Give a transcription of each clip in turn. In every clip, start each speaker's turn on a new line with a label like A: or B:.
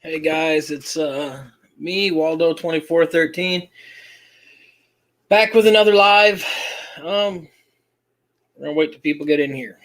A: Hey guys, it's me, Waldo 2413, back with another live. We're gonna wait till people get in here.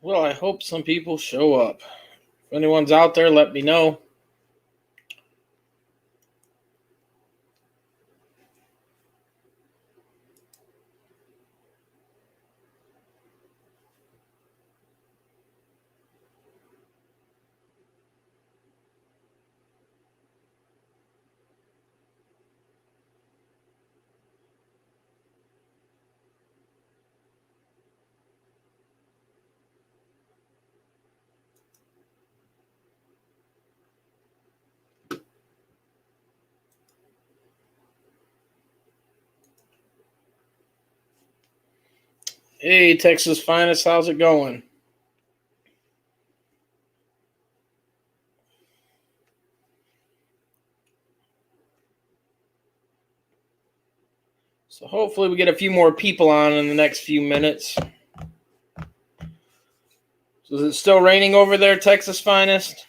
A: Well, I hope some people show up. If anyone's out there, let me know. Hey, Texas Finest, how's it going? So hopefully we get a few more people on in the next few minutes. So is it still raining over there, Texas Finest?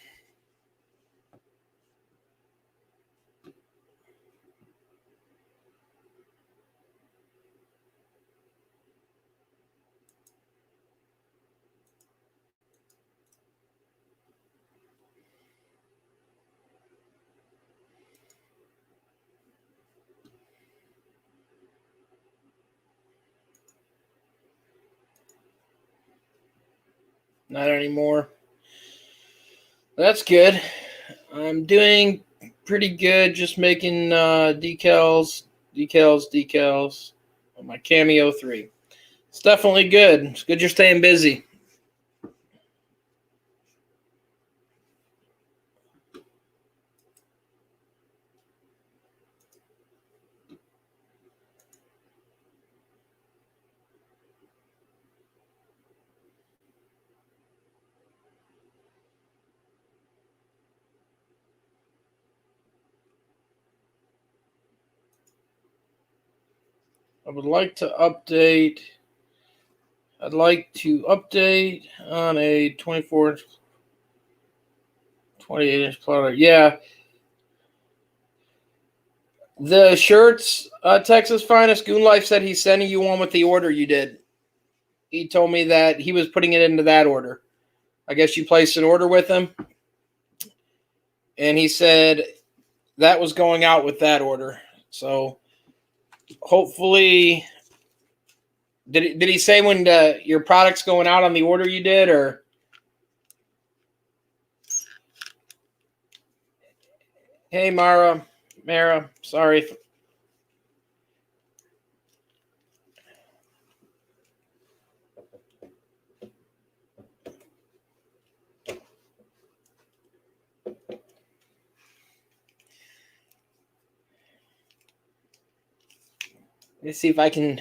A: Not anymore. That's good. I'm doing pretty good, just making decals on my Cameo 3. It's definitely good. It's good you're staying busy. I would like to update. I'd like to update on a 24 28-inch plotter. Yeah. The shirts, Texas Finest, Goon Life said he's sending you one with the order you did. He told me that he was putting it into that order. I guess you placed an order with him. And he said that was going out with that order. So hopefully, did he say when your product's going out on the order you did, or? Hey, Mara, sorry. Let's see if I can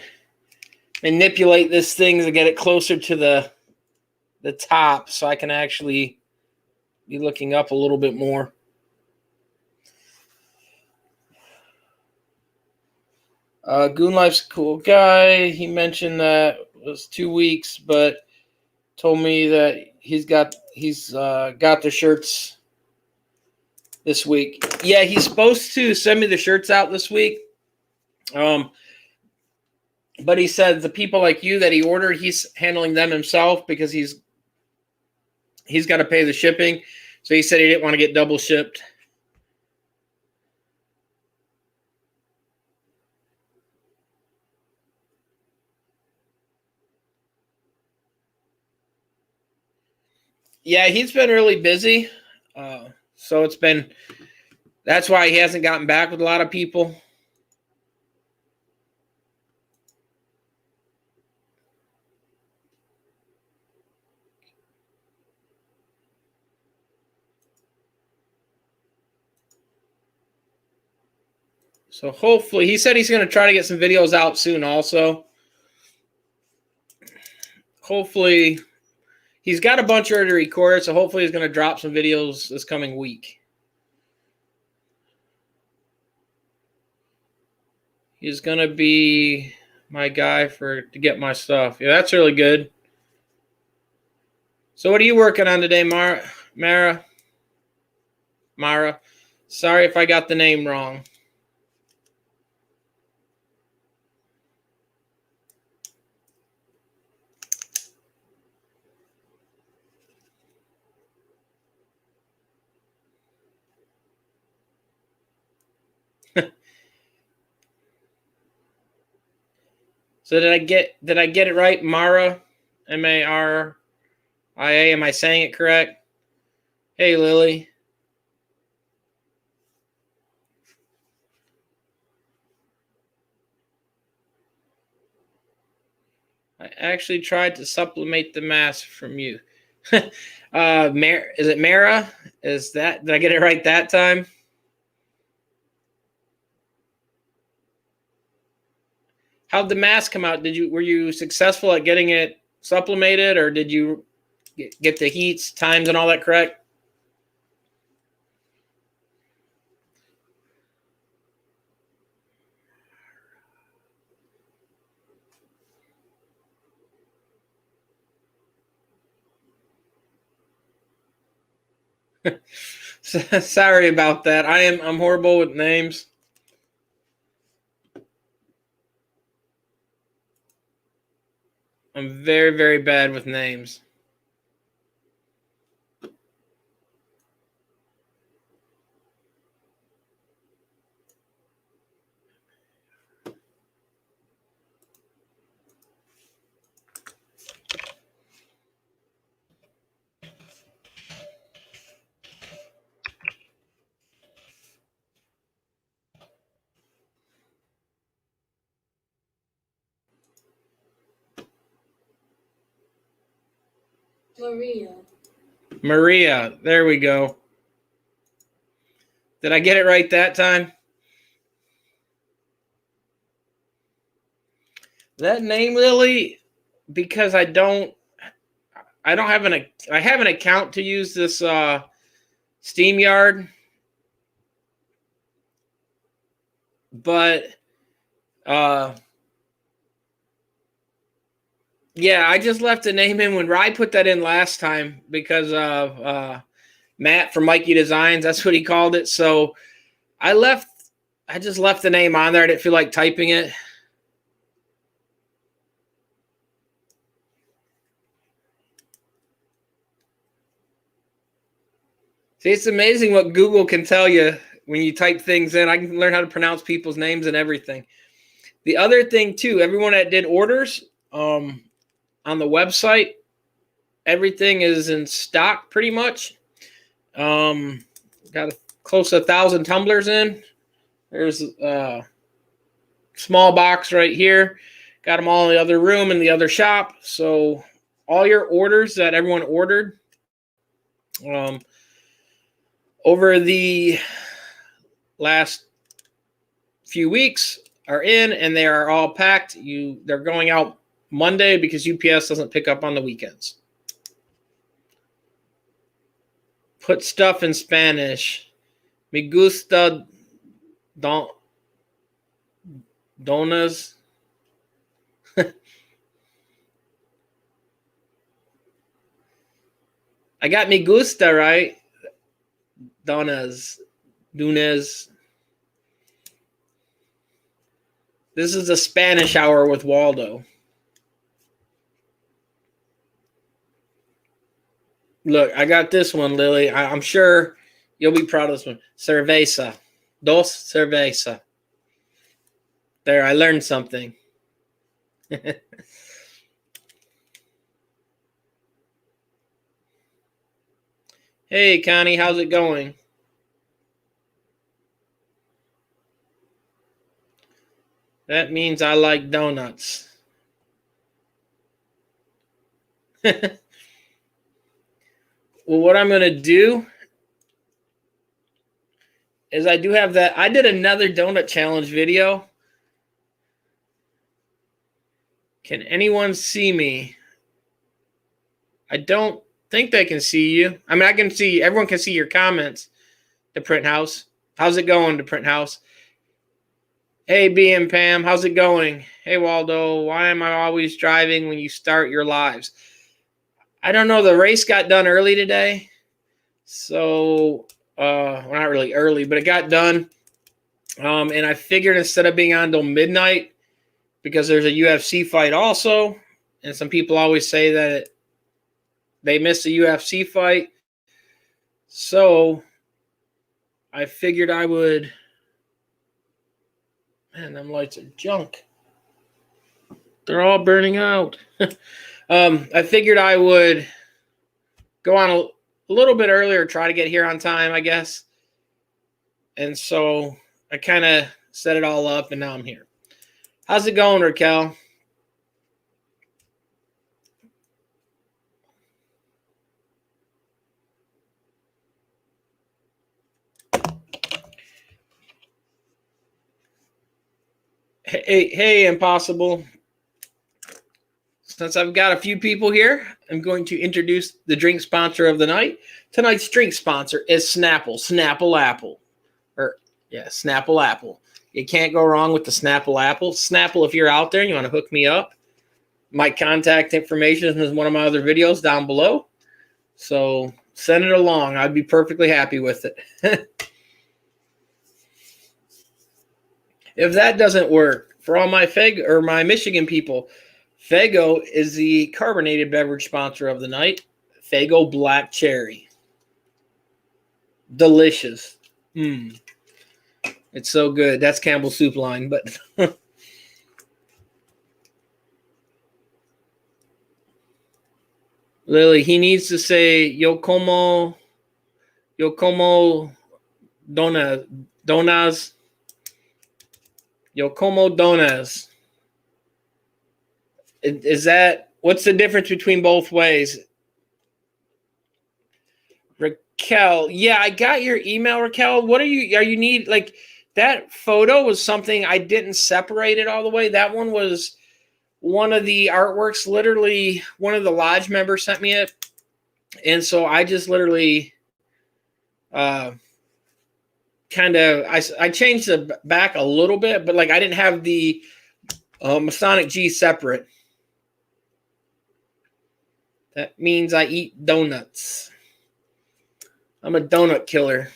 A: manipulate this thing to get it closer to the top so I can actually be looking up a little bit more. Goon Life's a cool guy. He mentioned that it was 2 weeks, but told me that he's got the shirts this week. Yeah, he's supposed to send me the shirts out this week. But he said the people like you that he ordered, he's handling them himself because he's got to pay the shipping. So he said he didn't want to get double shipped. Yeah, he's been really busy. So that's why he hasn't gotten back with a lot of people. So hopefully, he said he's going to try to get some videos out soon also. Hopefully, he's got a bunch already recorded, so hopefully he's going to drop some videos this coming week. He's going to be my guy to get my stuff. Yeah, that's really good. So what are you working on today, Mara? Sorry if I got the name wrong. So did I get it right? Mara, Maria. Am I saying it correct? Hey, Lily. I actually tried to supplement the mass from you. Is it Mara? Did I get it right that time? How'd the mass come out? Were you successful at getting it supplemented, or did you get the heats, times, and all that correct? Sorry about that. I'm horrible with names. I'm very, very bad with names. Maria. There we go. Did I get it right that time? That name, Lily, because I have an account to use this SteamYard, but yeah, I just left the name in when Rye put that in last time because of Matt from Mikey Designs. That's what he called it. So I just left the name on there. I didn't feel like typing it. See, it's amazing what Google can tell you when you type things in. I can learn how to pronounce people's names and everything. The other thing too, everyone that did orders on the website, everything is in stock pretty much. Got close to 1,000 tumblers in. There's a small box right here. Got them all in the other room in the other shop. So all your orders that everyone ordered over the last few weeks are in, and they are all packed. They're going out Monday because UPS doesn't pick up on the weekends. Put stuff in Spanish. Me gusta donas. I got me gusta right. Dunez. This is a Spanish hour with Waldo. Look, I got this one, Lily. I'm sure you'll be proud of this one. Cerveza. Dos cerveza. There, I learned something. Hey, Connie, how's it going? That means I like donuts. Well, what I'm going to do is I do have that. I did another donut challenge video. Can anyone see me? I don't think they can see you. I mean, I can see, everyone can see your comments. The Print House. How's it going, the Print House? Hey, B and Pam, how's it going? Hey, Waldo, why am I always driving when you start your lives? I don't know. The race got done early today. So, well, not really early, but it got done. And I figured instead of being on till midnight, because there's a UFC fight also, and some people always say that they missed a UFC fight. So I figured I would. Man, them lights are junk. They're all burning out. I figured I would go on a little bit earlier, try to get here on time, I guess. And so I kind of set it all up, and now I'm here. How's it going, Raquel? Hey, Impossible. Since I've got a few people here, I'm going to introduce the drink sponsor of the night. Tonight's drink sponsor is Snapple. Snapple Apple. Snapple Apple. You can't go wrong with the Snapple Apple. Snapple, if you're out there and you want to hook me up, my contact information is one of my other videos down below. So send it along. I'd be perfectly happy with it. If that doesn't work, for all my my Michigan people, Fago is the carbonated beverage sponsor of the night. Fago Black Cherry. Delicious. It's so good. That's Campbell's Soup line, but Lily, he needs to say Yo como donas. Yo como donas. Is that, what's the difference between both ways? Raquel, yeah, I got your email, Raquel. What are you need, like, that photo was something I didn't separate it all the way. That one was one of the artworks. Literally, one of the lodge members sent me it. And so I just literally I changed the back a little bit, but like I didn't have the Masonic G separate. That means I eat donuts. I'm a donut killer.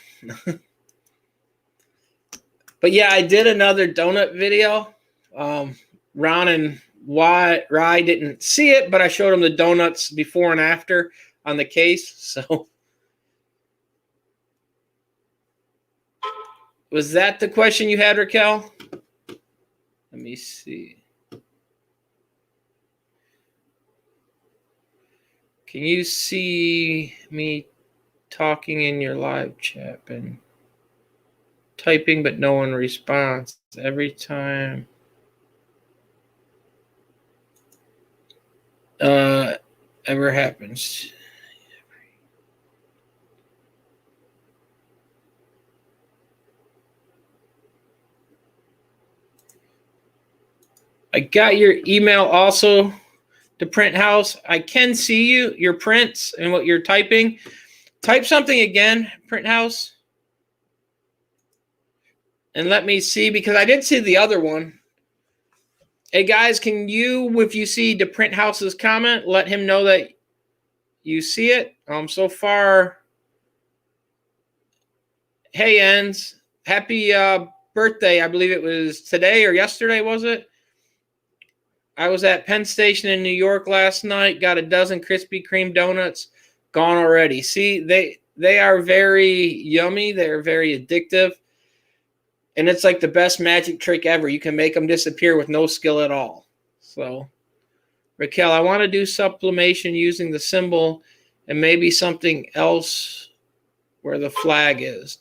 A: But yeah, I did another donut video. Ron and Rye didn't see it, but I showed them the donuts before and after on the case. So was that the question you had, Raquel? Let me see. Can you see me talking in your live chat and typing, but no one responds every time? Ever happens. I got your email also to Print House. I can see your prints and what you're typing. Type something again, Print House. And let me see, because I did see the other one. Hey guys, can you, if you see the Print House's comment, let him know that you see it. So far, hey, Ens, happy birthday. I believe it was today or yesterday, was it? I was at Penn Station in New York last night, got a dozen Krispy Kreme donuts, gone already. See, they are very yummy. They're very addictive. And it's like the best magic trick ever. You can make them disappear with no skill at all. So, Raquel, I want to do sublimation using the symbol and maybe something else where the flag is.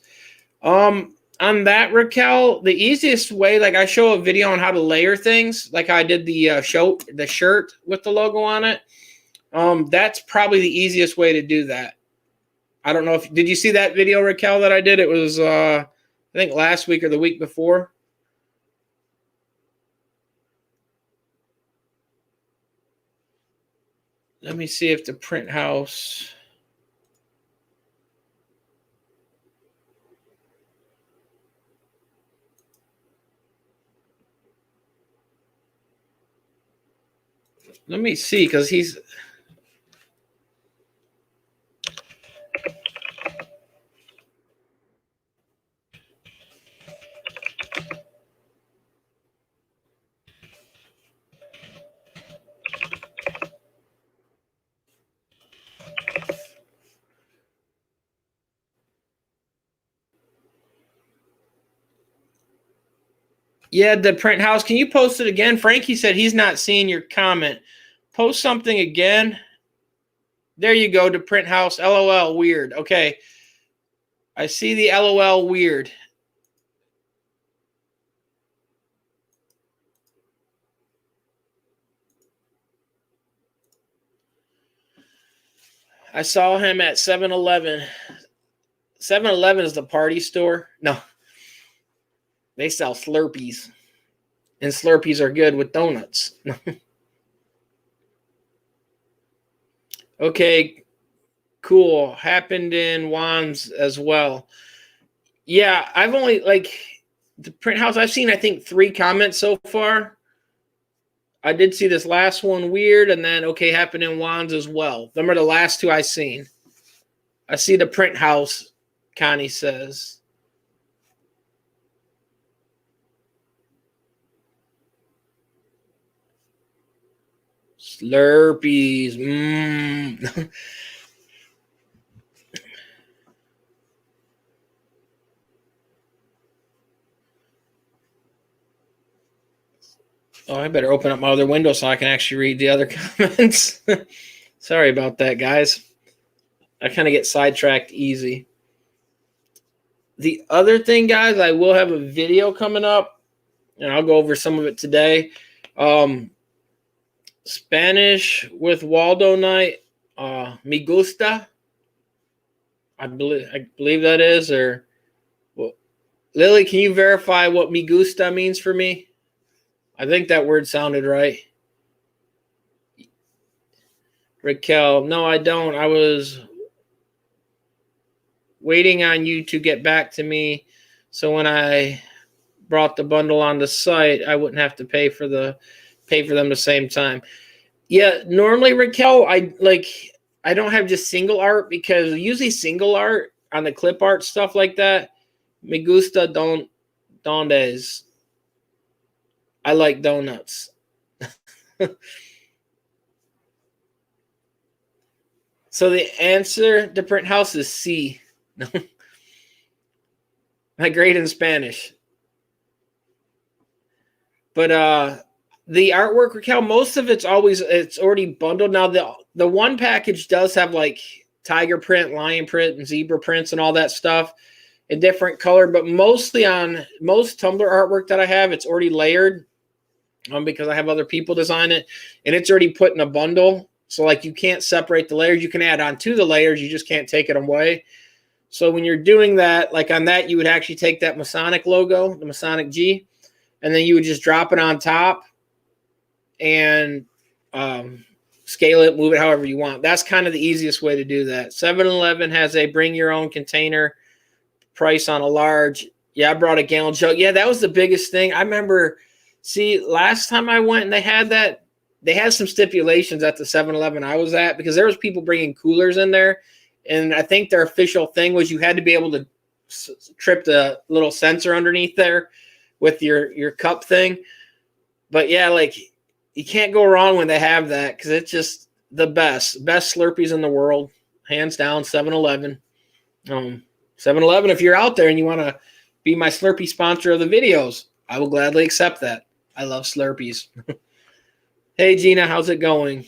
A: On that, Raquel, the easiest way, like I show a video on how to layer things, like I did the shirt with the logo on it. That's probably the easiest way to do that. I don't know if did you see that video, Raquel, that I did? It was I think last week or the week before. Let me see if the print house. Let me see, because he's. Yeah, the print house. Can you post it again? Frankie said he's not seeing your comment. Post something again. There you go, the print house. LOL, weird. Okay. I see the LOL weird. I saw him at 7-Eleven. 7-Eleven is the party store. No. They sell Slurpees. And Slurpees are good with donuts. Okay, cool. Happened in Wands as well. Yeah, I've only, like, the print house, I've seen, I think, 3 comments so far. I did see this last one weird, and then, okay, happened in Wands as well. Them are the last 2 I seen. I see the print house, Connie says. Slurpees. Oh, I better open up my other window so I can actually read the other comments. Sorry about that, guys. I kind of get sidetracked easy. The other thing, guys, I will have a video coming up, and I'll go over some of it today. Spanish with Waldo night. Me gusta. I believe that is. Or, well, Lily, can you verify what me gusta means for me? I think that word sounded right. Raquel, no, I don't. I was waiting on you to get back to me, so when I brought the bundle on the site, I wouldn't have to pay for them the same time. Yeah, normally, Raquel, I don't have just single art, because usually single art on the clip art stuff like that, me gusta dondes. I like donuts. So the answer to print house is C. My grade in Spanish. But the artwork, Raquel, most of it's already bundled. Now the one package does have like tiger print, lion print, and zebra prints and all that stuff in different color, but mostly on most Tumblr artwork that I have, it's already layered. Because I have other people design it, and it's already put in a bundle. So like you can't separate the layers. You can add on to the layers. You just can't take it away. So when you're doing that, like on that, you would actually take that Masonic logo, the Masonic G, and then you would just drop it on top and scale it, move it however you want. That's kind of the easiest way to do that. 7-Eleven has a bring your own container price on a large. Yeah, I brought a gallon jug. Yeah, that was the biggest thing. I remember, see, last time I went and they had that they had some stipulations at the 7-Eleven I was at, because there was people bringing coolers in there, and I think their official thing was you had to be able to trip the little sensor underneath there with your cup thing. But yeah, like, you can't go wrong when they have that, because it's just the best Slurpees in the world, hands down. 7-Eleven. 7-Eleven, if you're out there and you want to be my Slurpee sponsor of the videos, I will gladly accept that. I love Slurpees. Hey, Gina, how's it going?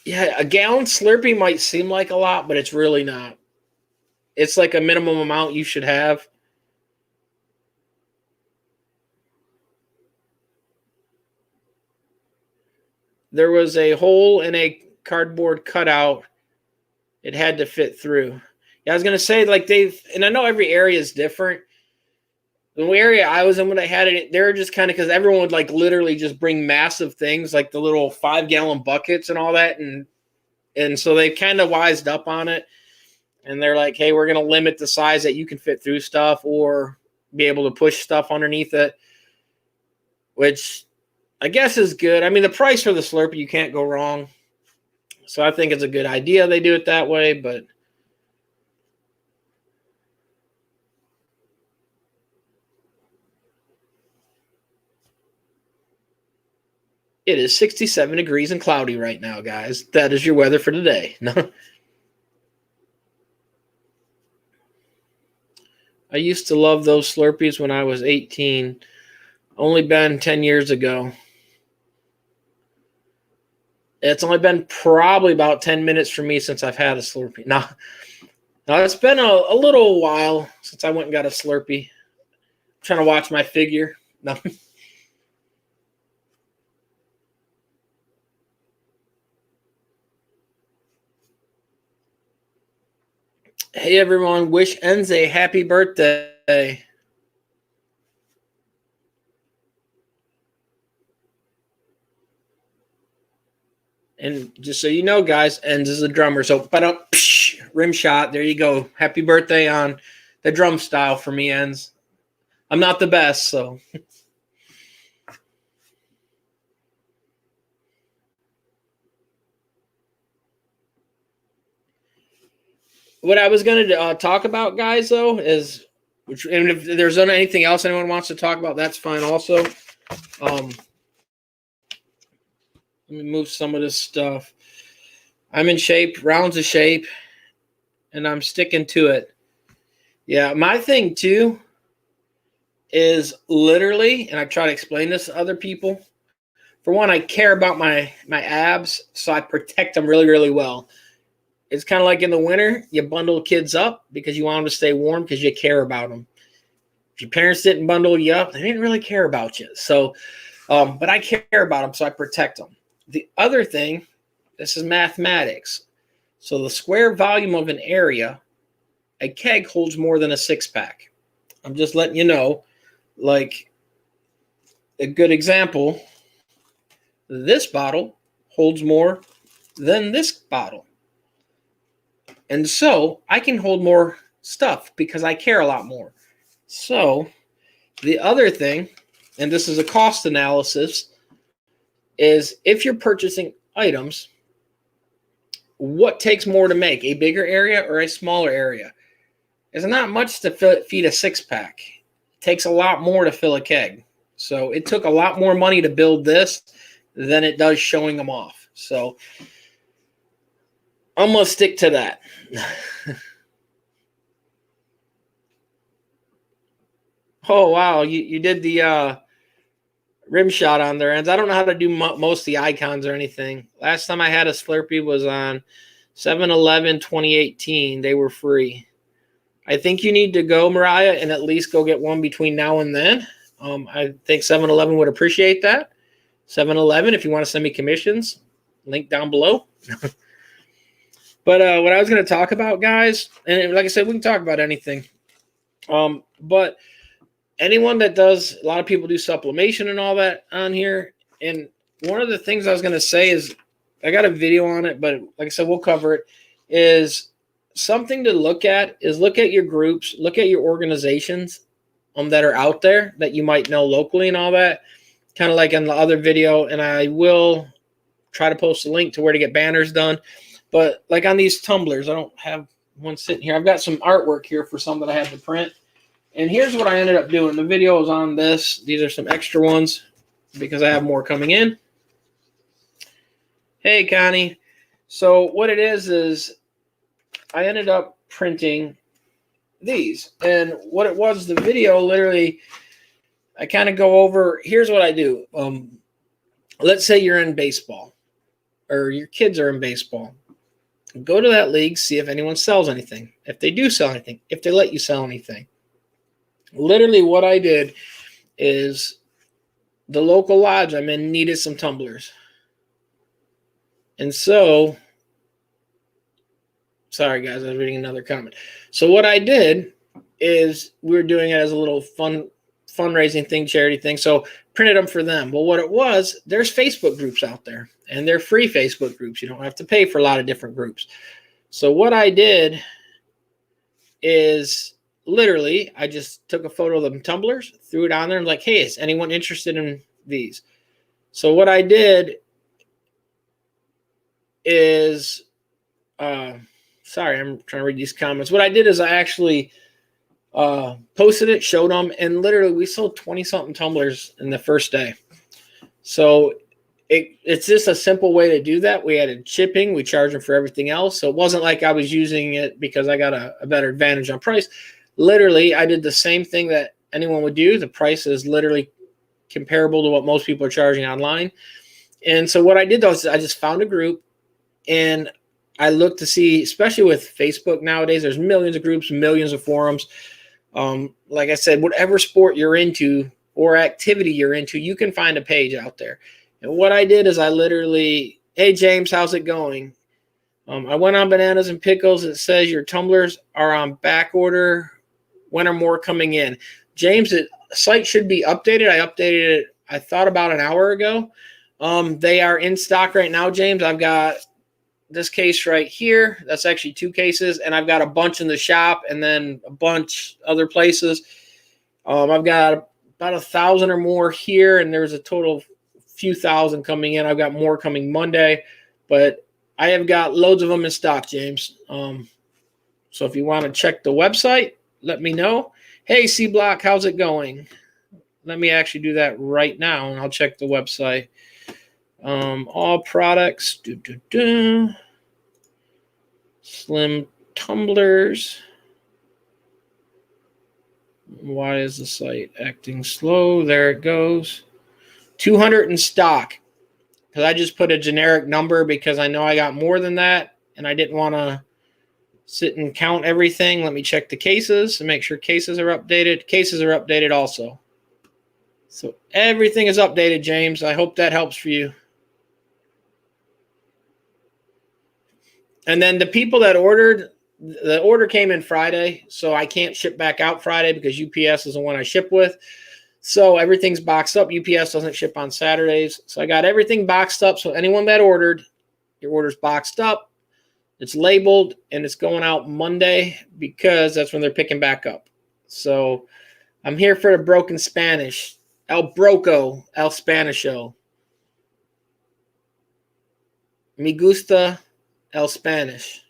A: Yeah, a gallon Slurpee might seem like a lot, but it's really not. It's like a minimum amount you should have. There was a hole in a cardboard cutout. It had to fit through. Yeah, I was going to say, like, and I know every area is different. The area I was in when I had it, they were just kind of, because everyone would like literally just bring massive things, like the little 5-gallon buckets and all that. And so they kind of wised up on it. And they're like, hey, we're going to limit the size that you can fit through stuff or be able to push stuff underneath it, which I guess is good. I mean, the price for the Slurpee, you can't go wrong. So I think it's a good idea they do it that way, but it is 67 degrees and cloudy right now, guys. That is your weather for today. No. I used to love those Slurpees when I was 18. Only been 10 years ago. It's only been probably about 10 minutes for me since I've had a Slurpee. Now it's been a little while since I went and got a Slurpee. I'm trying to watch my figure. No. Hey, everyone. Wish Enze a happy birthday. And just so you know, guys, Enz is a drummer. So, rim shot. There you go. Happy birthday on the drum style for me, Enz. I'm not the best, so. What I was going to talk about, guys, though, is, and if there's anything else anyone wants to talk about, that's fine also. Let me move some of this stuff. I'm in shape, rounds of shape, and I'm sticking to it. Yeah, my thing, too, is literally, and I try to explain this to other people, for one, I care about my abs, so I protect them really, really well. It's kind of like in the winter, you bundle kids up because you want them to stay warm because you care about them. If your parents didn't bundle you up, they didn't really care about you. So, but I care about them, so I protect them. The other thing, this is mathematics. So the square volume of an area, a keg holds more than a 6-pack. I'm just letting you know, like a good example, this bottle holds more than this bottle. And so I can hold more stuff because I care a lot more. So the other thing, and this is a cost analysis, is if you're purchasing items, what takes more to make, a bigger area or a smaller area? There's not much to feed a 6-pack. It takes a lot more to fill a keg. So it took a lot more money to build this than it does showing them off. So I'm going to stick to that. Oh, wow. You did the rim shot on their ends. I don't know how to do most of the icons or anything. Last time I had a Slurpee was on 7-Eleven 2018. They were free. I think you need to go, Mariah, and at least go get one between now and then. I think 7-Eleven would appreciate that. 7-Eleven, if you want to send me commissions, link down below. But what I was going to talk about, guys, and like I said, we can talk about anything. But anyone that does, a lot of people do sublimation and all that on here. And one of the things I was going to say is, I got a video on it, but like I said, we'll cover it, is something to look at is look at your groups, look at your organizations, that are out there that you might know locally and all that, kind of like in the other video. And I will try to post a link to where to get banners done. But like on these tumblers, I don't have one sitting here. I've got some artwork here for some that I had to print. And here's what I ended up doing. The video is on this. These are some extra ones because I have more coming in. Hey, Connie. So what it is I ended up printing these. And what it was, the video, literally, I kind of go over, here's what I do. Let's say you're in baseball or your kids are in baseball. Go to that league, see if anyone sells anything. If they do sell anything, if they let you sell anything. Literally what I did is the local lodge I'm in needed some tumblers. And so, sorry guys, I was reading another comment. So what I did is we were doing it as a little fundraising thing, charity thing. So printed them for them. Well, what it was, there's Facebook groups out there, and they're free Facebook groups. You don't have to pay for a lot of different groups. So what I did is literally I just took a photo of them tumblers, threw it on there, and like, hey, is anyone interested in these? So what I did is, sorry, I'm trying to read these comments. What I did is I actually posted it, showed them, and literally we sold 20-something tumblers in the first day. So it's just a simple way to do that. We added shipping. We charge them for everything else. So it wasn't like I was using it because I got a better advantage on price. Literally, I did the same thing that anyone would do. The price is literally comparable to what most people are charging online. And so what I did, though, is I just found a group, and I looked to see, especially with Facebook nowadays, there's millions of groups, millions of forums. Like I said, whatever sport you're into or activity you're into, you can find a page out there. And what I did is I literally, hey, James, how's it going? I went on Bananas and Pickles. It says your tumblers are on back order. When are more coming in? James, the site should be updated. I updated it, I thought, about an hour ago. They are in stock right now, James. I've got this case right here. That's actually 2 cases. And I've got a bunch in the shop and then a bunch other places. I've got about 1,000 or more here, and there's a total of few thousand coming in. I've got more coming Monday, but I have got loads of them in stock, James. So if you want to check the website, let me know. Hey, C Block, how's it going? Let me actually do that right now, and I'll check the website. All products, slim tumblers. Why is the site acting slow? There it goes. 200 in stock. Because I just put a generic number because I know I got more than that, and I didn't want to sit and count everything. Let me check the cases and make sure cases are updated. Cases are updated also. So everything is updated, James. I hope that helps for you. And then the people that ordered, the order came in Friday, so I can't ship back out Friday because UPS is the one I ship with. So everything's boxed up. UPS doesn't ship on Saturdays. So I got everything boxed up. So anyone that ordered, your order's boxed up. It's labeled, and it's going out Monday because that's when they're picking back up. So I'm here for the broken Spanish. El Broco, El Spanisho. Me gusta el Spanish.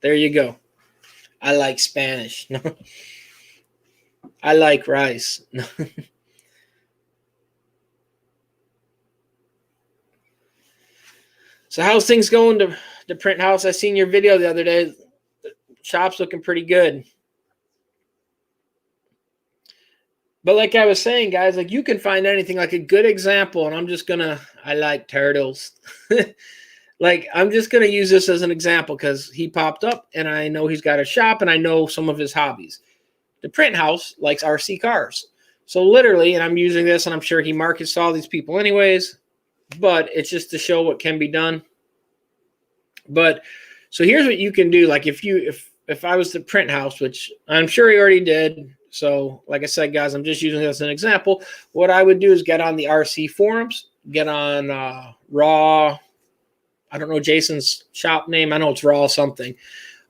A: There you go. I like Spanish. I like rice. So how's things going to the print house? I seen your video the other day. The shop's looking pretty good. But like I was saying, guys, like you can find anything. Like a good example, and I'm just going to, I like turtles. Like I'm just going to use this as an example because he popped up, and I know he's got a shop, and I know some of his hobbies. The print house likes RC cars. So literally, and I'm using this, and I'm sure he markets to all these people anyways, but it's just to show what can be done. But so here's what you can do. Like if I was the print house, which I'm sure he already did. So like I said, guys, I'm just using this as an example. What I would do is get on the RC forums, get on Raw. I don't know Jason's shop name. I know it's Raw something.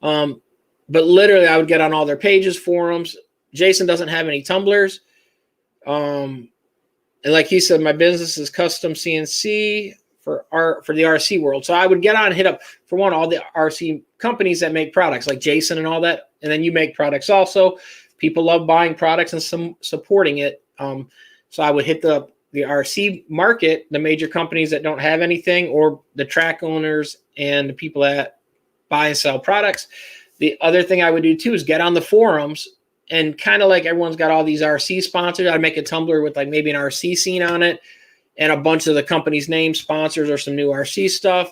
A: But literally I would get on all their pages, forums. Jason doesn't have any tumblers. And like he said, my business is custom CNC for the RC world. So I would get on and hit up, for one, all the RC companies that make products like Jason and all that. And then you make products also. People love buying products and some supporting it. So I would hit the RC market, the major companies that don't have anything, or the track owners and the people that buy and sell products. The other thing I would do too is get on the forums, and kind of like everyone's got all these RC sponsors. I'd make a Tumblr with like maybe an RC scene on it and a bunch of the company's name sponsors or some new RC stuff.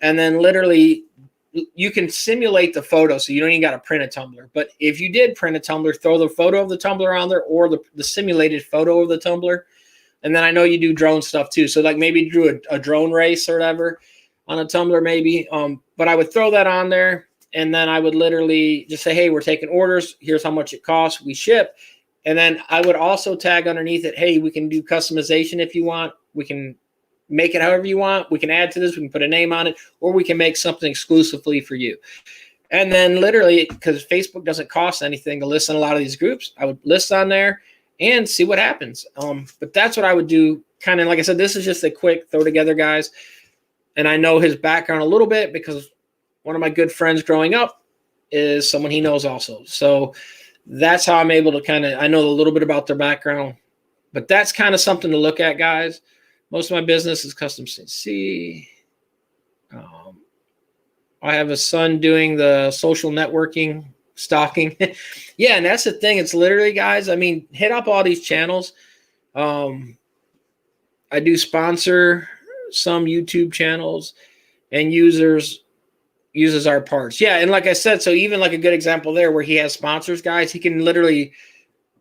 A: And then literally you can simulate the photo, so you don't even got to print a tumbler. But if you did print a tumbler, throw the photo of the tumbler on there, or the simulated photo of the tumbler. And then I know you do drone stuff too. So like maybe do a drone race or whatever on a tumbler maybe. But I would throw that on there, and then I would literally just say, hey, we're taking orders. Here's how much it costs. We ship. And then I would also tag underneath it, hey, we can do customization if you want. We can make it however you want. We can add to this. We can put a name on it, or we can make something exclusively for you. And then literally, because Facebook doesn't cost anything to list in a lot of these groups, I would list on there and see what happens. But that's what I would do. Kind of like I said, this is just a quick throw together, guys. And I know his background a little bit because one of my good friends growing up is someone he knows also. So that's how I'm able to I know a little bit about their background. But that's kind of something to look at, guys. Most of my business is custom CNC. I have a son doing the social networking, stalking. Yeah, and that's the thing. It's literally, guys, I mean, hit up all these channels. I do sponsor some YouTube channels, and uses our parts. Yeah, and like I said, so even like a good example there where he has sponsors, guys, he can literally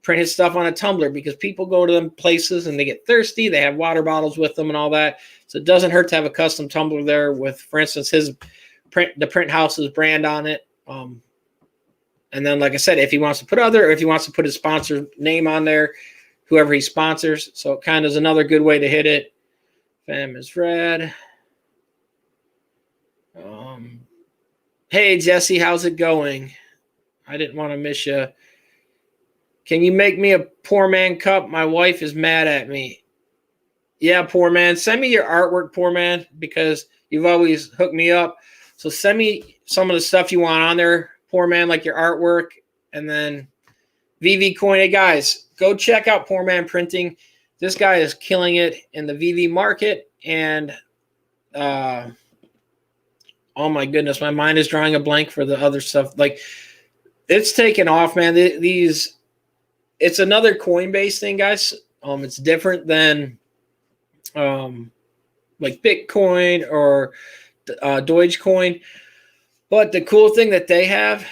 A: print his stuff on a tumbler, because people go to them places and they get thirsty. They have water bottles with them and all that. So it doesn't hurt to have a custom tumbler there with, for instance, the print house's brand on it. And then, like I said, if he wants to put his sponsor name on there, whoever he sponsors. So it kind of is another good way to hit it. Fam is red. Hey, Jesse, how's it going? I didn't want to miss you. Can you make me a poor man cup? My wife is mad at me. Yeah, poor man. Send me your artwork, poor man, because you've always hooked me up. So send me some of the stuff you want on there, poor man, like your artwork. And then VV Coin. Hey, guys, go check out Poor Man Printing. This guy is killing it in the VV market. And oh, my goodness, my mind is drawing a blank for the other stuff. Like, it's taken off, man. It's another coin-based thing, guys. It's different than like Bitcoin or Dogecoin. But the cool thing that they have,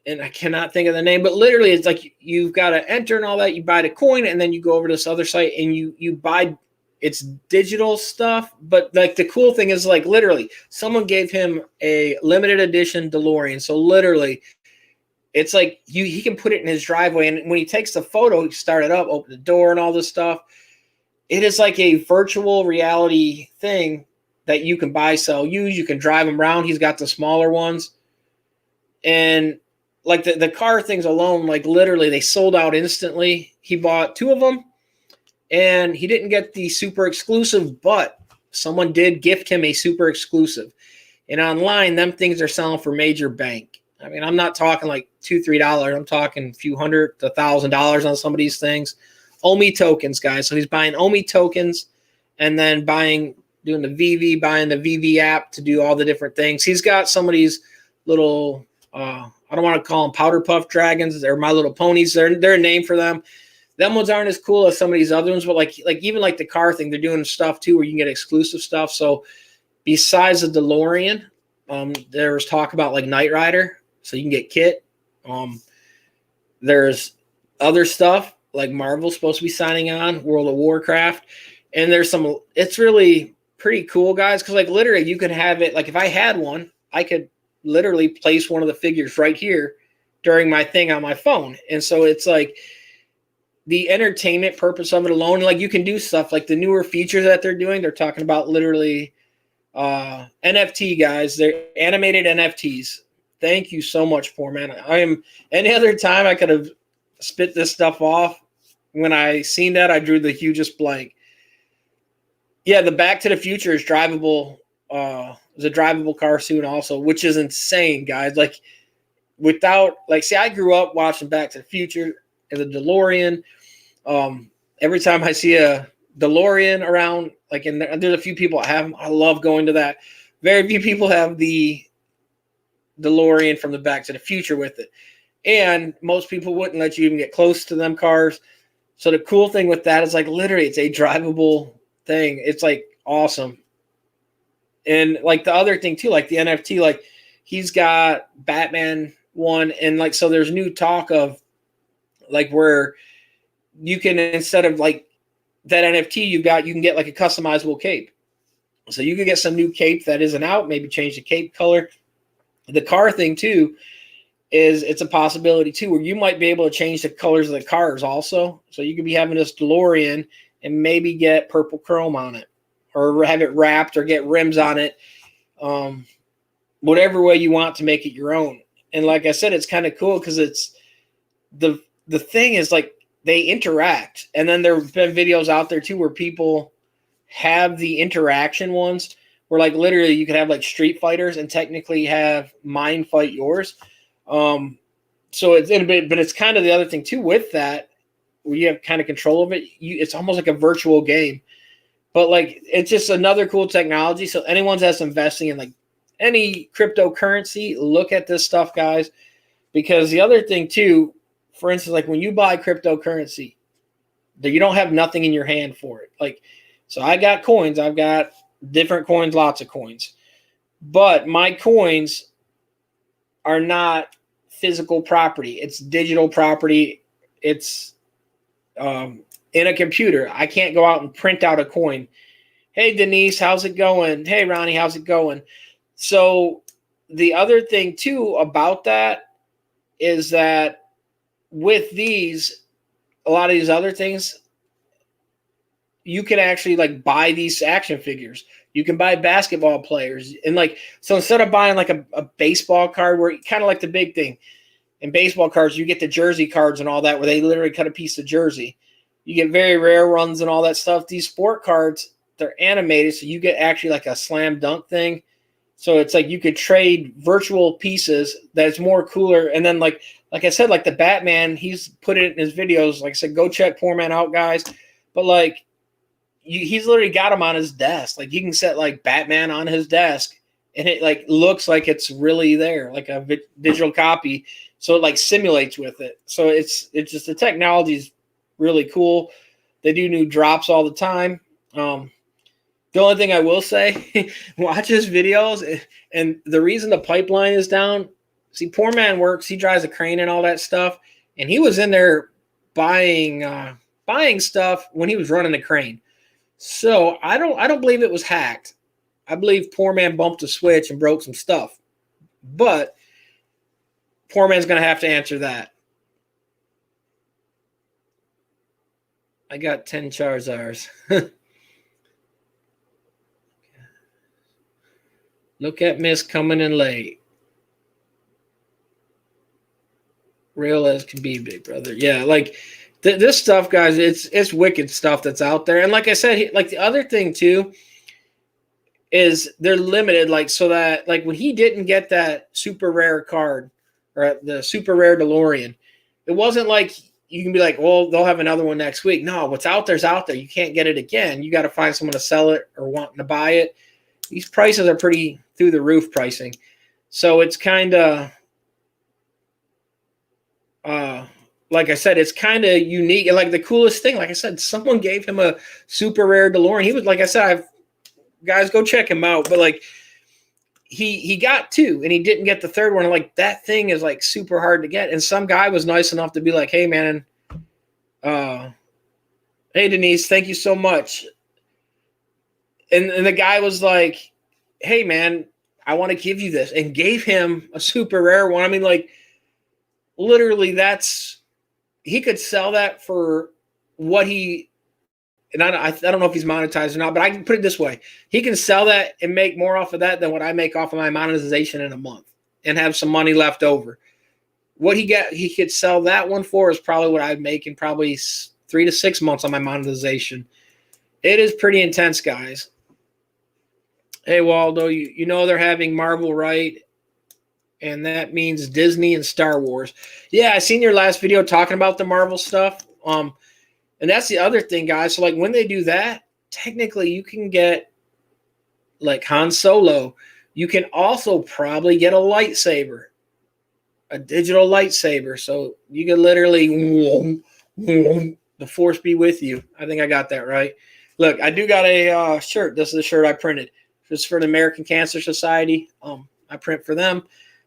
A: and I cannot think of the name, but literally it's like you've got to enter and all that. You buy the coin, and then you go over to this other site and you buy it's digital stuff. But like the cool thing is, like, literally someone gave him a limited edition DeLorean. So literally it's like he can put it in his driveway, and when he takes the photo, he start it up, open the door and all this stuff. It is like a virtual reality thing that you can buy, sell, use. You can drive them around. He's got the smaller ones. And like the car things alone, like literally they sold out instantly. He bought 2 of them, and he didn't get the super exclusive, but someone did gift him a super exclusive. And online, them things are selling for major bank. I mean, I'm not talking like $2, $3. I'm talking a few $100 to $1,000 on some of these things. OMI tokens, guys. So he's buying OMI tokens, and then doing the VV, buying the VV app to do all the different things. He's got some of these little, I don't want to call them powder puff dragons. They're My Little Ponies. They're a name for them. Them ones aren't as cool as some of these other ones, but like even like the car thing, they're doing stuff too where you can get exclusive stuff. So besides the DeLorean, there was talk about like Knight Rider, so you can get kit. There's other stuff like Marvel's supposed to be signing on, World of Warcraft, and there's some. It's really pretty cool, guys, because like literally you could have it. Like if I had one, I could literally place one of the figures right here during my thing on my phone, and so it's like the entertainment purpose of it alone. Like you can do stuff like the newer features that they're doing. They're talking about literally NFT, guys. They're animated NFTs. Thank you so much, poor man. Any other time I could have spit this stuff off, when I seen that, I drew the hugest blank. Yeah, the Back to the Future is drivable. Is a drivable car soon also, which is insane, guys. Like without like, see, I grew up watching Back to the Future and the DeLorean. Every time I see a DeLorean around, like, and there's a few people I have them. I love going to that. Very few people have the DeLorean from the Back to the Future with it. And most people wouldn't let you even get close to them cars. So the cool thing with that is like literally it's a drivable thing. It's like awesome. And like the other thing too, like the NFT, like he's got Batman one, and like so there's new talk of like where you can, instead of like that NFT you can get like a customizable cape. So you can get some new cape that isn't out, maybe change the cape color. The car thing too is it's a possibility too, where you might be able to change the colors of the cars also. So you could be having this DeLorean and maybe get purple chrome on it, or have it wrapped, or get rims on it. Whatever way you want to make it your own. And like I said, it's kind of cool because it's the thing is like they interact. And then there have been videos out there too where people have the interaction ones where like literally you could have like Street Fighters and technically have mine fight yours. So it's in a bit, but it's kind of the other thing too with that, where you have kind of control of it. It's almost like a virtual game, but like it's just another cool technology. So anyone that's investing in like any cryptocurrency, look at this stuff, guys, because the other thing too, for instance, like when you buy cryptocurrency, you don't have nothing in your hand for it. Like, so I got coins, I've got different coins, lots of coins, but my coins are not physical property. It's digital property. It's in a computer. I can't go out and print out a coin. Hey, Denise, how's it going? Hey, Ronnie, how's it going? So the other thing too about that is that with these, a lot of these other things, you can actually like buy these action figures. You can buy basketball players. And like, so instead of buying like a baseball card, where kind of like the big thing in baseball cards, you get the jersey cards and all that, where they literally cut a piece of jersey. You get very rare runs and all that stuff. These sport cards, they're animated. So you get actually like a slam dunk thing. So it's like you could trade virtual pieces that's more cooler. And then like I said, like the Batman, he's put it in his videos. Like I said, go check Poor Man out, guys. But like, he's literally got him on his desk. Like you can set like Batman on his desk and it like looks like it's really there, like a digital copy. So it like simulates with it. So it's just, the technology is really cool. They do new drops all the time. The only thing I will say, watch his videos, and the reason the pipeline is down, see, Poor Man works, he drives a crane and all that stuff, and he was in there buying stuff when he was running the crane. So I don't believe it was hacked. I believe Poor Man bumped a switch and broke some stuff. But Poor Man's going to have to answer that. I got 10 Charizards. Look at Miss coming in late. Real as can be, big brother. Yeah, like this stuff, guys, it's wicked stuff that's out there. And like I said, like the other thing too is they're limited. Like, so that like when he didn't get that super rare card or the super rare DeLorean, it wasn't like you can be like, well, they'll have another one next week. No, what's out there's out there. You can't get it again. You got to find someone to sell it or wanting to buy it. These prices are pretty through the roof pricing. So it's kind of, like I said, it's kind of unique. And like the coolest thing, like I said, someone gave him a super rare DeLorean. He was, like I said, guys, go check him out. But like he got two and he didn't get the third one. Like that thing is like super hard to get. And some guy was nice enough to be like, hey man, hey Denise, thank you so much. And the guy was like, hey, man, I want to give you this, and gave him a super rare one. I mean, like, literally he could sell that for what he, and I don't know if he's monetized or not, but I can put it this way. He can sell that and make more off of that than what I make off of my monetization in a month and have some money left over. What he could sell that one for is probably what I'd make in probably 3 to 6 months on my monetization. It is pretty intense, guys. Hey, Waldo, you know they're having Marvel, right? And that means Disney and Star Wars. Yeah, I seen your last video talking about the Marvel stuff. And that's the other thing, guys. So, like, when they do that, technically you can get, like, Han Solo. You can also probably get a lightsaber, a digital lightsaber. So you can literally, the Force be with you. I think I got that right. Look, I do got a shirt. This is the shirt I printed. This is for the American Cancer Society. I print for them.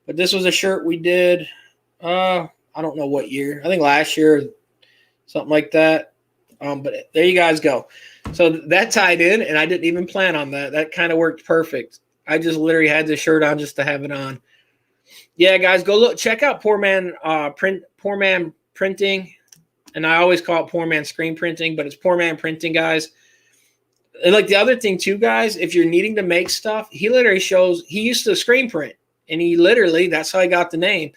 A: But this was a shirt we did, I don't know what year. I think last year, something like that. But there you guys go. So that tied in, and I didn't even plan on that. That kind of worked perfect. I just literally had this shirt on just to have it on. Yeah, guys, go look. Check out Poor Man Printing. And I always call it Poor Man Screen Printing, but it's Poor Man Printing, guys. And like the other thing too, guys, if you're needing to make stuff, he literally shows, he used to screen print. And he literally, that's how I got the name.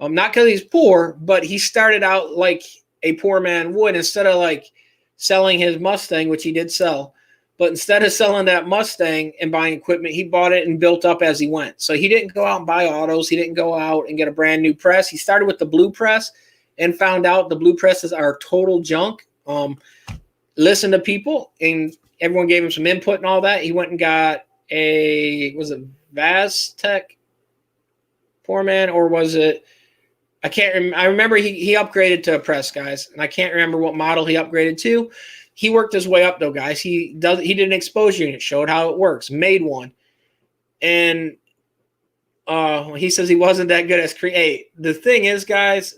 A: Not because he's poor, but he started out like a poor man would. Instead of like selling his Mustang, which he did sell, but instead of selling that Mustang and buying equipment, he bought it and built up as he went. So he didn't go out and buy autos. He didn't go out and get a brand new press. He started with the blue press and found out the blue presses are total junk. Listened to people, and everyone gave him some input and all that. He went and got was it Vaztec Poor Man, or was it? I can't remember. I remember he upgraded to a press, guys, and I can't remember what model he upgraded to. He worked his way up, though, guys. He did an exposure unit, showed how it works, made one, and he says he wasn't that good at create. The thing is, guys,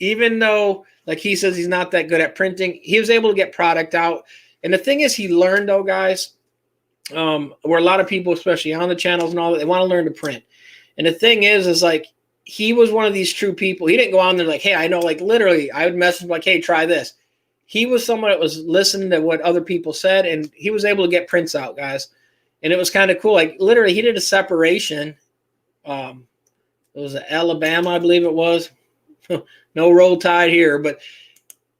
A: even though like he says he's not that good at printing, he was able to get product out. And the thing is, he learned, though, guys, where a lot of people, especially on the channels and all that, they want to learn to print. And the thing is like he was one of these true people. He didn't go on there like, hey, I know, like literally I would message like, hey, try this. He was someone that was listening to what other people said, and he was able to get prints out, guys. And it was kind of cool. Like literally he did a separation. It was Alabama, I believe it was. No Roll Tide here,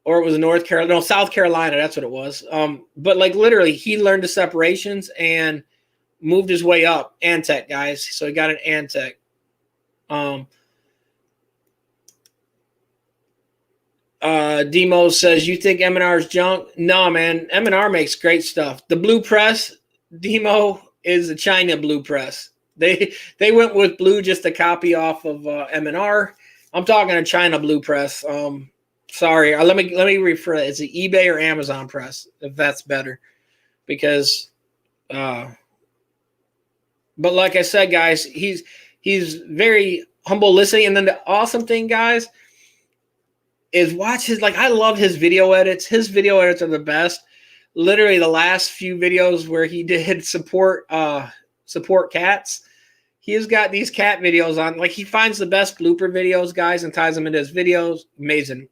A: or it was North Carolina. No, South Carolina. That's what it was. But like literally he learned the separations and moved his way up. Antec, guys. So he got an Antec. Demo says, you think M&R is junk? No, man. M&R makes great stuff. The blue press, Demo, is a China blue press. They went with blue just to copy off of M&R. I'm talking a China blue press. Sorry. Let me rephrase. It's an eBay or Amazon press, if that's better. Because but like I said, guys, he's very humble listening. And then the awesome thing, guys, is watch his, like, I love his video edits. His video edits are the best. Literally the last few videos where he did support cats, he has got these cat videos on. Like, he finds the best blooper videos, guys, and ties them into his videos. Amazing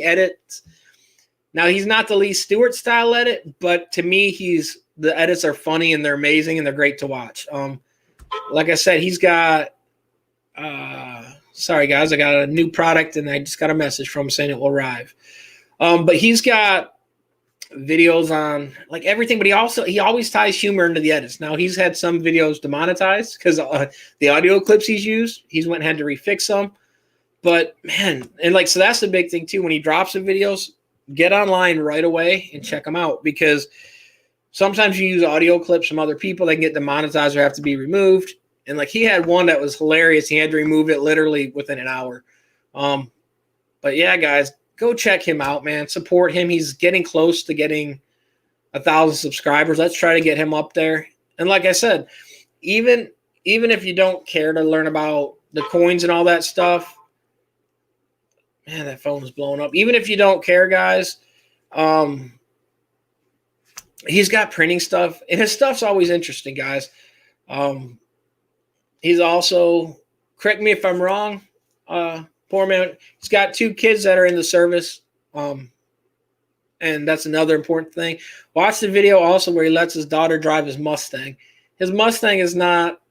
A: edits. Now, he's not the Lee Stewart style edit, but to me, the edits are funny and they're amazing and they're great to watch. Like I said, he's got sorry guys, I got a new product and I just got a message from him saying it will arrive. But he's got videos on like everything, but he always ties humor into the edits. Now he's had some videos demonetized because the audio clips he's used, he's went and had to refix them. But man, and like, so that's the big thing too. When he drops the videos, get online right away and check them out, because sometimes you use audio clips from other people, they can get demonetized or have to be removed. And like, he had one that was hilarious. He had to remove it literally within an hour. But yeah, guys, go check him out, man. Support him. He's getting close to getting 1,000 subscribers. Let's try to get him up there. And like I said, even if you don't care to learn about the coins and all that stuff, man, that phone is blowing up. Even if you don't care, guys, he's got printing stuff, and his stuff's always interesting, guys. He's also, correct me if I'm wrong, poor man, he's got 2 kids that are in the service, and that's another important thing. Watch the video also where he lets his daughter drive his Mustang. His Mustang is not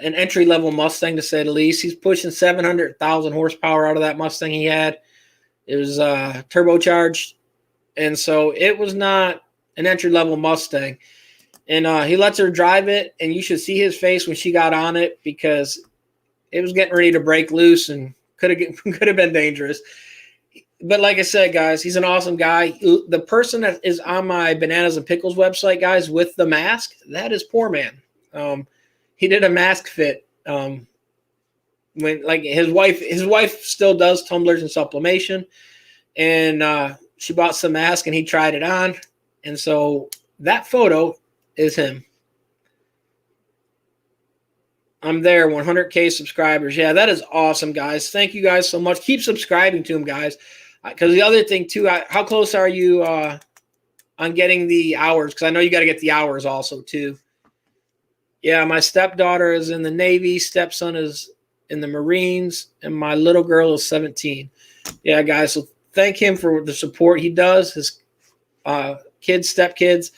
A: an entry-level Mustang, to say the least. He's pushing 700,000 horsepower out of that Mustang he had. It was turbocharged, and so it was not an entry-level Mustang. And he lets her drive it, and you should see his face when she got on it, because it was getting ready to break loose and could have been dangerous. But like I said, guys, he's an awesome guy. The person that is on my Bananas and Pickles website, guys, with the mask, that is Poor Man. He did a mask fit. When like his wife still does tumblers and sublimation, and she bought some mask and he tried it on, and so that photo is him. I'm there, 100K subscribers. Yeah, that is awesome, guys. Thank you guys so much. Keep subscribing to him, guys. Because the other thing, too, how close are you on getting the hours? Because I know you got to get the hours also, too. Yeah, my stepdaughter is in the Navy. Stepson is in the Marines. And my little girl is 17. Yeah, guys, so thank him for the support he does. His kids, stepkids,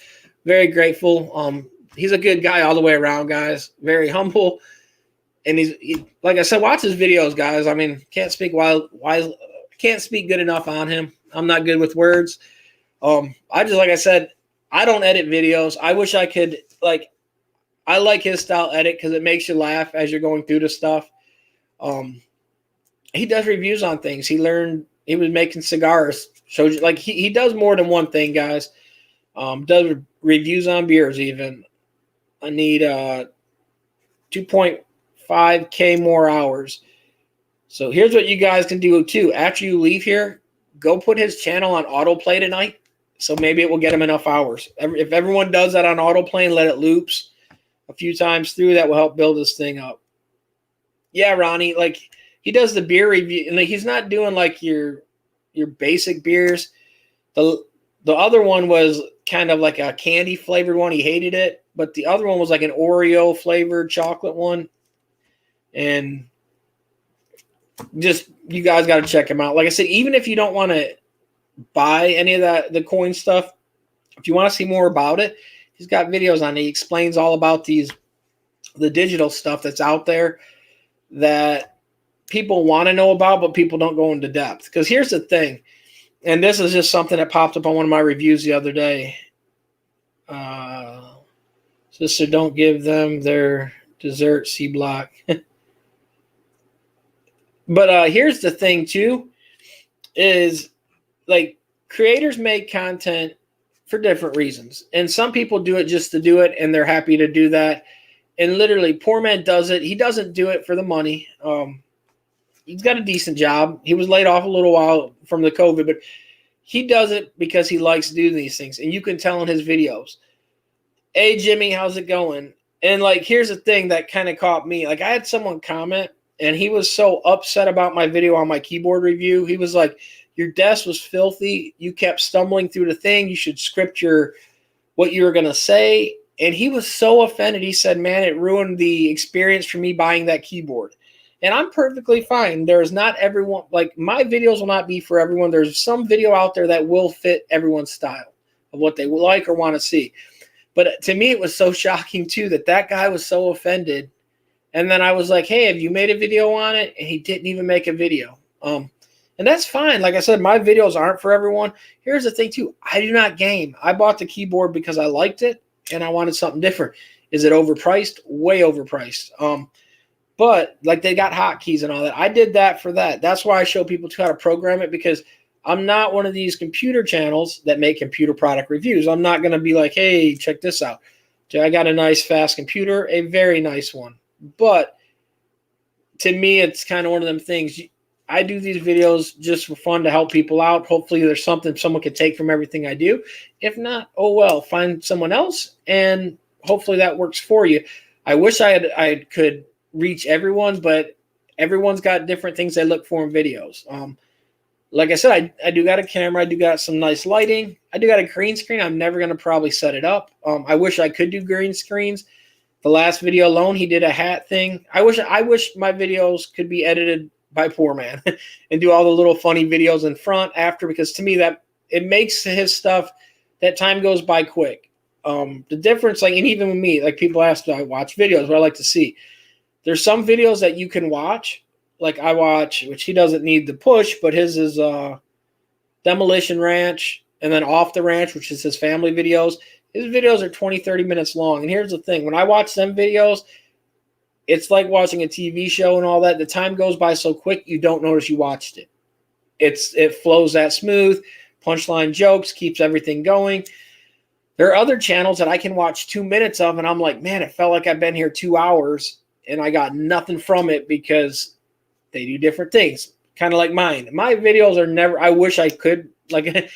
A: very grateful. He's a good guy all the way around, guys. Very humble. And he, like I said, watch his videos, guys. I mean, can't speak good enough on him. I'm not good with words. Like I said, I don't edit videos. I wish I could, I like his style edit because it makes you laugh as you're going through the stuff. He does reviews on things. He was making cigars. Showed you, like, he does more than one thing, guys. Does reviews on beers even. I need 2.5K more hours. So here's what you guys can do too. After you leave here, go put his channel on autoplay tonight. So maybe it will get him enough hours. If everyone does that on autoplay and let it loops a few times through, that will help build this thing up. Yeah, Ronnie, like he does the beer review, and he's not doing like your basic beers. The other one was kind of like a candy flavored one. He hated it, but the other one was like an Oreo flavored chocolate one. And just, you guys got to check him out. Like I said, even if you don't want to buy any of the coin stuff, if you want to see more about it, he's got videos on it. He explains all about the digital stuff that's out there that people want to know about, but people don't go into depth. Because here's the thing, and this is just something that popped up on one of my reviews the other day. Sister, don't give them their dessert, C block. But here's the thing too, is like creators make content for different reasons. And some people do it just to do it, and they're happy to do that. And literally, Poor Man does it. He doesn't do it for the money. He's got a decent job. He was laid off a little while from the COVID, but he does it because he likes doing these things. And you can tell in his videos, hey, Jimmy, how's it going? And like, here's the thing that kind of caught me. Like, I had someone comment, and he was so upset about my video on my keyboard review. He was like, your desk was filthy. You kept stumbling through the thing. You should script what you were going to say. And he was so offended. He said, man, it ruined the experience for me buying that keyboard. And I'm perfectly fine. There's not everyone, like my videos will not be for everyone. There's some video out there that will fit everyone's style of what they like or want to see. But to me, it was so shocking too that guy was so offended. And then I was like, hey, have you made a video on it? And he didn't even make a video. And that's fine. Like I said, my videos aren't for everyone. Here's the thing too. I do not game. I bought the keyboard because I liked it and I wanted something different. Is it overpriced? Way overpriced. But like they got hotkeys and all that. I did that for that. That's why I show people how to program it, because I'm not one of these computer channels that make computer product reviews. I'm not going to be like, hey, check this out. I got a nice fast computer, a very nice one. But to me, it's kind of one of them things. I do these videos just for fun to help people out. Hopefully there's something someone can take from everything I do. If not, oh well, find someone else, and hopefully that works for you. I wish I could reach everyone, but everyone's got different things they look for in videos. Like I said, I do got a camera. I do got some nice lighting. I do got a green screen. I'm never going to probably set it up. I wish I could do green screens. The last video alone, he did a hat thing. I wish my videos could be edited by Poor Man and do all the little funny videos in front after, because to me that it makes his stuff, that time goes by quick. The difference, like, and even with me, like people ask, do I watch videos? What I like to see. There's some videos that you can watch, like I watch, which he doesn't need the push, but his is Demolition Ranch, and then Off the Ranch, which is his family videos. His videos are 20, 30 minutes long. And here's the thing. When I watch them videos, it's like watching a TV show and all that. The time goes by so quick, you don't notice you watched it. It flows that smooth. Punchline jokes, keeps everything going. There are other channels that I can watch 2 minutes of, and I'm like, man, it felt like I've been here 2 hours, and I got nothing from it because they do different things. Kind of like mine. My videos are never, I wish I could like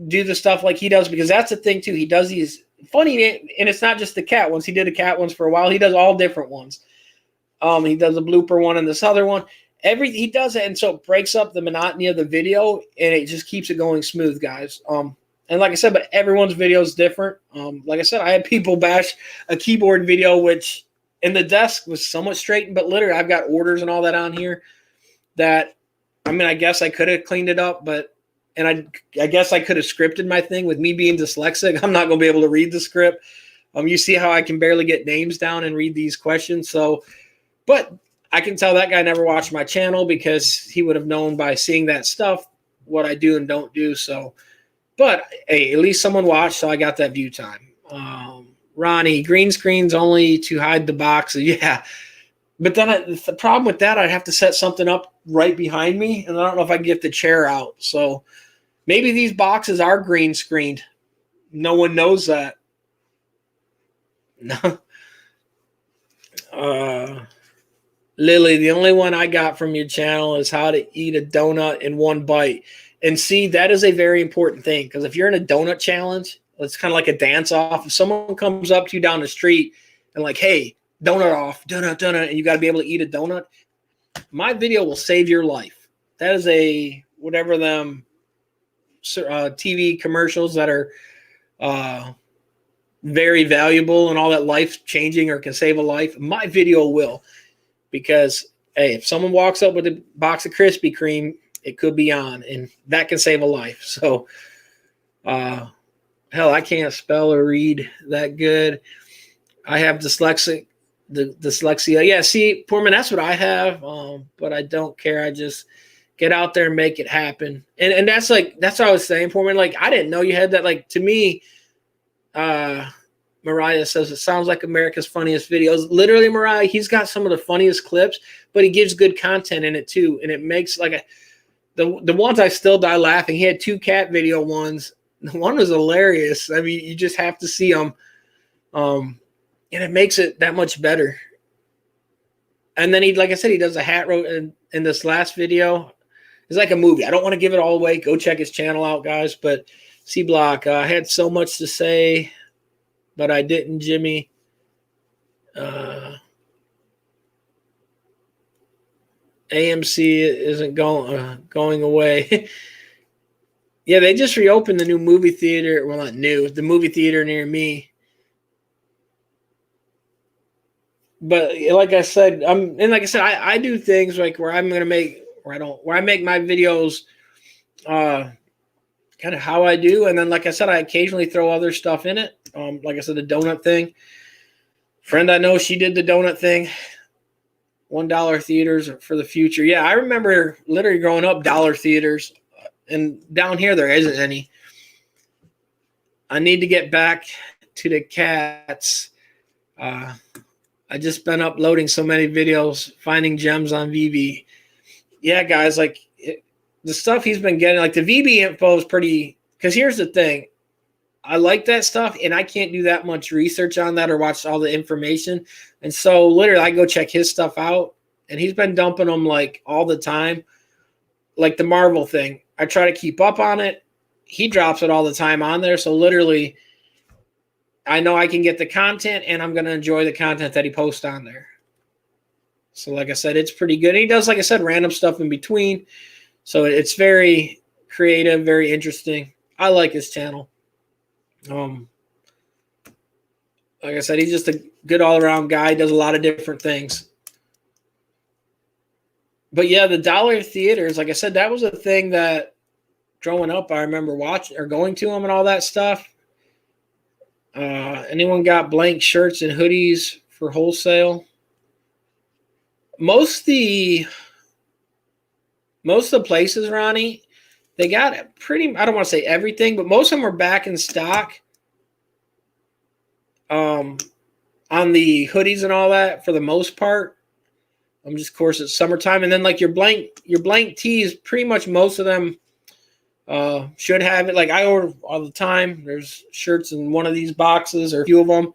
A: do the stuff like he does, because that's the thing too. He does these funny, and it's not just the cat ones. He did a cat ones for a while. He does all different ones. He does a blooper one and this other one. He does it, and so it breaks up the monotony of the video, and it just keeps it going smooth, guys. And like I said, but everyone's video is different. Like I said, I had people bash a keyboard video, which in the desk was somewhat straightened, but literally I've got orders and all that on here that, I mean, I guess I could have cleaned it up, and I guess I could have scripted my thing. With me being dyslexic, I'm not going to be able to read the script. You see how I can barely get names down and read these questions. So, but I can tell that guy never watched my channel, because he would have known by seeing that stuff what I do and don't do. So, but hey, at least someone watched, so I got that view time. Ronnie, green screens only to hide the boxes. Yeah. But then the problem with that, I'd have to set something up right behind me, and I don't know if I can get the chair out. So maybe these boxes are green screened. No one knows that. No. Lily, the only one I got from your channel is how to eat a donut in one bite. And see, that is a very important thing, because if you're in a donut challenge, it's kind of like a dance off. If someone comes up to you down the street and like, hey, donut off, donut, and you got to be able to eat a donut, my video will save your life. That is a whatever them TV commercials that are very valuable and all that, life changing or can save a life. My video will, because hey, if someone walks up with a box of Krispy Kreme, it could be on, and that can save a life. So, hell, I can't spell or read that good. I have dyslexia. Yeah, see, poor man, that's what I have. But I don't care. I just get out there and make it happen. And that's what I was saying, poor man. Like, I didn't know you had that. Like, to me, Mariah says it sounds like America's funniest videos. Literally, Mariah, he's got some of the funniest clips, but he gives good content in it too, and it makes like the ones I still die laughing. He had 2 cat video ones. One was hilarious. I mean, you just have to see them. And it makes it that much better. And then like I said, he does a hat row in this last video. It's like a movie. I don't want to give it all away. Go check his channel out, guys. But C Block, I had so much to say, but I didn't, Jimmy. AMC isn't going away. Yeah, they just reopened the new movie theater. Well, not new. The movie theater near me. But like I said, I do things like where I make my videos kind of how I do, and then like I said, I occasionally throw other stuff in it. Like I said, the donut thing. Friend I know, she did the donut thing. $1 theaters for the future. Yeah, I remember literally growing up dollar theaters, and down here there isn't any. I need to get back to the cats. I just been uploading so many videos, finding gems on VB. Yeah, guys, like the stuff he's been getting, like the VB info is pretty, because here's the thing. I like that stuff, and I can't do that much research on that or watch all the information. And so literally I go check his stuff out, and he's been dumping them like all the time. Like the Marvel thing, I try to keep up on it. He drops it all the time on there. So literally I know I can get the content, and I'm going to enjoy the content that he posts on there. So like I said, it's pretty good. And he does, like I said, random stuff in between. So it's very creative, very interesting. I like his channel. Like I said, he's just a good all-around guy. He does a lot of different things. But yeah, the dollar theaters, like I said, that was a thing that growing up I remember watching or going to them and all that stuff. Anyone got blank shirts and hoodies for wholesale? Most of the places, Ronnie, they got pretty, I don't want to say everything, but most of them are back in stock. On the hoodies and all that for the most part. Just, of course, it's summertime. And then like your blank tees, pretty much most of them should have it. Like I order all the time. There's shirts in one of these boxes or a few of them.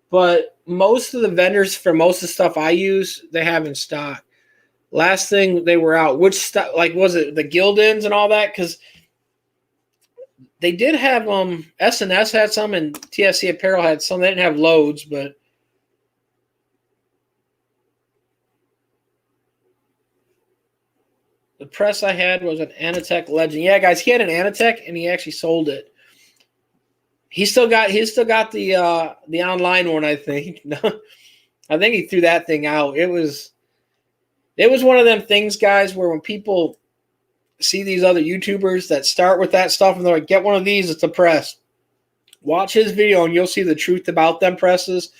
A: But most of the vendors for most of the stuff I use, they have in stock. Last thing they were out, which stuff, like was it the Gildans and all that? Because they did have S&S had some and TSC Apparel had some. They didn't have loads, but the press I had was an Anatech Legend. Yeah, guys, he had an Anatech and he actually sold it. He's still got the online one, I think. I think he threw that thing out. It was one of them things, guys, where when people see these other YouTubers that start with that stuff and they're like, get one of these, it's a press. Watch his video and you'll see the truth about them presses,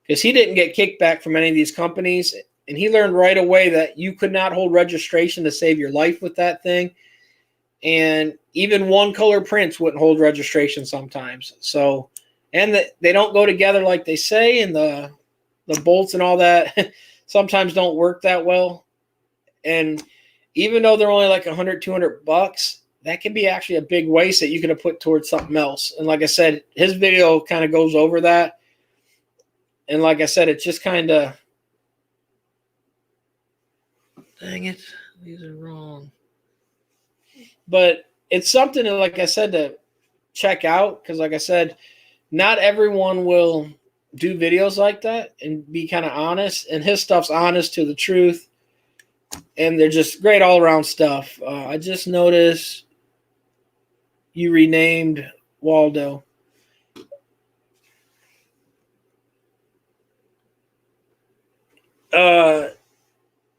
A: because he didn't get kickback from any of these companies. And he learned right away that you could not hold registration to save your life with that thing. And even one color prints wouldn't hold registration sometimes. So, and they don't go together like they say, and the bolts and all that sometimes don't work that well. And even though they're only like $100, $200, that can be actually a big waste that you could have put towards something else. And like I said, his video kind of goes over that. And like I said, it's just kind of, dang it, these are wrong. But it's something that, like I said, to check out, because like I said, not everyone will do videos like that and be kind of honest. And his stuff's honest to the truth. And they're just great all-around stuff. I just noticed you renamed Waldo.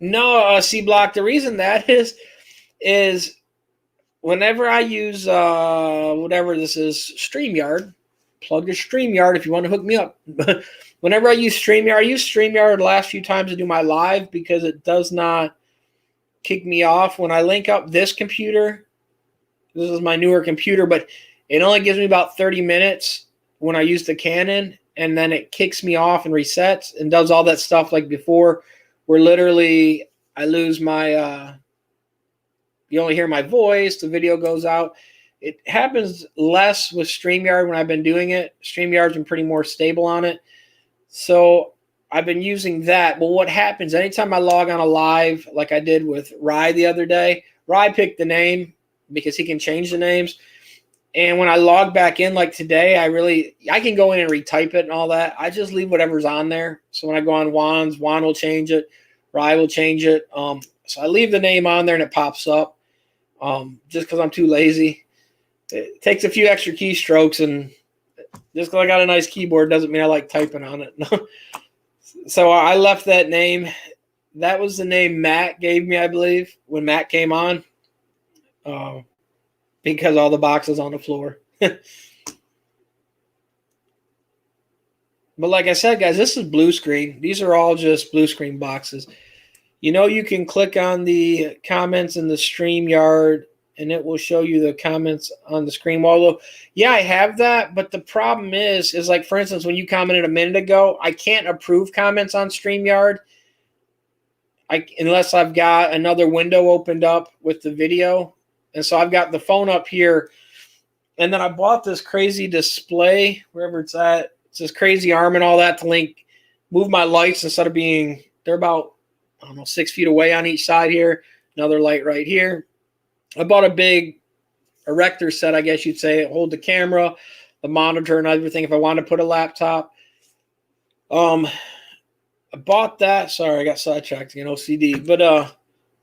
A: No, C-Block. The reason that is whenever I use whatever this is, StreamYard, plug your StreamYard if you want to hook me up. Whenever I use StreamYard the last few times to do my live, because it does not kick me off. When I link up this computer, this is my newer computer, but it only gives me about 30 minutes when I use the Canon, and then it kicks me off and resets and does all that stuff like before, where literally I lose my you only hear my voice, the video goes out. It happens less with StreamYard when I've been doing it. StreamYard's been pretty more stable on it. So I've been using that. But what happens anytime I log on a live, like I did with Rye the other day, Rye picked the name because he can change the names. And when I log back in like today, I can go in and retype it and all that. I just leave whatever's on there. So when I go on Juan will change it. Rye will change it. So I leave the name on there and it pops up. Just because I'm too lazy. It takes a few extra keystrokes, and just because I got a nice keyboard doesn't mean I like typing on it. So I left that name. That was the name Matt gave me, I believe, when Matt came on, because all the boxes on the floor. But like I said, guys, this is blue screen. These are all just blue screen boxes. You know, you can click on the comments in the StreamYard, and it will show you the comments on the screen. Waldo, yeah, I have that, but the problem is like, for instance, when you commented a minute ago, I can't approve comments on StreamYard unless I've got another window opened up with the video. And so I've got the phone up here, and then I bought this crazy display, wherever it's at. It's this crazy arm and all that to move my lights instead of being, they're about, I don't know, 6 feet away on each side here. Another light right here. I bought a big erector set, I guess you'd say. Hold the camera, the monitor, and everything if I wanted to put a laptop. I bought that. Sorry, I got sidetracked again, OCD. But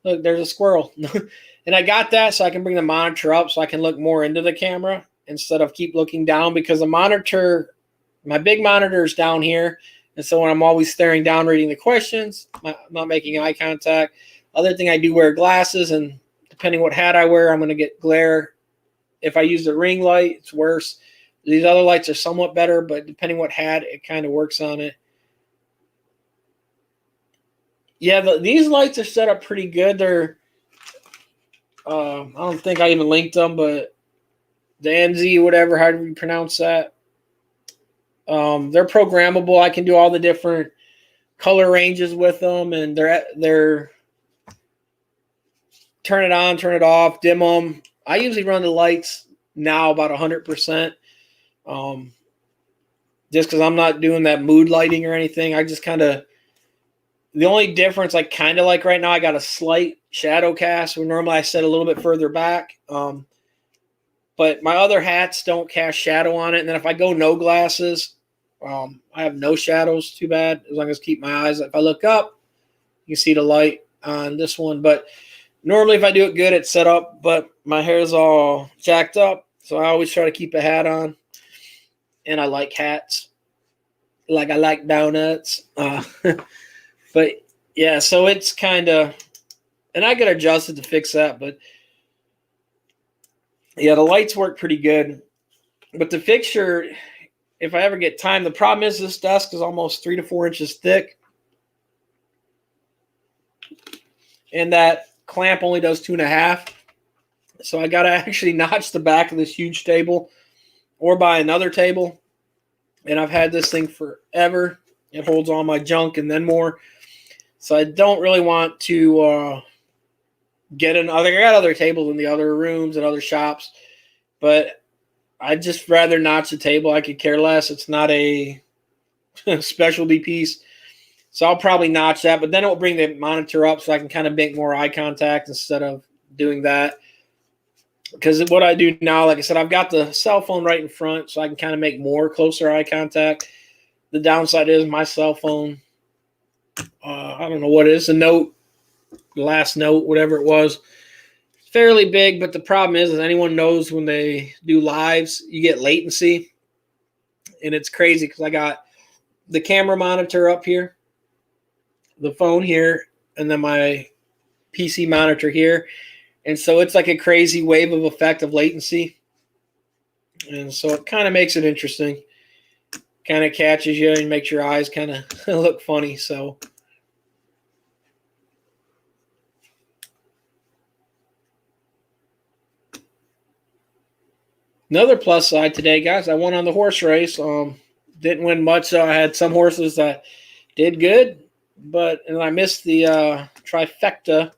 A: look, there's a squirrel. And I got that so I can bring the monitor up so I can look more into the camera instead of keep looking down, because the monitor, my big monitor is down here. And so when I'm always staring down, reading the questions, I'm not making eye contact. Other thing, I do wear glasses, and depending what hat I wear, I'm going to get glare. If I use the ring light, it's worse. These other lights are somewhat better, but depending what hat, it kind of works on it. Yeah, these lights are set up pretty good. I don't think I even linked them, but the NZ, whatever, how do you pronounce that? They're programmable. I can do all the different color ranges with them, and they're turn it on, turn it off, dim them. I usually run the lights now about 100%, just because I'm not doing that mood lighting or anything. I just kind of the only difference, like kind of like right now, I got a slight shadow cast where normally I set a little bit further back. But my other hats don't cast shadow on it. And then if I go no glasses, I have no shadows too bad, as long as I keep my eyes. If I look up, you can see the light on this one. But normally if I do it good, it's set up, but my hair is all jacked up. So I always try to keep a hat on. And I like hats. Like I like donuts. But yeah, so it's kind of, and I got adjusted to fix that, but yeah, the lights work pretty good. But the fixture, if I ever get time, the problem is this desk is almost 3 to 4 inches thick. And that clamp only does 2.5. So I got to actually notch the back of this huge table or buy another table. And I've had this thing forever. It holds all my junk and then more. So I don't really want to get another. I got other tables in the other rooms and other shops, but I'd just rather notch the table. I could care less. It's not a specialty piece. So I'll probably notch that, but then it will bring the monitor up so I can kind of make more eye contact instead of doing that. Because what I do now, like I said, I've got the cell phone right in front, so I can kind of make more closer eye contact. The downside is my cell phone, I don't know what it is, the last note, whatever it was, fairly big, but the problem is anyone knows when they do lives, you get latency. And it's crazy because I got the camera monitor up here, the phone here, and then my PC monitor here. And so it's like a crazy wave of effect of latency. And so it kind of makes it interesting. Kind of catches you and makes your eyes kind of look funny. So another plus side today, guys, I won on the horse race. Didn't win much, so I had some horses that did good, and I missed the trifecta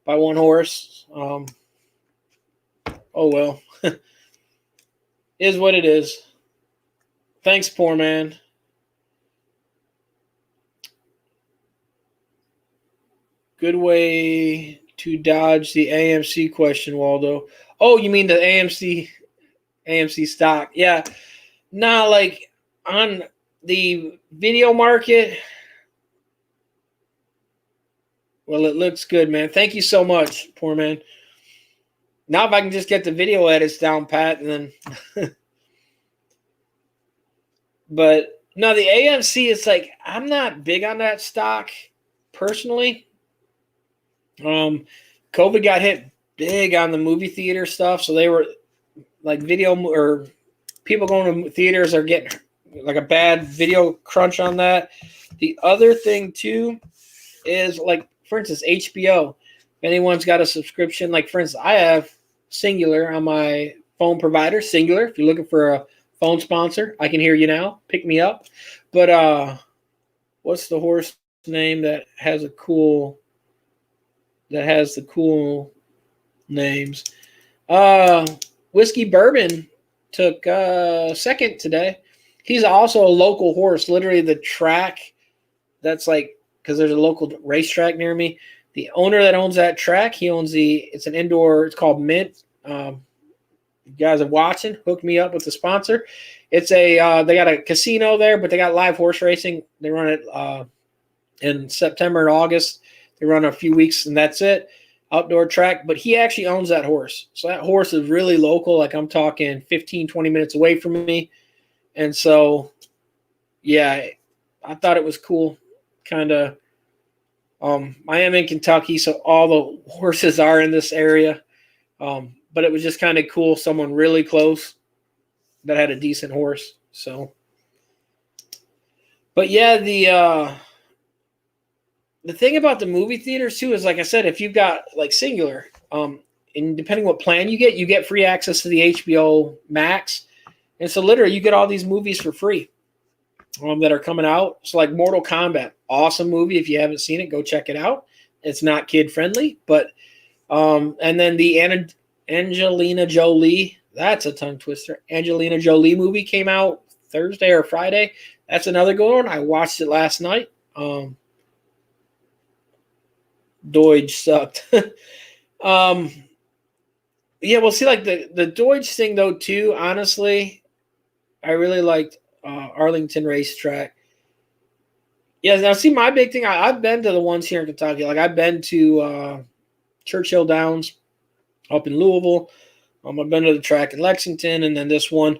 A: by one horse. Oh well, is what it is. Thanks, poor man. Good way to dodge the AMC question, Waldo. Oh, you mean the AMC stock? Yeah. Nah, like on the video market. Well, it looks good, man. Thank you so much, poor man. Now if I can just get the video edits down pat, and then but no, the AMC, it's like I'm not big on that stock personally. COVID got hit big on the movie theater stuff, so they were like video or people going to theaters are getting like a bad video crunch on that. The other thing too is like, for instance, HBO. If anyone's got a subscription, like for instance, I have Singular on my phone provider. Singular. If you're looking for a phone sponsor, I can hear you now. Pick me up. But what's the horse name that has the cool names? Whiskey Bourbon took second today. He's also a local horse. Literally the track that's like, because there's a local racetrack near me. The owner that owns that track, it's an indoor, it's called Mint. You guys are watching, hook me up with the sponsor. It's they got a casino there, but they got live horse racing. They run it in September and August. They run a few weeks and that's it. Outdoor track, but he actually owns that horse. So that horse is really local. Like I'm talking 15, 20 minutes away from me. And so, yeah, I thought it was cool. Kind of, I am in Kentucky, so all the horses are in this area. But it was just kind of cool. Someone really close that had a decent horse. So, but yeah, the thing about the movie theaters too is, like I said, if you've got like Singular, and depending what plan you get free access to the HBO Max. And so literally you get all these movies for free that are coming out. So like Mortal Kombat, awesome movie. If you haven't seen it, go check it out. It's not kid friendly, but and then the Angelina Jolie, that's a tongue twister. Angelina Jolie movie came out Thursday or Friday. That's another good one. I watched it last night. Deutsch sucked. Yeah, we'll see. Like the Deutsch thing though, too. Honestly, I really liked Arlington Racetrack. Yeah, now see, my big thing. I've been to the ones here in Kentucky. Like I've been to Churchill Downs up in Louisville. I've been to the track in Lexington, and then this one.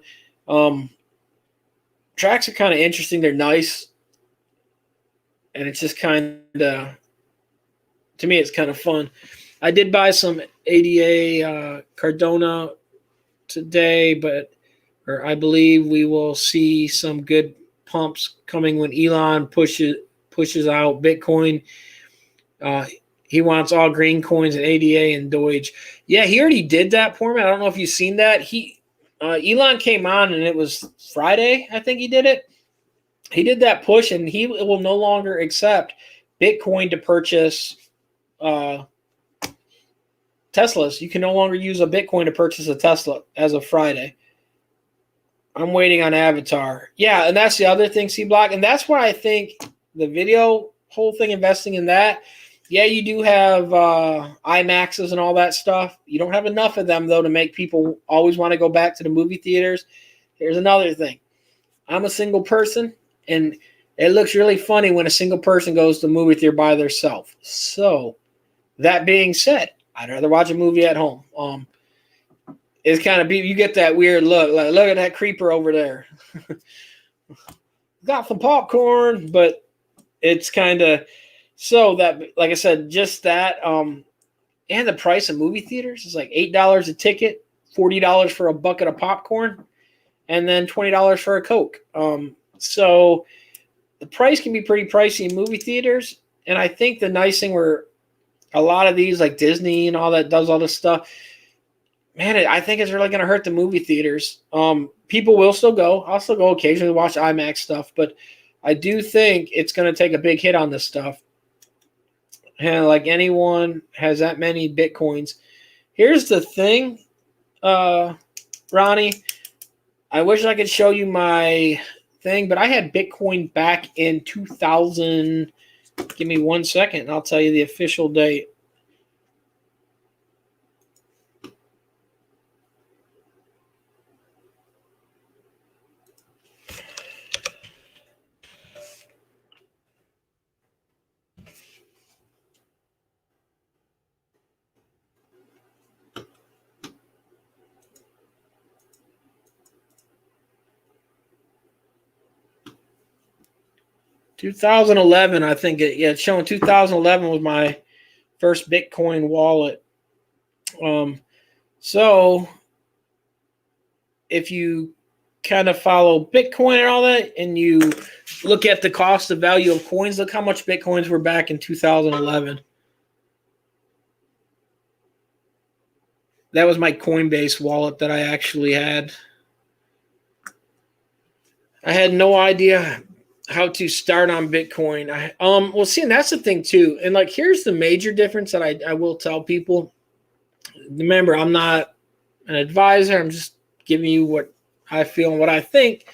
A: Tracks are kind of interesting. They're nice, and it's just kind of, to me, it's kind of fun. I did buy some ADA Cardona today, or I believe we will see some good pumps coming when Elon pushes out Bitcoin. He wants all green coins and ADA and Doge. Yeah, he already did that for me. I don't know if you've seen that. Elon came on, and it was Friday, I think he did it. He did that push, and he will no longer accept Bitcoin to purchase Teslas. You can no longer use a Bitcoin to purchase a Tesla as of Friday. I'm waiting on Avatar. Yeah, and that's the other thing, C-Block. And that's why I think the video whole thing, investing in that, yeah, you do have IMAXs and all that stuff. You don't have enough of them, though, to make people always want to go back to the movie theaters. Here's another thing. I'm a single person, and it looks really funny when a single person goes to the movie theater by themselves. So, that being said, I'd rather watch a movie at home. It's kind of, you get that weird look. Like, look at that creeper over there. Got some popcorn, but it's kind of, so that, like I said, just that, and the price of movie theaters is like $8 a ticket, $40 for a bucket of popcorn, and then $20 for a Coke. So the price can be pretty pricey in movie theaters. And I think the nice thing where a lot of these, like Disney and all that, does all this stuff, man, I think it's really going to hurt the movie theaters. People will still go. I'll still go occasionally watch IMAX stuff, but I do think it's going to take a big hit on this stuff. And like anyone has that many Bitcoins. Here's the thing, Ronnie. I wish I could show you my thing, but I had Bitcoin back in 2000. Give me 1 second, and I'll tell you the official date. $2011, I think it's showing 2011 was my first Bitcoin wallet. So if you kind of follow Bitcoin and all that, and you look at the cost of value of coins, look how much Bitcoins were back in 2011. That was my Coinbase wallet that I actually had. I had no idea how to start on Bitcoin. Well, see, and that's the thing too. And like, here's the major difference that I will tell people. Remember, I'm not an advisor. I'm just giving you what I feel and what I think.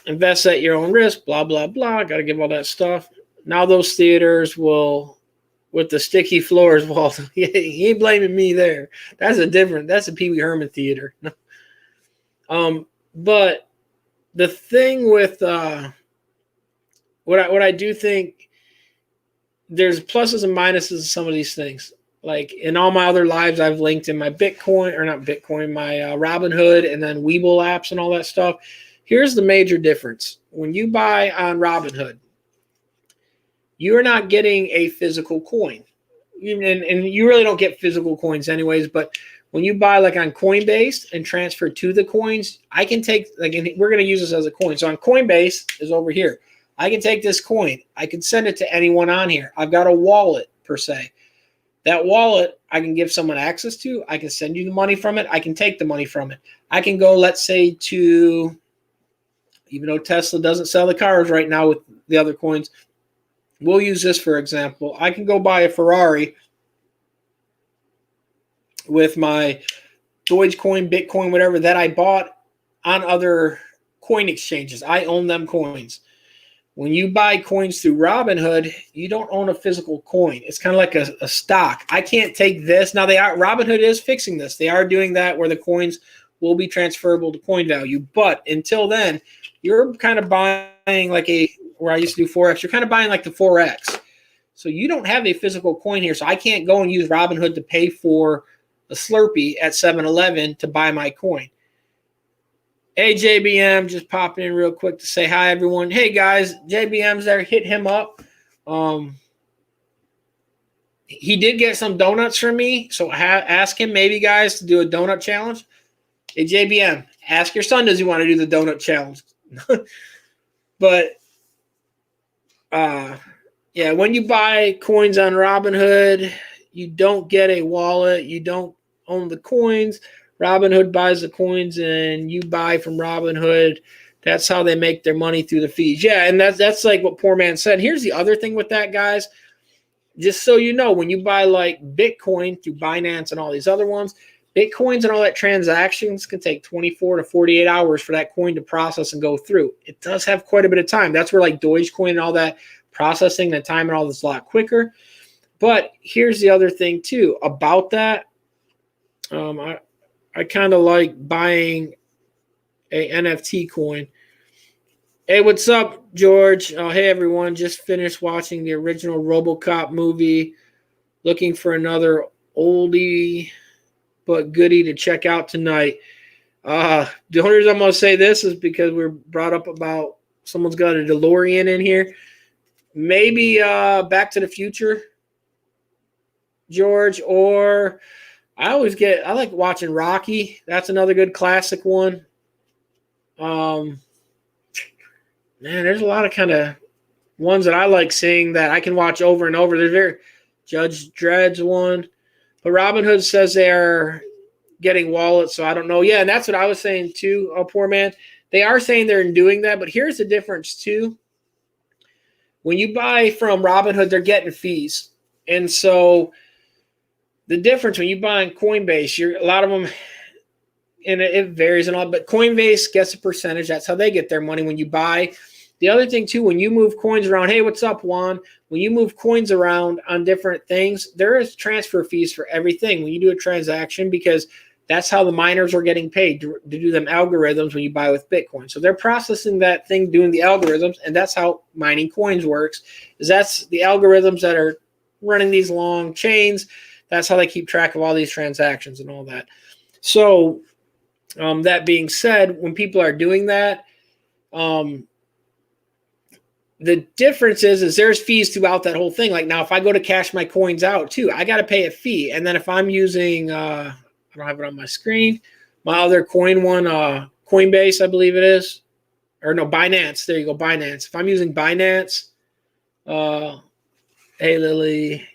A: Invest at your own risk, blah, blah, blah. Got to give all that stuff. Now those theaters will, with the sticky floors, Waldo, he ain't blaming me there. That's a Pee Wee Herman theater. But the thing with what I do think, there's pluses and minuses of some of these things. Like in all my other lives, I've linked in my Bitcoin, or not Bitcoin, my Robinhood, and then Webull apps and all that stuff. Here's the major difference. When you buy on Robinhood, you're not getting a physical coin. And you really don't get physical coins anyways, but when you buy like on Coinbase and transfer to the coins, I can take, like, we're going to use this as a coin. So on Coinbase is over here. I can take this coin. I can send it to anyone on here. I've got a wallet per se. That wallet I can give someone access to. I can send you the money from it. I can take the money from it. I can go, let's say, to, even though Tesla doesn't sell the cars right now with the other coins, we'll use this for example. I can go buy a Ferrari with my Dogecoin, Bitcoin, whatever that I bought on other coin exchanges. I own them coins. When you buy coins through Robinhood, you don't own a physical coin. It's kind of like a stock. I can't take this. Now Robinhood is fixing this. They are doing that where the coins will be transferable to coin value. But until then, you're kind of buying like where I used to do Forex, you're kind of buying like the Forex. So you don't have a physical coin here. So I can't go and use Robinhood to pay for a Slurpee at 7-Eleven to buy my coin. Hey, JBM, just popping in real quick to say hi, everyone. Hey, guys, JBM's there. Hit him up. He did get some donuts from me, so ask him maybe, guys, to do a donut challenge. Hey, JBM, ask your son, does he want to do the donut challenge? But, yeah, when you buy coins on Robinhood, you don't get a wallet. You don't own the coins. Robinhood buys the coins and you buy from Robinhood. That's how they make their money through the fees. Yeah, and that's like what Poor Man said. Here's the other thing with that, guys. Just so you know, when you buy like Bitcoin through Binance and all these other ones, Bitcoins and all that transactions can take 24 to 48 hours for that coin to process and go through. It does have quite a bit of time. That's where like Dogecoin and all that processing, the time and all this a lot quicker. But here's the other thing too about that. I kind of like buying a NFT coin. Hey, what's up, George? Oh, hey, everyone. Just finished watching the original RoboCop movie. Looking for another oldie but goodie to check out tonight. The only reason I'm going to say this is because we're brought up about someone's got a DeLorean in here. Maybe Back to the Future, George, or I like watching Rocky. That's another good classic one. Man, there's a lot of kind of ones that I like seeing that I can watch over and over. There's Judge Dredd's one. But Robinhood says they're getting wallets, so I don't know. Yeah, and that's what I was saying too, Poor Man. They are saying they're doing that, but here's the difference too. When you buy from Robinhood, they're getting fees. And so the difference when you buy on Coinbase, a lot of them, and it varies and all, but Coinbase gets a percentage. That's how they get their money when you buy. The other thing too, when you move coins around, hey, what's up, Juan? When you move coins around on different things, there is transfer fees for everything when you do a transaction, because that's how the miners are getting paid to do them algorithms when you buy with Bitcoin. So they're processing that thing, doing the algorithms, and that's how mining coins works. Is that's the algorithms that are running these long chains. That's how they keep track of all these transactions and all that. So that being said, when people are doing that, the difference is there's fees throughout that whole thing. Like now, if I go to cash my coins out too, I got to pay a fee. And then if I'm using, I don't have it on my screen, my other coin one, Coinbase, I believe it is, or no, Binance. There you go, Binance. If I'm using Binance, hey, Lily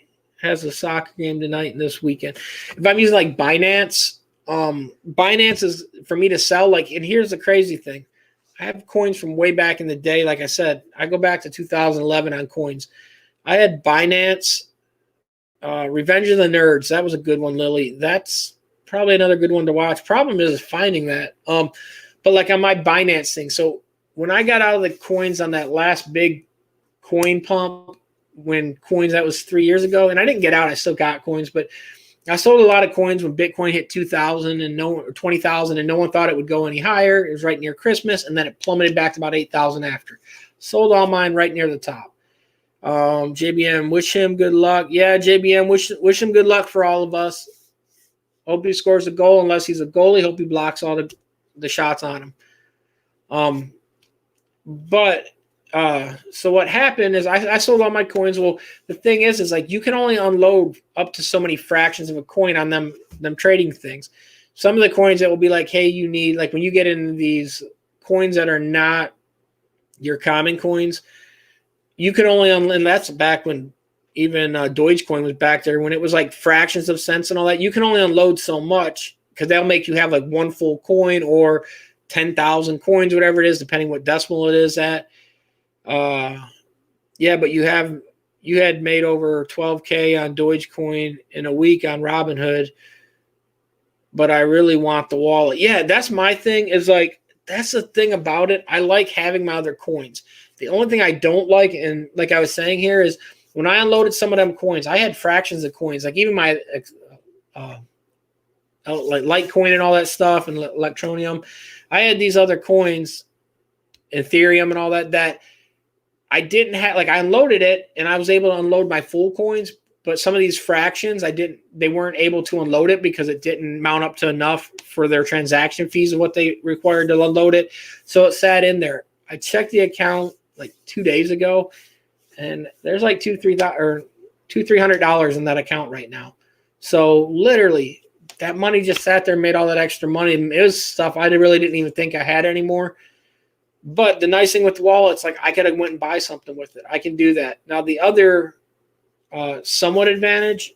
A: has a soccer game tonight and this weekend. If I'm using like Binance, Binance is for me to sell. Like, and here's the crazy thing. I have coins from way back in the day. Like I said, I go back to 2011 on coins. I had Binance, Revenge of the Nerds. That was a good one, Lily. That's probably another good one to watch. Problem is finding that. But like on my Binance thing. So when I got out of the coins on that last big coin pump, when coins, that was 3 years ago, and I didn't get out. I still got coins, but I sold a lot of coins when Bitcoin hit 2,000 and or 20,000, and no one thought it would go any higher. It was right near Christmas, and then it plummeted back to about 8,000 after. Sold all mine right near the top. JBM, wish him good luck. Yeah, JBM, wish him good luck for all of us. Hope he scores a goal. Unless he's a goalie, hope he blocks all the shots on him. So what happened is I sold all my coins. Well, the thing is like you can only unload up to so many fractions of a coin on them trading things. Some of the coins that will be like, hey, you need, like when you get into these coins that are not your common coins, you can only and that's back when even Dogecoin was back there when it was like fractions of cents and all that. You can only unload so much because they'll make you have like one full coin or 10,000 coins, whatever it is, depending what decimal it is at. Yeah, but you had made over 12K on Dogecoin in a week on Robinhood, but I really want the wallet. Yeah, that's my thing is like, that's the thing about it. I like having my other coins. The only thing I don't like, and like I was saying here, is when I unloaded some of them coins, I had fractions of coins, like even my like Litecoin and all that stuff and Electronium. I had these other coins, Ethereum and all that I didn't have. Like I unloaded it and I was able to unload my full coins, but some of these fractions they weren't able to unload it because it didn't mount up to enough for their transaction fees and what they required to unload it. So it sat in there. I checked the account like 2 days ago, and there's like $300 in that account right now. So literally, that money just sat there and made all that extra money. It was stuff I really didn't even think I had anymore. But the nice thing with the wallet, it's like I could have went and buy something with it. I can do that. Now, the other somewhat advantage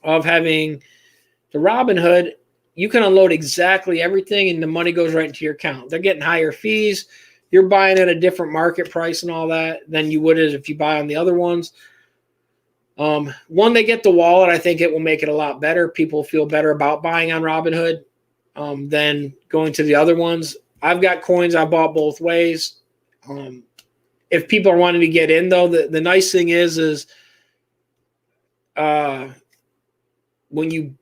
A: of having the Robinhood, you can unload exactly everything and the money goes right into your account. They're getting higher fees. You're buying at a different market price and all that than you would if you buy on the other ones. When they get the wallet, I think it will make it a lot better. People feel better about buying on Robinhood than going to the other ones. I've got coins I bought both ways. If people are wanting to get in, though, the nice thing is when you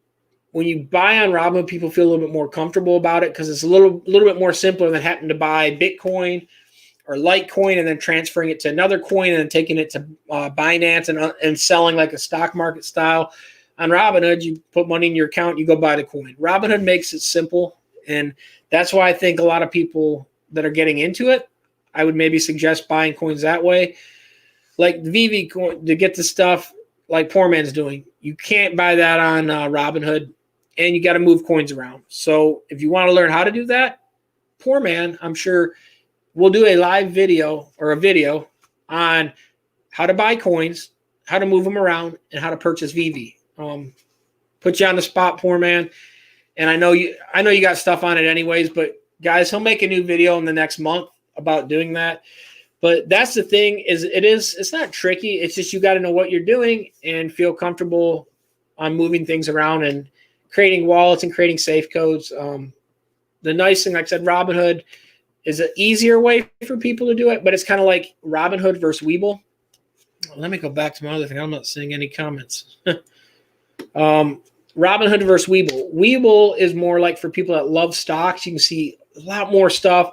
A: buy on Robinhood, people feel a little bit more comfortable about it because it's a little bit more simpler than having to buy Bitcoin or Litecoin and then transferring it to another coin and then taking it to Binance and selling like a stock market style. On Robinhood, you put money in your account, you go buy the coin. Robinhood makes it simple, and that's why I think a lot of people that are getting into it, I would maybe suggest buying coins that way. Like the VV coin, to get the stuff like Poor Man's doing, you can't buy that on Robinhood, and you got to move coins around. So if you want to learn how to do that, Poor Man, I'm sure we'll do a live video or a video on how to buy coins, how to move them around, and how to purchase VV. Put you on the spot, Poor Man. And I know you got stuff on it anyways, but guys, he'll make a new video in the next month about doing that. But that's the thing it's not tricky. It's just you got to know what you're doing and feel comfortable on moving things around and creating wallets and creating safe codes. The nice thing, like I said, Robinhood is an easier way for people to do it, but it's kind of like Robinhood versus Webull. Let me go back to my other thing. I'm not seeing any comments. Robinhood versus Webull. Webull is more like for people that love stocks. You can see a lot more stuff.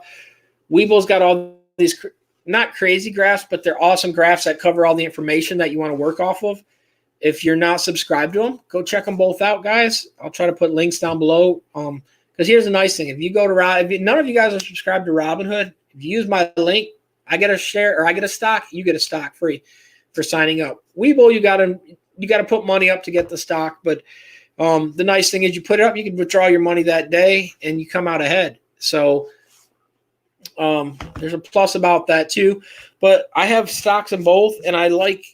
A: Webull's got all these not crazy graphs, but they're awesome graphs that cover all the information that you want to work off of. If you're not subscribed to them, go check them both out, guys. I'll try to put links down below. Because here's the nice thing: if you go to none of you guys are subscribed to Robinhood, if you use my link, I get a share or I get a stock. You get a stock free for signing up. Webull, you got to put money up to get the stock, but the nice thing is you put it up, you can withdraw your money that day, and you come out ahead. So there's a plus about that too. But I have stocks in both, and I like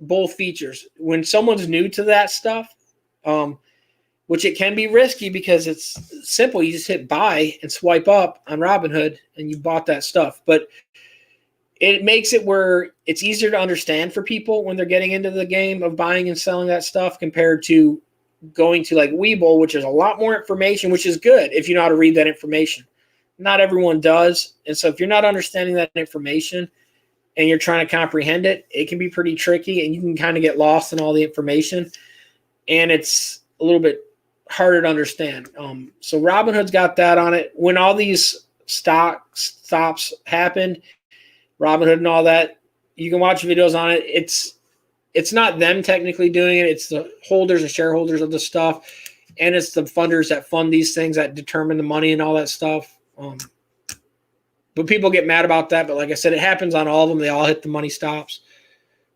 A: both features. When someone's new to that stuff, which it can be risky because it's simple. You just hit buy and swipe up on Robinhood, and you bought that stuff. But it makes it where it's easier to understand for people when they're getting into the game of buying and selling that stuff compared to going to like Webull, which is a lot more information, which is good if you know how to read that information. Not everyone does. And so if you're not understanding that information and you're trying to comprehend it, it can be pretty tricky and you can kind of get lost in all the information. And it's a little bit harder to understand. So Robinhood's got that on it. When all these stock stops happened, Robinhood and all that, you can watch videos on it. It's not them technically doing it. It's the holders and shareholders of the stuff. And it's the funders that fund these things that determine the money and all that stuff. But people get mad about that. But like I said, it happens on all of them. They all hit the money stops.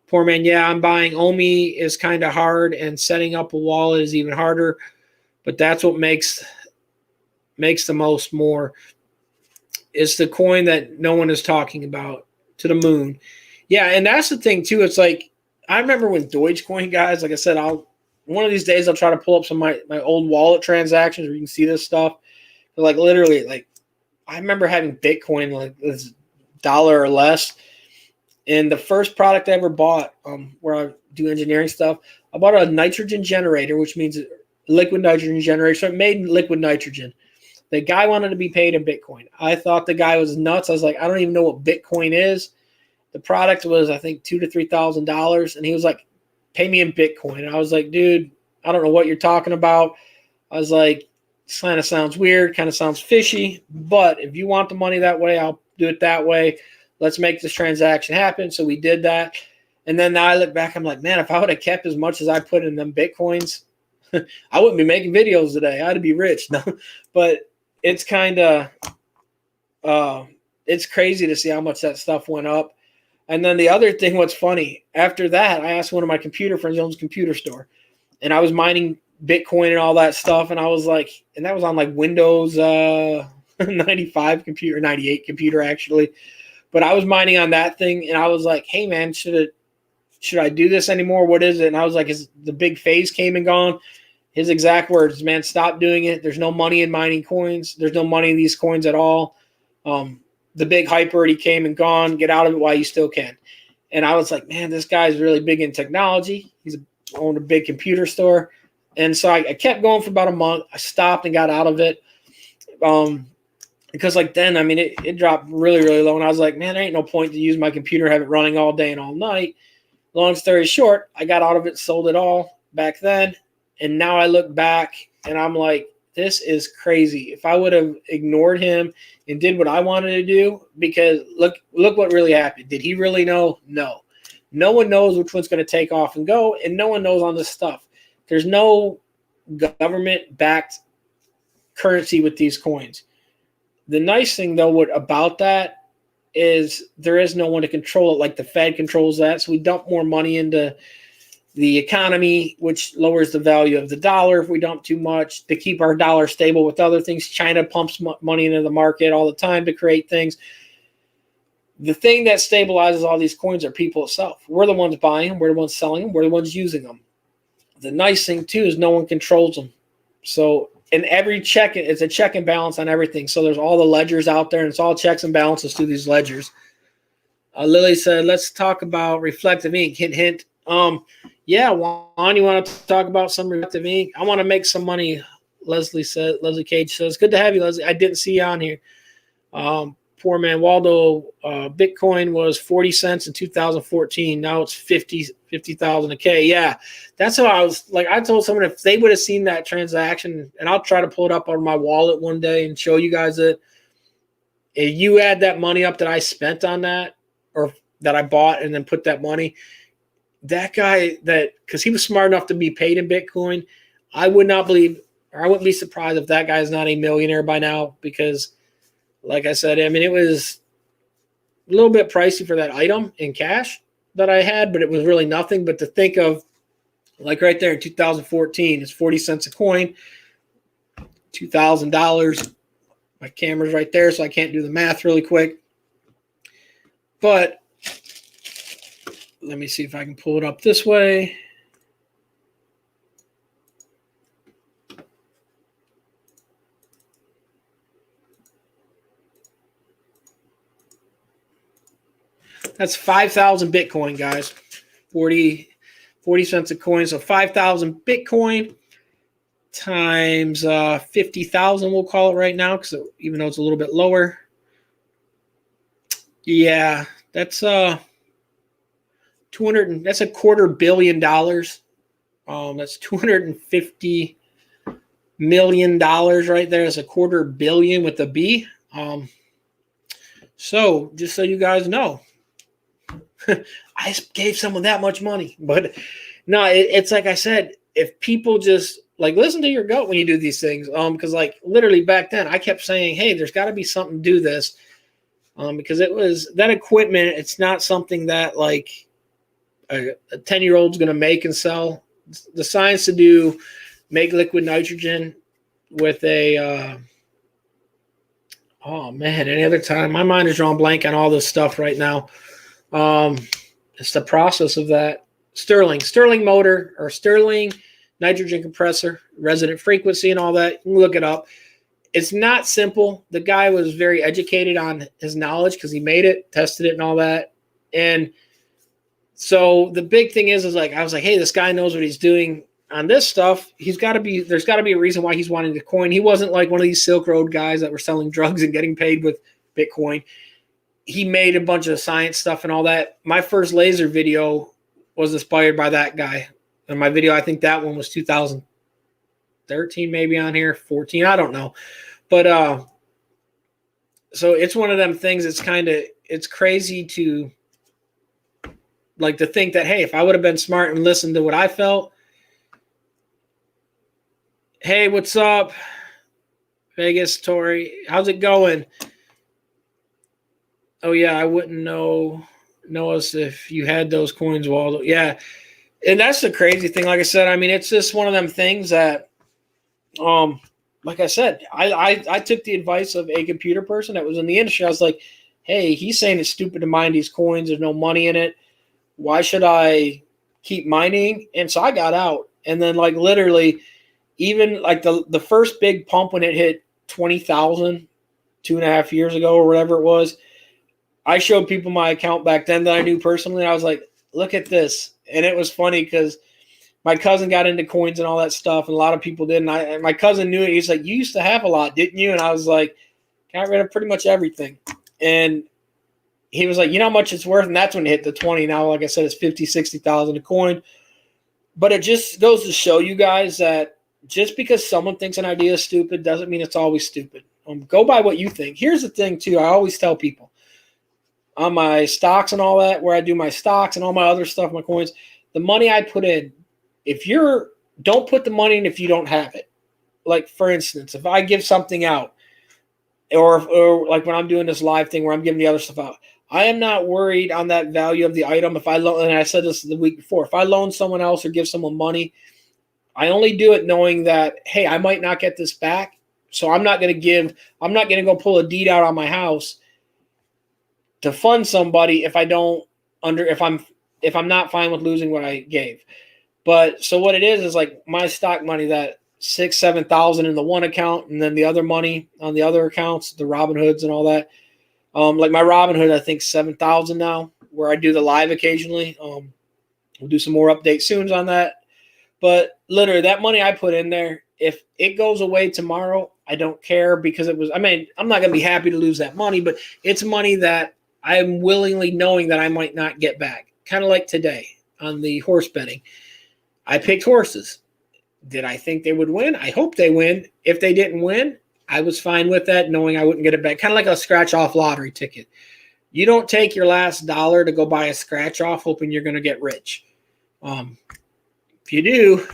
A: Poor Man, yeah, I'm buying OMI is kind of hard, and setting up a wallet is even harder. But that's what makes the most more. It's the coin that no one is talking about, to the moon. Yeah, and that's the thing too. It's like I remember when Dogecoin, guys, like I said, one of these days I'll try to pull up some of my old wallet transactions where you can see this stuff. But like literally, like I remember having Bitcoin like this dollar or less. And the first product I ever bought, where I do engineering stuff, I bought a nitrogen generator, which means liquid nitrogen generator. So it made liquid nitrogen. The guy wanted to be paid in Bitcoin. I thought the guy was nuts. I was like, I don't even know what Bitcoin is. The product was, I think, $2,000 to $3,000, and he was like, "Pay me in Bitcoin." And I was like, "Dude, I don't know what you're talking about." I was like, "This kind of sounds weird, kind of sounds fishy, but if you want the money that way, I'll do it that way. Let's make this transaction happen." So we did that, and then now I look back, I'm like, "Man, if I would have kept as much as I put in them Bitcoins, I wouldn't be making videos today. I'd be rich." No, but it's kind of, it's crazy to see how much that stuff went up. And then the other thing, what's funny, after that, I asked one of my computer friends, he owns a computer store, and I was mining Bitcoin and all that stuff. And I was like, and that was on like Windows 95 computer, 98 computer actually. But I was mining on that thing, and I was like, "Hey man, should I do this anymore? What is it?" And I was like, the big phase came and gone. His exact words, "Man, stop doing it. There's no money in mining coins. There's no money in these coins at all. The big hype already came and gone. Get out of it while you still can." And I was like, man, this guy's really big in technology. He's owned a big computer store. And so I kept going for about a month. I stopped and got out of it. Because like then, I mean, it dropped really, really low. And I was like, man, there ain't no point to use my computer, have it running all day and all night. Long story short, I got out of it, sold it all back then. And now I look back and I'm like, this is crazy. If I would have ignored him and did what I wanted to do, because look what really happened. Did he really know? No. No one knows which one's going to take off and go, and no one knows on this stuff. There's no government-backed currency with these coins. The nice thing, though, about that is there is no one to control it like the Fed controls that. So we dump more money into the economy, which lowers the value of the dollar if we dump too much to keep our dollar stable with other things. China pumps money into the market all the time to create things. The thing that stabilizes all these coins are people itself. We're the ones buying them. We're the ones selling them. We're the ones using them. The nice thing, too, is no one controls them. So in every check, it's a check and balance on everything. So there's all the ledgers out there, and it's all checks and balances through these ledgers. Lily said, let's talk about reflective ink. Hint, hint. Yeah, Juan, you want to talk about some reflective ink? I want to make some money, Leslie Cage says. Good to have you, Leslie. I didn't see you on here. Poor man Waldo, Bitcoin was 40 cents in 2014. Now it's 50,000 a K. Yeah, that's how I was. Like, I told someone if they would have seen that transaction, and I'll try to pull it up on my wallet one day and show you guys it. If you add that money up that I spent on that, or that I bought and then put that money, that guy, because he was smart enough to be paid in Bitcoin, I would not believe, or I wouldn't be surprised if that guy is not a millionaire by now, because like I said, I mean, it was a little bit pricey for that item in cash that I had, but it was really nothing. But to think of, like right there in 2014, it's 40 cents a coin, $2,000. My camera's right there, so I can't do the math really quick. But let me see if I can pull it up this way. That's 5,000 Bitcoin, guys. 40 cents a coin. So 5,000 Bitcoin times 50,000, we'll call it right now, because even though it's a little bit lower. Yeah, that's that's $250 million. That's $250 million right there. That's $250 million with a B. So just so you guys know, I gave someone that much money. But no, it's like I said, if people just like listen to your gut when you do these things, because like literally back then I kept saying, hey, there's got to be something to do this, because it was that equipment. It's not something that like a 10-year-old's going to make and sell. The science to make liquid nitrogen with a oh man, any other time my mind is drawing blank on all this stuff right now. It's the process of that. Sterling motor or Sterling nitrogen compressor, resonant frequency and all that. You can look it up. It's not simple. The guy was very educated on his knowledge because he made it, tested it and all that. And so the big thing is like, I was like, hey, this guy knows what he's doing on this stuff. There's got to be a reason why he's wanting to coin. He wasn't like one of these Silk Road guys that were selling drugs and getting paid with Bitcoin. He made a bunch of science stuff and all that. My first laser video was inspired by that guy. And my video, I think that one was 2013, maybe on here, 14. I don't know. But so it's one of them things. It's crazy to like to think that, hey, if I would have been smart and listened to what I felt. Hey, what's up? Vegas, Tori. How's it going? Oh, yeah, I wouldn't know us if you had those coins, Waldo. Yeah. And that's the crazy thing. Like I said, I mean, it's just one of them things that, like I said, I took the advice of a computer person that was in the industry. I was like, hey, he's saying it's stupid to mine these coins. There's no money in it. Why should I keep mining? And so I got out. And then like literally even like the first big pump when it hit 20,000 2.5 years ago or whatever it was, I showed people my account back then that I knew personally. I was like, look at this. And it was funny because my cousin got into coins and all that stuff, and a lot of people didn't. And my cousin knew it. He's like, you used to have a lot, didn't you? And I was like, got rid of pretty much everything. And he was like, you know how much it's worth? And that's when it hit the 20. Now, like I said, it's 50, 60,000 a coin. But it just goes to show you guys that just because someone thinks an idea is stupid doesn't mean it's always stupid. Go by what you think. Here's the thing, too. I always tell people on my stocks and all that, where I do my stocks and all my other stuff, my coins, the money I put in, don't put the money in if you don't have it. Like, for instance, if I give something out, or like when I'm doing this live thing where I'm giving the other stuff out, I am not worried on that value of the item. If I loan, and I said this the week before, if I loan someone else or give someone money, I only do it knowing that, hey, I might not get this back. So I'm not going to go pull a deed out on my house to fund somebody if I'm not fine with losing what I gave. But so what it is like my stock money, that 6,000-7,000 in the one account, and then the other money on the other accounts, the Robinhoods and all that. Like my Robinhood, I think 7,000 now, where I do the live occasionally. We'll do some more updates soon on that. But literally that money I put in there, if it goes away tomorrow, I don't care, because I'm not going to be happy to lose that money, but it's money that I'm willingly knowing that I might not get back. Kind of like today on the horse betting. I picked horses. Did I think they would win? I hope they win. If they didn't win, I was fine with that, knowing I wouldn't get it back. Kind of like a scratch-off lottery ticket. You don't take your last dollar to go buy a scratch-off hoping you're going to get rich. If you do,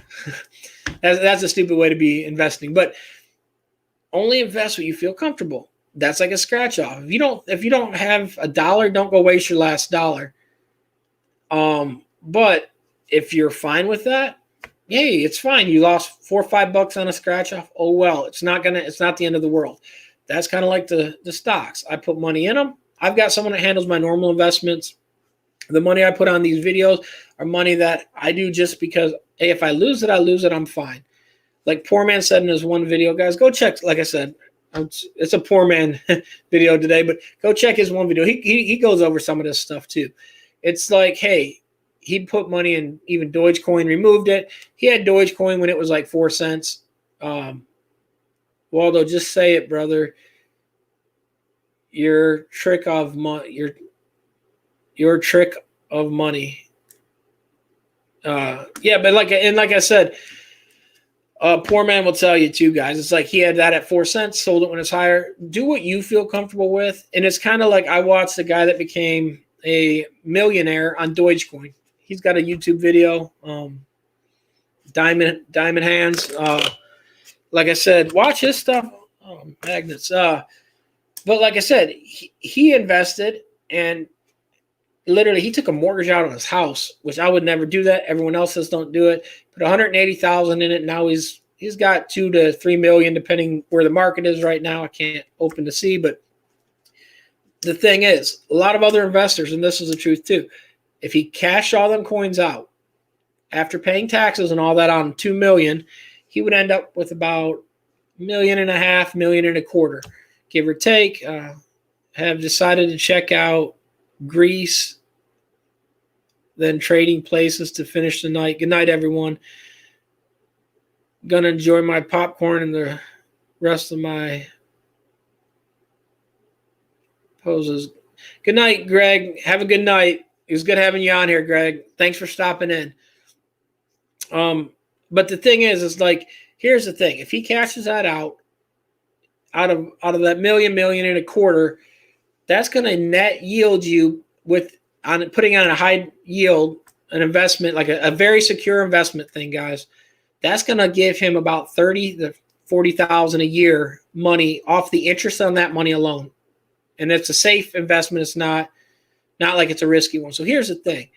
A: that's a stupid way to be investing. But only invest what you feel comfortable. That's like a scratch-off. If you don't have a dollar, don't go waste your last dollar. But if you're fine with that, hey, it's fine. You lost $4 or $5 on a scratch off. Oh, well, it's not the end of the world. That's kind of like the stocks. I put money in them. I've got someone that handles my normal investments. The money I put on these videos are money that I do just because, hey, if I lose it, I'm fine. Like Poor Man said in his one video, guys, go check. Like I said, it's a Poor Man video today, but go check his one video. He goes over some of this stuff too. It's like, hey, he put money in even Dogecoin, removed it. He had Dogecoin when it was like 4 cents. Waldo, just say it, brother. Your trick of money. Yeah, but like I said, Poor Man will tell you too, guys. It's like he had that at 4 cents, sold it when it's higher. Do what you feel comfortable with. And it's kind of like I watched the guy that became a millionaire on Dogecoin. He's got a YouTube video, Diamond Hands. Like I said, watch his stuff. Magnets. But like I said, he invested, and literally he took a mortgage out on his house, which I would never do that. Everyone else says don't do it. Put $180,000 in it. Now he's got $2 to $3 million, depending where the market is right now. I can't open to see, but the thing is, a lot of other investors, and this is the truth too, if he cashed all them coins out after paying taxes and all that on 2 million, he would end up with about $1.5 million, $1.25 million, give or take. Have decided to check out Greece, then Trading Places to finish the night. Good night, everyone. Gonna enjoy my popcorn and the rest of my poses. Good night, Greg. Have a good night. It was good having you on here, Greg. Thanks for stopping in. But the thing is like, here's the thing: if he cashes that out of that $1 million, that's going to net yield you with on putting on a high yield an investment, like a very secure investment thing, guys. That's going to give him about $30,000 to $40,000 a year money off the interest on that money alone, and it's a safe investment. It's not like it's a risky one. So here's the thing: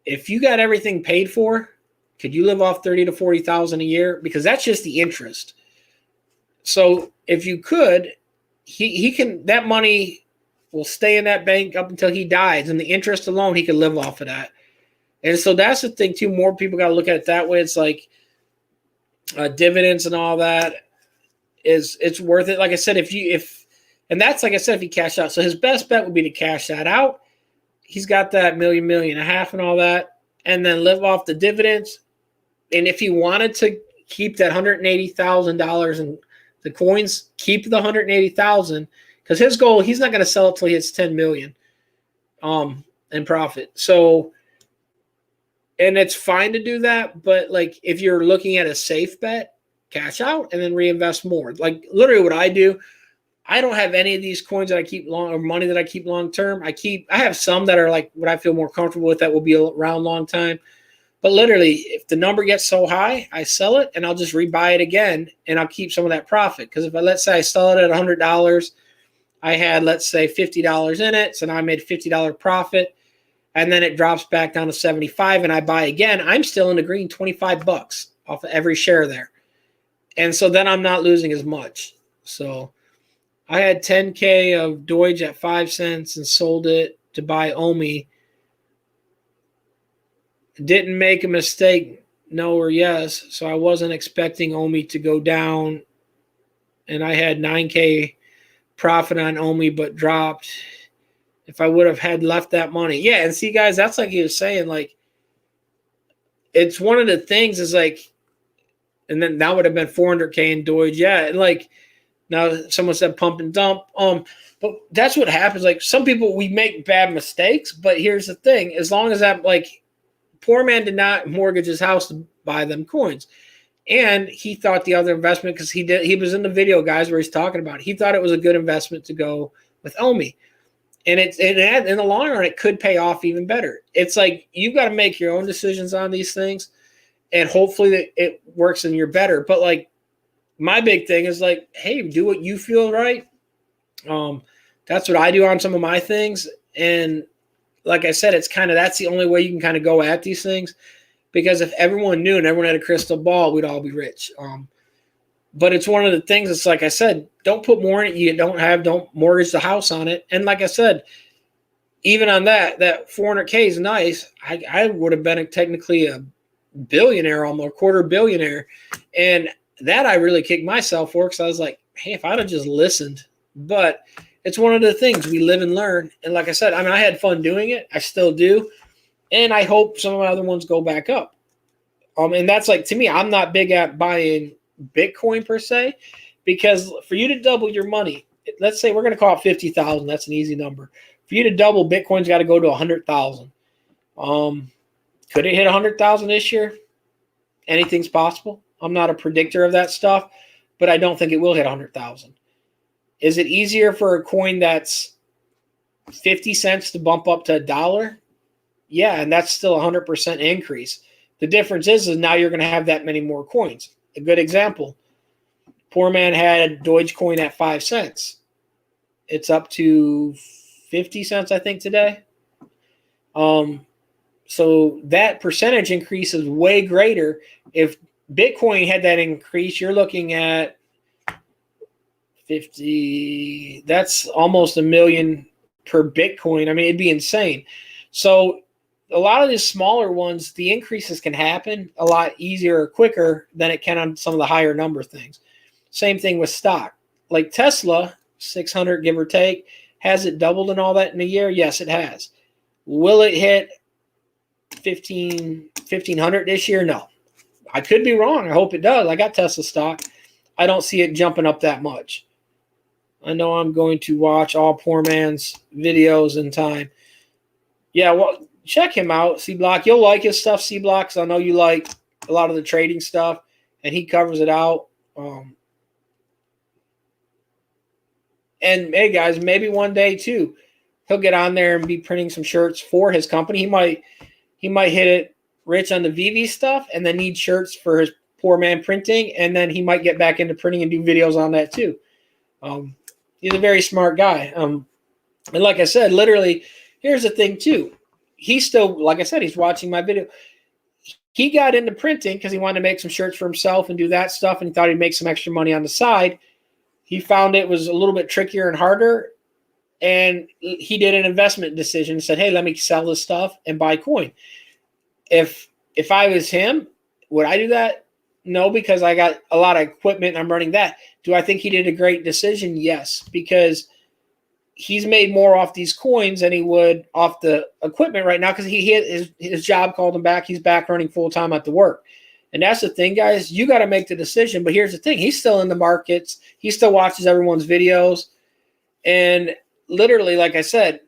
A: if you got everything paid for, could you live off $30,000 to $40,000 a year? Because that's just the interest. So if you could, he can, that money will stay in that bank up until he dies, and the interest alone he could live off of that. And so that's the thing too. More people got to look at it that way. It's like dividends and all that it's worth it. Like I said, and that's like I said, if he cash out. So his best bet would be to cash that out. He's got that $1.5 million and all that, and then live off the dividends. And if he wanted to keep that $180,000 in the coins, keep the $180,000, because his goal, he's not going to sell it till he hits $10 million in profit. So, and it's fine to do that, but like if you're looking at a safe bet, cash out and then reinvest more. Like literally what I do, I don't have any of these coins that I keep long, or money that I keep long term. I have some that are like what I feel more comfortable with that will be around long time. But literally, if the number gets so high, I sell it and I'll just rebuy it again, and I'll keep some of that profit. Because if let's say I sell it at $100, I had, let's say, $50 in it, so now I made a $50 profit, and then it drops back down to 75, and I buy again, I'm still in the green, $25 off of every share there. And so then I'm not losing as much. So I had 10K of Doge at 5 cents and sold it to buy OMI. Didn't make a mistake, no or yes. So I wasn't expecting OMI to go down. And I had 9K profit on OMI, but dropped. If I would have had left that money. Yeah, and see, guys, that's like he was saying, like, it's one of the things is like, and then that would have been 400K in Doge. Yeah, and like, now someone said pump and dump. But that's what happens. Like, some people, we make bad mistakes, but here's the thing. As long as that, like, poor man did not mortgage his house to buy them coins. And he thought the other investment, because he was in the video, guys, where he's talking about it. He thought it was a good investment to go with OMI. And in the long run, it could pay off even better. It's like you've got to make your own decisions on these things, and hopefully that it works in your better. But like my big thing is like, hey, do what you feel right. That's what I do on some of my things. And like I said, it's kind of, that's the only way you can kind of go at these things, because if everyone knew and everyone had a crystal ball, we'd all be rich. But it's one of the things. It's like I said, don't put more in it you don't mortgage the house on it. And like I said, even on that 400K is nice. I would have been technically a billionaire, almost a quarter billionaire. And that I really kicked myself for, because I was like, hey, if I'd have just listened. But it's one of the things, we live and learn. And like I said, I mean, I had fun doing it. I still do. And I hope some of my other ones go back up. And that's like, to me, I'm not big at buying Bitcoin per se, because for you to double your money, let's say we're going to call it 50,000. That's an easy number. For you to double, Bitcoin's got to go to 100,000. Could it hit 100,000 this year? Anything's possible. I'm not a predictor of that stuff, but I don't think it will hit 100,000. Is it easier for a coin that's 50 cents to bump up to $1? Yeah, and that's still a 100% increase. The difference is now you're going to have that many more coins. A good example, poor man had Dogecoin at 5 cents. It's up to 50 cents, I think, today. So that percentage increase is way greater. If Bitcoin had that increase, you're looking at 50. That's almost $1 million per Bitcoin. I mean, it'd be insane. So a lot of these smaller ones, the increases can happen a lot easier or quicker than it can on some of the higher number things. Same thing with stock. Like Tesla, 600 give or take, has it doubled and all that in a year? Yes, it has. Will it hit 1,500 this year? No. I could be wrong. I hope it does. I got Tesla stock. I don't see it jumping up that much. I know I'm going to watch all poor man's videos in time. Yeah, well, check him out, C Block. You'll like his stuff, C Block, because I know you like a lot of the trading stuff, and he covers it out. And hey, guys, maybe one day too, he'll get on there and be printing some shirts for his company. He might hit it rich on the VV stuff, and then need shirts for his poor man printing, and then he might get back into printing and do videos on that too. He's a very smart guy. And like I said, literally, here's the thing too. He's still, like I said, he's watching my video. He got into printing because he wanted to make some shirts for himself and do that stuff, and he thought he'd make some extra money on the side. He found it was a little bit trickier and harder, and he did an investment decision and said, hey, let me sell this stuff and buy coin. If I was him, would I do that? No, because I got a lot of equipment and I'm running that. Do I think he did a great decision? Yes, because he's made more off these coins than he would off the equipment right now because his job called him back. He's back running full-time at the work. And that's the thing, guys. You got to make the decision. But here's the thing. He's still in the markets. He still watches everyone's videos. And literally, like I said,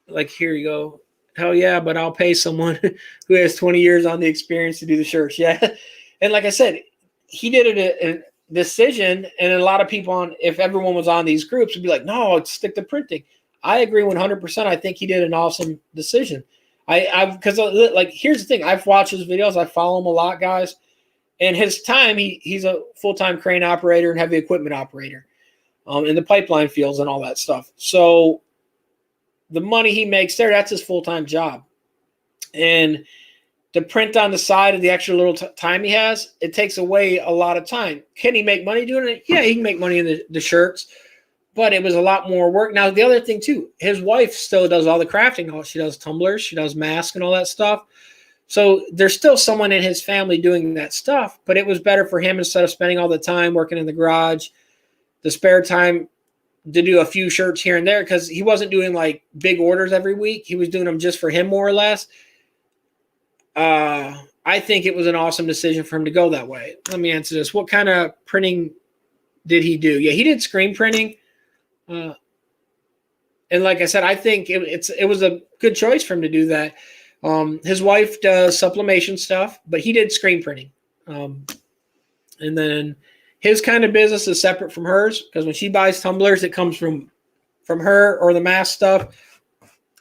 A: like, here you go. Hell yeah, but I'll pay someone who has 20 years on the experience to do the shirts. Yeah. And like I said, he did a decision, and a lot of people if everyone was on these groups would be like, no, I'd stick to printing. I agree 100%. I think he did an awesome decision. Because like, here's the thing. I've watched his videos. I follow him a lot, guys. And his time, he's a full-time crane operator and heavy equipment operator in the pipeline fields and all that stuff. So the money he makes there, that's his full-time job. And to print on the side of the extra little time he has, it takes away a lot of time. Can he make money doing it? Yeah, he can make money in the shirts, but it was a lot more work. Now, the other thing, too, his wife still does all the crafting. She does tumblers. She does masks and all that stuff. So there's still someone in his family doing that stuff, but it was better for him instead of spending all the time working in the garage, the spare time to do a few shirts here and there because he wasn't doing like big orders every week. He was doing them just for him more or less. I think it was an awesome decision for him to go that way. Let me answer this. What kind of printing did he do? Yeah, he did screen printing. And like I said, I think it was a good choice for him to do that. His wife does sublimation stuff, but he did screen printing. And then his kind of business is separate from hers because when she buys tumblers, it comes from her or the mask stuff.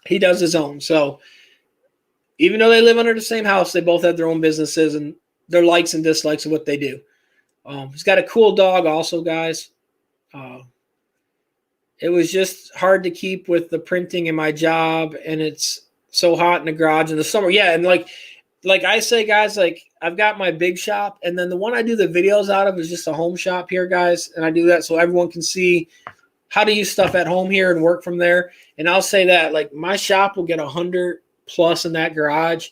A: He does his own. So even though they live under the same house, they both have their own businesses and their likes and dislikes of what they do. He's got a cool dog also, guys. It was just hard to keep with the printing in my job, and it's so hot in the garage in the summer. Yeah, and like I say, guys, like I've got my big shop, and then the one I do the videos out of is just a home shop here, guys, and I do that so everyone can see how to use stuff at home here and work from there. And I'll say that, like, my shop will get 100 plus in that garage.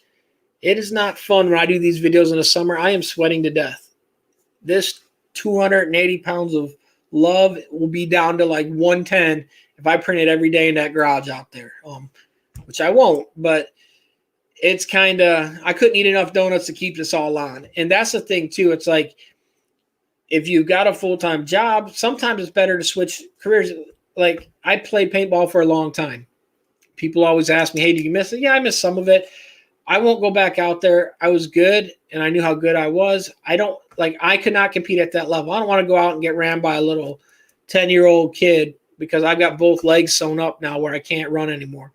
A: It is not fun when I do these videos in the summer. I am sweating to death. This 280 pounds of love will be down to like 110 if I print it every day in that garage out there, which I won't, but it's kind of, I couldn't eat enough donuts to keep this all on. And that's the thing too. It's like, if you've got a full-time job, sometimes it's better to switch careers. Like, I played paintball for a long time. People always ask me, hey, do you miss it? Yeah, I miss some of it. I won't go back out there. I was good, and I knew how good I was. I could not compete at that level. I don't want to go out and get ran by a little 10-year-old kid because I've got both legs sewn up now where I can't run anymore.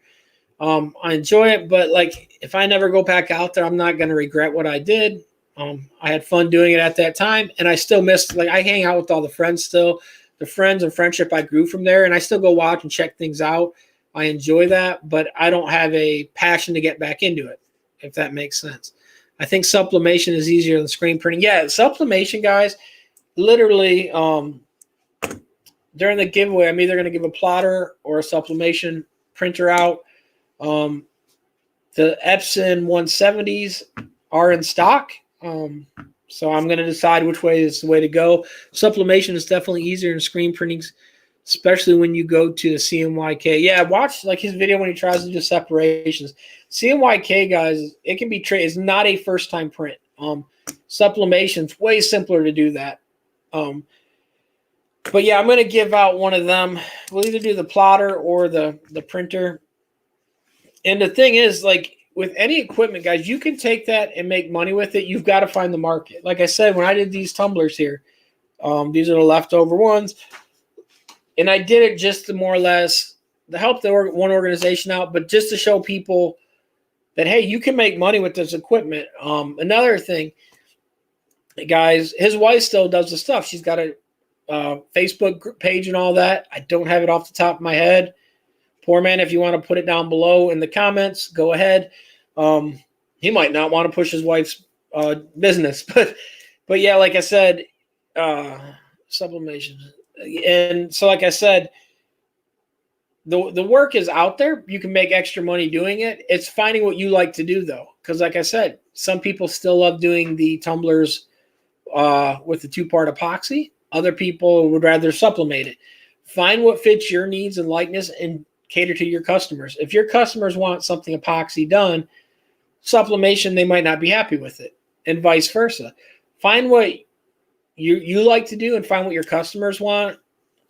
A: I enjoy it, but like, if I never go back out there, I'm not going to regret what I did. I had fun doing it at that time, and I still miss, like, I hang out with all the friends still, the friends and friendship I grew from there, and I still go watch and check things out. I enjoy that, but I don't have a passion to get back into it, if that makes sense. I think sublimation is easier than screen printing. Yeah, sublimation, guys, literally during the giveaway, I'm either going to give a plotter or a sublimation printer out. The Epson 170s are in stock. So I'm going to decide which way is the way to go. Sublimation is definitely easier than screen printing, especially when you go to the CMYK. Yeah, watch like his video when he tries to do separations. CMYK, guys, it can be it's not a first-time print. Sublimation's way simpler to do that. But yeah, I'm going to give out one of them. We'll either do the plotter or the printer. And the thing is, like with any equipment, guys, you can take that and make money with it. You've got to find the market. Like I said, when I did these tumblers here, these are the leftover ones. And I did it just to more or less to help one organization out, but just to show people that, hey, you can make money with this equipment. Another thing, guys, his wife still does the stuff. She's got a Facebook page and all that. I don't have it off the top of my head. Poor man, if you want to put it down below in the comments, go ahead. He might not want to push his wife's business, but yeah, like I said, sublimation. And so, like I said, the work is out there. You can make extra money doing it. It's finding what you like to do, though, because like I said, some people still love doing the tumblers with the two-part epoxy. Other people would rather sublimate it. Find what fits your needs and likeness and cater to your customers. If your customers want something epoxy done, sublimation, they might not be happy with it, and vice versa. Find what you like to do and find what your customers want.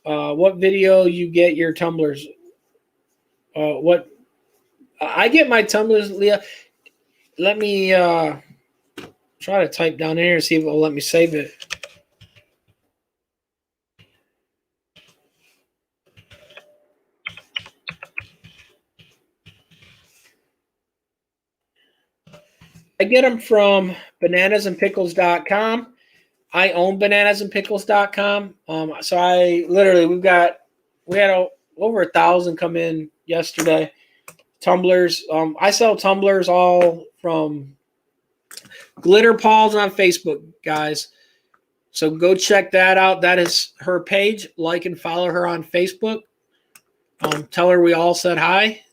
A: What video you get your tumblers. What I get my tumblers, Leah. Let me try to type down here and see if it'll let me save it. I get them from bananasandpickles.com. I own bananasandpickles.com. So I literally, we had over 1,000 come in yesterday. Tumblers. I sell tumblers all from Glitter Paws on Facebook, guys. So go check that out. That is her page. Like and follow her on Facebook. Tell her we all said hi.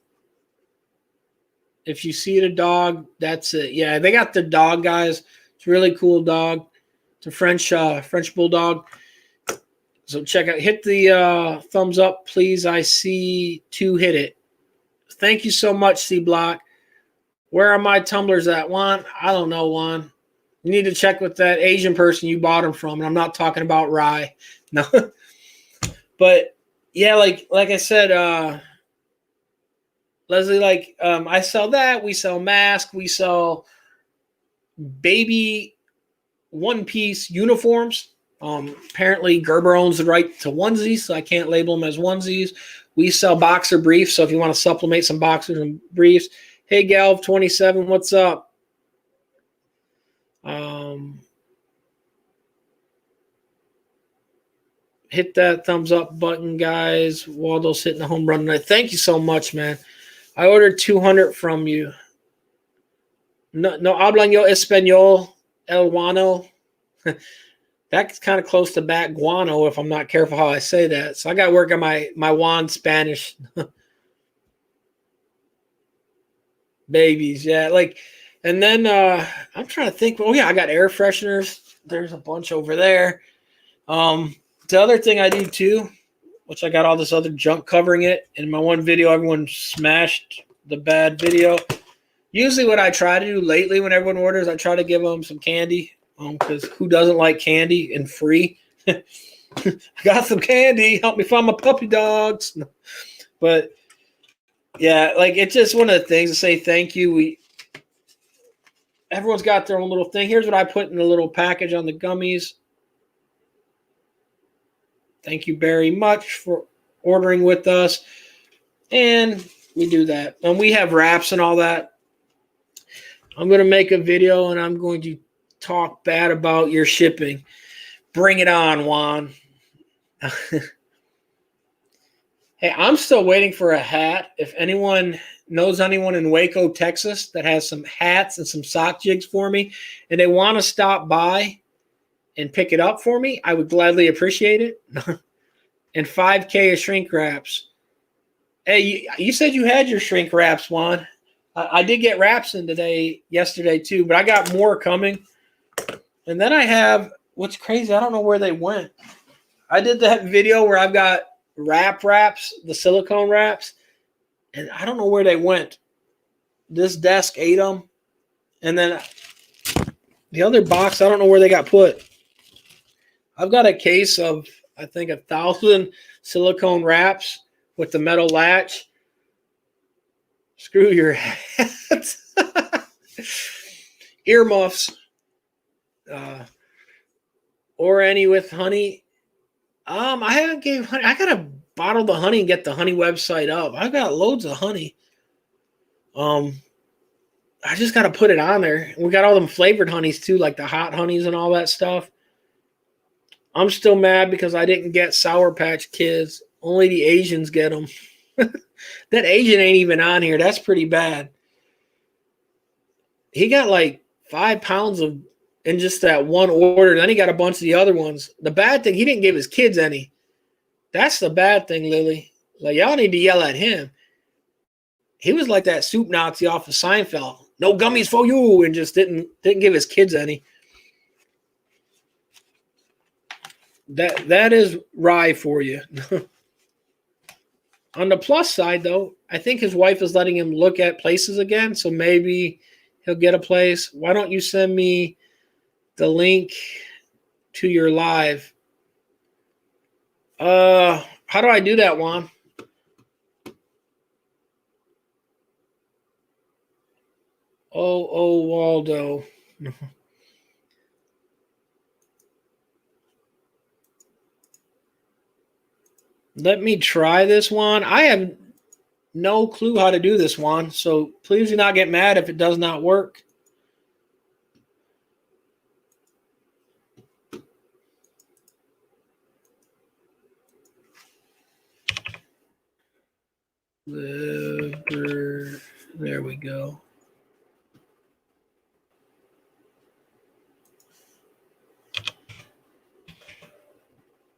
A: If you see the dog, that's it. Yeah, they got the dog, guys. It's a really cool dog. It's a French bulldog. So check out. Hit the thumbs up, please. I see 2 hit it. Thank you so much, C Block. Where are my tumblers at, Juan? I don't know, Juan. You need to check with that Asian person you bought them from, and I'm not talking about Rye. No. But yeah, like I said, Leslie, I sell that. We sell masks. We sell baby one-piece uniforms. Apparently, Gerber owns the right to onesies, so I can't label them as onesies. We sell boxer briefs, so if you want to supplement some boxers and briefs. Hey, Galv27, what's up? Hit that thumbs up button, guys. Waldo's hitting a home run tonight. Thank you so much, man. I ordered 200 from you. No hablan yo español, el guano. That's kind of close to back guano if I'm not careful how I say that. So I got to work on my Juan Spanish. Babies, yeah. And then I'm trying to think. Oh, yeah, I got air fresheners. There's a bunch over there. The other thing I do, too, which I got all this other junk covering it. In my one video, everyone smashed the bad video. Usually what I try to do lately when everyone orders, I try to give them some candy because who doesn't like candy and free? I got some candy. Help me find my puppy dogs. But, yeah, it's just one of the things to say thank you. Everyone's got their own little thing. Here's what I put in the little package on the gummies. Thank you very much for ordering with us. And we do that. And we have wraps and all that. I'm going to make a video and I'm going to talk bad about your shipping. Bring it on, Juan. Hey, I'm still waiting for a hat. If anyone knows anyone in Waco, Texas that has some hats and some sock jigs for me and they want to stop by and pick it up for me, I would gladly appreciate it. And 5K of shrink wraps. Hey, you said you had your shrink wraps, Juan. I did get wraps in yesterday too, but I got more coming. And then I have, what's crazy, I don't know where they went. I did that video where I've got wraps, the silicone wraps, and I don't know where they went. This desk ate them. And then the other box, I don't know where they got put. I've got a case of, I think, 1,000 silicone wraps with the metal latch. Screw your hat. Earmuffs. Or any with honey. I haven't gave honey. I gotta bottle the honey and get the honey website up. I've got loads of honey. I just gotta put it on there. We got all them flavored honeys too, like the hot honeys and all that stuff. I'm still mad because I didn't get Sour Patch Kids. Only the Asians get them. That Asian ain't even on here. That's pretty bad. He got like 5 pounds of in just that one order. Then he got a bunch of the other ones. The bad thing, he didn't give his kids any. That's the bad thing, Lily. Like, y'all need to yell at him. He was like that soup Nazi off of Seinfeld. No gummies for you, and just didn't give his kids any. That is rye for you. On the plus side, though, I think his wife is letting him look at places again, so maybe he'll get a place. Why don't you send me the link to your live? How do I do that, Juan? Oh, Waldo. Let me try this one. I have no clue how to do this one, so please do not get mad if it does not work. There we go.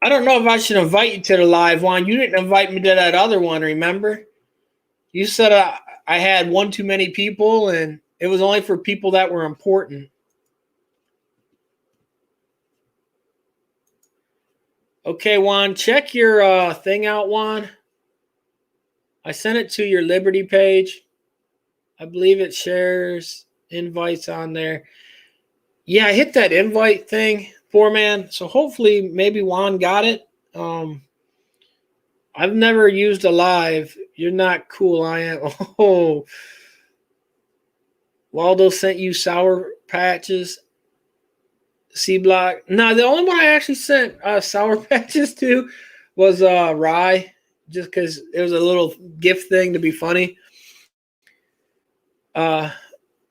A: I don't know if I should invite you to the live one. You didn't invite me to that other one, remember? You said I had one too many people, and it was only for people that were important. Okay, Juan, check your thing out, Juan. I sent it to your Liberty page. I believe it shares invites on there. Yeah, I hit that invite thing, man. So hopefully maybe Juan got it. I've never used a live. You're not cool, I am. Oh, Waldo sent you Sour Patches. C-Block. No, the only one I actually sent Sour Patches to was Rye, just because it was a little gift thing to be funny.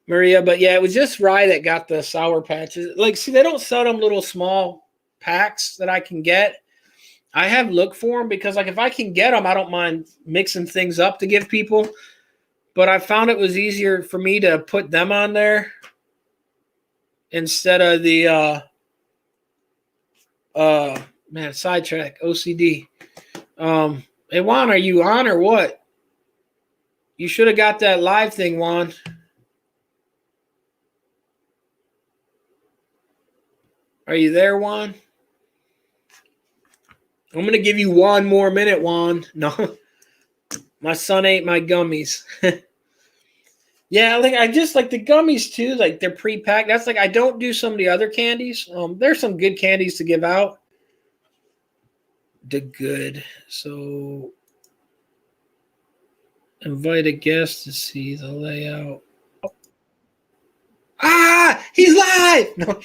A: Maria, but yeah, it was just Rye that got the Sour Patches. Like, see, they don't sell them little small packs that I can get. I have looked for them because, like, if I can get them, I don't mind mixing things up to give people. But I found it was easier for me to put them on there instead of the sidetrack OCD. Hey, Juan, are you on or what? You should have got that live thing, Juan. Are you there, Juan? I'm going to give you 1 more minute, Juan. No, my son ate my gummies. Yeah, like I just like the gummies too. Like they're pre-packed. That's like I don't do some of the other candies. There's some good candies to give out. The good. So invite a guest to see the layout. Ah, he's live. No.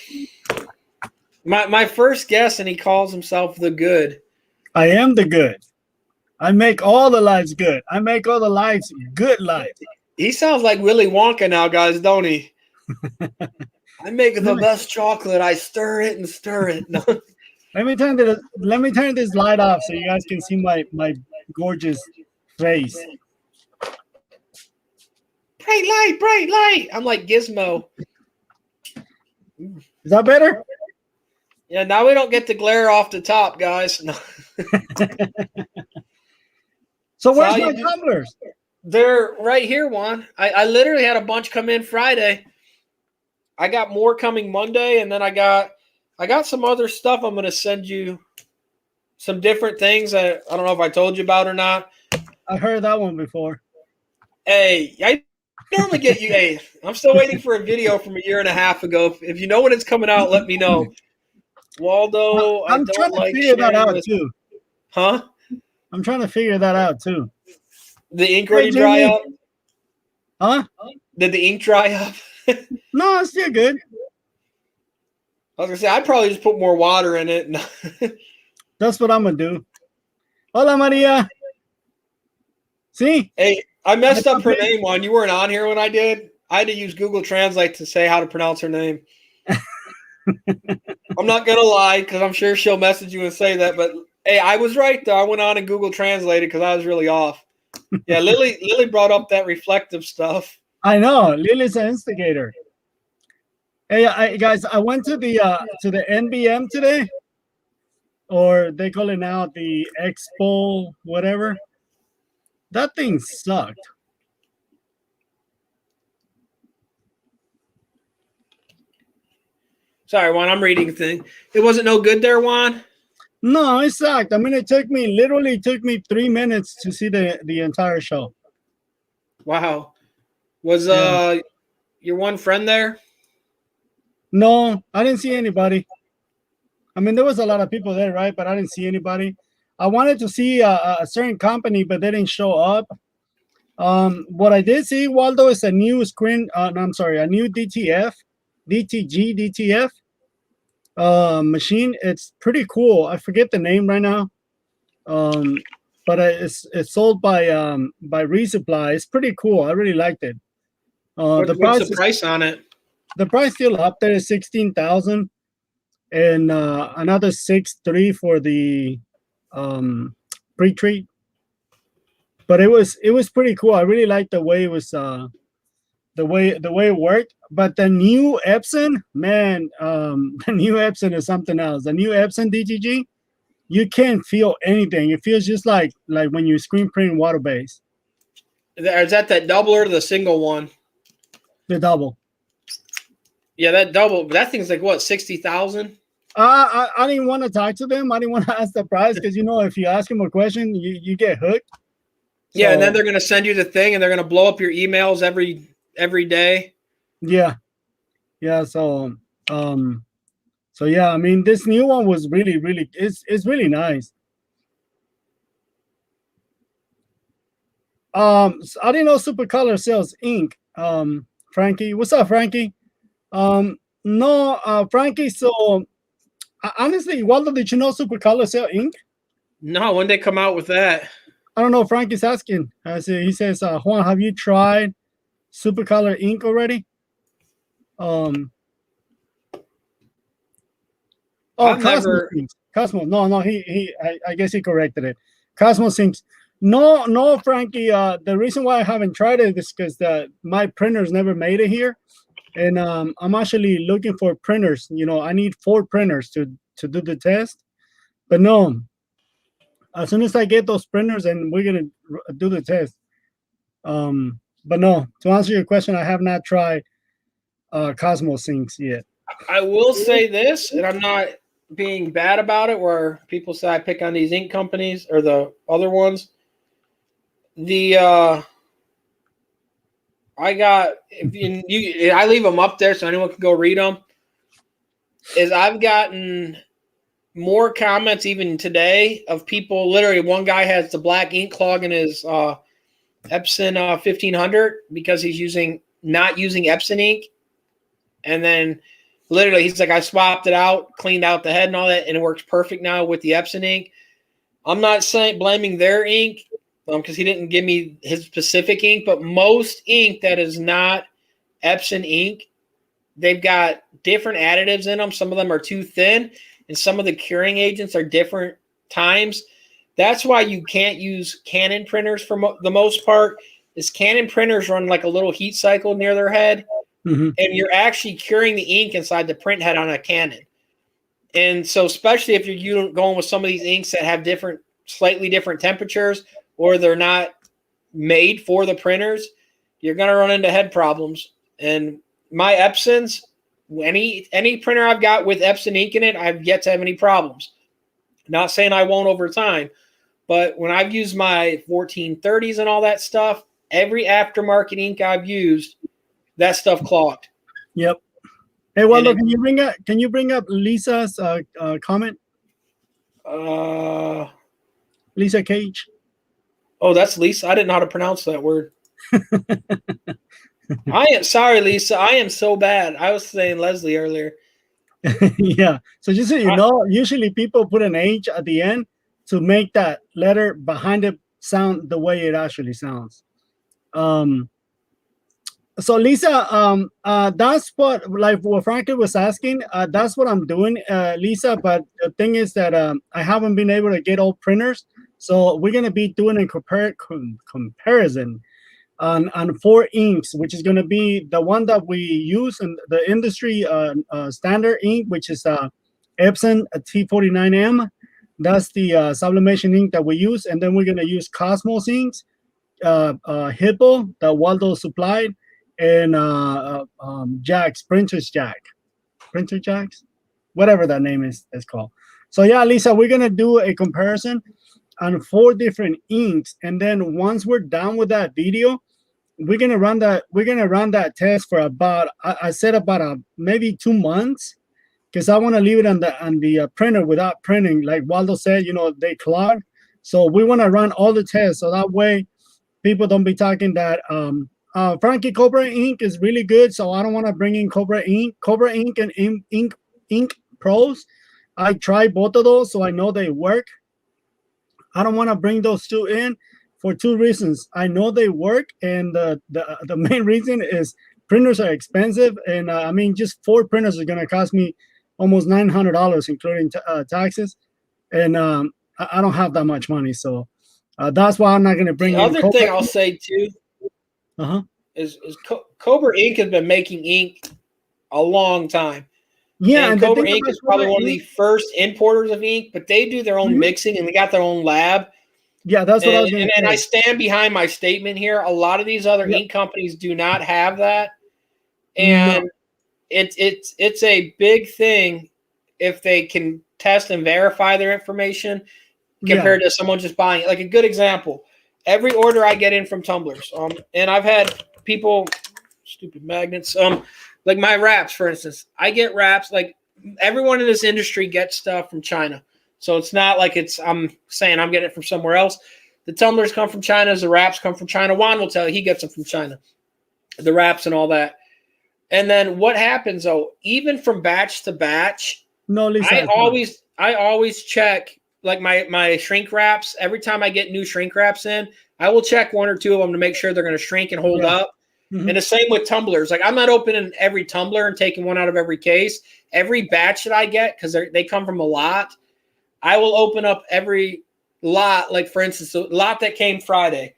A: My first guest, and he calls himself the good.
B: I am the good. I make all the lives good. I make all the lives good lives.
A: He sounds like Willy Wonka now, guys, don't he? I make the best chocolate. I stir it and stir it. No.
B: Let me turn this light off so you guys can see my gorgeous face.
A: Bright light. I'm like Gizmo.
B: Is that better?
A: Yeah, now we don't get the glare off the top, guys. No.
B: So where's my tumblers?
A: They're right here, Juan. I literally had a bunch come in Friday. I got more coming Monday, and then I got some other stuff. I'm going to send you some different things. I don't know if I told you about or not.
B: I heard that one before.
A: Hey, I normally get you. Hey, I'm still waiting for a video from a year and a half ago. If you know when it's coming out, let me know. Waldo, I
B: I'm trying
A: don't
B: to
A: like
B: figure that
A: sharing
B: out
A: this.
B: too.
A: Huh?
B: I'm trying to figure that out too.
A: The ink
B: Hey,
A: ready dry
B: Jimmy.
A: up?
B: Huh?
A: Did the ink dry up?
B: No, it's still good.
A: I was gonna say I'd probably just put more water in it.
B: That's what I'm gonna do. Hola, Maria. See?
A: Hey, I messed up her name on. You weren't on here when I did. I had to use Google Translate to say how to pronounce her name. I'm not gonna lie, because I'm sure she'll message you and say that. But hey, I was right though. I went on and Google Translated because I was really off. Yeah, Lily brought up that reflective stuff.
B: I know. Lily's an instigator. Hey, guys, I went to the NBM today, or they call it now the Expo, whatever. That thing sucked.
A: Sorry, Juan, I'm reading a thing. It wasn't no good there, Juan?
B: No, it sucked. I mean, it literally took me 3 minutes to see the entire show.
A: Wow. Was your one friend there?
B: No, I didn't see anybody. I mean, there was a lot of people there, right? But I didn't see anybody. I wanted to see a certain company, but they didn't show up. What I did see, Waldo, is a new screen. No, I'm sorry, a new DTF machine. It's pretty cool. I forget the name right now. But it's sold by Resupply. It's pretty cool. I really liked it.
A: What's the price on it?
B: The price still up there is 16,000, and another 6,300 for the pre-treat. But it was pretty cool. I really liked the way it was the way it worked. But the new Epson, man, the new Epson is something else. The new Epson DTG, you can't feel anything. It feels just like when you screen print water base.
A: Is that double or the single one?
B: The double.
A: Yeah, that double. That thing's like what, 60,000?
B: I didn't want to talk to them. I didn't want to ask the price because if you ask them a question, you get hooked.
A: Yeah, and then they're gonna send you the thing, and they're gonna blow up your emails every day.
B: Yeah. So yeah, I mean, this new one was really, really, it's really nice. So I didn't know Supercolor sells ink. Frankie, what's up, Frankie? No, Frankie. So honestly, Waldo, did you know Supercolor sell ink?
A: No, when they come out with that?
B: I don't know. Frankie's asking. He says, Juan, have you tried Supercolor ink already? Cosmos. No. I guess he corrected it. Cosmos inks. No, Frankie. The reason why I haven't tried it is because my printers never made it here, and I'm actually looking for printers. I need 4 printers to do the test. But no, as soon as I get those printers, and we're gonna do the test. But no, to answer your question, I have not tried Cosmos inks yet.
A: I will say this, and I'm not being bad about it, where people say I pick on these ink companies or the other ones. I leave them up there so anyone can go read them. I've gotten more comments even today of people. Literally, one guy has the black ink clog in his Epson 1500 because he's not using Epson ink, and then literally he's like, I swapped it out, cleaned out the head and all that, and it works perfect now with the Epson ink. I'm not blaming their ink because he didn't give me his specific ink, but most ink that is not Epson ink, they've got different additives in them. Some of them are too thin, and some of the curing agents are different times. That's why you can't use Canon printers for the most part. Is Canon printers run like a little heat cycle near their head, and you're actually curing the ink inside the print head on a Canon. And so especially if you're going with some of these inks that have slightly different temperatures, or they're not made for the printers, you're going to run into head problems. And my Epsons, any printer I've got with Epson ink in it, I've yet to have any problems. Not saying I won't over time, but when I've used my 1430s and all that stuff, every aftermarket ink I've used, that stuff clogged.
B: Yep. Hey, Waldo, can you bring up Lisa's comment? Lisa Cage.
A: Oh, that's Lisa. I didn't know how to pronounce that word. I am sorry, Lisa. I am so bad. I was saying Leslie earlier.
B: Yeah. So just so you know, usually people put an H at the end to make that letter behind it sound the way it actually sounds. So Lisa, that's what, like what Frankie was asking. That's what I'm doing, Lisa. But the thing is that I haven't been able to get all printers, so we're gonna be doing a comparison on 4 inks, which is gonna be the one that we use in the industry standard ink, which is Epson T49M. That's the sublimation ink that we use, and then we're gonna use Cosmos inks, Hippo that Waldo supplied, and Jack's printer jacks, whatever that name is called. So yeah, Lisa, we're gonna do a comparison on 4 different inks, and then once we're done with that video, we're gonna run that test for about I said about maybe 2 months, because I want to leave it on the printer without printing. Like Waldo said, they clog, so we want to run all the tests so that way people don't be talking that Frankie, Cobra ink is really good, so I don't want to bring in Cobra ink. Cobra ink and ink Pros, I tried both of those, so I know they work. I don't want to bring those 2 in for 2 reasons. I know they work, and the main reason is printers are expensive, and I mean, just 4 printers are going to cost me almost $900, including taxes, and I don't have that much money, so that's why I'm not going to bring in.
A: The other thing I'll say too. Is Cobra Ink has been making ink a long time.
B: Yeah,
A: and Cobra Ink is probably one of the first importers of ink, but they do their own mixing and they got their own lab.
B: Yeah, that's what I was going to say.
A: And I stand behind my statement here. A lot of these other ink companies do not have that, and it's a big thing if they can test and verify their information compared to someone just buying it. Like a good example, every order I get in from tumblers, and I've had people, stupid magnets, like my wraps, for instance. I get wraps, like everyone in this industry gets stuff from China. So it's not like I'm saying I'm getting it from somewhere else. The tumblers come from China, the wraps come from China. Juan will tell you he gets them from China, the wraps and all that. And then what happens though, even from batch to batch, I always check like my shrink wraps. Every time I get new shrink wraps in, I will check 1 or 2 of them to make sure they're going to shrink and hold up. And the same with tumblers. Like I'm not opening every tumbler and taking one out of every case. Every batch that I get, because they come from a lot, I will open up every lot. Like for instance, the lot that came Friday,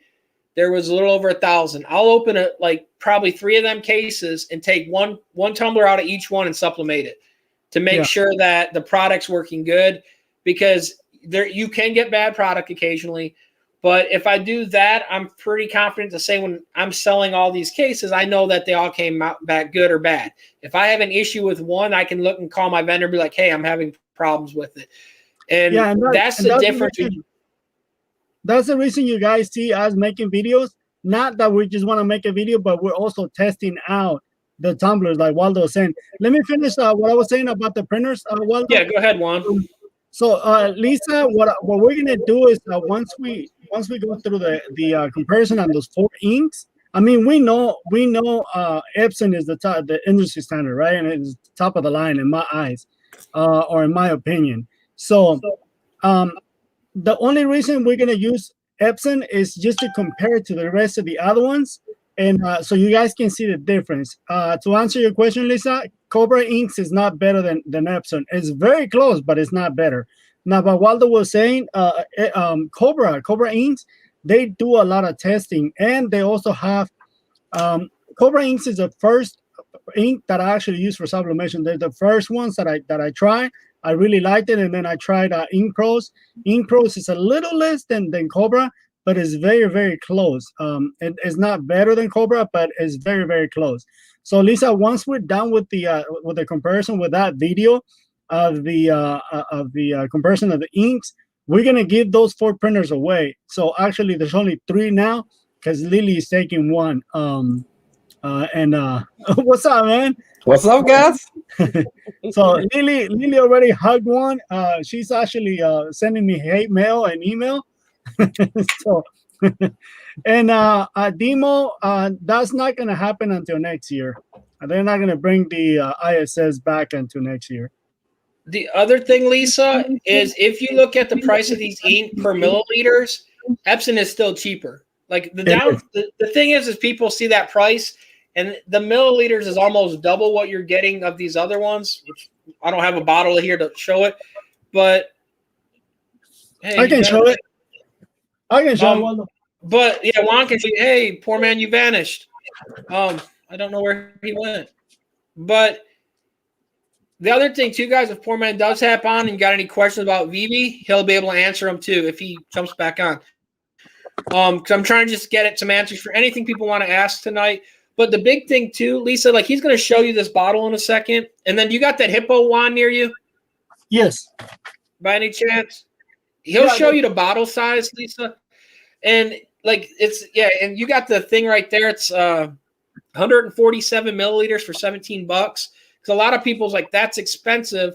A: there was a little over 1,000. I'll open it like probably 3 of them cases and take one tumbler out of each one and sublimate it to make sure that the product's working good, because you can get bad product occasionally. But if I do that, I'm pretty confident to say when I'm selling all these cases, I know that they all came out back good or bad. If I have an issue with one, I can look and call my vendor and be like, hey, I'm having problems with it. And, that's the difference.
B: That's the reason you guys see us making videos. Not that we just want to make a video, but we're also testing out the tumblers, like Waldo was saying. Let me finish what I was saying about the printers, Waldo.
A: Yeah, go ahead, Juan.
B: So, Lisa, what we're gonna do is once we go through the comparison on those 4 inks, I mean, we know Epson is the industry standard, right? And it's top of the line in my eyes, or in my opinion. So, the only reason we're gonna use Epson is just to compare it to the rest of the other ones, and so you guys can see the difference. To answer your question, Lisa, Cobra Inks is not better than Epson. It's very close, but it's not better. Now, but Waldo was saying, Cobra Inks, they do a lot of testing, and they also have Cobra Inks is the first ink that I actually use for sublimation. They're the first ones that I tried. I really liked it, and then I tried Ink Pros. Ink Pros is a little less than Cobra, but it's very, very close. It's not better than Cobra, but it's very, very close. So Lisa, once we're done with the comparison with that video of the comparison of the inks, we're gonna give those 4 printers away. So actually, there's only 3 now because Lily is taking one. What's up, man?
C: What's up, guys?
B: So Lily already hugged one. She's actually sending me hate mail and email. So, and demo, that's not going to happen until next year. They're not going to bring the ISS back until next year.
A: The other thing, Lisa, is if you look at the price of these ink per milliliters, Epson is still cheaper. Like the thing is people see that price, and the milliliters is almost double what you're getting of these other ones, which I don't have a bottle here to show it, but hey,
B: I can show it. I can show it.
A: But yeah, Juan can say, hey, poor man, you vanished. I don't know where he went. But the other thing too, guys, if poor man does hop on and you got any questions about Vivi, he'll be able to answer them too if he jumps back on. Because I'm trying to just get some answers for anything people want to ask tonight. But the big thing too, Lisa, like he's going to show you this bottle in a second. And then you got that hippo wand near you?
B: Yes.
A: By any chance? He'll show you the bottle size, Lisa. And like and you got the thing right there. It's 147 milliliters for $17. Because a lot of people's like, that's expensive.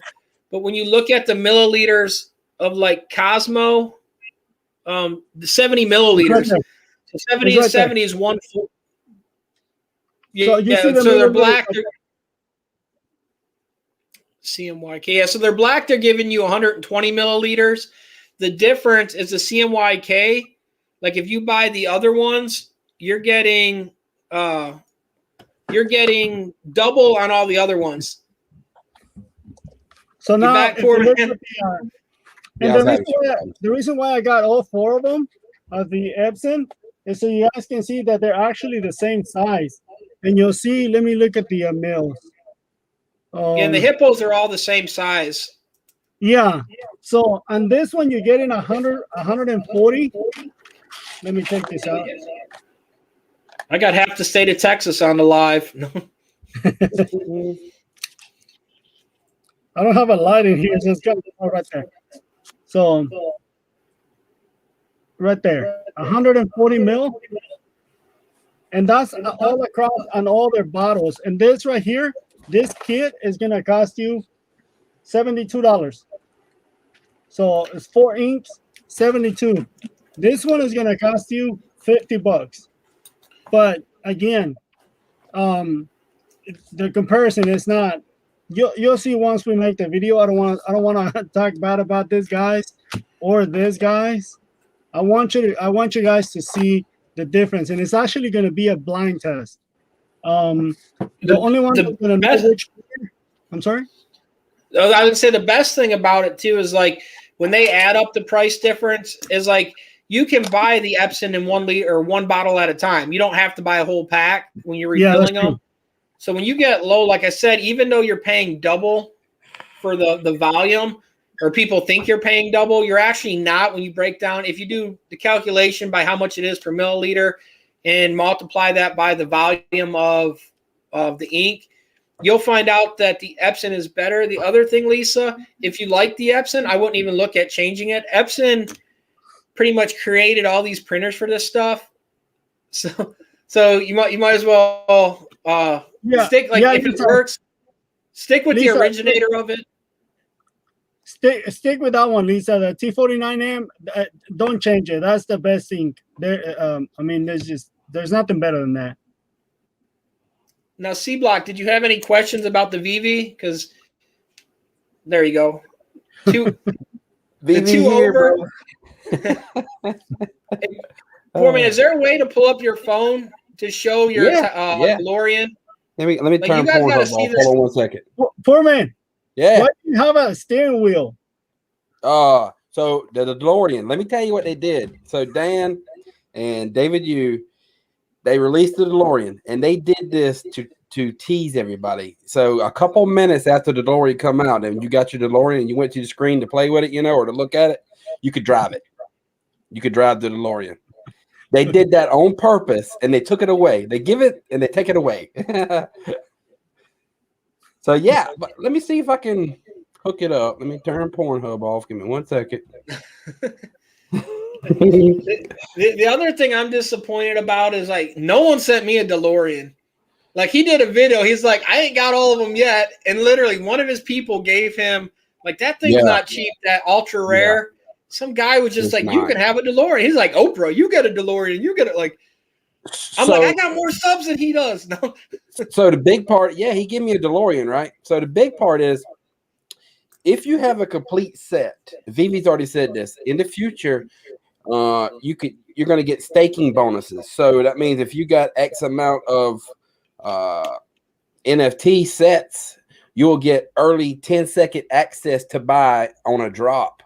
A: But when you look at the milliliters of like Cosmo, the 70 milliliters. So 70 and 70 is 140. Yeah, so they're black. CMYK. Yeah, so they're black. They're giving you 120 milliliters. The difference is the CMYK. Like if you buy the other ones, you're getting double on all the other ones.
B: So now, the reason why I got all 4 of them of the Epson is so you guys can see that they're actually the same size. And you'll see, let me look at the mills.
A: And the hippos are all the same size.
B: Yeah. So on this one, you're getting 140. Let me take this out.
A: I got half the state of Texas on the live.
B: I don't have a light in here, so it's got right there. So right there, 140 mil. And that's all across on all their bottles. And this right here, this kit is going to cost you $72. So it's 4 inks, 72. This one is going to cost you $50. But again, the comparison is not. You'll see once we make the video. I don't want to talk bad about this guys or this guys. I want you guys to see the difference, and it's actually going to be a blind test. The only one that's going to know which. I'm sorry.
A: I would say the best thing about it too is like when they add up the price difference is like you can buy the Epson in 1 liter or 1 bottle at a time. You don't have to buy a whole pack when you're refilling them. So when you get low, like I said, even though you're paying double for the volume, or people think you're paying double, you're actually not when you break down. If you do the calculation by how much it is per milliliter and multiply that by the volume of the ink, you'll find out that the Epson is better. The other thing, Lisa, if you like the Epson, I wouldn't even look at changing it. Epson pretty much created all these printers for this stuff. So you might as well stick if it works, stick with
B: Lisa,
A: the originator of it.
B: Stick with that one, Lisa. The T49M, don't change it. That's the best ink. There, I mean, there's nothing better than that.
A: Now, C Block, did you have any questions about the Vivi? Because there you go. Two over. For me, is there a way to pull up your phone to show your DeLorean?
C: Let me turn porn up. Hold on 1 second.
B: Poor man.
C: Yeah.
B: Why do you have a steering wheel?
C: So the DeLorean. Let me tell you what they did. So Dan and David they released the DeLorean, and they did this to tease everybody. So a couple minutes after the DeLorean come out, and you got your DeLorean, and you went to the screen to play with it, or to look at it, you could drive it. You could drive the DeLorean. They did that on purpose, and they took it away. They give it, and they take it away. So yeah, but let me see if I can hook it up. Let me turn Pornhub off. Give me 1 second.
A: The other thing I'm disappointed about is like no one sent me a DeLorean. Like he did a video. He's like, I ain't got all of them yet, and literally one of his people gave him like that thing's not cheap. That ultra rare. Yeah. Some guy was just like, you can have a DeLorean. He's like, Oprah, you get a DeLorean. You get it. Like, I'm like, I got more subs than he does. No.
C: So the big part, yeah, he gave me a DeLorean, right? So the big part is, if you have a complete set, Vivi's already said this. In the future, you're going to get staking bonuses. So that means if you got X amount of NFT sets, you'll get early 10-second access to buy on a drop.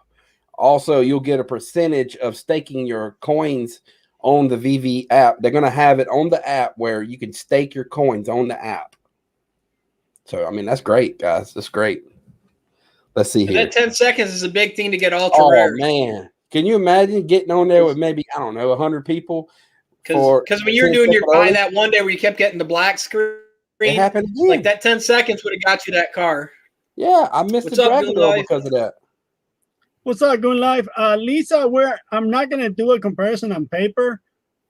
C: Also, you'll get a percentage of staking your coins on the VV app. They're going to have it on the app where you can stake your coins on the app. So, I mean, that's great, guys. That's great. Let's see here.
A: That 10 seconds is a big thing to get ultra rare.
C: Oh, man. Can you imagine getting on there with maybe, I don't know, 100 people?
A: Because when you're doing your buy that one day where you kept getting the black screen,
C: it happened again.
A: Like that 10 seconds would have got you that car.
C: Yeah, I missed the Dragon Ball because of that.
B: What's up, going live? Lisa, I'm not gonna do a comparison on paper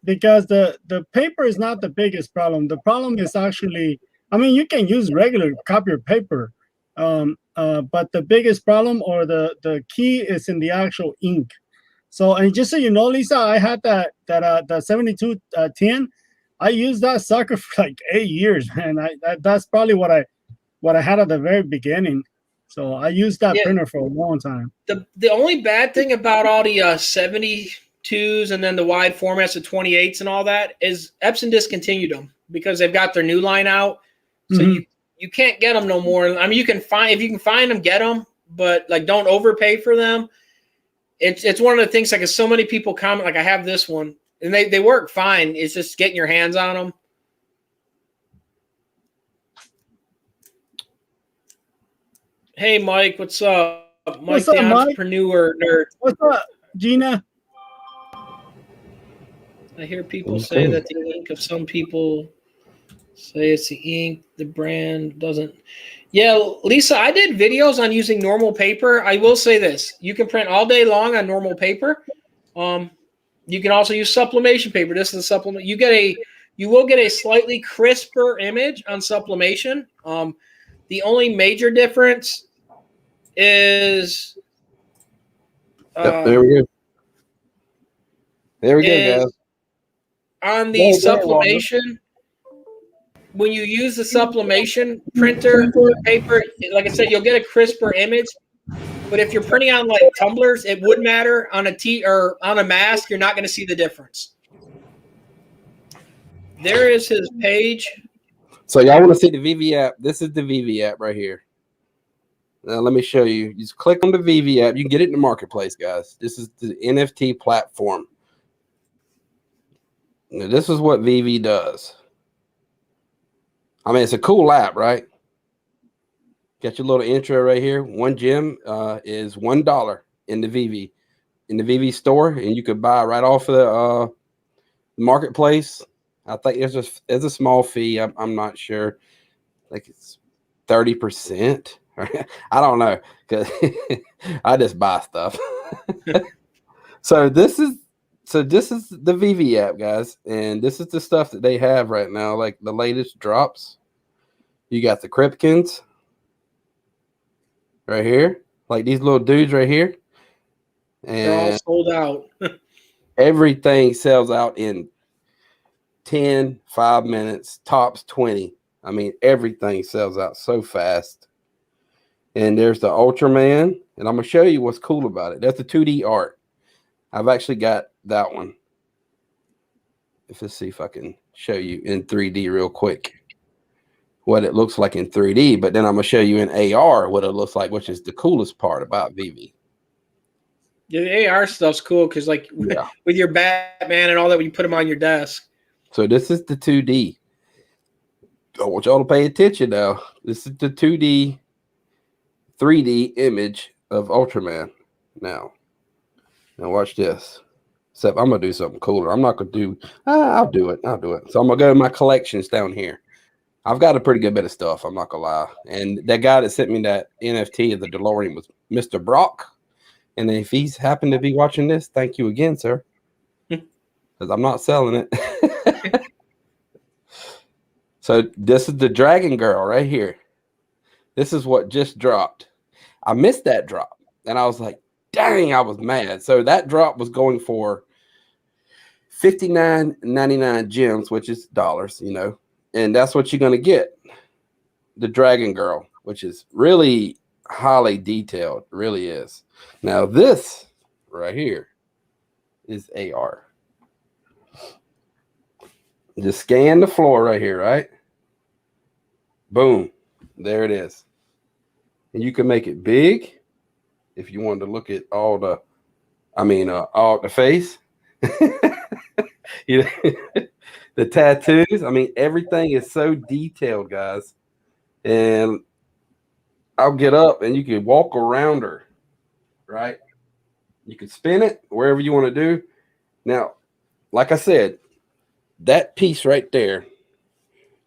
B: because the paper is not the biggest problem. The problem is actually, I mean, you can use regular copier paper, but the biggest problem or the key is in the actual ink. So, and just so you know, Lisa, I had that 7210. I used that sucker for like 8 years, man. That's probably what I had at the very beginning. So I used that printer for a long time.
A: The only bad thing about all the 72s and then the wide formats of 28s and all that is Epson discontinued them because they've got their new line out. So you can't get them no more. I mean, if you can find them, get them, but like don't overpay for them. It's one of the things, like, so many people comment, like, I have this one and they work fine. It's just getting your hands on them. Hey, Mike, what's up? Mike, the entrepreneur nerd.
B: What's up, Gina?
A: I hear people say that the ink of some people say it's the ink, the brand doesn't. Yeah, Lisa, I did videos on using normal paper. I will say this. You can print all day long on normal paper. You can also use sublimation paper. This is a supplement. You will get a slightly crisper image on sublimation. The only major difference is
C: there we go. There we go, guys.
A: On the sublimation, when you use the sublimation printer paper, like I said, you'll get a crisper image. But if you're printing on like tumblers, it would matter. On a T or on a mask, you're not going to see the difference. There is his page.
C: So y'all want to see the VV app? This is the VV app right here. Now let me show you. You just click on the VV app. You can get it in the marketplace, guys. This is the NFT platform. Now, this is what VV does. I mean, it's a cool app, right? Got your little intro right here. One gem is $1 in the VV store, and you could buy right off of the marketplace. I think there's a small fee. I'm not sure. Like it's 30%. I don't know because I just buy stuff. So this is the VV app, guys, and this is the stuff that they have right now, like the latest drops. You got the Kripkins right here, like these little dudes right here, and
A: they're all sold out.
C: Everything sells out in 5 minutes, tops 20. I mean, everything sells out so fast. And there's the Ultraman, and I'm gonna show you what's cool about it. That's the 2D art. I've actually got that one. Let's see if I can show you in 3D real quick what it looks like in 3D, but then I'm gonna show you in AR what it looks like, which is the coolest part about VV.
A: Yeah, the AR stuff's cool because, like, with your Batman and all that, when you put them on your desk.
C: So this is the 2D. I want y'all to pay attention now. This is the 2D, 3D image of Ultraman. Now watch this. Except I'm gonna do something cooler. I'm not gonna do. I'll do it. I'll do it. So I'm gonna go to my collections down here. I've got a pretty good bit of stuff. I'm not gonna lie. And that guy that sent me that NFT of the DeLorean was Mr. Brock. And if he's happened to be watching this, thank you again, sir. Because I'm not selling it. So this is the Dragon Girl right here. This is what just dropped. I missed that drop. And I was like, dang, I was mad. So that drop was going for $59.99 gems, which is dollars, you know. And that's what you're going to get. The Dragon Girl, which is really highly detailed. Really is. Now this right here is AR. Just scan the floor right here, right? Boom. There it is. And you can make it big if you wanted to look at all the, all the face. You know, the tattoos. I mean, everything is so detailed, guys. And I'll get up and you can walk around her, right? You can spin it wherever you want to do. Now, like I said, that piece right there,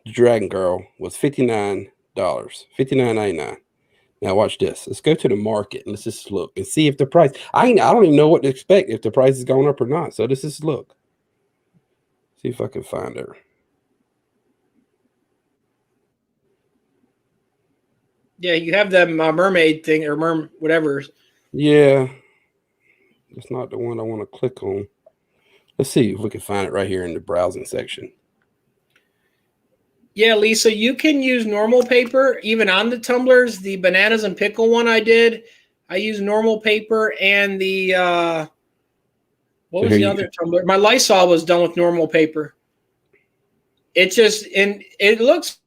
C: the Dragon Girl, was $59, $59.99. Now watch this. Let's go to the market and let's just look and see if the price. I don't even know what to expect if the price is going up or not. So let's just look. See if I can find her.
A: Yeah, you have that mermaid thing or whatever.
C: Yeah, that's not the one I want to click on. Let's see if we can find it right here in the browsing section.
A: Yeah, Lisa, you can use normal paper even on the tumblers. The bananas and pickle one I did, I used normal paper, and the what was the other tumbler? My Lysol was done with normal paper. It just and it looks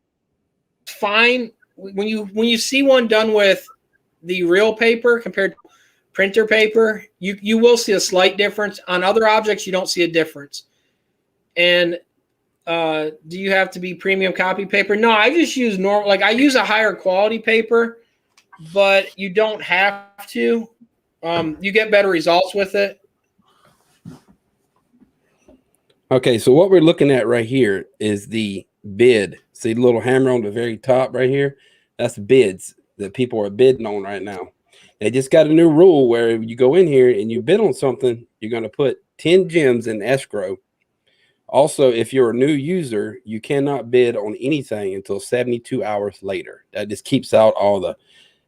A: fine when you see one done with the real paper compared to printer paper. You will see a slight difference. On other objects, you don't see a difference. And do you have to be premium copy paper? No, I just use normal. Like I use a higher quality paper, but you don't have to. You get better results with it.
C: Okay, so what we're looking at right here is the bid. See the little hammer on the very top right here? That's bids that people are bidding on right now. They just got a new rule where if you go in here and you bid on something, you're going to put 10 gems in escrow. Also, if you're a new user, you cannot bid on anything until 72 hours later. That just keeps out all the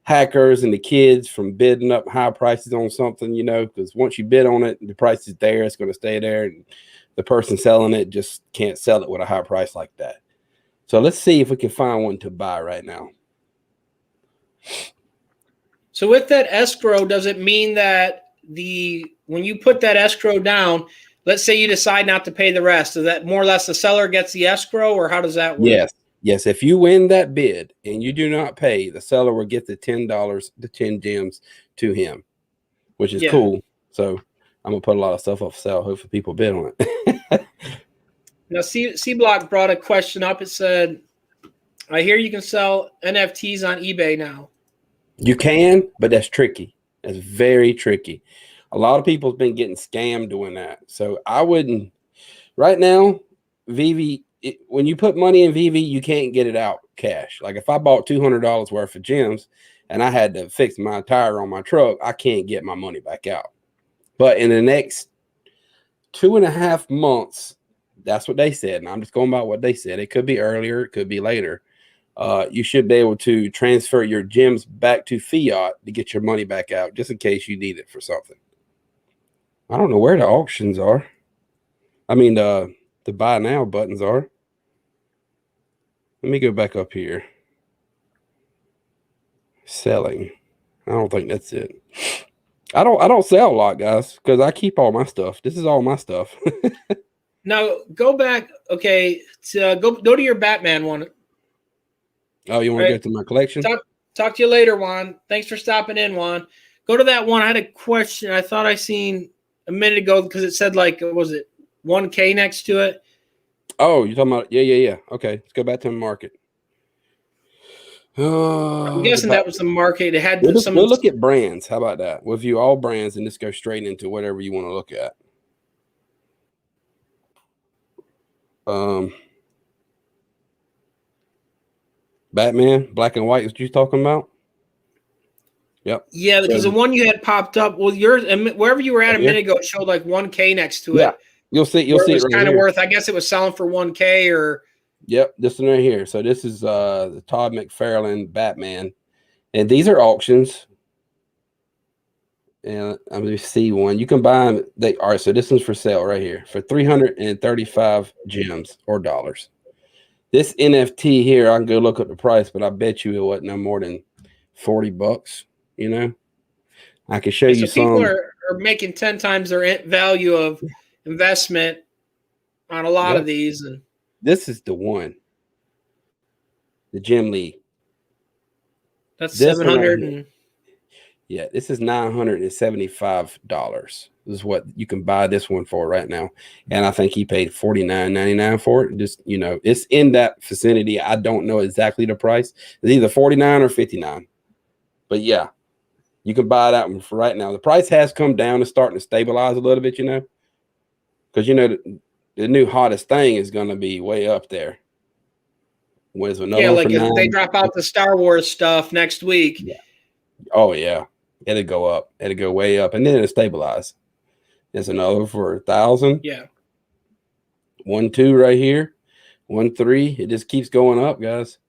C: hackers and the kids from bidding up high prices on something, you know, because once you bid on it, the price is there, it's going to stay there. And the person selling it just can't sell it with a high price like that. So let's see if we can find one to buy right now.
A: So with that escrow, does it mean that when you put that escrow down, let's say you decide not to pay the rest, is that more or less the seller gets the escrow, or how does that work?
C: Yes. If you win that bid and you do not pay, the seller will get the $10, the 10 gems to him, which is cool. So I'm gonna put a lot of stuff up for sale. Hopefully people bid on it.
A: Now, C Block brought a question up. It said, I hear you can sell NFTs on eBay now. You
C: can, but that's tricky. That's very tricky. A lot of people have been getting scammed doing that. So I wouldn't. Right now, Vivi, when you put money in Vivi, you can't get it out cash. Like if I bought $200 worth of gems and I had to fix my tire on my truck, I can't get my money back out. But in the next 2.5 months, that's what they said. And I'm just going by what they said. It could be earlier. It could be later. You should be able to transfer your gems back to fiat to get your money back out, just in case you need it for something. I don't know where the auctions are. I mean, the buy now buttons are. Let me go back up here. Selling. I don't think that's it. I don't sell a lot, guys, because I keep all my stuff. This is all my stuff.
A: Now go back. Okay, go to your Batman one.
C: Oh, you want to go to my collection?
A: Talk to you later, Juan. Thanks for stopping in, Juan. Go to that one. I had a question. I thought I seen a minute ago because it said like, was it 1K next to it?
C: Oh, you're talking about yeah. Okay, let's go back to the market.
A: I'm guessing that was the market. It had
C: we'll look at brands. How about that? We'll view all brands and just go straight into whatever you want to look at. Batman, black and white, is what you talking about? Yep.
A: Yeah, because the one you had popped up, well, yours, wherever you were at a minute ago, it showed like 1K next to it.
C: Yeah, you'll see
A: It was
C: it right
A: kind of
C: here.
A: worth. I guess it was selling for 1K or.
C: Yep, this one right here. So this is the Todd McFarlane Batman, and these are auctions. And I'm going to see one. You can buy them. They are. So this one's for sale right here for 335 gems or dollars. This NFT here, I can go look at the price, but I bet you it wasn't no more than $40. You know, I can show you
A: so people
C: some.
A: are making 10 times their value of investment on a lot of these. And
C: this is the one, the Gem League.
A: That's
C: this
A: 700
C: right
A: and
C: yeah, this is $975. This is what you can buy this one for right now. And I think he paid $49.99 for it. Just, you know, it's in that vicinity. I don't know exactly the price. It's either $49 or $59. But yeah, you can buy that one for right now. The price has come down. It's starting to stabilize a little bit, you know, because, you know, the new hottest thing is going to be way up there. Where's another one
A: like
C: for
A: if they
C: 9?
A: drop out the Star Wars stuff next week.
C: Yeah. Oh, yeah. It'll go up. It'll go way up, and then it'll stabilize. There's another for 1,000.
A: Yeah.
C: 1, 2 right here. 1, 3. It just keeps going up, guys.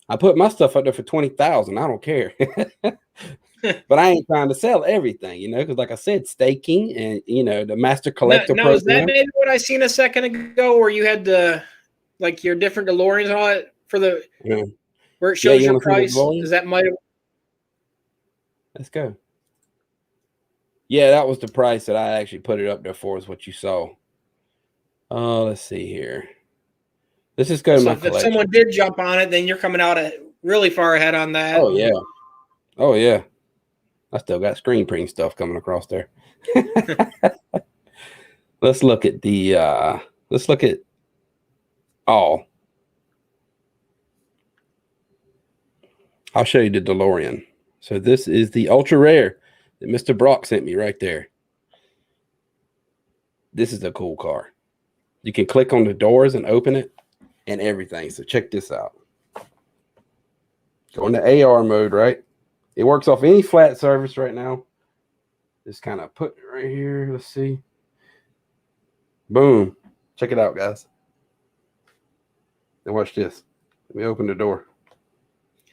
C: I put my stuff up there for 20,000. I don't care. But I ain't trying to sell everything, you know, because like I said, staking and, you know, the master collector
A: Now, is that maybe what I seen a second ago where you had the, like your different DeLoreans and all that for the, where it shows your price? Is that might have.
C: Let's go. Yeah, that was the price that I actually put it up there for, is what you saw. Let's see here. Let's just go to my collection.
A: If someone did jump on it, then you're coming out really far ahead on that.
C: Oh, yeah. Oh, yeah. I still got screen printing stuff coming across there. Let's look at the, all. I'll show you the DeLorean. So this is the ultra rare that Mr. Brock sent me right there. This is a cool car. You can click on the doors and open it and everything. So check this out. Go into AR mode, right? It works off any flat surface right now. Just kind of put it right here. Let's see. Boom. Check it out, guys. And watch this. Let me open the door.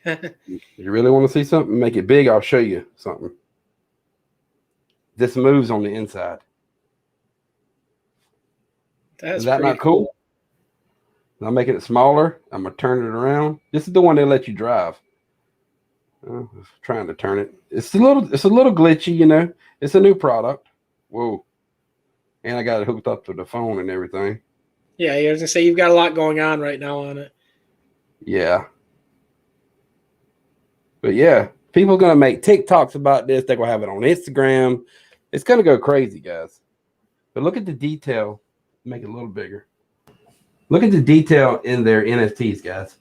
C: You really want to see something? Make it big. I'll show you something. This moves on the inside. Is that not cool? I'm making it smaller. I'm going to turn it around. This is the one they let you drive. Trying to turn it. It's a little glitchy, you know. It's a new product. Whoa. And I got it hooked up to the phone and everything.
A: Yeah, I was gonna say you've got a lot going on right now on it.
C: Yeah. But yeah, people are gonna make TikToks about this. They're gonna have it on Instagram. It's gonna go crazy, guys. But look at the detail. Make it a little bigger. Look at the detail in their NFTs, guys.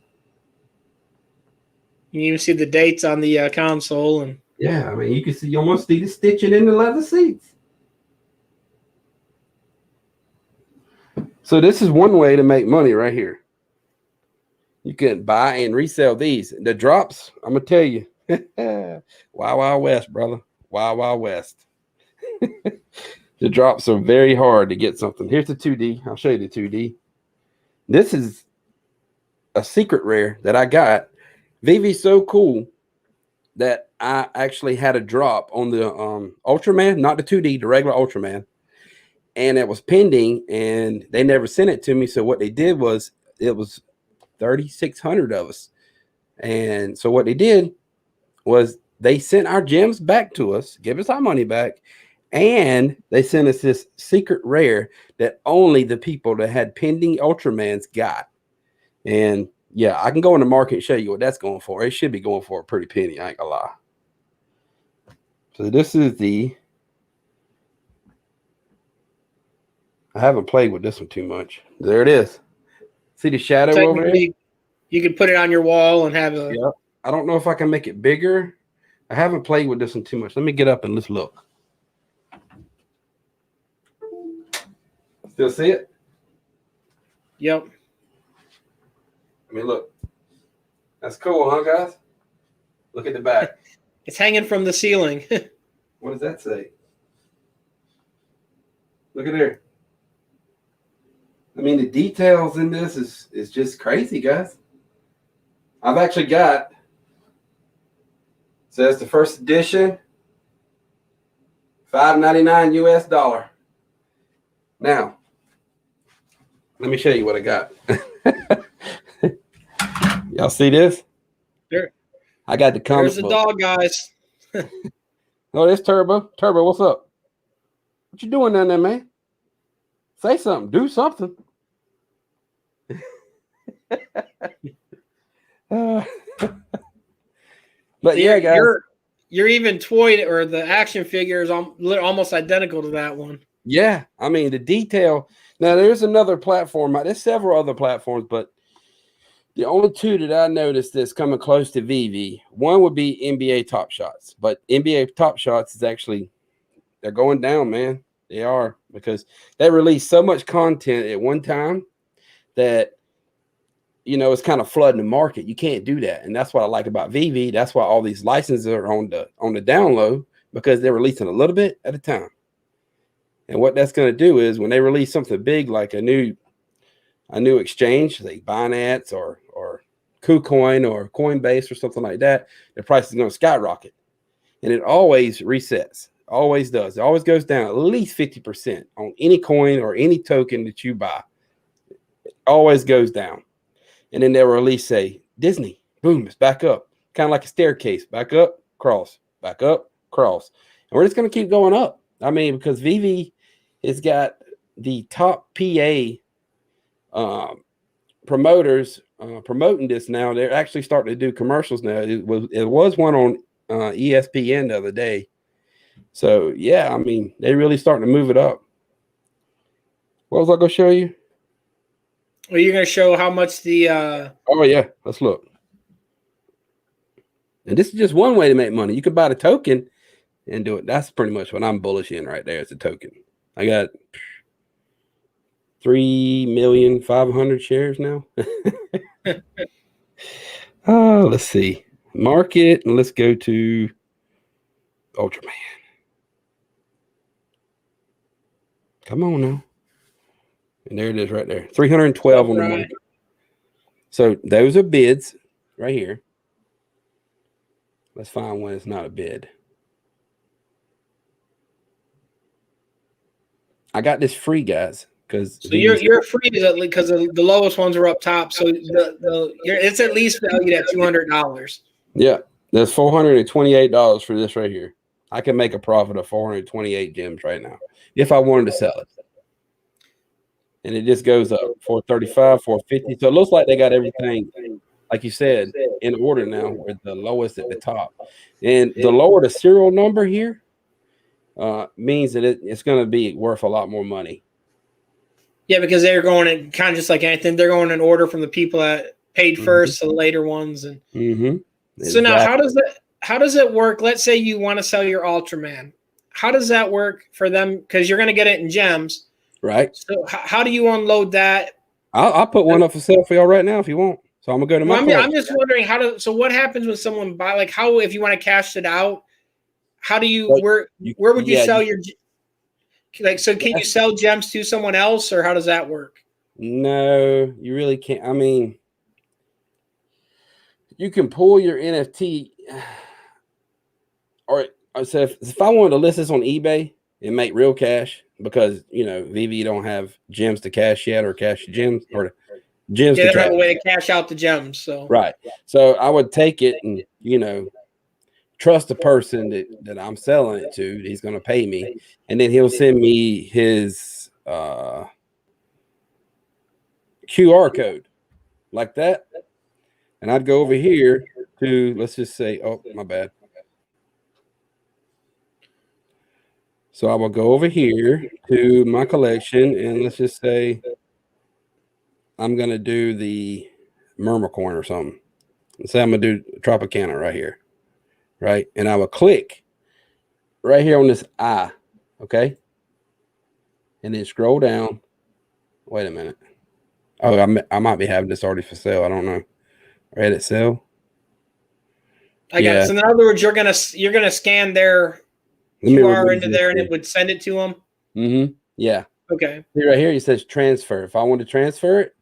A: You can even see the dates on the console, and
C: yeah, I mean, you can see, you almost see the stitching in the leather seats. So this is one way to make money right here. You can buy and resell these. The drops, I'm gonna tell you, Wild Wild West, brother. Wild Wild West. The drops are very hard to get something. Here's the 2D. I'll show you the 2D. This is a secret rare that I got. Vivi's so cool that I actually had a drop on the Ultraman, not the 2D, the regular Ultraman. And it was pending, and they never sent it to me. So what they did was, it was 3,600 of us. And so what they did was they sent our gems back to us, give us our money back, and they sent us this secret rare that only the people that had pending Ultramans got. And yeah, I can go in the market and show you what that's going for. It should be going for a pretty penny, I ain't gonna lie. So this is the, I haven't played with this one too much. There it is. See the shadow over there?
A: You could put it on your wall and have a.
C: Yeah. I don't know if I can make it bigger. I haven't played with this one too much. Let me get up and let's look. Still see it?
A: Yep.
C: I mean, look. That's cool, huh, guys? Look at the back.
A: It's hanging from the ceiling.
C: What does that say? Look at there. I mean, the details in this is just crazy, guys. I've actually got, says the first edition, $5.99 US. Now, let me show you what I got. Y'all see this?
A: Sure.
C: I got the comic
A: There's the
C: book.
A: dog, guys.
C: Oh, there's Turbo. Turbo, what's up? What you doing down there, man? Say something. Do something. But
A: So
C: yeah, guys.
A: You're even toy or the action figure is almost identical to that one.
C: Yeah, I mean the detail. Now there's another platform. There's several other platforms, but the only two that I noticed that's coming close to VV, one would be NBA Top Shots, but NBA Top Shots is actually, they're going down, man. They are, because they release so much content at one time that, you know, it's kind of flooding the market. You can't do that, and that's what I like about VV. That's why all these licenses are on the down low, because they're releasing a little bit at a time. And what that's going to do is when they release something big like a new exchange, like Binance or KuCoin or Coinbase or something like that, the price is going to skyrocket. And it always resets. Always does. It always goes down at least 50% on any coin or any token that you buy. It always goes down. And then they'll release, say, Disney. Boom, it's back up. Kind of like a staircase. Back up, cross. Back up, cross. And we're just going to keep going up. I mean, because VV has got the top PA promoters promoting this now. They're actually starting to do commercials now. It was one on ESPN the other day. So yeah, I mean, they really starting to move it up. What was I going to show you?
A: Are you going to show how much the
C: Oh yeah, let's look. And this is just one way to make money. You could buy the token and do it. That's pretty much what I'm bullish in right there. It's a token. I got 3,500,000 shares now. Oh, let's see. Market, and let's go to Ultraman. Come on now. And there it is right there. 312 on the market. So those are bids right here. Let's find one that's not a bid. I got this free, guys.
A: So you're free because the lowest ones are up top. So it's at least valued at $200.
C: Yeah, that's $428 for this right here. I can make a profit of 428 gems right now if I wanted to sell it. And it just goes up 435, 450. So it looks like they got everything, like you said, in order now, with the lowest at the top. And the lower the serial number here means that it's going to be worth a lot more money.
A: Yeah, because they're going in kind of just like anything. They're going in order from the people that paid first to the later ones. And so now, how does it work? Let's say you want to sell your Ultraman. How does that work for them? Because you're going to get it in gems,
C: right?
A: So how do you unload that?
C: I'll put one up for sale for y'all right now if you want. So I'm gonna go to my.
A: I'm just wondering so what happens when someone buy, like, how, if you want to cash it out, how do you, where would you sell your, like, so can you sell gems to someone else, or how does that work?
C: No, you really can't. I mean, you can pull your NFT, or so if I wanted to list this on eBay and make real cash, because you know VV don't have gems to cash yet, or cash gems, or gems.
A: Yeah, they don't have a way to cash out the gems. So
C: right. So I would take it and, you know, trust the person that I'm selling it to. He's going to pay me, and then he'll send me his QR code like that. And I'd go over here to, let's just say, oh, my bad. So I will go over here to my collection, and let's just say I'm going to do the Mermacorn or something. Let's say I'm going to do Tropicana right here. Right. And I will click right here on this eye. Okay. And then scroll down. Wait a minute. Oh, I might be having this already for sale. I don't know. Reddit sale.
A: I got it. So in other words, you're gonna scan their QR into there, and it would send it to them.
C: Mm-hmm. Yeah.
A: Okay.
C: See right here, it says transfer. If I want to transfer it,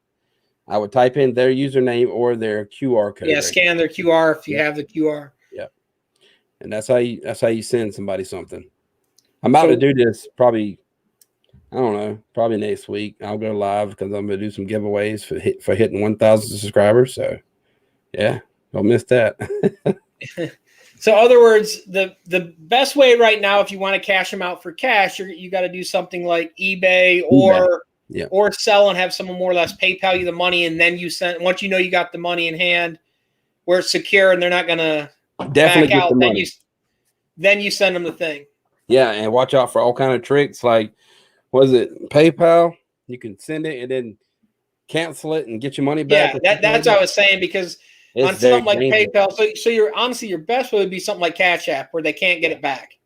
C: I would type in their username or their QR code.
A: Yeah, scan their QR if you have the QR.
C: Yeah. And that's how you send somebody something. I'm about to do this probably, I don't know, probably next week. I'll go live because I'm gonna do some giveaways for hitting 1,000 subscribers. So yeah, don't miss that.
A: So, in other words, the best way right now, if you want to cash them out for cash, you got to do something like eBay or sell and have someone more or less PayPal you the money, and then you send. Once you know you got the money in hand, where it's secure and they're not gonna
C: definitely
A: back out,
C: the money.
A: Then you send them the thing.
C: Yeah, and watch out for all kind of tricks. Like, was it PayPal? You can send it and then cancel it and get your money back.
A: Yeah, that's what I was saying, because on something like PayPal, so your best way would be something like Cash App, where they can't get it back.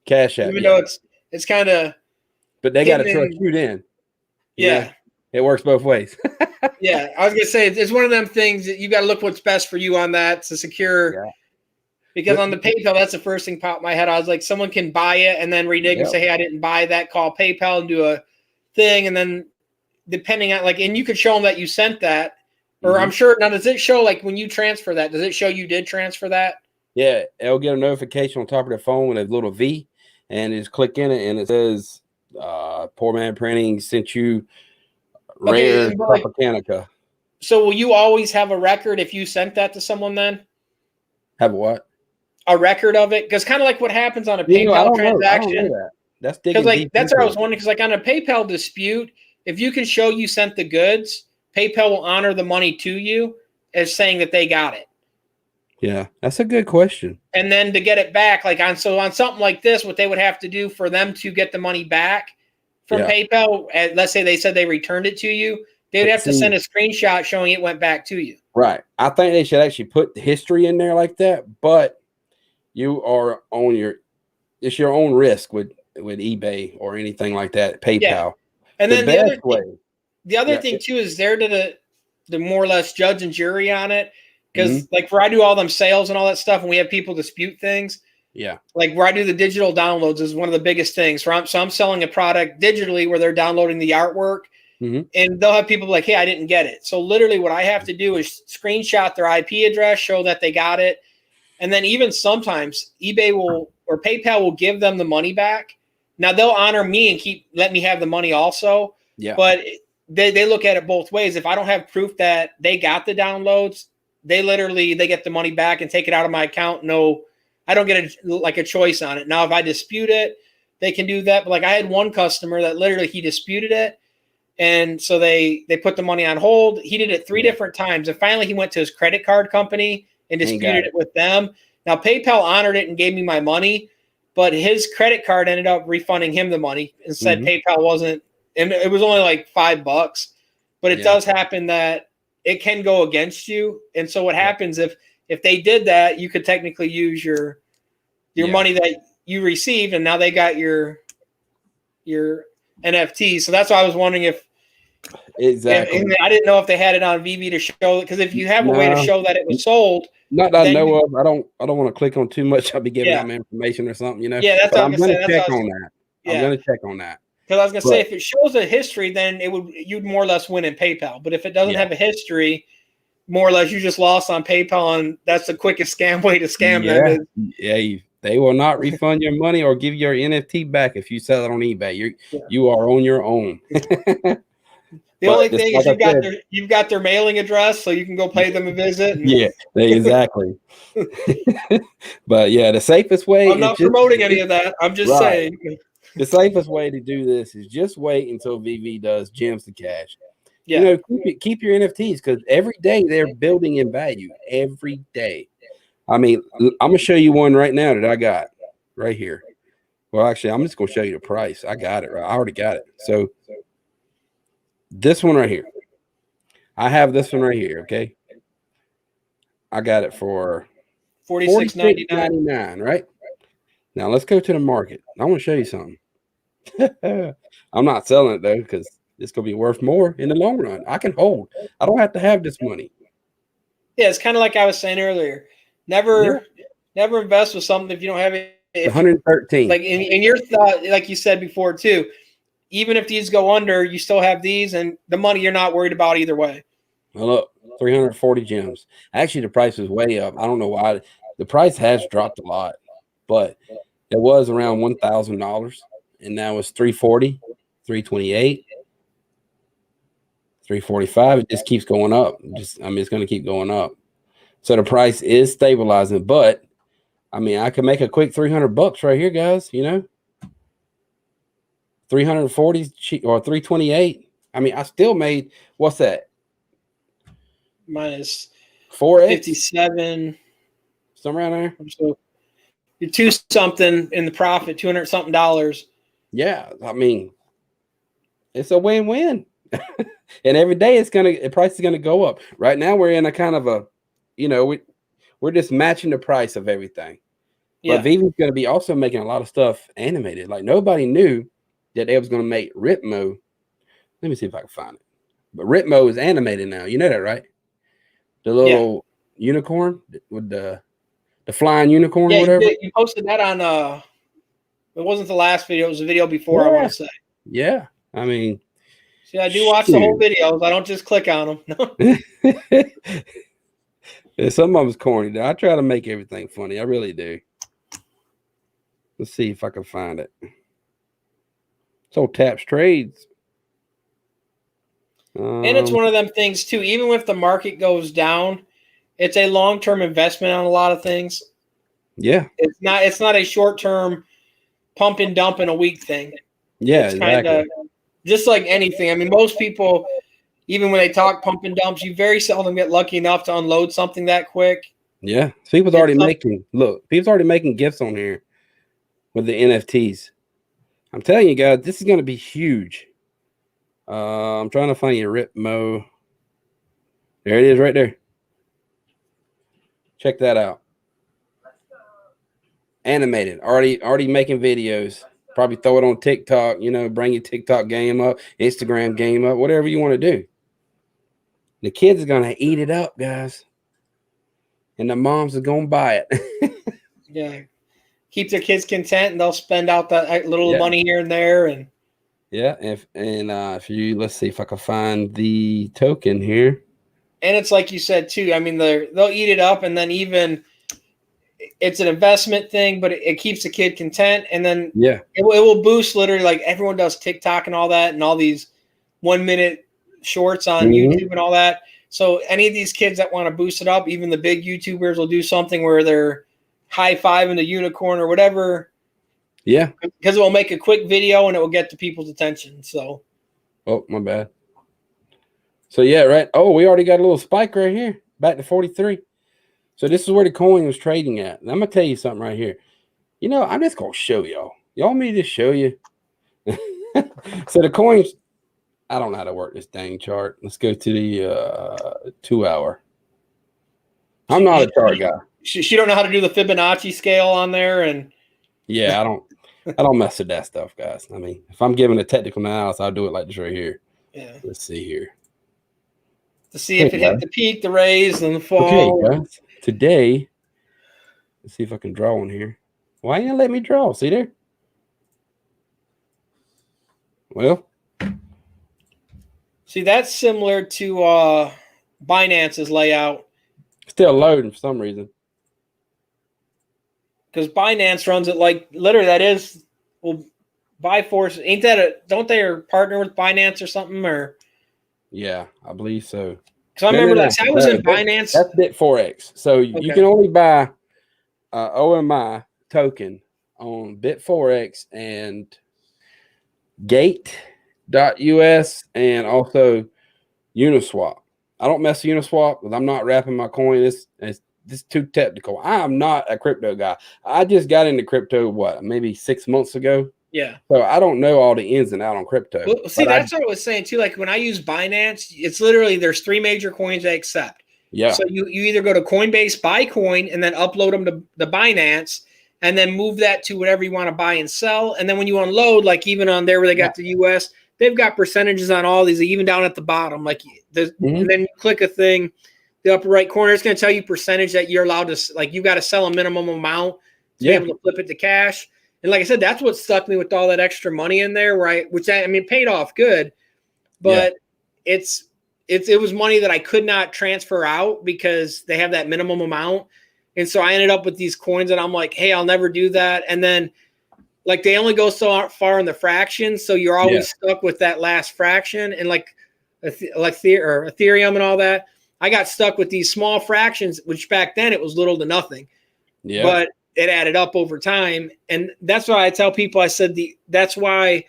C: Cash App,
A: even though it's kind of.
C: But they got to trust you then.
A: Yeah,
C: it works both ways.
A: Yeah, I was gonna say it's one of them things that you got to look what's best for you on that to secure. Yeah. Because on the PayPal, that's the first thing popped in my head. I was like, someone can buy it and then renege and say, "Hey, I didn't buy that." Call PayPal and do a thing, and then depending on and you could show them that you sent that. Or I'm sure now, does it show when you transfer that? Does it show you did transfer that?
C: Yeah, it'll get a notification on top of their phone with a little V, and just click in it, and it says, "Poor Man Printing sent you rare Tropicanica."
A: So will you always have a record if you sent that to someone? Then
C: have what?
A: A record of it, because kind of like what happens on a PayPal transaction.
C: I don't know that. That's
A: because that's what I was wondering. Because on a PayPal dispute, if you can show you sent the goods, PayPal will honor the money to you as saying that they got it. Yeah,
C: that's a good question.
A: And then to get it back, on something like this, what they would have to do for them to get the money back from PayPal, let's say they said they returned it to you, they would have to send a screenshot showing it went back to you.
C: Right. I think they should actually put the history in there like that, but you are on it's your own risk with eBay or anything like that, PayPal. Yeah.
A: And then the other thing too is there to the more or less judge and jury on it. Because where I do all them sales and all that stuff, and we have people dispute things.
C: Yeah.
A: Where I do the digital downloads is one of the biggest things. So I'm selling a product digitally where they're downloading the artwork, and they'll have people hey, I didn't get it. So literally what I have to do is screenshot their IP address, show that they got it. And then even sometimes eBay or PayPal will give them the money back. Now they'll honor me and let me have the money also.
C: Yeah.
A: But they look at it both ways. If I don't have proof that they got the downloads, they get the money back and take it out of my account. No, I don't get a choice on it. Now, if I dispute it, they can do that. But I had one customer that literally he disputed it. And so they put the money on hold. He did it 3 different times. And finally he went to his credit card company and disputed it with them. Now PayPal honored it and gave me my money, but his credit card ended up refunding him the money and said PayPal wasn't, and it was only $5, but it does happen that it can go against you. And so what happens if they did that, you could technically use your money that you received, and now they got your NFT. So that's why I was wondering if and I didn't know if they had it on VV to show, because if you have a way to show that it was sold.
C: Not that I know of. I don't want to click on too much. I'll be giving out my information or something,
A: Yeah, that's what I'm going to check
C: on that. I'm going to check on that.
A: Because I was going to say, if it shows a history, then you'd more or less win in PayPal. But if it doesn't have a history, more or less you just lost on PayPal, and that's the quickest way to scam them.
C: Yeah, they will not refund your money or give your NFT back if you sell it on eBay. You are on your own.
A: The only thing is you've got their mailing address, so you can go pay them a visit.
C: Yeah, exactly. But the safest way.
A: I'm not promoting any of that. I'm just saying.
C: The safest way to do this is just wait until VV does Gems to Cash. Yeah. Keep your NFTs, because every day they're building in value. Every day. I mean, I'm gonna show you one right now that I got right here. Well, actually, I'm just gonna show you the price. I got it. Right. I already got it. So. This one right here. I have this one right here, okay? I got it for $46.99, right? Now let's go to the market. I want to show you something. I'm not selling it though, because it's going to be worth more in the long run. I can hold. I don't have to have this money.
A: Yeah, it's kind of like I was saying earlier. Never invest with something if you don't have it. If
C: 113.
A: like in your thought, like you said before too, even if these go under, you still have these, and the money you're not worried about either way.
C: Well, look, 340 gems. Actually, the price is way up. I don't know why. The price has dropped a lot, but it was around $1,000, and now it's 340, 328, 345. It just keeps going up. It's going to keep going up. So the price is stabilizing, but I mean, I can make a quick $300 right here, guys. 340 or 328. I mean, I still made, what's that?
A: Minus
C: 4x?
A: 57.
C: Somewhere around there.
A: So you're two something in the profit, $200 something.
C: Yeah, I mean, it's a win-win. And every day the price is gonna go up. Right now we're in a kind of a, we're just matching the price of everything. Yeah. But Vivi's gonna be also making a lot of stuff animated. Like nobody knew that they was gonna make Ripmo. Let me see if I can find it. But Ripmo is animated now. You know that, right? The little unicorn with the flying unicorn or whatever.
A: You posted that on it wasn't the last video, it was a video before, I want to say.
C: Yeah. I mean,
A: see, I do watch the whole videos. I don't just click on them.
C: Yeah, some of them's corny though. I try to make everything funny. I really do. Let's see if I can find it. So Taps Trades.
A: And it's one of them things too. Even if the market goes down, it's a long-term investment on a lot of things.
C: Yeah.
A: It's not a short-term pump and dump in a week thing.
C: Yeah,
A: it's
C: exactly.
A: Kind of just like anything. I mean, most people, even when they talk pump and dumps, you very seldom get lucky enough to unload something that quick.
C: Yeah. People's already making gifts on here with the NFTs. I'm telling you guys, this is going to be huge. I'm trying to find your Ripmo. There it is right there. Check that out. Animated. Already making videos. Probably throw it on TikTok, bring your TikTok game up, Instagram game up, whatever you want to do. The kids are going to eat it up, guys. And the moms are going to buy it.
A: Yeah. Keep their kids content, and they'll spend out that little money here and there. And
C: yeah, if you, let's see if I can find the token here.
A: And it's like you said too. I mean, they'll eat it up, and then even it's an investment thing, but it keeps the kid content, and then it will boost literally like everyone does TikTok and all that, and all these 1 minute shorts on YouTube and all that. So any of these kids that want to boost it up, even the big YouTubers will do something where they're high-fiving the unicorn or whatever.
C: Yeah.
A: Because it will make a quick video and it will get to people's attention. So.
C: Oh, my bad. So, yeah, right. Oh, we already got a little spike right here. Back to 43. So this is where the coin was trading at. And I'm going to tell you something right here. I'm just going to show y'all. Y'all want me to just show you? So the coins, I don't know how to work this dang chart. Let's go to the 2 hour. I'm not a chart guy.
A: She don't know how to do the Fibonacci scale on there, and
C: yeah, I don't mess with that stuff, guys. I mean, if I'm giving a technical analysis, I'll do it like this right here.
A: Yeah.
C: Let's see here.
A: To see if it hit the peak, the raise, and the fall.
C: Okay, guys. Today, let's see if I can draw one here. Why didn't you let me draw? See there? Well.
A: See, that's similar to Binance's layout.
C: Still loading for some reason.
A: Because Binance runs it like literally Byforce. Ain't that don't they partner with Binance or something? Or
C: yeah, I believe so.
A: Because I remember I was in Binance.
C: That's Bit4X. So you can only buy OMI token on Bit4X and Gate.us and also Uniswap. I don't mess with Uniswap because I'm not wrapping my coin. It's too technical. I'm not a crypto guy. I just got into crypto, maybe 6 months ago?
A: Yeah.
C: So I don't know all the ins and outs on crypto.
A: Well, see, that's what I was saying too. Like when I use Binance, it's literally there's 3 major coins they accept.
C: Yeah.
A: So you either go to Coinbase, buy coin, and then upload them to the Binance, and then move that to whatever you want to buy and sell. And then when you unload, like even on there where they got the US, they've got percentages on all these, even down at the bottom. Like
C: Mhm.
A: and then you click a thing, the upper right corner, it's going to tell you percentage that you're allowed to, like, you got to sell a minimum amount to be able to flip it to cash. And like I said, that's what stuck me with all that extra money in there, right? Which I mean, paid off good, but it was money that I could not transfer out because they have that minimum amount. And so I ended up with these coins and I'm like, hey, I'll never do that. And then like they only go so far in the fractions. So you're always stuck with that last fraction. And like Ethereum and all that, I got stuck with these small fractions, which back then it was little to nothing. Yeah. But it added up over time. And that's why I tell people, I said, that's why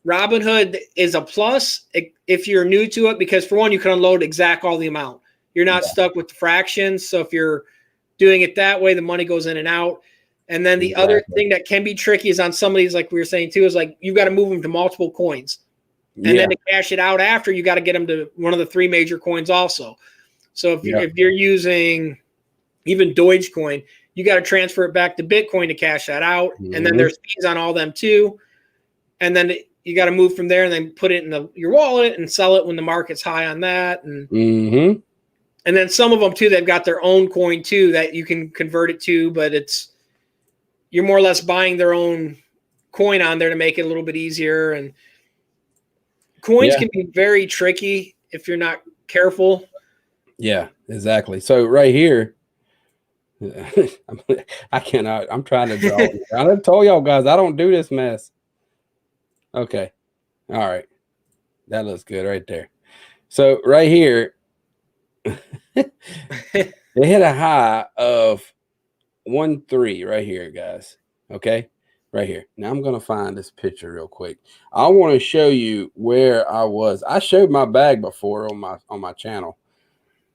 A: Robinhood is a plus if you're new to it, because for one, you can unload all the amount. You're not stuck with the fractions. So if you're doing it that way, the money goes in and out. And then the other thing that can be tricky is on some of these, like we were saying too, is like you've got to move them to multiple coins. And then to cash it out after, you got to get them to one of the 3 major coins also. So if you're using even Dogecoin, you got to transfer it back to Bitcoin to cash that out. Mm-hmm. And then there's fees on all them too. And then you got to move from there and then put it in your wallet and sell it when the market's high on that. And and then some of them too, they've got their own coin too that you can convert it to, but you're more or less buying their own coin on there to make it a little bit easier. And coins can be very tricky if you're not careful.
C: Yeah, exactly. So right here, I cannot. I'm trying to draw. I told y'all guys I don't do this mess. Okay, all right, that looks good right there. So right here, they hit a high of 1.3 right here, guys. Okay, right here. Now I'm gonna find this picture real quick. I want to show you where I was. I showed my bag before on my channel,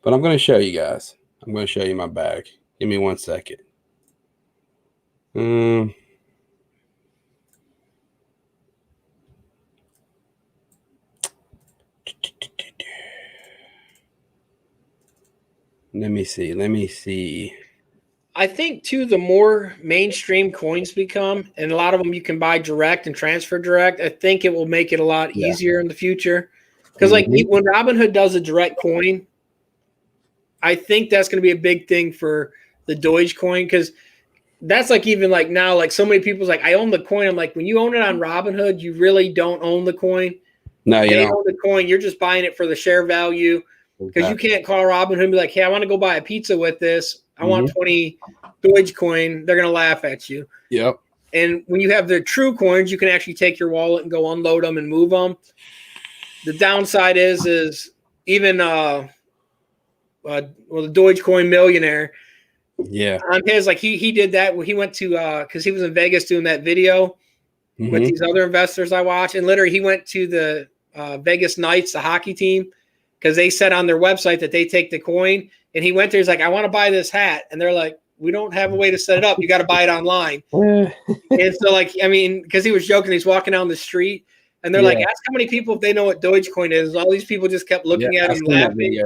C: but I'm gonna show you guys. I'm gonna show you my bag. Give me 1 second. Let me see.
A: I think too, the more mainstream coins become, and a lot of them you can buy direct and transfer direct, I think it will make it a lot easier in the future. Because like when Robinhood does a direct coin, I think that's going to be a big thing for the Dogecoin, because that's like even like now, like so many people's like, I own the coin. I'm like, when you own it on Robinhood, you really don't own the coin.
C: No, you don't
A: own the coin. You're just buying it for the share value, because you can't call Robinhood and be like, hey, I want to go buy a pizza with this. I want 20 Dogecoin. They're going to laugh at you.
C: Yep.
A: And when you have the true coins, you can actually take your wallet and go unload them and move them. The downside is even the Dogecoin millionaire.
C: Yeah.
A: On his, like he did that. He went to because he was in Vegas doing that video with these other investors I watch, and literally he went to the Vegas Knights, the hockey team, because they said on their website that they take the coin. And he went there. He's like, I want to buy this hat. And they're like, we don't have a way to set it up. You got to buy it online. And so, like, I mean, because he was joking, he's walking down the street, and they're like, ask how many people if they know what Dogecoin is. All these people just kept looking at him, laughing.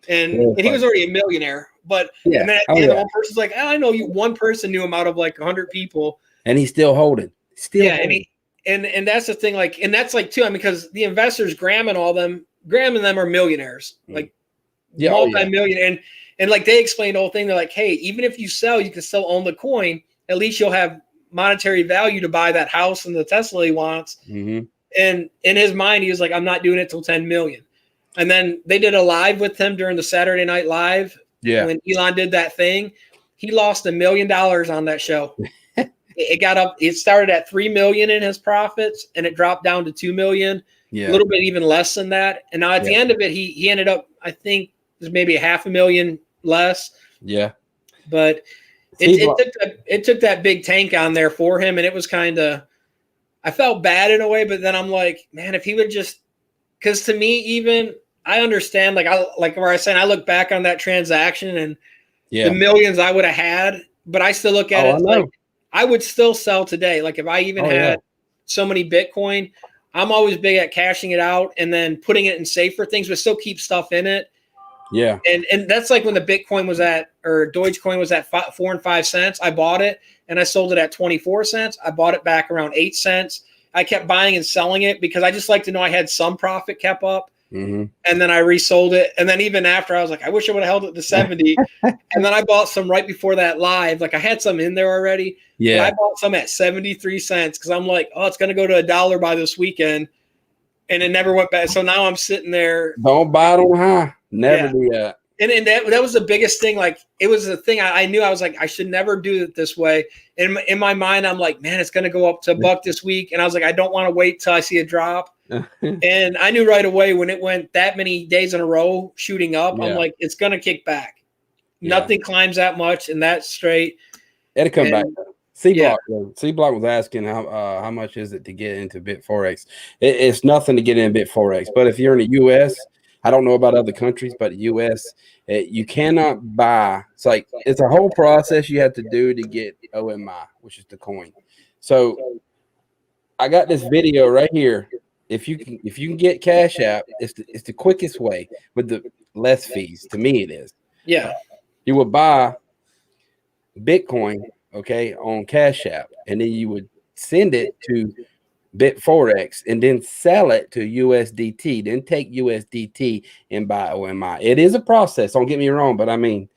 A: And he was already a millionaire. But and then the one person's like, I know you. One person knew him out of like 100 people,
C: and he's still holding.
A: And that's the thing. Like, and that's like too. I mean, because the investors, Graham and them are millionaires, like multi-million, and like they explained the whole thing. They're like, hey, even if you sell, you can still own the coin. At least you'll have monetary value to buy that house and the Tesla he wants. And in his mind, he was like, I'm not doing it till 10 million. And then they did a live with him during the Saturday Night Live. Yeah. When Elon did that thing, he lost $1 million on that show. It started at 3 million in his profits, and it dropped down to 2 million. Yeah. A little bit even less than that. And now at the end of it, he ended up, I think there's maybe $500,000 less.
C: Yeah.
A: But it took that big tank on there for him. And it was kind of, I felt bad in a way, but then I'm like, man, if he would just, because to me, even I understand, like where I was saying, I look back on that transaction and the millions I would have had, but I still look at it like I would still sell today. Like if I even had so many Bitcoin, I'm always big at cashing it out and then putting it in safer things, but still keep stuff in it. Yeah. And that's like when the Bitcoin was or Dogecoin was at 4 and 5 cents. I bought it and I sold it at 24 cents. I bought it back around 8 cents. I kept buying and selling it because I just like to know I had some profit kept up.
C: Mm-hmm.
A: And then I resold it. And then even after, I was like, I wish I would have held it to 70. And then I bought some right before that live. Like I had some in there already.
C: Yeah.
A: But I bought some at 73 cents because I'm like, oh, it's going to go to $1 by this weekend. And it never went back. So now I'm sitting there.
C: Don't buy it on high. Never do that.
A: And that was the biggest thing. Like it was the thing I knew. I was like, I should never do it this way. In my mind, I'm like, man, it's going to go up to $1 this week. And I was like, I don't want to wait till I see a drop. And I knew right away when it went that many days in a row shooting up, I'm like, it's going to kick back. Nothing climbs that much and that's straight.
C: It'll come back. C-Block was asking how much is it to get into Bit4X. It's nothing to get in Bit4X. But if you're in the U.S., I don't know about other countries, but U.S., you cannot buy. It's a whole process you have to do to get OMI, which is the coin. So I got this video right here. If you can get Cash App, it's the quickest way with the less fees. To me, it is.
A: Yeah.
C: You would buy Bitcoin, okay, on Cash App, and then you would send it to Bit4X and then sell it to USDT. Then take USDT and buy OMI. It is a process. Don't get me wrong, but I mean,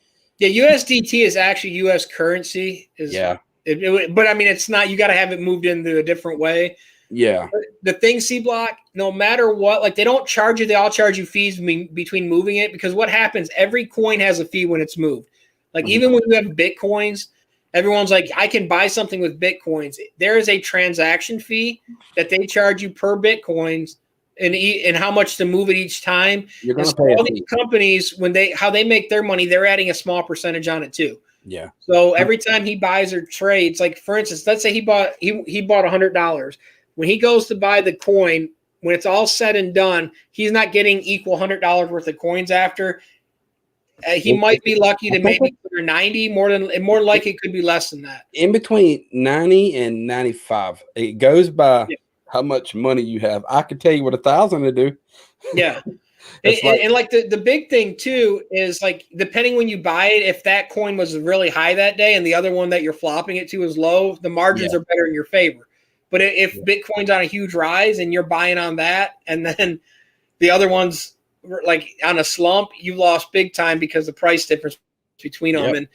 A: USDT is actually U.S. currency. But I mean, it's not. You got to have it moved into a different way.
C: Yeah.
A: The thing, C-Block, no matter what, like they don't charge you. They all charge you fees between moving it because what happens? Every coin has a fee when it's moved. Like even when you have Bitcoins, everyone's like, I can buy something with Bitcoins. There is a transaction fee that they charge you per Bitcoins and how much to move it each time.
C: You're going to pay
A: all these companies, how they make their money, they're adding a small percentage on it too.
C: Yeah.
A: So every time he buys or trades, like for instance, let's say he bought $100. When he goes to buy the coin, when it's all said and done, he's not getting equal $100 worth of coins after. He might be lucky to maybe clear 90, more likely it could be less than that.
C: In between 90 and 95, it goes by how much money you have. I could tell you what 1,000 to do.
A: Yeah. And like the big thing too is like depending when you buy it, if that coin was really high that day and the other one that you're flopping it to is low, the margins are better in your favor. But if Bitcoin's on a huge rise and you're buying on that, and then the other one's like on a slump, you lost big time because the price difference between them. And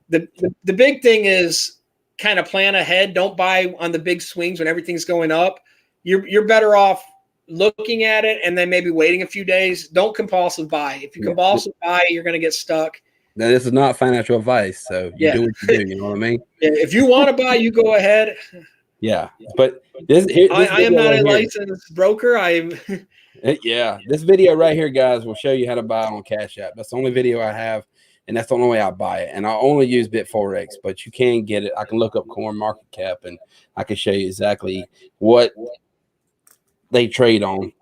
A: the big thing is kind of plan ahead. Don't buy on the big swings when everything's going up. You're better off looking at it and then maybe waiting a few days. Don't compulsive buy. If you compulsive buy, you're going to get stuck.
C: Now, this is not financial advice, so you do what you do. You know what I mean?
A: Yeah, if you want to buy, you go ahead.
C: Yeah, but this
A: I am not a licensed broker.
C: This video right here, guys, will show you how to buy on Cash App. That's the only video I have, and that's the only way I buy it. And I only use Bit4X, but you can get it. I can look up Coin Market Cap, and I can show you exactly what they trade on.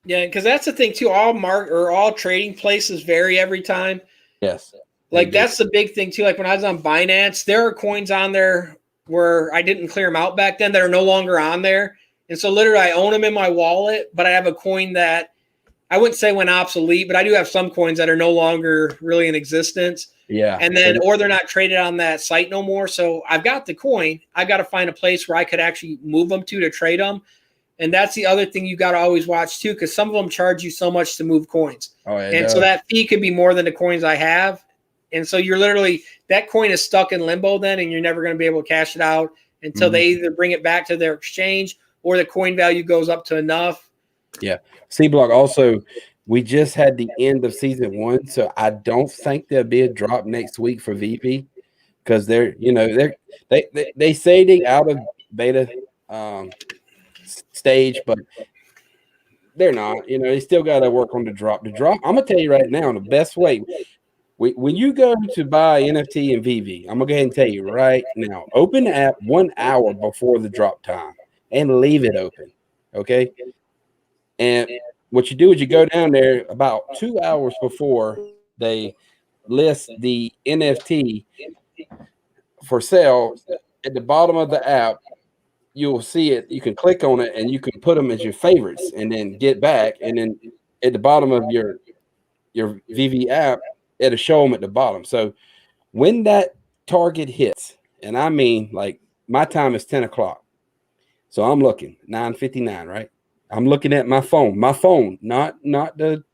A: Yeah, because that's the thing too. All trading places vary every time.
C: Yes.
A: Like that's the big thing too. Like when I was on Binance, there are coins on there where I didn't clear them out back then that are no longer on there. And so literally I own them in my wallet, but I have a coin that I wouldn't say went obsolete, but I do have some coins that are no longer really in existence.
C: Yeah.
A: And then, or they're not traded on that site no more. So I've got the coin. I got to find a place where I could actually move them to trade them. And that's the other thing you got to always watch too, because some of them charge you so much to move coins. So that fee could be more than the coins I have. And so you're literally, that coin is stuck in limbo then, and you're never going to be able to cash it out until they either bring it back to their exchange or the coin value goes up to enough.
C: Yeah. C-Block also, we just had the end of season 1, so I don't think there'll be a drop next week for VP because they say they out of beta stage, but they're not. They still got to work on the drop. The drop, I'm gonna tell you right now, the best way. When you go to buy NFT and VV, I'm going to go ahead and tell you right now, open the app 1 hour before the drop time and leave it open, okay? And what you do is you go down there about 2 hours before they list the NFT for sale. At the bottom of the app, you'll see it. You can click on it, and you can put them as your favorites and then get back. And then at the bottom of your VV app, it'll show them at the bottom. So when that target hits, and I mean like my time is 10 o'clock. So I'm looking 9:59, right? I'm looking at my phone, not the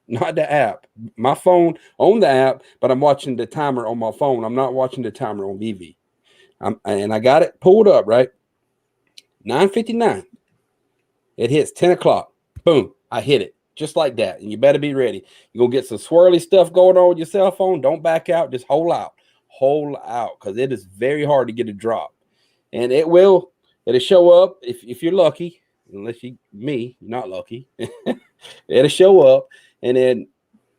C: app, my phone on the app, but I'm watching the timer on my phone. I'm not watching the timer on VV. And I got it pulled up, right? 9:59. It hits 10 o'clock. Boom. I hit it just like that. And you better be ready. You're going to get some swirly stuff going on with your cell phone. Don't back out. Just hold out. Hold out, because it is very hard to get a drop. And it'll show up if you're lucky, unless you're not lucky. It'll show up, and then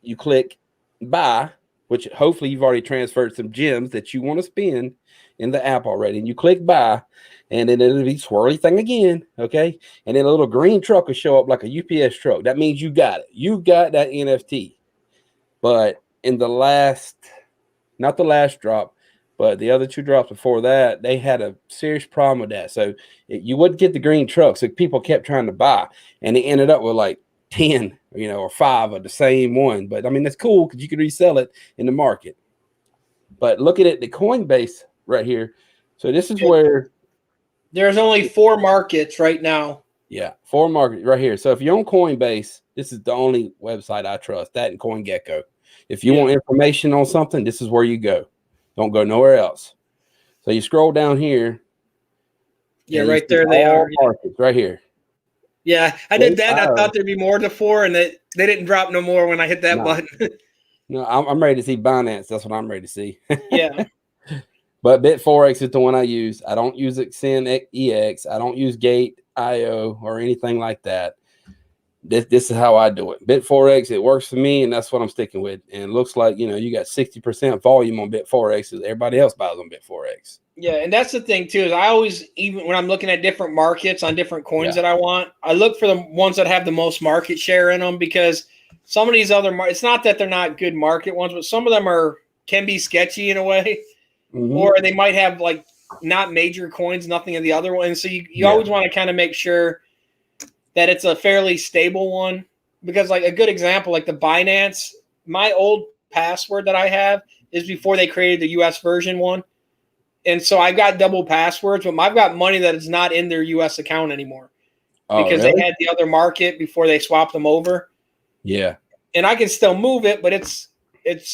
C: you click buy, which hopefully you've already transferred some gems that you want to spend in the app already. And you click buy, and then it'll be swirly thing again. Okay. And then a little green truck will show up like a UPS truck. That means you got it. You got that NFT. But in the not the last drop, but the other 2 drops before that, they had a serious problem with that. So you wouldn't get the green truck. So people kept trying to buy, and they ended up with like 10, or 5 of the same one. But I mean, that's cool because you can resell it in the market. But look at it, the Coinbase right here. So this is where
A: there's only 4 markets right now.
C: Yeah, 4 markets right here. So if you're on Coinbase, this is the only website I trust, that and CoinGecko. If you want information on something, this is where you go. Don't go nowhere else. So you scroll down here.
A: Yeah, right there they are.
C: Markets right here.
A: Yeah, I did that. I thought there'd be more to 4, and they didn't drop no more when I hit that button.
C: No, I'm ready to see Binance. That's what I'm ready to see.
A: Yeah.
C: But Bit4X is the one I use. I don't use XenEX. I don't use Gate.io or anything like that. This is how I do it. Bit4X, it works for me, and that's what I'm sticking with. And it looks like, you got 60% volume on Bit4X. Everybody else buys on Bit4X.
A: Yeah, and that's the thing too, is I always, even when I'm looking at different markets on different coins that I want, I look for the ones that have the most market share in them, because some of these other it's not that they're not good market ones, but some of them can be sketchy in a way, or they might have like not major coins, nothing of the other ones. So you always want to kind of make sure that it's a fairly stable one, because like a good example, like the Binance, my old password that I have is before they created the US version one. And so I've got double passwords, but I've got money that is not in their US account anymore because they had the other market before they swapped them over.
C: Yeah.
A: And I can still move it, but it's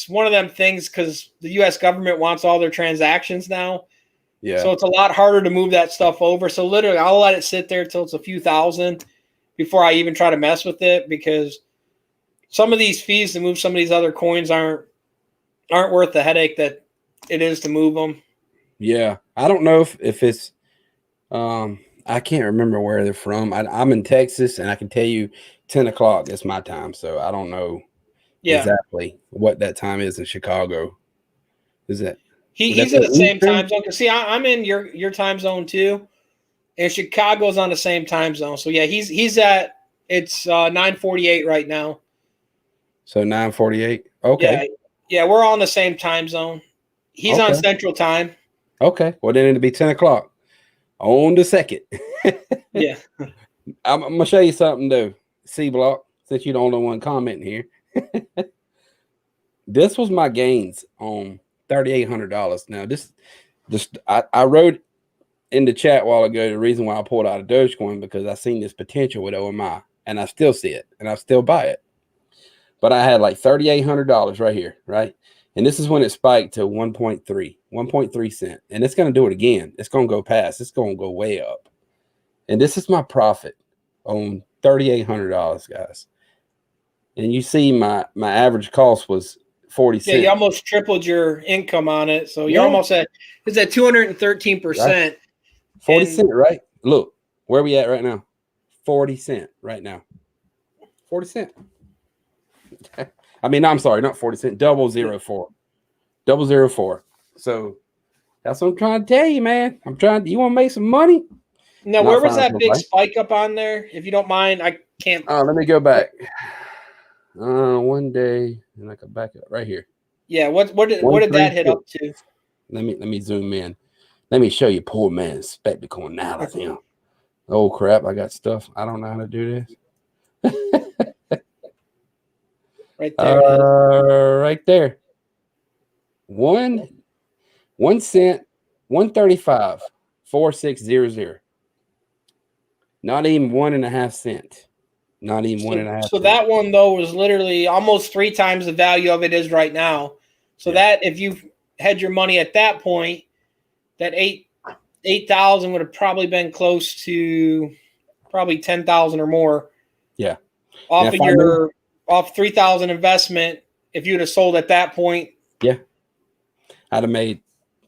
A: one of them things because the US government wants all their transactions now.
C: Yeah.
A: So it's a lot harder to move that stuff over. So literally I'll let it sit there till it's a few thousand before I even try to mess with it, because some of these fees to move some of these other coins aren't worth the headache that it is to move them.
C: Yeah. I don't know if it's I can't remember where they're from. I'm in Texas, and I can tell you 10 o'clock is my time. So I don't know exactly what that time is in Chicago. Is that
A: he's in the same time zone? Because see, I'm in your time zone too, and Chicago's on the same time zone. So yeah, he's at 9:48 right now.
C: So 9:48. Okay.
A: Yeah, we're all in the same time zone. He's on Central Time.
C: Okay. Well, then it'll be 10 o'clock on the second.
A: Yeah.
C: I'm gonna show you something though. C Block, since you're the only one commenting here. This was my gains on $3,800. Now this I wrote in the chat a while ago the reason why I pulled out of Dogecoin, because I seen this potential with OMI, and I still see it, and I still buy it. But I had like $3,800 right here, right? And this is when it spiked to 1.3 cent. And it's going to do it again. It's going to go past. It's going to go way up. And this is my profit on $3,800, guys. And you see my average cost was 40 cents.
A: Yeah, you almost tripled your income on it. So you're almost at 213%.
C: Right? 40 cent, right? Look, where we at right now? 40 cent right now. 40 cent. I mean, I'm sorry, not 40 cent, 004. 004. So that's what I'm trying to tell you, man. You want to make some money?
A: Now, where was that big spike up on there? If you don't mind, I can't.
C: Let me go back. One day, and I can back up right here.
A: Yeah, what did that hit up to?
C: Let me zoom in. Let me show you poor man's spectacle analysis. Oh crap! I got stuff. I don't know how to do this.
A: Right there.
C: Right there. 1 cent, 135, 4600. Not even 1.5 cents. Not even 1.5.
A: So that one though was literally almost 3 times the value of it is right now. So that if you had your money at that point, that 8,000 would have probably been close to probably 10,000 or more.
C: Yeah.
A: Off of your off 3,000 investment, if you'd have sold at that point.
C: Yeah. I'd have made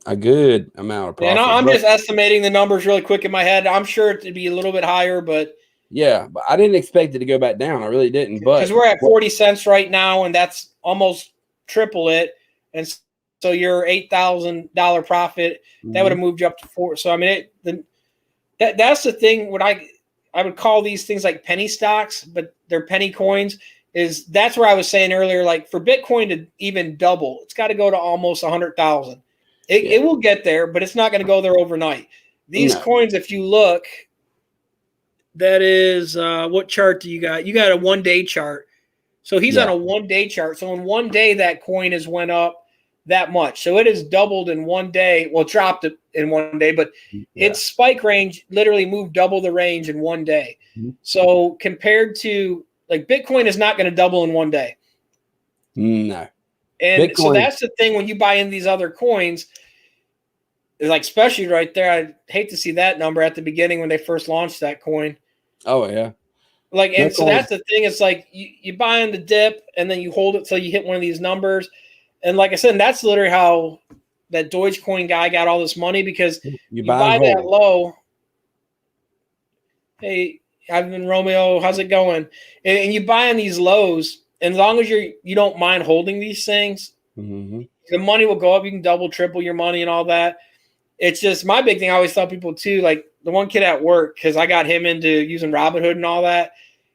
C: a good amount of profit.
A: And I'm just estimating the numbers really quick in my head. I'm sure it'd be a little bit higher, but
C: yeah, but I didn't expect it to go back down. I really didn't. But
A: because we're at 40 cents right now, and that's almost triple it. And so your $8,000 profit, that would have moved you up to 4. So I mean, that's the thing. What I would call these things like penny stocks, but they're penny coins. That's where I was saying earlier, like for Bitcoin to even double, it's got to go to almost 100,000. It will get there, but it's not going to go there overnight. These coins, if you look, that is what chart do you got? You got a 1-day chart. So he's on a 1-day chart. So in 1 day, that coin has went up that much. So it has doubled in 1 day. Well, dropped it in 1 day, but its spike range literally moved double the range in 1 day. So compared to like Bitcoin is not going to double in 1 day.
C: No.
A: And Bitcoin. So that's the thing when you buy in these other coins, like especially right there, I'd hate to see that number at the beginning when they first launched that coin.
C: Oh yeah.
A: Like, and so that's the thing. It's like you buy in the dip and then you hold it till you hit one of these numbers. And like I said, that's literally how that Dogecoin guy got all this money because you buy that low. Hey, I've been Romeo. How's it going? And you buy in these lows, and as long as you don't mind holding these things, the money will go up. You can double, triple your money and all that. It's just my big thing. I always tell people too, like the one kid at work, because I got him into using Robinhood and all that,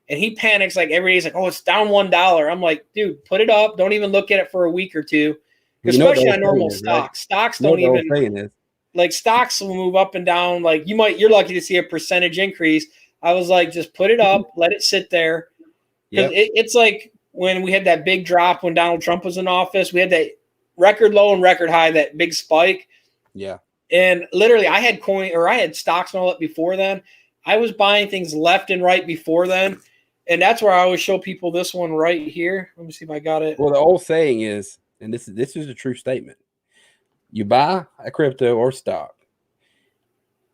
A: and he panics like every day. He's like, "Oh, it's down $1." I'm like, "Dude, put it up. Don't even look at it for a week or two, especially on normal stocks. Right? Stocks don't even like stocks will move up and down. Like you're lucky to see a percentage increase." I was like, just put it up, let it sit there. Because it's like when we had that big drop when Donald Trump was in office, we had that record low and record high, that big spike.
C: Yeah.
A: And literally I had stocks and all that before then. I was buying things left and right before then. And that's where I always show people this one right here. Let me see if I got it.
C: Well, the old saying is, and this is a true statement. You buy a crypto or stock,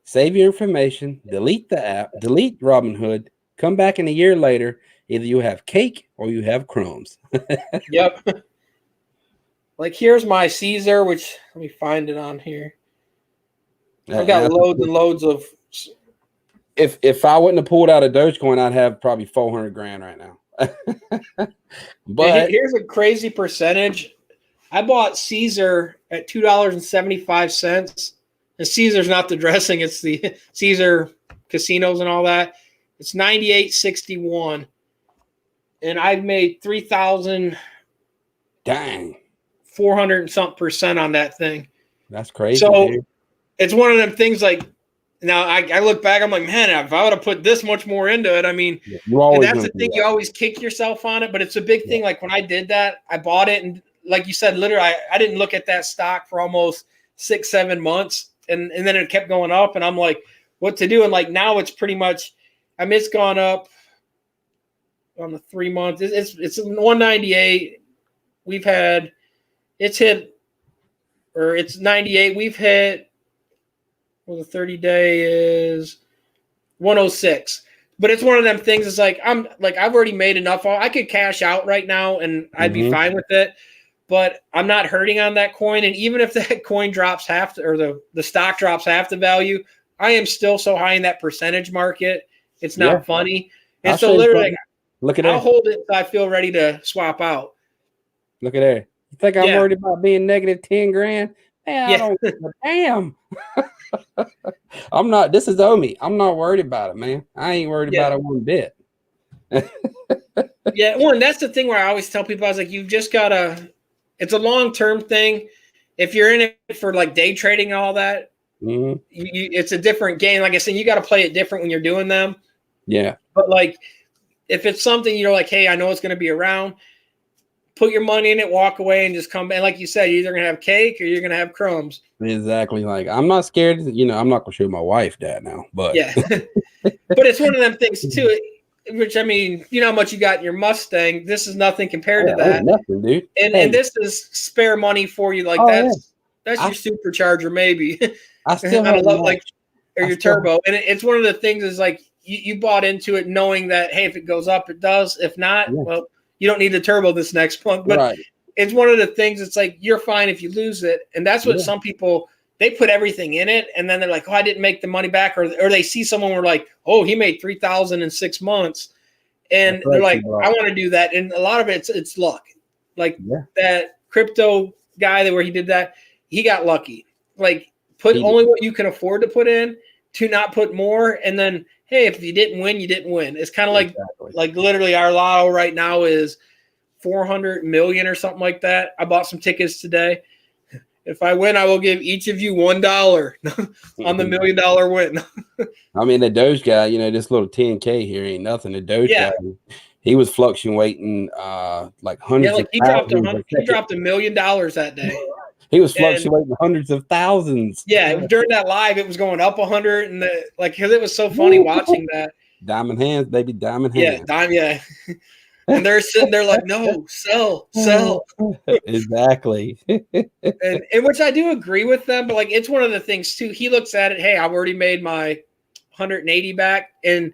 C: save your information, delete the app, delete Robinhood, come back in a year later, either you have cake or you have crumbs.
A: Yep. Like here's my Caesar, which let me find it on here. I've got loads and loads of.
C: If I wouldn't have pulled out a Dogecoin, I'd have probably 400 grand right now. But
A: here's a crazy percentage. I bought Caesar at $2.75. And Caesar's not the dressing; it's the Caesar casinos and all that. It's 98.61, and I've made 3,000.
C: Dang,
A: 400 and something percent on that thing.
C: That's crazy.
A: So
C: dude.
A: It's one of them things. Like now, I look back, I'm like, man, if I would have put this much more into it, I mean, and that's the thing. You always kick yourself on it, but it's a big thing. Like when I did that, I bought it, and like you said, literally, I didn't look at that stock for almost 6-7 months. And then it kept going up, and I'm like, what to do? And like now it's pretty much, I mean, it's gone up on the 3 months. It's 198. It's 98. We've hit, well, the 30-day is 106. But it's one of them things. It's like I've already made enough. I could cash out right now, and I'd be fine with it. But I'm not hurting on that coin. And even if that coin drops half, or the stock drops half the value, I am still so high in that percentage market. It's not funny. And so literally,
C: look at
A: I'll hold it until I feel ready to swap out.
C: Look at that. You think I'm worried about being negative 10 grand? Man, I don't give a damn. I'm not. This is Omi. I'm not worried about it, man. I ain't worried about it one bit.
A: And that's the thing where I always tell people, I was like, you've just got to. It's a long-term thing. If you're in it for like day trading and all that, it's a different game. Like I said, you got to play it different when you're doing them.
C: Yeah.
A: But like, if it's something you're like, hey, I know it's going to be around, put your money in it, walk away, and just come. And like you said, you're either gonna have cake or you're gonna have crumbs.
C: Exactly. Like I'm not scared. I'm not gonna show my wife that now, but
A: Yeah, but it's one of them things too. Which I mean, you know how much you got in your Mustang. This is nothing compared to that.
C: Nothing, dude.
A: And this is spare money for you. Like that's your supercharger, maybe.
C: I still
A: I
C: have
A: love like or your turbo. And it's one of the things is like you bought into it knowing that hey, if it goes up, it does. If not, well, you don't need the turbo this next month. But it's one of the things. It's like you're fine if you lose it, and that's what some people. They put everything in it, and then they're like, "Oh, I didn't make the money back," or they see someone who are like, "Oh, he made $3,000 in 6 months," and they're like, "I want to do that." And a lot of it's luck. Like that crypto guy where he did that, he got lucky. Like put only what you can afford to put in, to not put more, and then hey, if you didn't win, you didn't win. It's kind of like literally our lotto right now is 400 million or something like that. I bought some tickets today. If I win, I will give each of you $1 on the $1 million win.
C: I mean, the Doge guy, this little 10K here ain't nothing. The Doge guy, he was fluctuating like hundreds of thousands.
A: He dropped $1 million that day.
C: He was fluctuating hundreds of thousands.
A: Yeah, during that live, it was going up 100, and because it was so funny watching that.
C: Diamond hands, baby, diamond hands.
A: Yeah. And they're sitting there like, no, sell.
C: Exactly.
A: and which I do agree with them, but like it's one of the things too. He looks at it, hey, I've already made my 180 back. And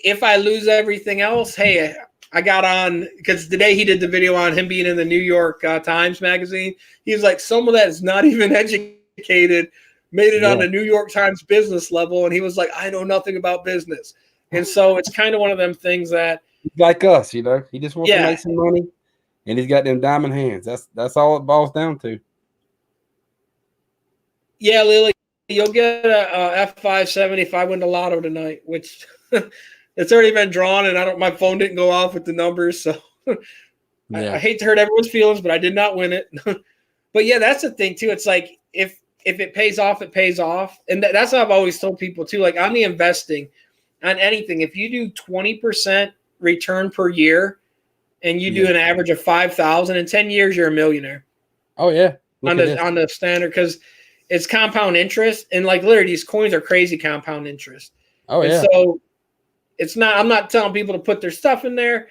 A: if I lose everything else, hey, I got on because today he did the video on him being in the New York Times magazine. He was like, some of that is not even educated, made it on the New York Times business level. And he was like, I know nothing about business. And so it's kind of one of them things that
C: like us, he just wants to make some money, and he's got them diamond hands. That's all it boils down to.
A: Yeah, Lily, you'll get a F570 if I win the lotto tonight, which it's already been drawn, and my phone didn't go off with the numbers, so I hate to hurt everyone's feelings, but I did not win it. But yeah, that's the thing too. It's like if it pays off, it pays off, and that's what I've always told people too. Like on the investing, on anything, if you do 20% return per year and you do an average of 5,000 in 10 years, you're a millionaire.
C: Oh yeah.
A: On the standard, because it's compound interest, and like literally these coins are crazy compound interest. So it's not, I'm not telling people to put their stuff in there.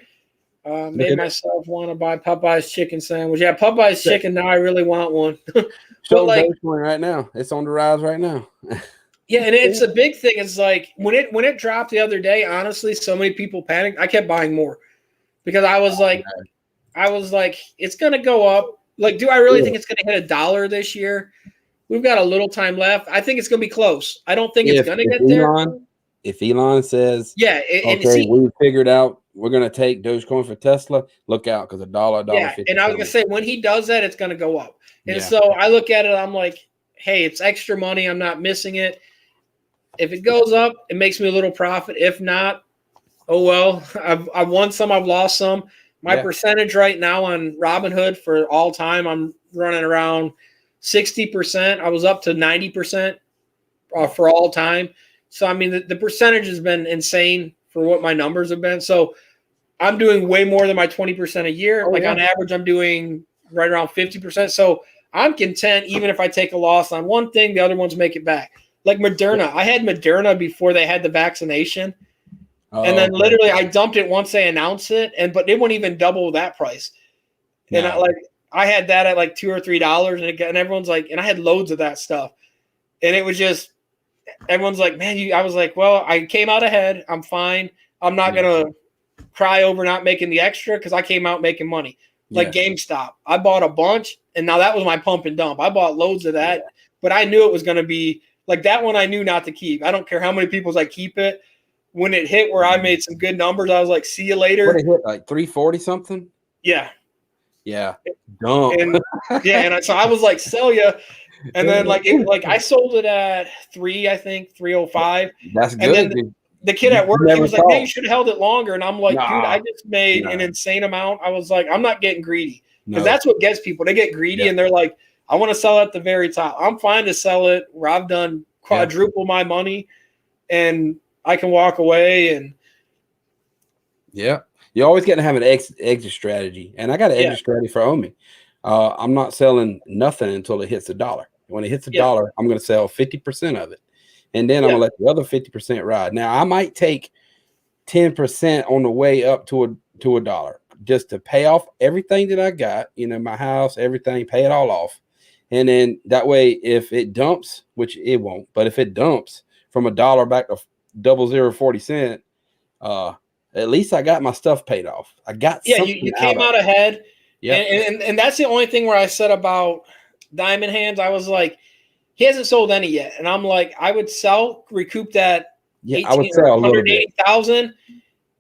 A: Made myself want to buy Popeye's chicken sandwich. Yeah, Popeye's chicken. Now I really want one.
C: So like right now, it's on the rise right now.
A: Yeah, and it's a big thing. It's like when it dropped the other day, honestly, so many people panicked. I kept buying more because I was like, it's gonna go up. Like, do I really think it's gonna hit $1 this year? We've got a little time left. I think it's gonna be close. I don't think it's gonna get there.
C: If Elon says, we figured out we're gonna take Dogecoin for Tesla, look out because $1.50.
A: And I was gonna say when he does that, it's gonna go up. And so I look at it, I'm like, hey, it's extra money. I'm not missing it. If it goes up, it makes me a little profit. If not, oh well. I've won some, I've lost some. My percentage right now on Robinhood for all time, I'm running around 60%. I was up to 90% for all time. So I mean, the percentage has been insane for what my numbers have been. So I'm doing way more than my 20% a year. On average, I'm doing right around 50%. So I'm content even if I take a loss on one thing, the other ones make it back. Like Moderna. I had Moderna before they had the vaccination. And then literally I dumped it once they announced it, but it wouldn't even double that price. And I had that at like $2 or $3 and everyone's like, and I had loads of that stuff. And it was just, everyone's like, man, I was like, well, I came out ahead. I'm fine. I'm not going to cry over not making the extra because I came out making money. Like GameStop. I bought a bunch, and now that was my pump and dump. I bought loads of that, but I knew it was going to be like that one I knew not to keep. I don't care how many people's I keep it. When it hit where I made some good numbers, I was like, see you later.
C: What it hit, like 340 something?
A: Yeah.
C: Yeah. Dumb.
A: And so I was like, sell you. And then I sold it at 305.
C: That's good.
A: And then the kid at work, he was like, hey, you should have held it longer. And I'm like, dude, I just made an insane amount. I was like, I'm not getting greedy. Because that's what gets people. They get greedy and they're like, I want to sell at the very top. I'm fine to sell it where I've done quadruple my money and I can walk away. And
C: You always got to have an exit strategy, and I got an exit strategy for Omi. I'm not selling nothing until it hits $1. When it hits $1, I'm going to sell 50% of it, and then I'm going to let the other 50% ride. Now I might take 10% on the way up to $1 just to pay off everything that I got, my house, everything, pay it all off. And then that way, if it dumps, which it won't, but if it dumps from $1 back to 0040 cent, at least I got my stuff paid off. I got something
A: you came out ahead.
C: Yeah.
A: And that's the only thing where I said about Diamond Hands. I was like, he hasn't sold any yet. And I'm like, I would recoup that.
C: Yeah, I would sell
A: 180,000,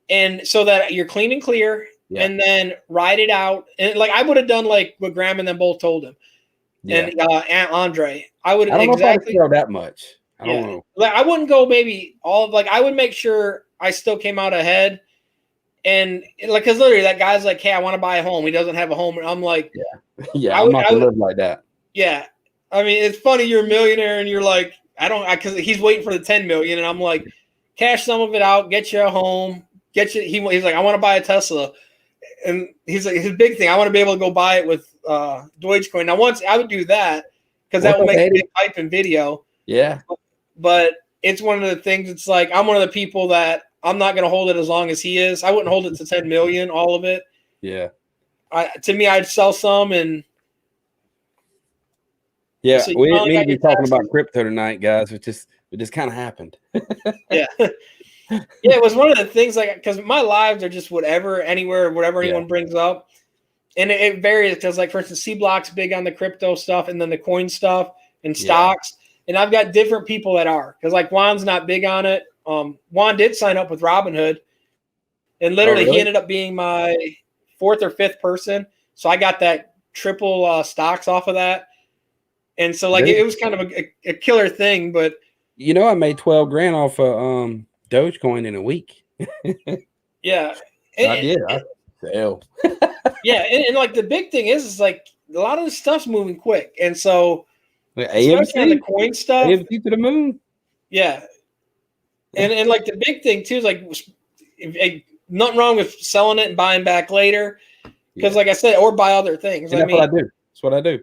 A: and so that you're clean and clear, and then ride it out. And like I would have done like what Graham and them both told him, and Aunt Andre. I would exactly
C: sell that much. I don't know.
A: Like I wouldn't go maybe all of I would make sure I still came out ahead, and like because literally that guy's like, hey, I want to buy a home. He doesn't have a home, and I'm like,
C: I'm not gonna live like that.
A: Yeah, I mean it's funny. You're a millionaire, and you're like. Because he's waiting for the 10 million, and I'm like, cash some of it out, get you a home, he's like, I want to buy a Tesla, and he's like, his big thing, I want to be able to go buy it with Dogecoin. Now, once I would do that because that would make a big hype in video.
C: Yeah,
A: but it's one of the things. It's like I'm one of the people that I'm not going to hold it as long as he is. I wouldn't hold it to 10 million, all of it.
C: Yeah,
A: to me, I'd sell some and.
C: Yeah, so we didn't mean to be talking about crypto tonight, guys. It just kind of happened.
A: Yeah, it was one of the things because my lives are just whatever, anywhere, whatever anyone brings up, and it varies because, like for instance, C Block's big on the crypto stuff, and then the coin stuff and stocks, and I've got different people that are because like Juan's not big on it. Juan did sign up with Robinhood, and literally he ended up being my 4th or 5th person, so I got that triple stocks off of that. And so, like, it was kind of a killer thing, but
C: I made 12 grand off of Dogecoin in a week.
A: Yeah,
C: I did. I fell.
A: Yeah, and like the big thing is like a lot of the stuff's moving quick, and so
C: AMC
A: on the coin stuff,
C: AMC to the moon.
A: Yeah, and like the big thing too is like nothing wrong with selling it and buying back later, because like I said, or buy other things.
C: And that's what I do. That's what I do.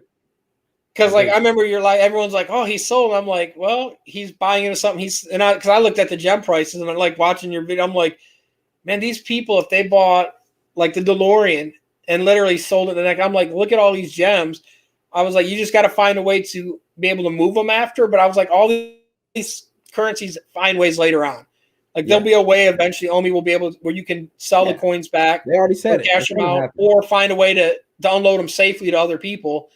A: Because like I remember you're like everyone's like, oh, he's sold. I'm like, well, he's buying into something. Because I looked at the gem prices and I'm like watching your video. I'm like, man, these people, if they bought like the DeLorean and literally sold it the next, I'm like, look at all these gems. I was like, you just got to find a way to be able to move them after. But I was like, all these currencies find ways later on. Like there'll be a way eventually. Omi will be able to, where you can sell the coins back.
C: They already said
A: cash them out, or find a way to download them safely to other people.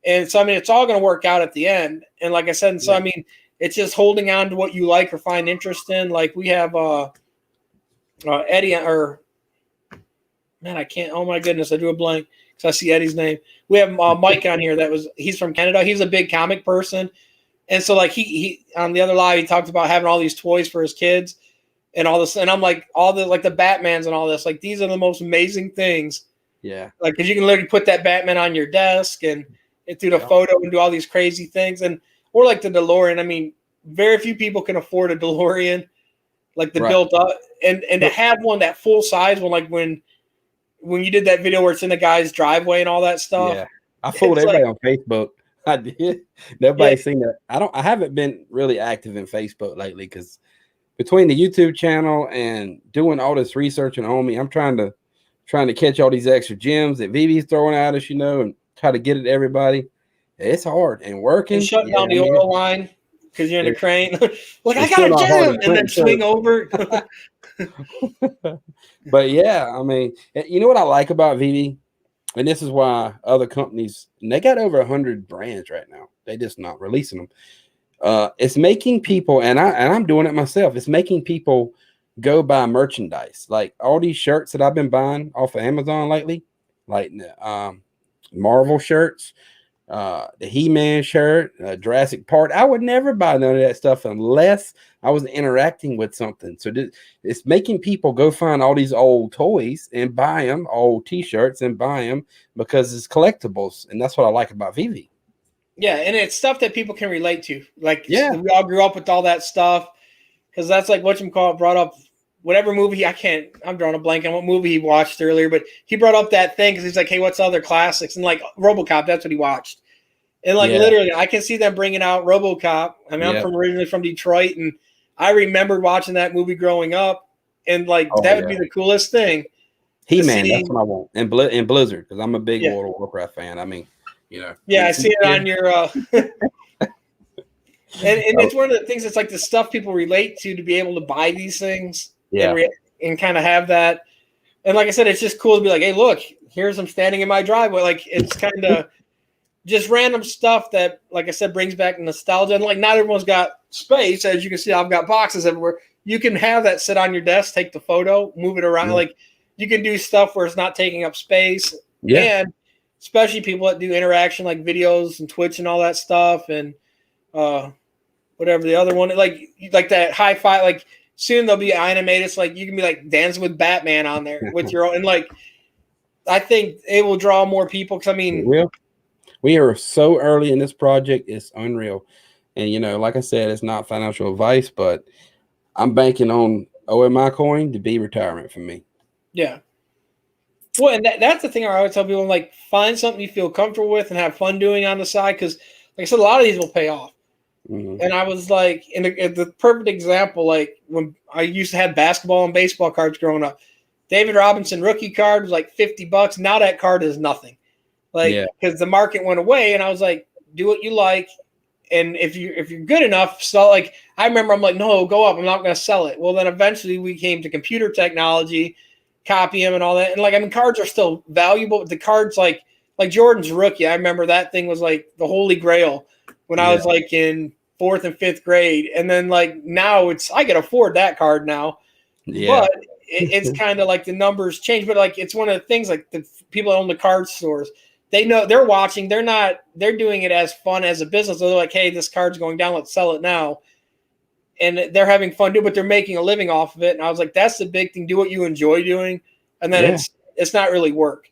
A: And so, I mean, it's all going to work out at the end. And like I said, and so, I mean, it's just holding on to what you like or find interest in. Like we have Eddie or man, I can't. Oh my goodness, I drew a blank because I see Eddie's name. We have Mike on here. He's from Canada. He's a big comic person. And so like he on the other live, he talked about having all these toys for his kids and all this. And I'm like, all the like the Batmans and all this, like these are the most amazing things.
C: Yeah.
A: Like, cause you can literally put that Batman on your desk and do the photo and do all these crazy things. Or like the DeLorean. I mean, very few people can afford a DeLorean, like the built up and to have one that full size one, like when you did that video where it's in the guy's driveway and all that stuff.
C: Yeah. I fooled everybody on Facebook. I did. Nobody's seen that. I haven't been really active in Facebook lately because between the YouTube channel and doing all this research on me, I'm trying to catch all these extra gems that Vivi's throwing at us, and try to get it to everybody. It's hard and working.
A: And shut down the oil line because you're in a crane. Like I got a gem and then swing over.
C: But yeah, I mean, you know what I like about Vivi? And this is why other companies, and they got over 100 brands right now. They just not releasing them. It's making people, and I'm doing it myself. It's making people go buy merchandise. Like all these shirts that I've been buying off of Amazon lately, like Marvel shirts, the He-Man shirt, Jurassic Park. I would never buy none of that stuff unless I was interacting with something. So it's making people go find all these old toys and buy them, old T-shirts and buy them because it's collectibles. And that's what I like about Vivi.
A: Yeah, and it's stuff that people can relate to. Like we all grew up with all that stuff because that's like whatchamacallit brought up whatever movie I'm drawing a blank on what movie he watched earlier, but he brought up that thing because he's like, hey, what's other classics? And like RoboCop, that's what he watched. And like literally, I can see them bringing out RoboCop. I mean, I'm originally from Detroit, and I remembered watching that movie growing up, and like that would be the coolest thing.
C: He-Man, that's what I want. And Blizzard, because I'm a big World of Warcraft fan. I mean,
A: Yeah, I see it on your and it's one of the things that's like the stuff people relate to be able to buy these things and kind of have that. And like I said, it's just cool to be like, hey, look, here's them standing in my driveway. Like it's kind of just random stuff that, like I said, brings back nostalgia. And like not everyone's got space. As you can see, I've got boxes everywhere. You can have that sit on your desk, take the photo, move it around. Like you can do stuff where it's not taking up space. Yeah. And especially people that do interaction like videos and Twitch and all that stuff. And whatever the other one, like that hi-fi, like soon they'll be animated. It's like you can be like dancing with Batman on there with your own. And like, I think it will draw more people. Cause I mean,
C: we are so early in this project. It's unreal. And, like I said, it's not financial advice, but I'm banking on OMI coin to be retirement for me.
A: Yeah. Well, and that's the thing I always tell people, like, find something you feel comfortable with and have fun doing on the side. Cause like I said, a lot of these will pay off. Mm-hmm. And I was like, in the perfect example, like when I used to have basketball and baseball cards growing up, David Robinson rookie card was like $50. Now that card is nothing. Like, because the market went away, and I was like, do what you like. And if you're good enough, so like I remember I'm like, no, go up. I'm not going to sell it. Well, then eventually we came to computer technology, copy them and all that. And like, I mean, cards are still valuable. But the cards like Jordan's rookie, I remember that thing was like the holy grail when I was like in 4th and 5th grade. And then like now I can afford that card now. Yeah. But it's kind of like the numbers change. But like it's one of the things like the people that own the card stores, they know they're watching. They're doing it as fun as a business. They're like, hey, this card's going down. Let's sell it now. And they're having fun doing, but they're making a living off of it. And I was like, that's the big thing. Do what you enjoy doing. And then it's not really work.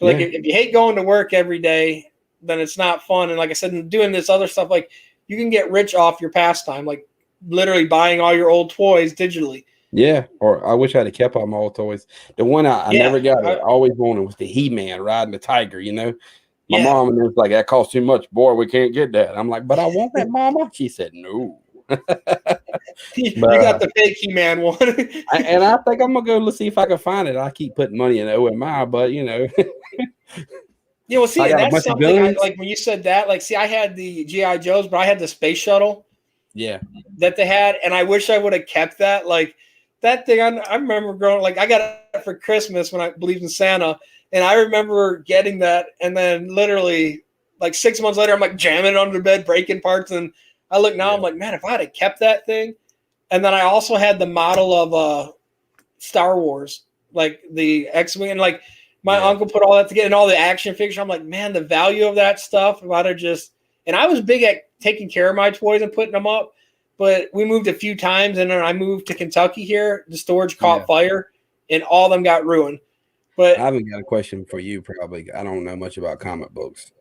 A: Like if you hate going to work every day, then it's not fun. And like I said, doing this other stuff, like you can get rich off your pastime, like literally buying all your old toys digitally.
C: Yeah, or I wish I'd have kept all my old toys. The one I never got, I always wanted was the He-Man riding the tiger, My mom was like, that costs too much. Boy, we can't get that. I'm like, but I want that, Mama. She said, no.
A: You got the fake He-Man one.
C: And I think I'm going to go see if I can find it. I keep putting money in OMI, but,
A: Yeah, well, see, that's something like when you said that, like, see, I had the G.I. Joes, but I had the space shuttle.
C: Yeah.
A: That they had, and I wish I would have kept that. Like, that thing, I remember growing, like, I got it for Christmas when I believed in Santa, and I remember getting that, and then literally, like, 6 months later, I'm, like, jamming it under the bed, breaking parts, and I look now, I'm like, man, if I had kept that thing. And then I also had the model of Star Wars, like, the X-Wing, and, like, my uncle put all that together and all the action figures. I'm like, man, the value of that stuff. If I'd have just, and I was big at taking care of my toys and putting them up, but we moved a few times, and then I moved to Kentucky here. The storage caught fire, and all of them got ruined. But
C: I haven't got a question for you. Probably, I don't know much about comic books.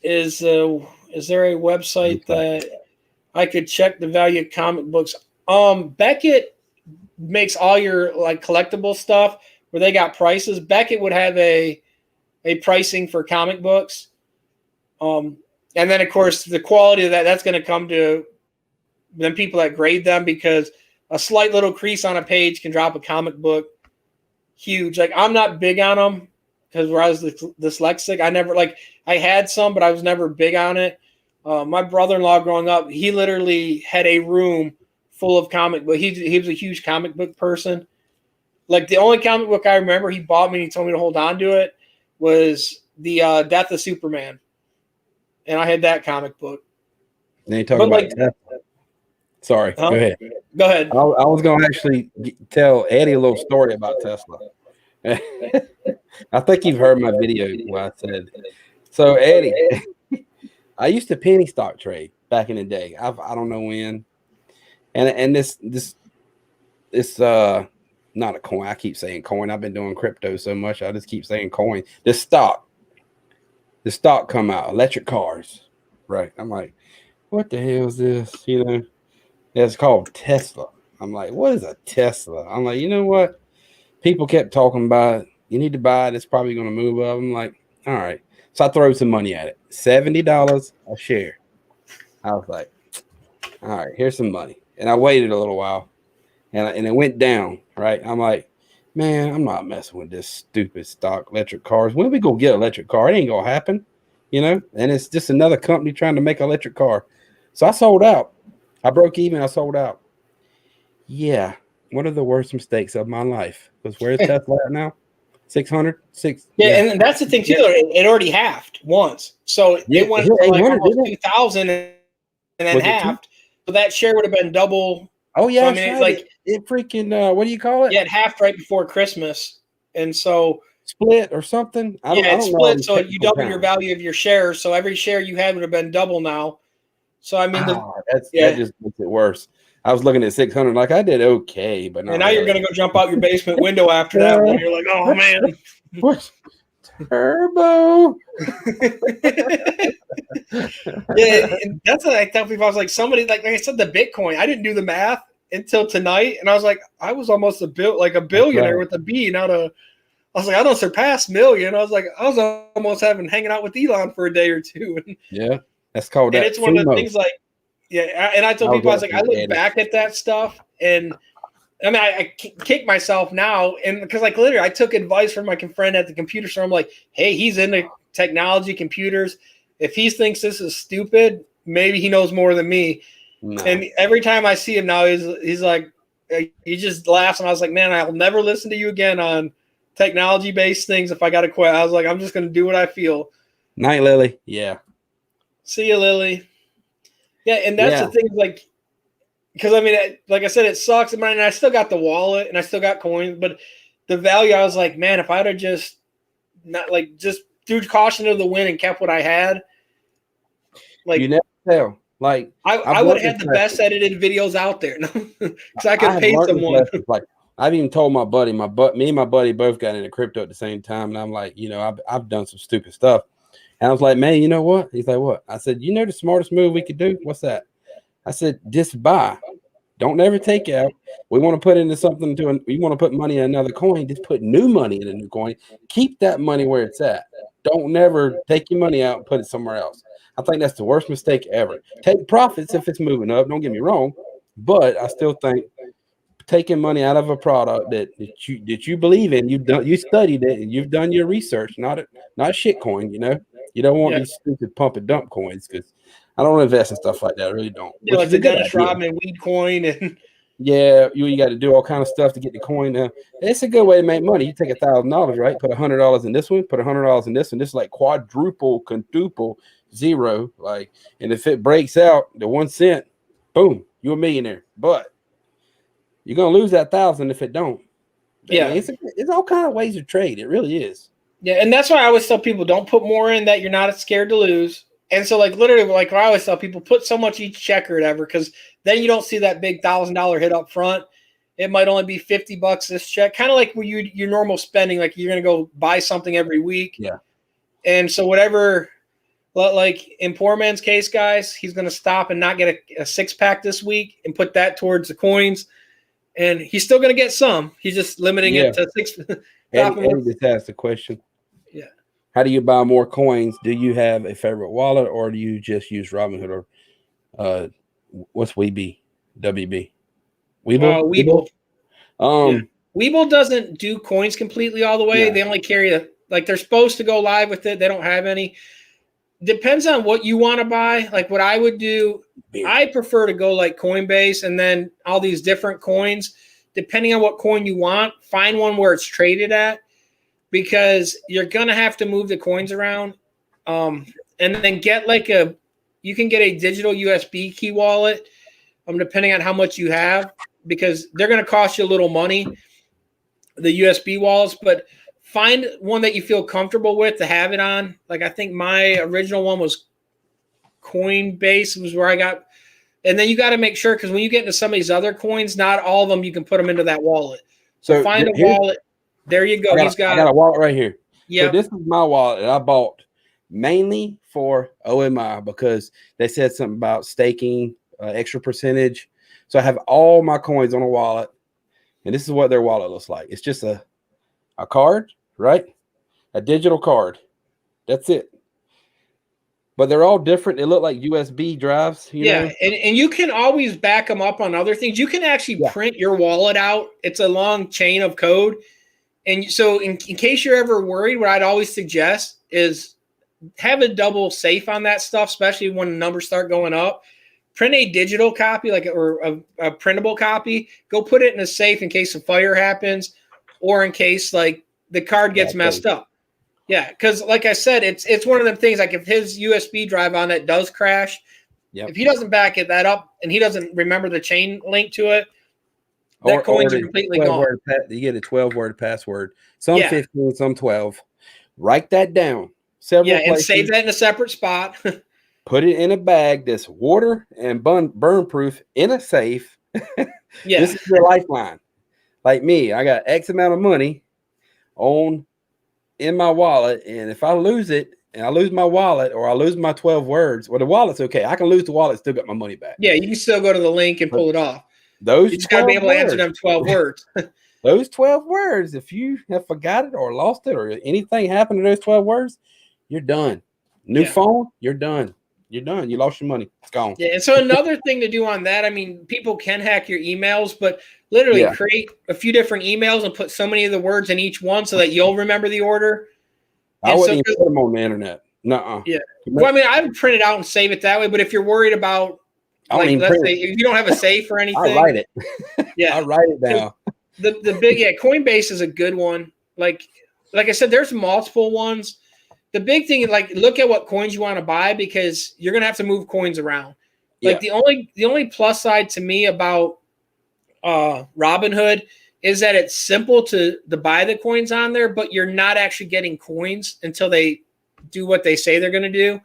A: Is there a website that I could check the value of comic books? Beckett makes all your like collectible stuff where they got prices. Beckett would have a pricing for comic books. And then of course the quality of that's going to come to them people that grade them, because a slight little crease on a page can drop a comic book huge. Like I'm not big on them because where I was dyslexic, I had some, but I was never big on it. My brother-in-law growing up, he literally had a room full of comic book. He was a huge comic book person. Like the only comic book I remember he bought me and he told me to hold on to it was the Death of Superman. And I had that comic book.
C: Then you talk about Tesla. Sorry, go ahead.
A: Go ahead.
C: I was going to actually tell Eddie a little story about Tesla. I think you've heard my video where I said, so Eddie, I used to penny stock trade back in the day. I don't know when. And this not a coin. I keep saying coin. I've been doing crypto so much. I just keep saying coin. The stock come out, electric cars. Right. I'm like, what the hell is this? It's called Tesla. I'm like, what is a Tesla? I'm like, you know what? People kept talking about it. You need to buy it. It's probably going to move up. I'm like, all right. So I throw some money at it. $70 a share. I was like, all right, here's some money. And I waited a little while, and it went down. Right. I'm like, man, I'm not messing with this stupid stock electric cars. When we go get an electric car, it ain't gonna happen, And it's just another company trying to make an electric car. So I sold out. I broke even. I sold out. Yeah, one of the worst mistakes of my life. Because where's Tesla at now? 600,
A: Yeah, and that's the thing too. It already halved once, so it went from like almost 2,000 and then halved. So that share would have been double.
C: Oh yeah,
A: so, I mean, it's like
C: it freaking what do you call it?
A: Yeah, it halved right before Christmas, and so
C: split or something. I don't
A: split.
C: know
A: So you double your value of your shares. So every share you had would have been double now. So I mean,
C: that just makes it worse. I was looking at 600, like I did okay, but
A: now you're gonna go jump out your basement window after that one. You're like, oh man,
C: turbo.
A: Yeah, and that's what I tell people. I was like, somebody like I said, the Bitcoin. I didn't do the math until tonight, and I was like, I was almost a billionaire with a B. I was like, I don't surpass million. I was almost hanging out with Elon for a day or two.
C: Yeah, that's called.
A: And it's one of the things like. Yeah, and I told people, I was like, I look back at that stuff, and I mean, I kick myself now, and because like literally, I took advice from my friend at the computer store. I'm like, hey, he's into technology, computers. If he thinks this is stupid, maybe he knows more than me. No. And every time I see him now, he's like, he just laughs, and I was like, man, I'll never listen to you again on technology-based things if I got to quit. I was like, I'm just going to do what I feel.
C: Night, Lily. Yeah.
A: See you, Lily. Yeah, and that's the thing, like, because I mean, like I said, it sucks. I still got the wallet and I still got coins, but the value, I was like, man, if I'd have just threw caution to the wind and kept what I had, like
C: you never tell. Like
A: I would have had the best edited videos out there because I could pay someone.
C: Like I've even told my buddy, me and my buddy both got into crypto at the same time, and I'm like, I've done some stupid stuff. And I was like, man, you know what? He's like, what? I said, the smartest move we could do? What's that? I said, just buy. Don't ever take out. We want to put into something you want to put money in another coin. Just put new money in a new coin. Keep that money where it's at. Don't never take your money out and put it somewhere else. I think that's the worst mistake ever. Take profits if it's moving up. Don't get me wrong. But I still think taking money out of a product that you believe in, you studied it, and you've done your research, not shit coin, You don't want these stupid pump and dump coins because I don't invest in stuff like that. I really don't.
A: Yeah, like the Dennis Rodman weed coin and
C: you got to do all kind of stuff to get the coin. It's a good way to make money. You take $1,000, right? Put $100 in this one, put $100 in this one. This is like quadruple, zero. Like, and if it breaks out the 1 cent, boom, you're a millionaire. But you're gonna lose that 1,000 if it don't.
A: Yeah,
C: it's all kind of ways to trade. It really is.
A: Yeah, and that's why I always tell people don't put more in that you're not scared to lose. And so, like literally, like I always tell people, put so much each check or whatever, because then you don't see that big $1,000 hit up front. It might only be $50 this check, kind of like when your normal spending, like you're gonna go buy something every week.
C: Yeah.
A: And so whatever, like in poor man's case, guys, he's gonna stop and not get a 6-pack this week and put that towards the coins, and he's still gonna get some. He's just limiting it to 6.
C: Eddie just asked a question.
A: Yeah.
C: How do you buy more coins? Do you have a favorite wallet, or do you just use Robinhood, or what's Weeble? WB?
A: Weeble. Weeble doesn't do coins completely all the way.
C: Yeah.
A: They only carry they're supposed to go live with it. They don't have any. Depends on what you want to buy. Like what I would do, I prefer to go like Coinbase and then all these different coins. Depending on what coin you want, find one where it's traded at, because you're going to have to move the coins around. And then get you can get a digital USB key wallet, depending on how much you have, because they're going to cost you a little money, the USB wallets, but find one that you feel comfortable with to have it on. Like I think my original one was Coinbase, was where I got. And then you got to make sure, because when you get into some of these other coins, not all of them you can put them into that wallet. So find a wallet. There you go. I
C: got a wallet right here.
A: Yeah.
C: So this is my wallet that I bought mainly for OMI, because they said something about staking, extra percentage. So I have all my coins on a wallet, and this is what their wallet looks like. It's just a card, right? A digital card. That's it. But they're all different. They look like USB drives, you know?
A: And you can always back them up on other things. You can actually print your wallet out. It's a long chain of code. And so in case you're ever worried, what I'd always suggest is have a double safe on that stuff, especially when the numbers start going up. Print a digital copy, or a printable copy. Go put it in a safe in case a fire happens, or in case like the card gets messed up. Yeah, because like I said, it's one of them things. Like if his USB drive on that does crash, if he doesn't back that up and he doesn't remember the chain link to it, that coins are completely gone.
C: You get a 12-word password. Some 15, some 12. Write that down. Several places.
A: And save that in a separate spot.
C: Put it in a bag that's water and burn proof in a safe. This is your lifeline. Like me, I got X amount of money in my wallet, and if I lose it and I lose my wallet or I lose my 12 words, well, the wallet's okay. I can lose the wallet, still got my money back.
A: Yeah, you can still go to the link and pull it off.
C: You
A: just got to be able to answer them 12 words.
C: Those 12 words, if you have forgot it or lost it or anything happened to those 12 words, you're done. New phone, you're done. You're done. You lost your money. It's gone.
A: Yeah, and so another thing to do on that, I mean, people can hack your emails, but literally create a few different emails and put so many of the words in each one so that you'll remember the order.
C: I wouldn't even put them on the internet. Nuh-uh.
A: Yeah. Well, I mean, I would print it out and save it that way, but if you're worried about, like, let's say, if you don't have a safe or anything.
C: I write it.
A: Yeah.
C: I write it down.
A: The big, Coinbase is a good one. Like I said, there's multiple ones. The big thing is, like, look at what coins you want to buy because you're going to have to move coins around. Like the only plus side to me about Robinhood is that it's simple to buy the coins on there, but you're not actually getting coins until they do what they say they're going to do.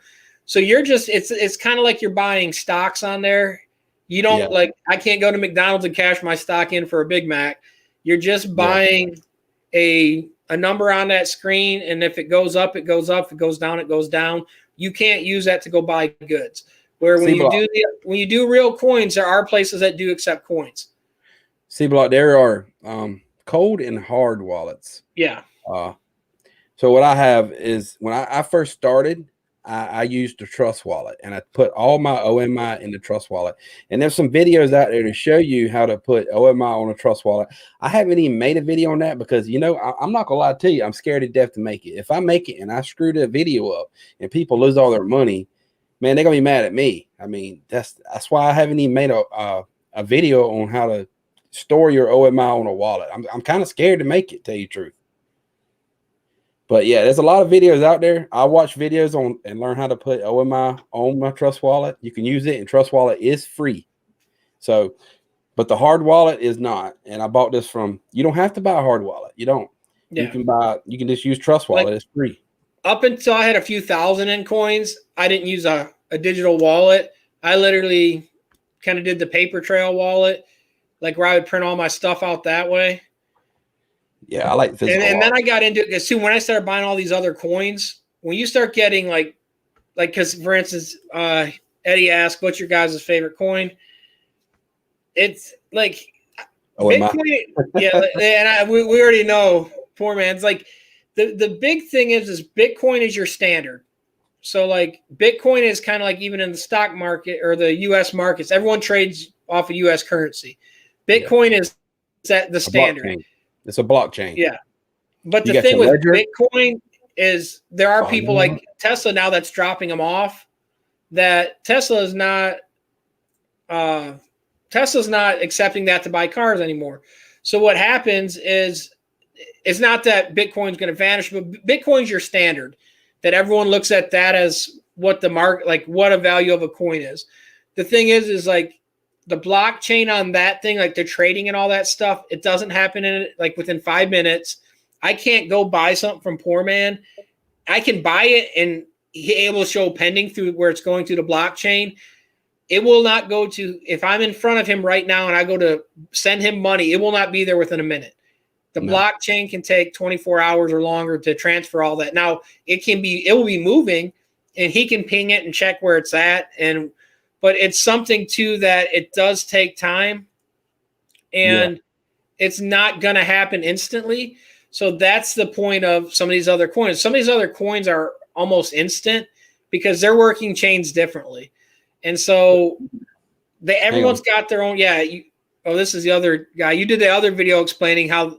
A: So you're just, it's kind of like you're buying stocks on there. You don't like, I can't go to McDonald's and cash my stock in for a Big Mac. You're just buying a number on that screen. And if it goes up, it goes up. If it goes down, it goes down. You can't use that to go buy goods. Where when you do real coins, there are places that do accept coins.
C: C-Block, there are cold and hard wallets.
A: Yeah.
C: So what I have is when I first started, I used the Trust Wallet, and I put all my OMI in the Trust Wallet. And there's some videos out there to show you how to put OMI on a Trust Wallet. I haven't even made a video on that because, you know, I'm not gonna lie to you, I'm scared to death to make it. If I make it and I screw the video up and people lose all their money, man, they're gonna be mad at me. I mean, that's why I haven't even made a video on how to store your OMI on a wallet. I'm kind of scared to make it, tell you the truth. But yeah, there's a lot of videos out there. I watch videos on and learn how to put OMI on my Trust Wallet. You can use it, and Trust Wallet is free. So, but the hard wallet is not. And I bought this from. You don't have to buy a hard wallet. You don't. Yeah. You can just use Trust Wallet. It's free.
A: Up until I had a few thousand in coins, I didn't use a digital wallet. I literally kind of did the paper trail wallet, like where I would print all my stuff out that way.
C: Yeah, I like physical.
A: And then I got into it because soon when I started buying all these other coins, when you start getting like because for instance, Eddie asked, "What's your guys' favorite coin?" It's like Bitcoin. And we already know. Poor man. It's like the big thing is Bitcoin is your standard. So like Bitcoin is kind of like even in the stock market or the U.S. markets, everyone trades off of U.S. currency. Bitcoin is the standard.
C: It's a blockchain.
A: Yeah. But the thing with Bitcoin is there are people like Tesla now that's dropping them off. That Tesla's not accepting that to buy cars anymore. So what happens is it's not that Bitcoin's going to vanish, but Bitcoin's your standard. That everyone looks at that as what the market, like what a value of a coin is. The thing is like the blockchain on that thing, like the trading and all that stuff, it doesn't happen in it like within 5 minutes. I can't go buy something from poor man. I can buy it and he able to show pending through where it's going through the blockchain. It will not go to, if I'm in front of him right now and I go to send him money, it will not be there within a minute. The blockchain can take 24 hours or longer to transfer all that. Now it will be moving and he can ping it and check where it's at. And but it's something too that it does take time, and it's not going to happen instantly. So that's the point of some of these other coins. Some of these other coins are almost instant because they're working chains differently. And so everyone's got their own. Yeah. This is the other guy. You did the other video explaining how,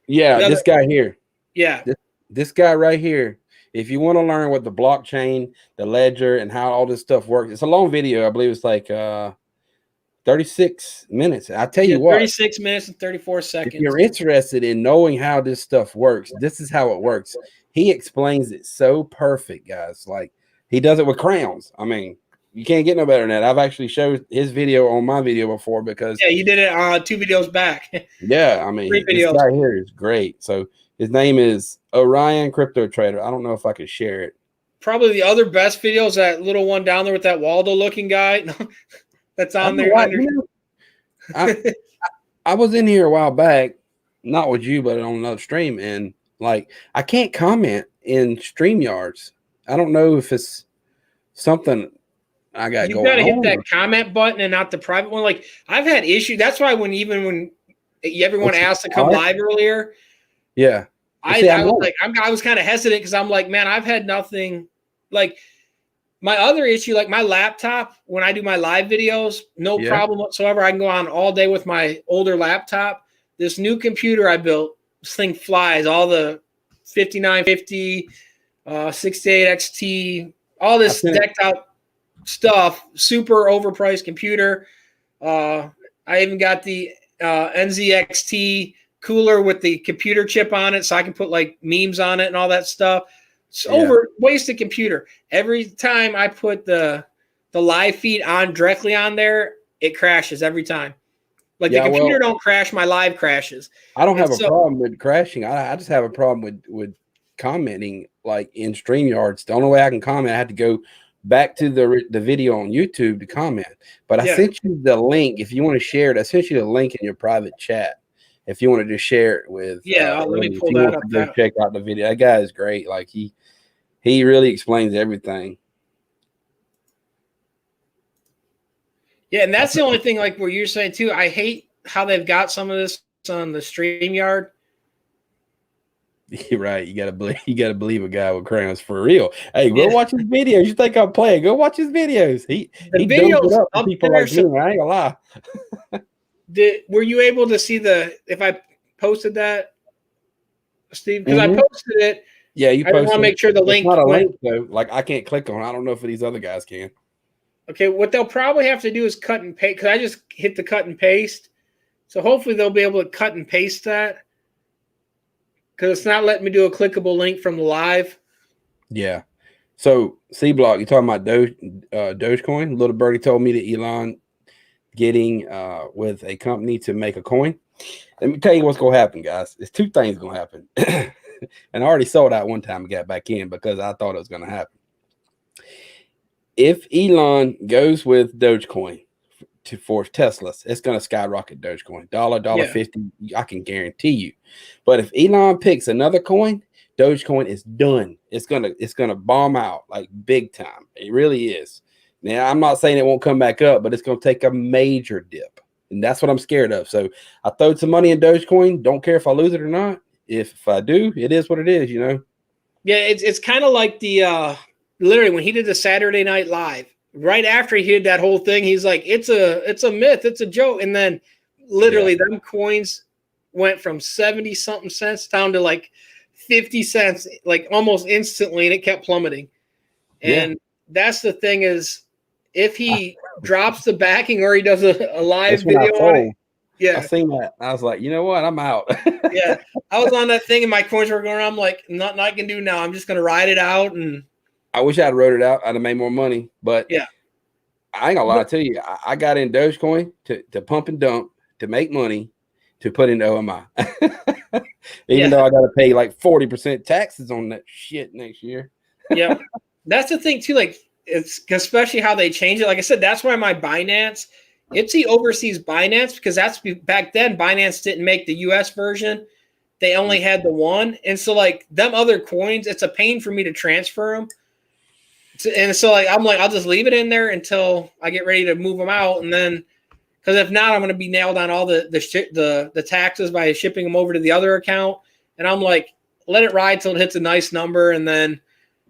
C: this guy here.
A: Yeah.
C: This guy right here. If you want to learn what the blockchain, the ledger, and how all this stuff works, it's a long video. I believe it's like 36 minutes. I tell you what,
A: 36 minutes and 34 seconds.
C: If you're interested in knowing how this stuff works, this is how it works. He explains it so perfect, guys. Like he does it with crowns. I mean, you can't get no better than that. I've actually showed his video on my video before because
A: you did it 2 videos back.
C: Yeah, I mean, this guy here is great. So his name is Orion Crypto Trader. I don't know if I could share it.
A: Probably the other best video is that little one down there with that Waldo looking guy. That's on there.
C: I was in here a while back, not with you, but on another stream, and like I can't comment in StreamYards. I don't know if it's something I got going on.
A: You got to hit that comment button and not the private one. Like I've had issues. That's why when everyone asked to come live earlier, I was kind of hesitant because I'm like, man, I've had nothing like. My other issue, like my laptop, when I do my live videos, no problem whatsoever. I can go on all day with my older laptop. This new computer I built, this thing flies. All the 5950, 68 XT, all this decked out stuff. Super overpriced computer. I even got the NZXT cooler with the computer chip on it, so I can put like memes on it and all that stuff. It's wasted computer. Every time I put the live feed on directly on there, it crashes every time. Like the computer don't crash, my live crashes.
C: I don't have a problem with crashing. I just have a problem with commenting like in StreamYards. The only way I can comment, I have to go back to the video on YouTube to comment. But I sent you the link. If you want to share it, I sent you the link in your private chat. If you want to just share it with
A: let me pull that up.
C: Go check out the video. That guy is great. Like he really explains everything.
A: Yeah, and that's the only thing like where you're saying too. I hate how they've got some of this on the StreamYard.
C: You're right. You gotta believe a guy with crayons for real. Hey, go watch his videos. You think I'm playing? Go watch his videos. He videos up for people like me. I ain't gonna lie.
A: Were you able to see if I posted that, Steve? Because I posted it.
C: Yeah, you posted.
A: I want to make sure the link.
C: It's not a link though. Like I can't click on it. I don't know if these other guys can.
A: Okay, what they'll probably have to do is cut and paste. Because I just hit the cut and paste, so hopefully they'll be able to cut and paste that. Because it's not letting me do a clickable link from the live.
C: Yeah. So C Block, you talking about Dogecoin? Little Birdie told me that Elon getting with a company to make a coin. Let me tell you what's gonna happen, guys. There's two things gonna happen. And I already sold out one time and got back in because I thought it was gonna happen. If Elon goes with Dogecoin for Teslas, it's gonna skyrocket Dogecoin. $1.50, I can guarantee you. But if Elon picks another coin, Dogecoin is done. It's gonna bomb out like big time. It really is. Now, I'm not saying it won't come back up, but it's going to take a major dip. And that's what I'm scared of. So I throwed some money in Dogecoin. Don't care if I lose it or not. If I do, it is what it is, you know?
A: Yeah, it's kind of like the literally when he did the Saturday Night Live, right after he did that whole thing, he's like, it's a myth, it's a joke. And then literally them coins went from 70-something cents down to like 50 cents, like almost instantly, and it kept plummeting. And that's the thing is, if he drops the backing or he does a live video on it,
C: I seen that. I was like, you know what? I'm out.
A: I was on that thing and my coins were going around. I'm like, nothing I can do now. I'm just going to ride it out. And
C: I wish I'd wrote it out. I'd have made more money. But I ain't gonna lie to you. I got in Dogecoin to pump and dump, to make money, to put into OMI. Even though I got to pay like 40% taxes on that shit next year.
A: That's the thing too. Like, it's especially how they change it. Like I said, that's why my Binance, it's the overseas Binance, because that's back then Binance didn't make the US version. They only had the one. And so like them other coins, it's a pain for me to transfer them And so like I'm like I'll just leave it in there until I get ready to move them out, and then because if not, I'm going to be nailed on all the taxes by shipping them over to the other account. And I'm like, let it ride till it hits a nice number, and then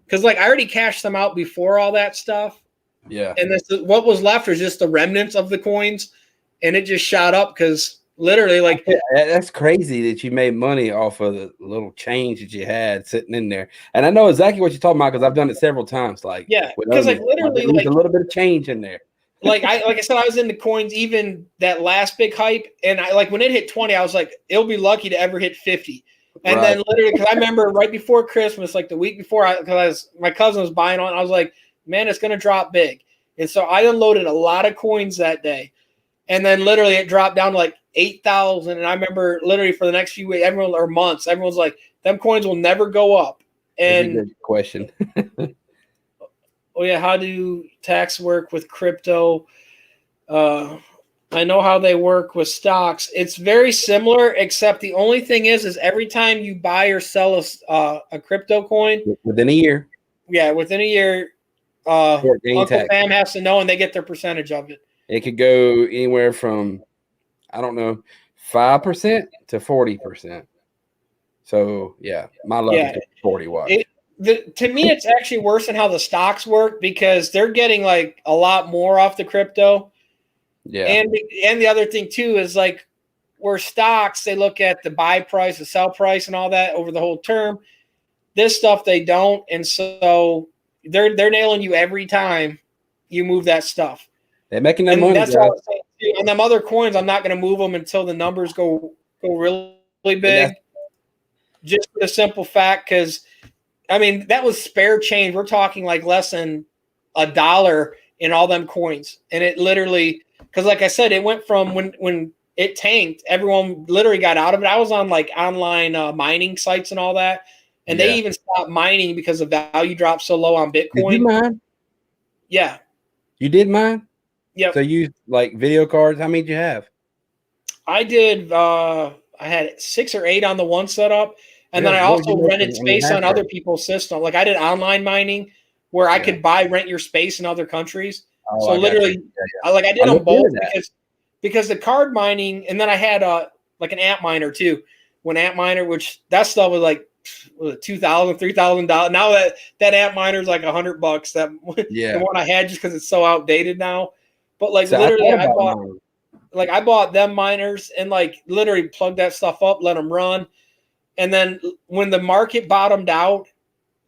A: because like I already cashed them out before all that stuff.
C: Yeah.
A: And what was left was just the remnants of the coins, and it just shot up because literally like
C: that's crazy that you made money off of the little change that you had sitting in there. And I know exactly what you're talking about because I've done it several times. Like
A: yeah, because like literally like
C: a little bit of change in there.
A: like I said, I was into coins even that last big hype, and I like when it hit 20, I was like, it'll be lucky to ever hit 50. And then literally, because I remember right before Christmas, like the week before, my cousin was buying on, I was like, man, it's gonna drop big. And so I unloaded a lot of coins that day, and then literally it dropped down to like 8,000. And I remember literally for the next few weeks, everyone's like, them coins will never go up. And
C: that's a good question.
A: oh yeah, how do tax work with crypto? I know how they work with stocks. It's very similar, except the only thing is every time you buy or sell a crypto coin
C: within a year.
A: Yeah, within a year, Uncle Sam has to know, and they get their percentage of it.
C: It could go anywhere from, I don't know, 5% to 40%. So yeah, my luck is 40 watts.
A: To me, it's actually worse than how the stocks work because they're getting like a lot more off the crypto.
C: Yeah.
A: And the other thing too is like where stocks, they look at the buy price, the sell price, and all that over the whole term. This stuff they don't, and so they're nailing you every time you move that stuff.
C: They're making their money.
A: That's what I was saying too. And them other coins, I'm not going to move them until the numbers go really big. Just for the simple fact, because I mean that was spare change. We're talking like less than $1 in all them coins, and it literally, because like I said, it went from when it tanked, everyone literally got out of it. I was on like online mining sites and all that, and they even stopped mining because the value dropped so low on Bitcoin.
C: Did you mine?
A: Yeah,
C: you did mine.
A: Yeah.
C: So you like video cards? How many did you have?
A: I did. I had 6 or 8 on the one setup, and then I also rented space on other people's system. Like I did online mining, where I could rent your space in other countries. Oh, so literally, I did them both because the card mining, and then I had like an amp miner too. When amp miner, which that stuff was like $2,000, $3,000. Now that amp miner is like $100. That the one I had just because it's so outdated now. But like literally, I bought them miners and like literally plugged that stuff up, let them run, and then when the market bottomed out,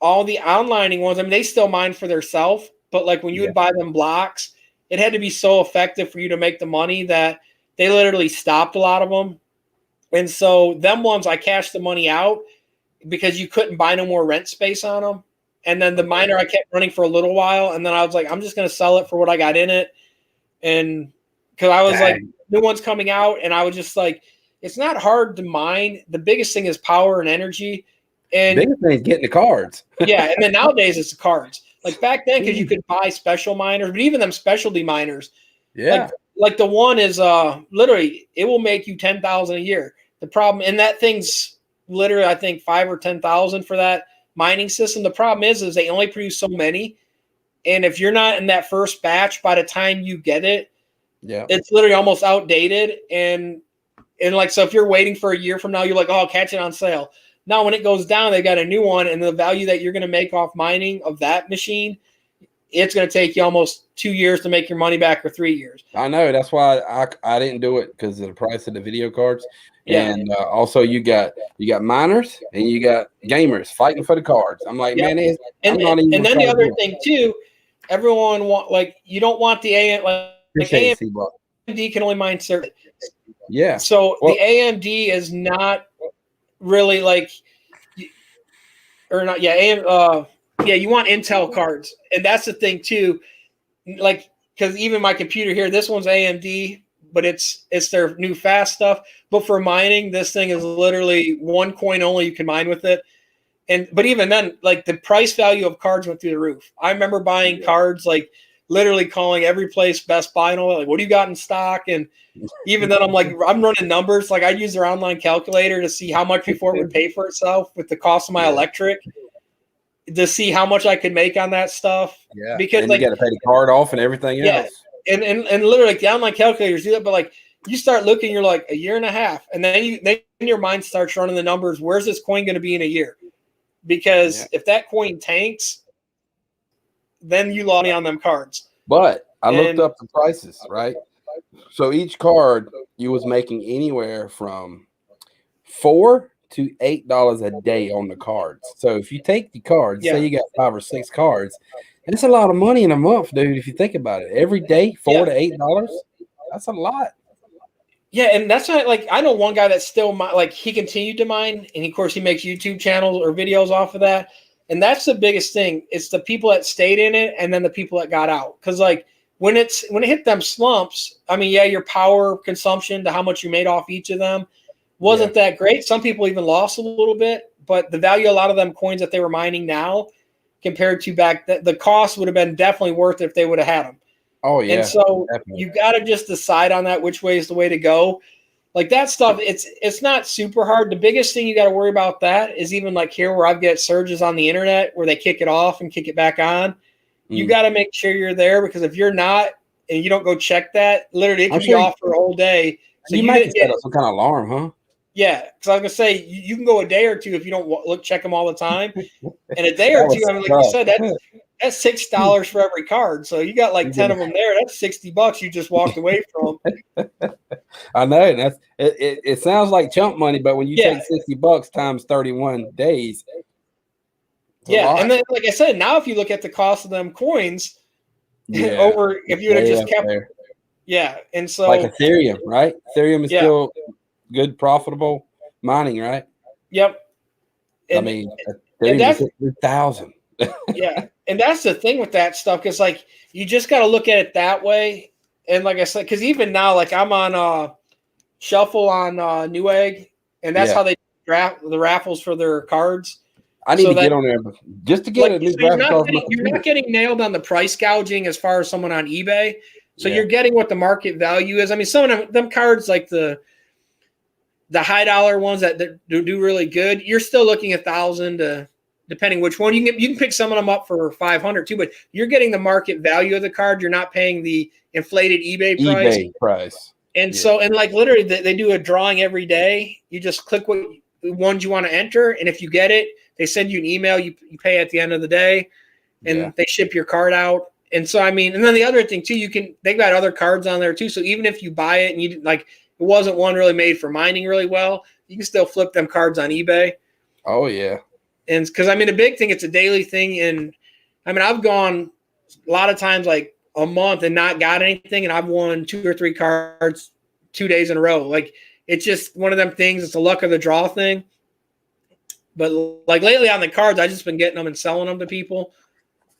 A: all the onlining ones, I mean, they still mine for themselves, but like when you would buy them blocks, it had to be so effective for you to make the money that they literally stopped a lot of them. And so them ones, I cashed the money out because you couldn't buy no more rent space on them. And then the miner I kept running for a little while, and then I was like, I'm just going to sell it for what I got in it. And because I was like, new ones coming out, and I was just like, it's not hard to mine. The biggest thing is power and energy. And
C: the biggest thing is getting the cards.
A: Yeah, and then nowadays it's the cards. Like back then, because you could buy special miners, but even them specialty miners.
C: Yeah.
A: Like the one is literally it will make you 10,000 a year. The problem, and that thing's literally I think 5 or 10,000 for that mining system. The problem is they only produce so many, and if you're not in that first batch, by the time you get it, it's literally almost outdated. And like so, if you're waiting for a year from now, you're like, oh, I'll catch it on sale. Now, when it goes down, they got a new one, and the value that you're going to make off mining of that machine, it's going to take you almost 2 years to make your money back, or 3 years.
C: I know. That's why I didn't do it, because of the price of the video cards. Yeah. And also, you got miners and you got gamers fighting for the cards. I'm like, man,
A: and then the other thing too, everyone you don't want the AM AMD can only mine certain.
C: Yeah.
A: So the AMD is not really you want Intel cards, and that's the thing too. Like, because even my computer here, this one's AMD, but it's their new fast stuff. But for mining, this thing is literally one coin only you can mine with it. But even then, like the price value of cards went through the roof. I remember buying cards, like literally calling every place, Best Buy, and all, like, what do you got in stock? And even then, I'm running numbers. Like I use their online calculator to see how much before it would pay for itself with the cost of my electric. to see how much I could make on that stuff.
C: Yeah,
A: Because
C: and
A: like
C: you got to pay the card off and everything
A: yeah,
C: else.
A: and literally like, the online calculators do that, but like you start looking, you're like a year and a half, and then your mind starts running the numbers. Where's this coin going to be in a year? Because if that coin tanks, then you lost money on them cards.
C: But I looked
A: And
C: up the prices, right? So each card you was making anywhere from $4 to $8 a day on the cards. So if you take the cards, say you got 5 or 6 cards, that's a lot of money in a month, dude. If you think about it, every day $4 to $8, that's a lot.
A: Yeah, and that's not like I know one guy that's still like he continued to mine, and of course he makes YouTube channels or videos off of that. And that's the biggest thing. It's the people that stayed in it, and then the people that got out. Because like when it hit them slumps, I mean, yeah, your power consumption to how much you made off each of them wasn't that great. Some people even lost a little bit, but the value of a lot of them coins that they were mining now compared to back, the cost would have been definitely worth it if they would have had them.
C: Oh yeah.
A: And so
C: definitely.
A: you got to just decide on that, which way is the way to go. Like that stuff, it's not super hard. The biggest thing you got to worry about that is even like here where I've got surges on the internet where they kick it off and kick it back on. You got to make sure you're there, because if you're not and you don't go check that, literally it could be off for a whole day. So
C: you might set up some kind of alarm, huh?
A: Yeah, because I was gonna say you can go a day or two if you don't check them all the time, and a day or two. I mean, like you said, that's $6 for every card. So you got like 10 of them there. That's $60 you just walked away from.
C: I know that's it. Sounds like chump money, but when you take $60 times 31 days,
A: and then like I said, now if you look at the cost of them coins, over if you would have just kept, and so
C: like Ethereum, right? Ethereum is still good, profitable mining, right?
A: Yep.
C: And, I mean, that's 3,000.
A: Yeah, and that's the thing with that stuff, because like you just got to look at it that way. And like I said, because even now, like I'm on Shuffle on Newegg, and that's how they draft the raffles for their cards.
C: I need to get on there just to get a new graphic card.
A: You're not getting nailed on the price gouging as far as someone on eBay. So you're getting what the market value is. I mean, some of them cards, like the high dollar ones that do really good, you're still looking at 1,000 to, depending which one. You can pick some of them up for 500 too, but you're getting the market value of the card. You're not paying the inflated eBay price. And so, and like literally they do a drawing every day. You just click what ones you want to enter, and if you get it, they send you an email. You pay at the end of the day, and they ship your card out. And so, I mean, and then the other thing too, they've got other cards on there too. So even if you buy it and you like, it wasn't one really made for mining really well, you can still flip them cards on eBay.
C: Oh yeah.
A: And because I mean, the big thing, it's a daily thing. And I mean, I've gone a lot of times like a month and not got anything, and I've won 2 or 3 cards 2 days in a row. Like it's just one of them things. It's a luck of the draw thing. But like lately on the cards, I've just been getting them and selling them to people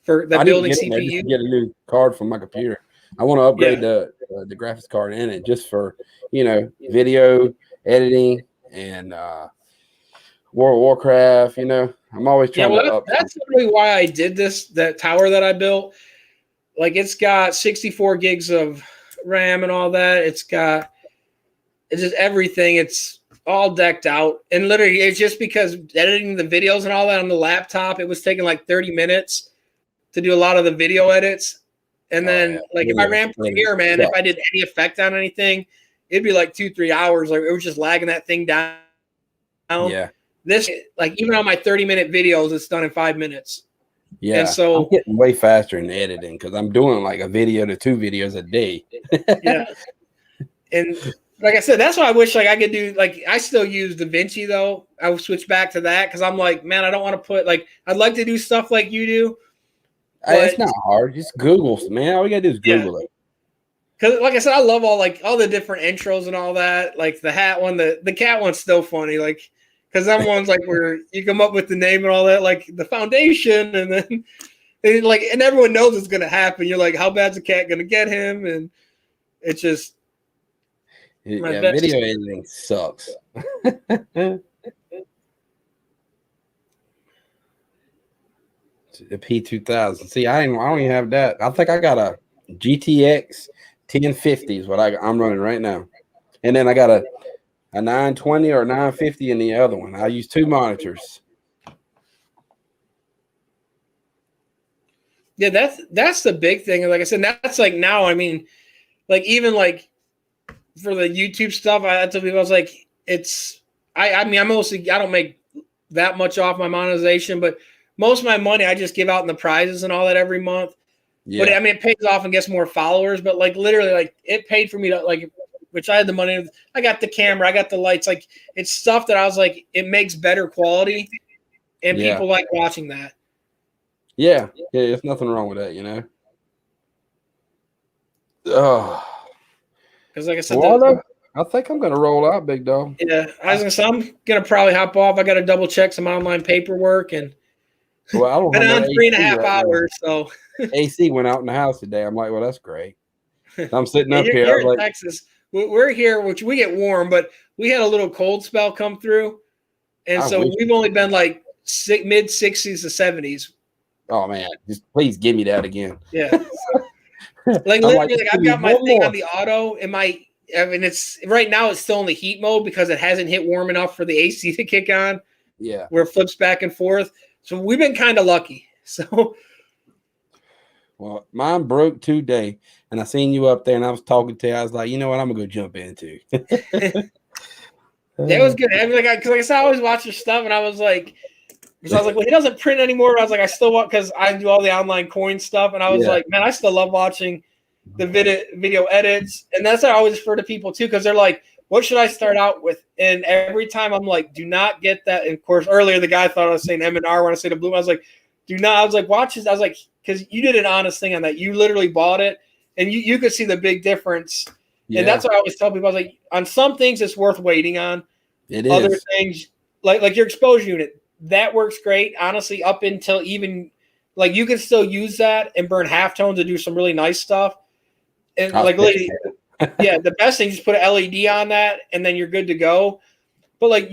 A: for the building CPU.
C: Get a new card for my computer. I want to upgrade the graphics card in it just for video editing and World of Warcraft. I'm always trying to up.
A: That's literally why I did this. That tower that I built, like it's got 64 gigs of RAM and all that. It's just everything. It's all decked out, and literally it's just because editing the videos and all that on the laptop, it was taking like 30 minutes to do a lot of the video edits. And then if I ran Premiere, man, if I did any effect on anything, it'd be like 2-3 hours. Like it was just lagging that thing down.
C: Yeah.
A: This, like even on my 30-minute videos, it's done in 5 minutes.
C: Yeah.
A: And so
C: I'm getting way faster in editing because I'm doing like a video to 2 videos a day.
A: Yeah. And like I said, that's why I wish like I could do, like I still use DaVinci though. I would switch back to that because I'm like, man, I don't want to put like, I'd like to do stuff like you do.
C: It's not hard. Just Google, man. All you gotta do is Google it.
A: Because like I said, I love all the different intros and all that. Like the hat one, the cat one's still funny. Like because that one's like where you come up with the name and all that, like the foundation, and then and everyone knows it's gonna happen. You're like, how bad's the cat gonna get him? And it's just
C: video editing sucks. The P2000. See, I don't even have that. I think I got a GTX 1050 is what I'm running right now, and then I got a 920 or 950 in the other one. I use 2 monitors.
A: Yeah, that's the big thing. Like I said, that's like now. I mean, like even like for the YouTube stuff, I tell people I was like, I mean, I don't make that much off my monetization, but most of my money I just give out in the prizes and all that every month.
C: Yeah.
A: But I mean, it pays off and gets more followers. But like literally, like it paid for me to like, which I had the money. I got the camera, I got the lights. Like it's stuff that I was like, it makes better quality, and people like watching that.
C: Yeah, there's nothing wrong with that, you know. Oh,
A: Because like I said,
C: Waldo, I think I'm gonna roll out, big dog.
A: yeah, I was gonna say I'm gonna probably hop off. I got to double check some online paperwork and
C: Well, I don't
A: been
C: have
A: on
C: no
A: 3.5
C: right
A: hours. So
C: AC went out in the house today. I'm like, well, that's great. I'm sitting up here.
A: You're
C: I was
A: in
C: like,
A: Texas. We're here, which we get warm, but we had a little cold spell come through, and so we've only been like mid 60s to 70s.
C: Oh man, just please give me that again.
A: Yeah, like literally, like I've got my thing on the auto, and I mean, it's right now it's still in the heat mode because it hasn't hit warm enough for the AC to kick on.
C: Yeah,
A: where it flips back and forth. So we've been kind of lucky. So,
C: well, mine broke today, and I seen you up there, and I was talking to you. I was like, you know what, I'm gonna go jump into.
A: It was good. I mean, like, because like I said, I always watch your stuff, and I was like, well, he doesn't print anymore. I was like, I still want because I do all the online coin stuff, and I was like, man, I still love watching the video edits, and that's what I always refer to people too, because they're like, what should I start out with? And every time I'm like, do not get that. And of course, earlier the guy thought I was saying M&R when I say the blue. I was like, do not. I was like, watch this. I was like, because you did an honest thing on that. You literally bought it, and you could see the big difference. Yeah. And that's what I always tell people. I was like, on some things it's worth waiting on.
C: It
A: Other
C: is.
A: things like your exposure unit that works great. Honestly, up until even like you can still use that and burn halftones to do some really nice stuff. And like literally. Yeah, the best thing is just put an LED on that, and then you're good to go. But like,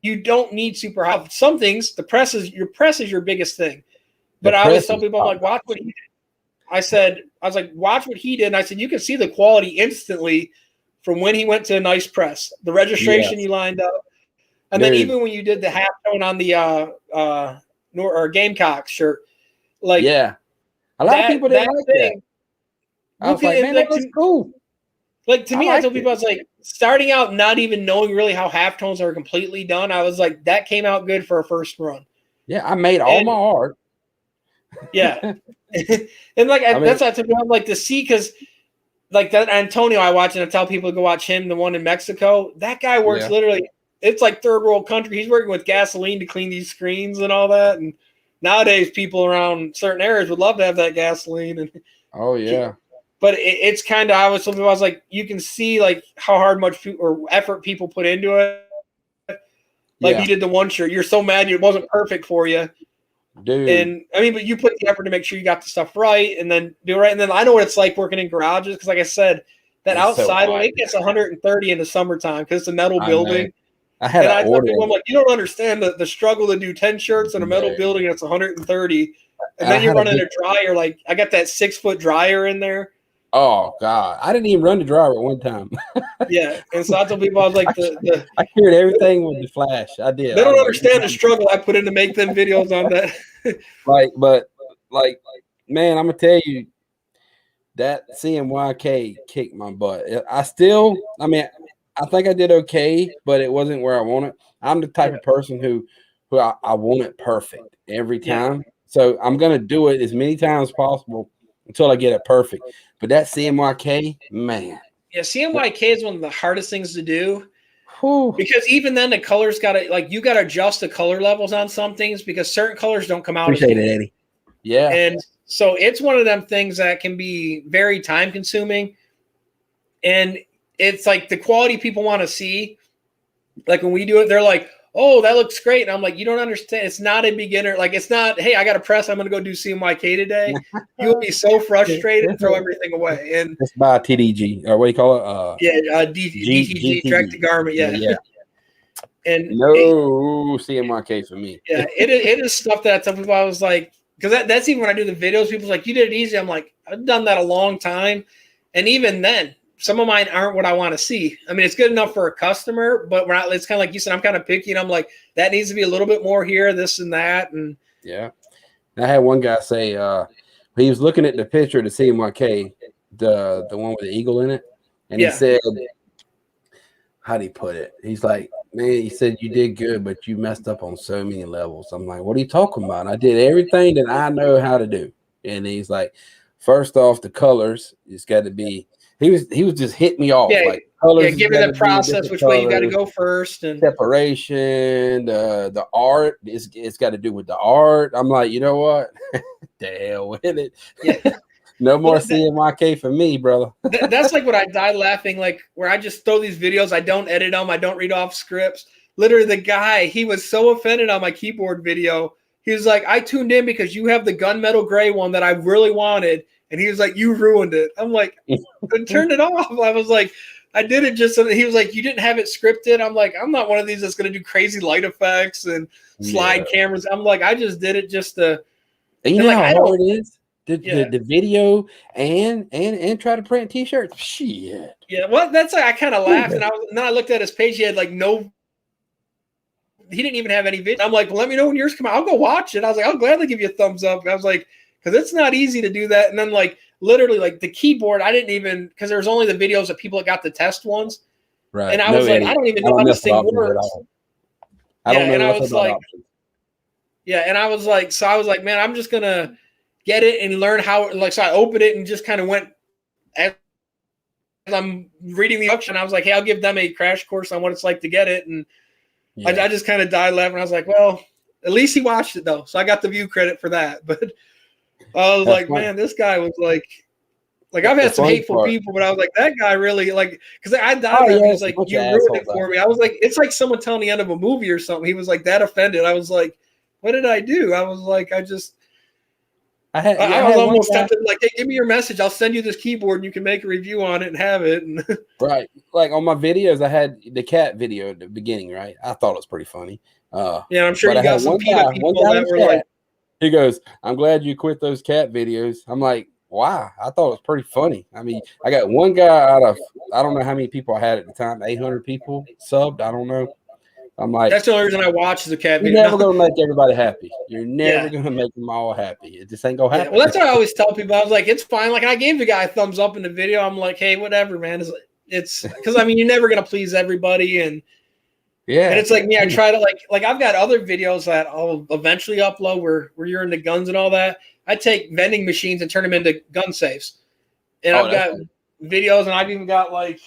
A: you don't need super high. Some things, your press is your biggest thing. But I always tell people, I'm like, watch what he did. I was like, watch what he did. And I said, you can see the quality instantly from when he went to a nice press, the registration you lined up, and then even when you did the halftone on the Gamecock shirt, like
C: a lot of people didn't like that. I was like, man, that looks cool.
A: Like to me, I told people, I was like, starting out not even knowing really how halftones are completely done. I was like, that came out good for a first run.
C: Yeah, I made all my art.
A: Yeah, and like that's what I took. I'm like to see because like that Antonio I watch and I tell people to go watch him, the one in Mexico. That guy works literally. It's like third world country. He's working with gasoline to clean these screens and all that. And nowadays, people around certain areas would love to have that gasoline. And
C: oh yeah.
A: But it's kind of, I was like, you can see like how hard much effort people put into it. Like you did the one shirt. You're so mad it wasn't perfect for you.
C: Dude.
A: And I mean, but you put the effort to make sure you got the stuff right and then do it right. And then I know what it's like working in garages. Cause like I said, that it's outside one, it gets 130 in the summertime because it's a metal building.
C: I had an order.
A: I'm like, you don't understand the struggle to do 10 shirts in a metal building. That's 130. And then you're running a dryer. Like I got that 6-foot dryer in there.
C: Oh God, I didn't even run the dryer at one time.
A: Yeah, and so I told people I was like,
C: I cured everything with the flash. I did.
A: They don't understand the struggle I put in to make them videos on that.
C: like, man, I'm gonna tell you that CMYK kicked my butt. I think I did okay, but it wasn't where I wanted. I'm the type of person who I want it perfect every time. So I'm gonna do it as many times as possible until I get it perfect. But that CMYK, man.
A: Yeah, CMYK is one of the hardest things to do. Because even then the colors you gotta adjust the color levels on some things because certain colors don't come out.
C: Appreciate it, Eddie. Yeah.
A: And so it's one of them things that can be very time consuming. And it's like the quality people want to see. Like when we do it, they're like, oh, that looks great. And I'm like, you don't understand. It's not a beginner. Like, it's not, hey, I got to press. I'm going to go do CMYK today. You'll be so frustrated and throw everything away. And
C: just buy a TDG or what do you call it?
A: DTG, direct to garment. Yeah. And
C: CMYK for me.
A: Yeah, it is stuff that I tell people. I was like, because that's even when I do the videos, people's like, you did it easy. I'm like, I've done that a long time. And even then, some of mine aren't what I want to see. I mean, it's good enough for a customer, but it's kind of like you said, I'm kind of picky and I'm like, that needs to be a little bit more here, this and that. And
C: yeah. And I had one guy say he was looking at the picture of the CMYK, the one with the eagle in it, and he said, how'd he put it? He's like, man, he said you did good, but you messed up on so many levels. I'm like, what are you talking about? I did everything that I know how to do. And he's like, first off, the colors, it's got to be. He was just hitting me off like colors.
A: Give me the process, which way you got to go first, and
C: separation. The art, it's got to do with the art. I'm like, you know what? The hell with it.
A: Yeah.
C: No more CMYK for me, brother.
A: That's like what I die laughing, like where I just throw these videos. I don't edit them. I don't read off scripts. Literally, the guy, he was so offended on my keyboard video. He was like, I tuned in because you have the gunmetal gray one that I really wanted. And he was like, you ruined it. I'm like, turn it off. I was like, I did it just so that he was like, you didn't have it scripted. I'm like, I'm not one of these that's going to do crazy light effects and slide cameras. I'm like, I just did it just to.
C: And you know how hard it is? The video and try to print t-shirts. Shit.
A: Yeah, well, that's like I kind of laughed, and then I looked at his page. He had like no. He didn't even have any video. I'm like, well, let me know when yours come out. I'll go watch it. I was like, I'll gladly give you a thumbs up. I was like, because it's not easy to do that. And then like literally like the keyboard, I didn't even because there was only the videos of people that got the test ones.
C: Right.
A: And I was like, I don't even know how this thing works.
C: I don't know.
A: And I was like, and I was like, man, I'm just gonna get it and learn how. Like, so I opened it and just kind of went. As I'm reading the auction, I was like, hey, I'll give them a crash course on what it's like to get it. And I just kind of died laughing. I was like, well, at least he watched it though. So I got the view credit for that. But I was like, man, this guy was like I've had some hateful people, but I was like, that guy really like, because I died laughing. He was like, you ruined it for me. I was like, it's like someone telling the end of a movie or something. He was like that offended. I was like, what did I do? I was like, I was almost tempted, like, hey, give me your message. I'll send you this keyboard and you can make a review on it and have it. And
C: right. Like on my videos, I had the cat video at the beginning, right? I thought it was pretty funny.
A: Yeah, I'm sure you got some PETA people that were like,
C: he goes, I'm glad you quit those cat videos. I'm like, wow, I thought it was pretty funny. I mean, I got one guy out of, I don't know how many people I had at the time, 800 people subbed. I don't know. I'm like,
A: that's the only reason I watch the cat video.
C: You're never going to make everybody happy. You're never going to make them all happy. It just ain't going to happen.
A: Well, that's what I always tell people. I was like, it's fine. Like, I gave the guy a thumbs up in the video. I'm like, hey, whatever, man. It's because, I mean, you're never going to please everybody. And and it's like me. I try to like I've got other videos that I'll eventually upload where you're into guns and all that. I take vending machines and turn them into gun safes. And I've got videos, and I've even got like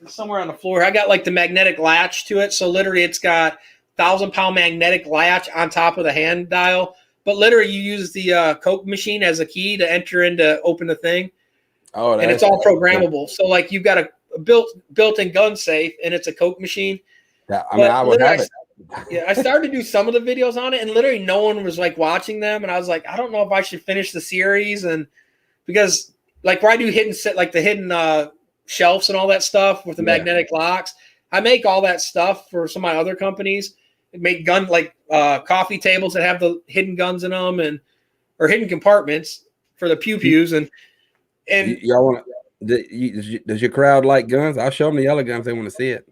A: somewhere on the floor, I got like the magnetic latch to it. So literally it's got 1,000-pound magnetic latch on top of the hand dial. But literally you use the Coke machine as a key to enter in to open the thing. And it's all programmable. So like you've got a built-in gun safe, and it's a Coke machine.
C: Yeah, I mean, I would have it.
A: Yeah, I started to do some of the videos on it, and literally no one was like watching them. And I was like, I don't know if I should finish the series, and because like where I do hidden set, like the hidden shelves and all that stuff with the magnetic locks, I make all that stuff for some of my other companies. Make gun like coffee tables that have the hidden guns in them or hidden compartments for the pew-pews and
C: y'all want does your crowd like guns? I'll show them the yellow guns. They want to see it.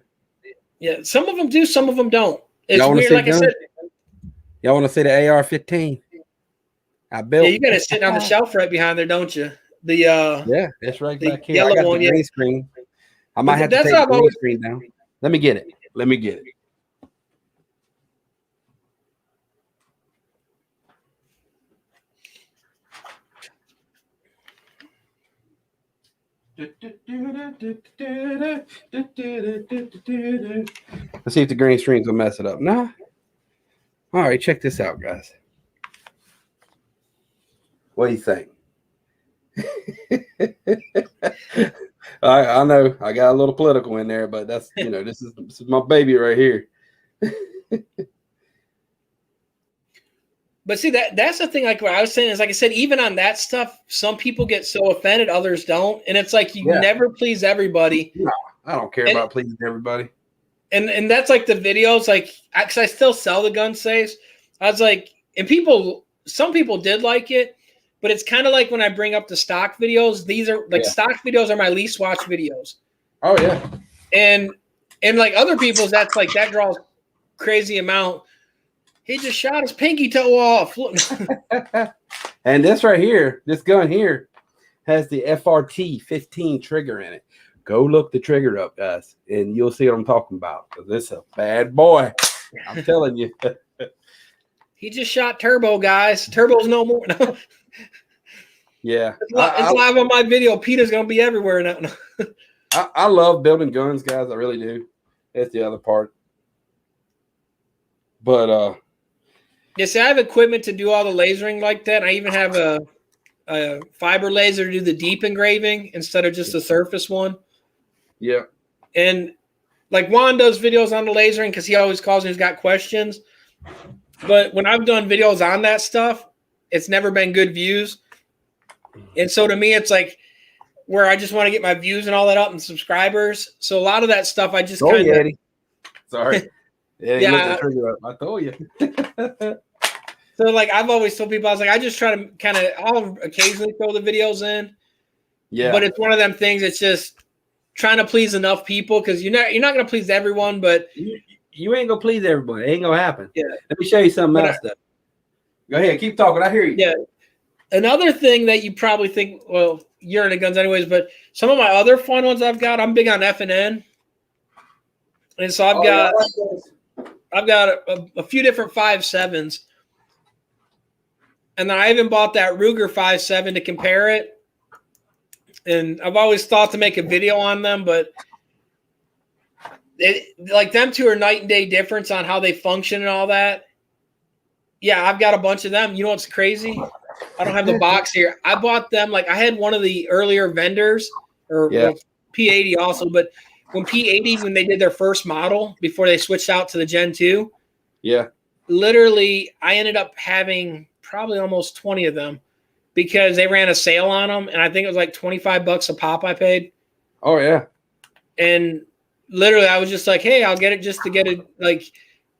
A: Yeah, some of them do, some of them don't. It's
C: y'all
A: weird, like guns? I said.
C: Y'all want to see the AR-15? I built.
A: Yeah, you got to sit on the shelf right behind there, don't you?
C: Yeah, it's right back here. I got the green screen. I might have to take the green screen down. Let me get it. Let's see if the green screen's will mess it up. Nah. All right, check this out, guys. What do you think? I know I got a little political in there, but that's this is my baby right here.
A: But see, that's the thing. Like what I was saying is, like I said, even on that stuff, some people get so offended, others don't, and it's like you never please everybody.
C: No, I don't care about pleasing everybody.
A: And that's like the videos, like because I still sell the gun safes. I was like, and some people did like it, but it's kind of like when I bring up the stock videos. These are like stock videos are my least watched videos.
C: Oh yeah,
A: and like other people's, that's like that draws crazy amount. He just shot his pinky toe off.
C: And this right here, this gun here, has the FRT 15 trigger in it. Go look the trigger up, guys, and you'll see what I'm talking about. Because this is a bad boy. I'm telling you.
A: He just shot Turbo, guys. Turbo's no more.
C: Yeah.
A: It's live on my video. Peter's going to be everywhere now.
C: I love building guns, guys. I really do. That's the other part. But
A: yeah, see, I have equipment to do all the lasering like that. I even have a fiber laser to do the deep engraving instead of just the surface one.
C: Yeah.
A: And like Juan does videos on the lasering because he always calls me, he's got questions. But when I've done videos on that stuff, it's never been good views. And so to me, it's like where I just want to get my views and all that up and subscribers. So a lot of that stuff I just kind of.
C: Sorry. Yeah. I told you.
A: So like I've always told people, I was like, I just try to kind of, I'll occasionally throw the videos in.
C: Yeah.
A: But it's one of them things. It's just trying to please enough people because you're not going to please everyone, but
C: you ain't gonna please everybody. It ain't gonna happen.
A: Yeah.
C: Let me show you something else. Go ahead, keep talking. I hear you.
A: Yeah. Another thing that you probably think, well, you're into guns anyways, but some of my other fun ones I've got, I'm big on F&N. And so I've got a few different 5.7s. And then I even bought that Ruger 5.7 to compare it. And I've always thought to make a video on them, but like them two are night and day difference on how they function and all that. Yeah, I've got a bunch of them. You know what's crazy? I don't have the box here. I bought them, like I had one of the earlier vendors, or well, P80 also, but when P80, when they did their first model before they switched out to the Gen 2, literally I ended up having probably almost 20 of them because they ran a sale on them, and I think it was like $25 a pop I paid.
C: Oh, yeah.
A: And literally I was just like, hey, I'll get it just to get it. Like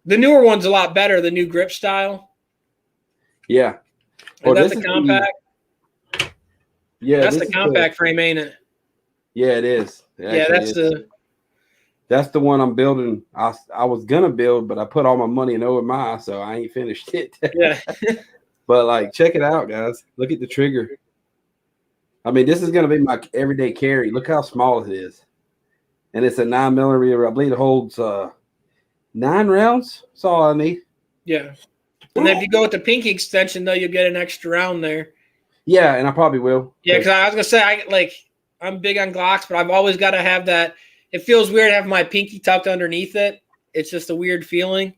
A: the newer one's a lot better, the new grip style.
C: Yeah.
A: Well, that's the compact.
C: That's
A: the compact frame, ain't it?
C: Yeah, it is.
A: That's
C: the one I'm building. I was gonna build, but I put all my money in OMI, so I ain't finished it.
A: Yeah.
C: But like, check it out, guys. Look at the trigger. I mean, this is gonna be my everyday carry. Look how small it is, and it's a 9mm. I believe it holds 9 rounds. That's all I need.
A: Yeah. And then if you go with the pinky extension, though, you'll get an extra round there.
C: Yeah, and I probably will.
A: Yeah, because I was gonna say I'm big on Glocks, but I've always got to have that. It feels weird to have my pinky tucked underneath it. It's just a weird feeling.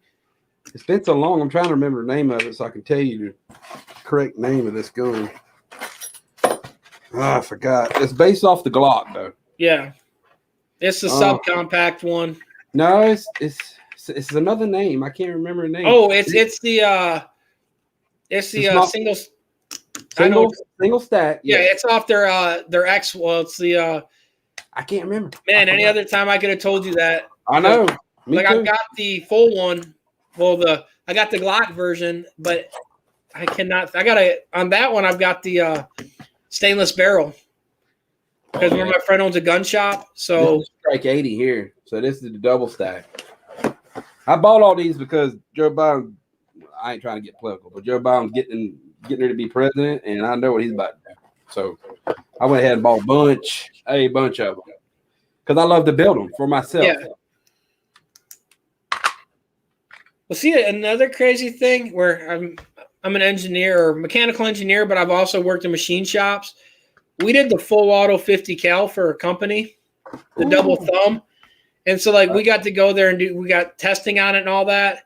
C: It's been so long. I'm trying to remember the name of it so I can tell you the correct name of this gun. Oh, I forgot. It's based off the Glock, though.
A: Yeah, it's the subcompact one.
C: No, it's another name. I can't remember the name.
A: Oh, it's the
C: single stack.
A: Yeah, it's off their X. Well, it's the
C: I can't remember.
A: Man, any other time I could have told you that.
C: I know.
A: I've got the full one. Well, I got the Glock version, but I cannot. On that one. I've got the stainless barrel because where my friend owns a gun shop. So
C: Strike 80 here. So this is the double stack. I bought all these because Joe Biden. I ain't trying to get political, but Joe Biden's getting ready to be president, and I know what he's about to do. So I went ahead and bought a bunch of them because I love to build them for myself.
A: Yeah. Well, see, another crazy thing where I'm an engineer or mechanical engineer, but I've also worked in machine shops. We did the full auto 50 cal for a company, the double thumb. And so we got to go there and we got testing on it and all that.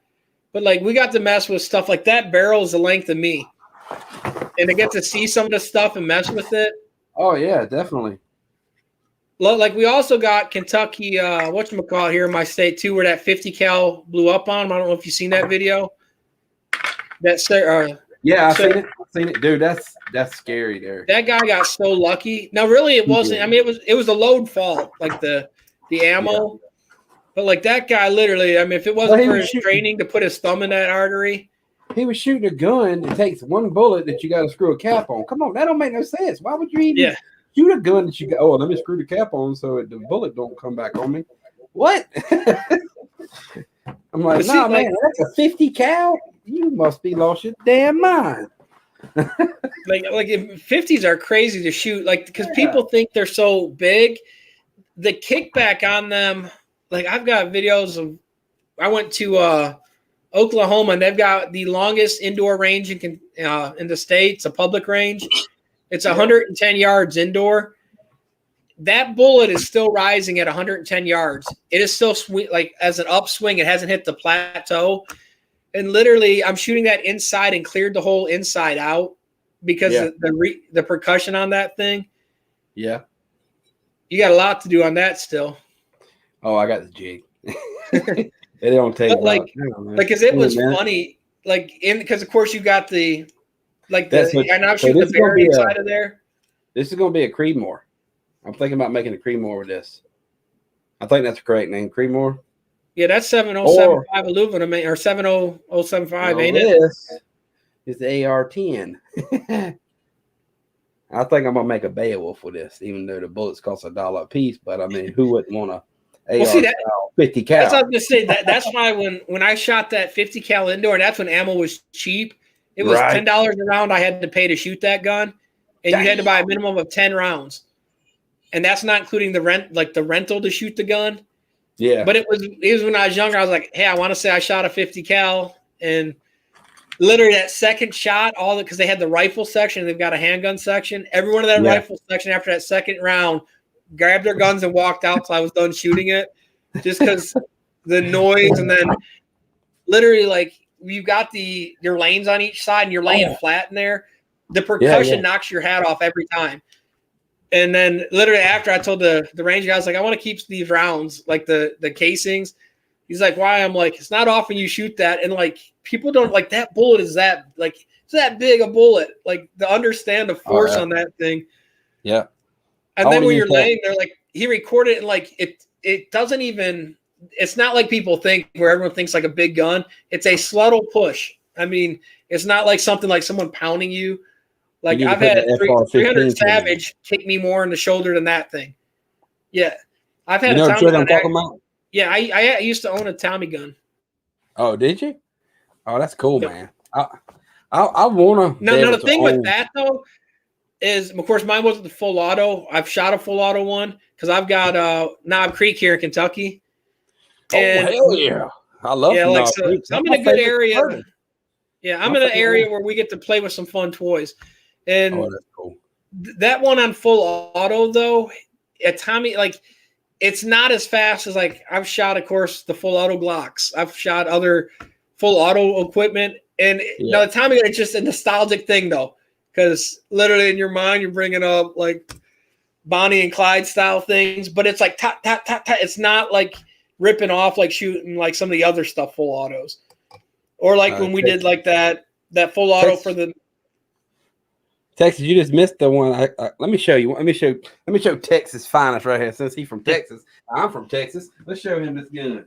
A: But we got to mess with stuff like that. Barrel is the length of me. And to get to see some of the stuff and mess with it.
C: Oh, yeah, definitely.
A: We also got Kentucky, whatchamacallit here in my state too, where that 50 cal blew up on them. I don't know if you've seen that video.
C: I've seen it. Dude, that's scary there.
A: That guy got so lucky. Now, really, it wasn't. I mean, it was a load fault, like the ammo. Yeah. But that guy literally, I mean, if it wasn't for his training to put his thumb in that artery.
C: He was shooting a gun. It takes one bullet that you got to screw a cap on. Come on, that don't make no sense. Why would you even shoot a gun that you go, let me screw the cap on so the bullet don't come back on me? What? I'm like, man, that's a 50 cal? You must be lost your damn mind.
A: Like 50s are crazy to shoot, like because people think they're so big. The kickback on them, like I've got videos of. I went to Oklahoma, and they've got the longest indoor range in the state. It's a public range. It's 110 yards indoor. That bullet is still rising at 110 yards. It is still like as an upswing. It hasn't hit the plateau. And literally, I'm shooting that inside and cleared the whole inside out because the percussion on that thing.
C: Yeah. You
A: got a lot to do on that still.
C: Oh, I got the jig. They don't take
A: because it was funny. Because of course you got and I'm shooting the bearing inside of there.
C: This is going to be a Creedmoor. I'm thinking about making a Creedmoor with this. I think that's the correct name, Creedmoor.
A: Yeah, that's 7075 aluminum or 70075, ain't it?
C: This is the AR-10. I think I'm gonna make a Beowulf with this, even though the bullets cost $1 a piece. But I mean, who wouldn't want a AR 50 cal?
A: That's what I was gonna say. That's why when I shot that 50 cal indoor, and that's when ammo was cheap. It was $10 a round I had to pay to shoot that gun, and you had to buy a minimum of 10 rounds, and that's not including the rental to shoot the gun.
C: Yeah.
A: But it was when I was younger. I was like, hey, I want to say I shot a 50 cal, and literally that second shot, because they had the rifle section, they've got a handgun section. Everyone in that rifle section after that second round grabbed their guns and walked out till I was done shooting it, just because the noise. And then literally, you've got your lanes on each side, and you're laying flat in there. The percussion knocks your hat off every time. And then literally after, I told the range guy, I was like, I want to keep these rounds, like the casings. He's like, why? I'm like, it's not often you shoot that. And people don't that bullet is that it's that big a bullet. To understand the force on that thing.
C: Yeah.
A: And then when you're laying there, he recorded it, and it doesn't even, it's not like people think where everyone thinks like a big gun. It's a subtle push. I mean, it's not like something like someone pounding you. I've had 300 Savage kick me more in the shoulder than that thing. Yeah. I've had a Tommy gun. I'm talking about? Yeah, I used to own a Tommy gun.
C: Oh, did you? Oh, that's cool, man. I want to.
A: No, the thing with that, though, is, of course, mine wasn't the full auto. I've shot a full auto one because I've got Knob Creek here in Kentucky.
C: And, hell yeah. I love Knob Creek.
A: So I'm in a good area. Yeah, I'm in an area where we get to play with some fun toys. And
C: that's cool.
A: That one on full auto, though, at Tommy, it's not as fast as I've shot, of course, the full auto Glocks. I've shot other full auto equipment. And the Tommy gun, it's just a nostalgic thing, though, because literally in your mind, you're bringing up Bonnie and Clyde style things, but it's tap, tap, tap, tap. It's not ripping off shooting some of the other stuff full autos. Or when we did that full auto for the
C: Texas, you just missed the one. Let me show you. Let me show Texas finest right here. Since he's from Texas, I'm from Texas. Let's show him this gun.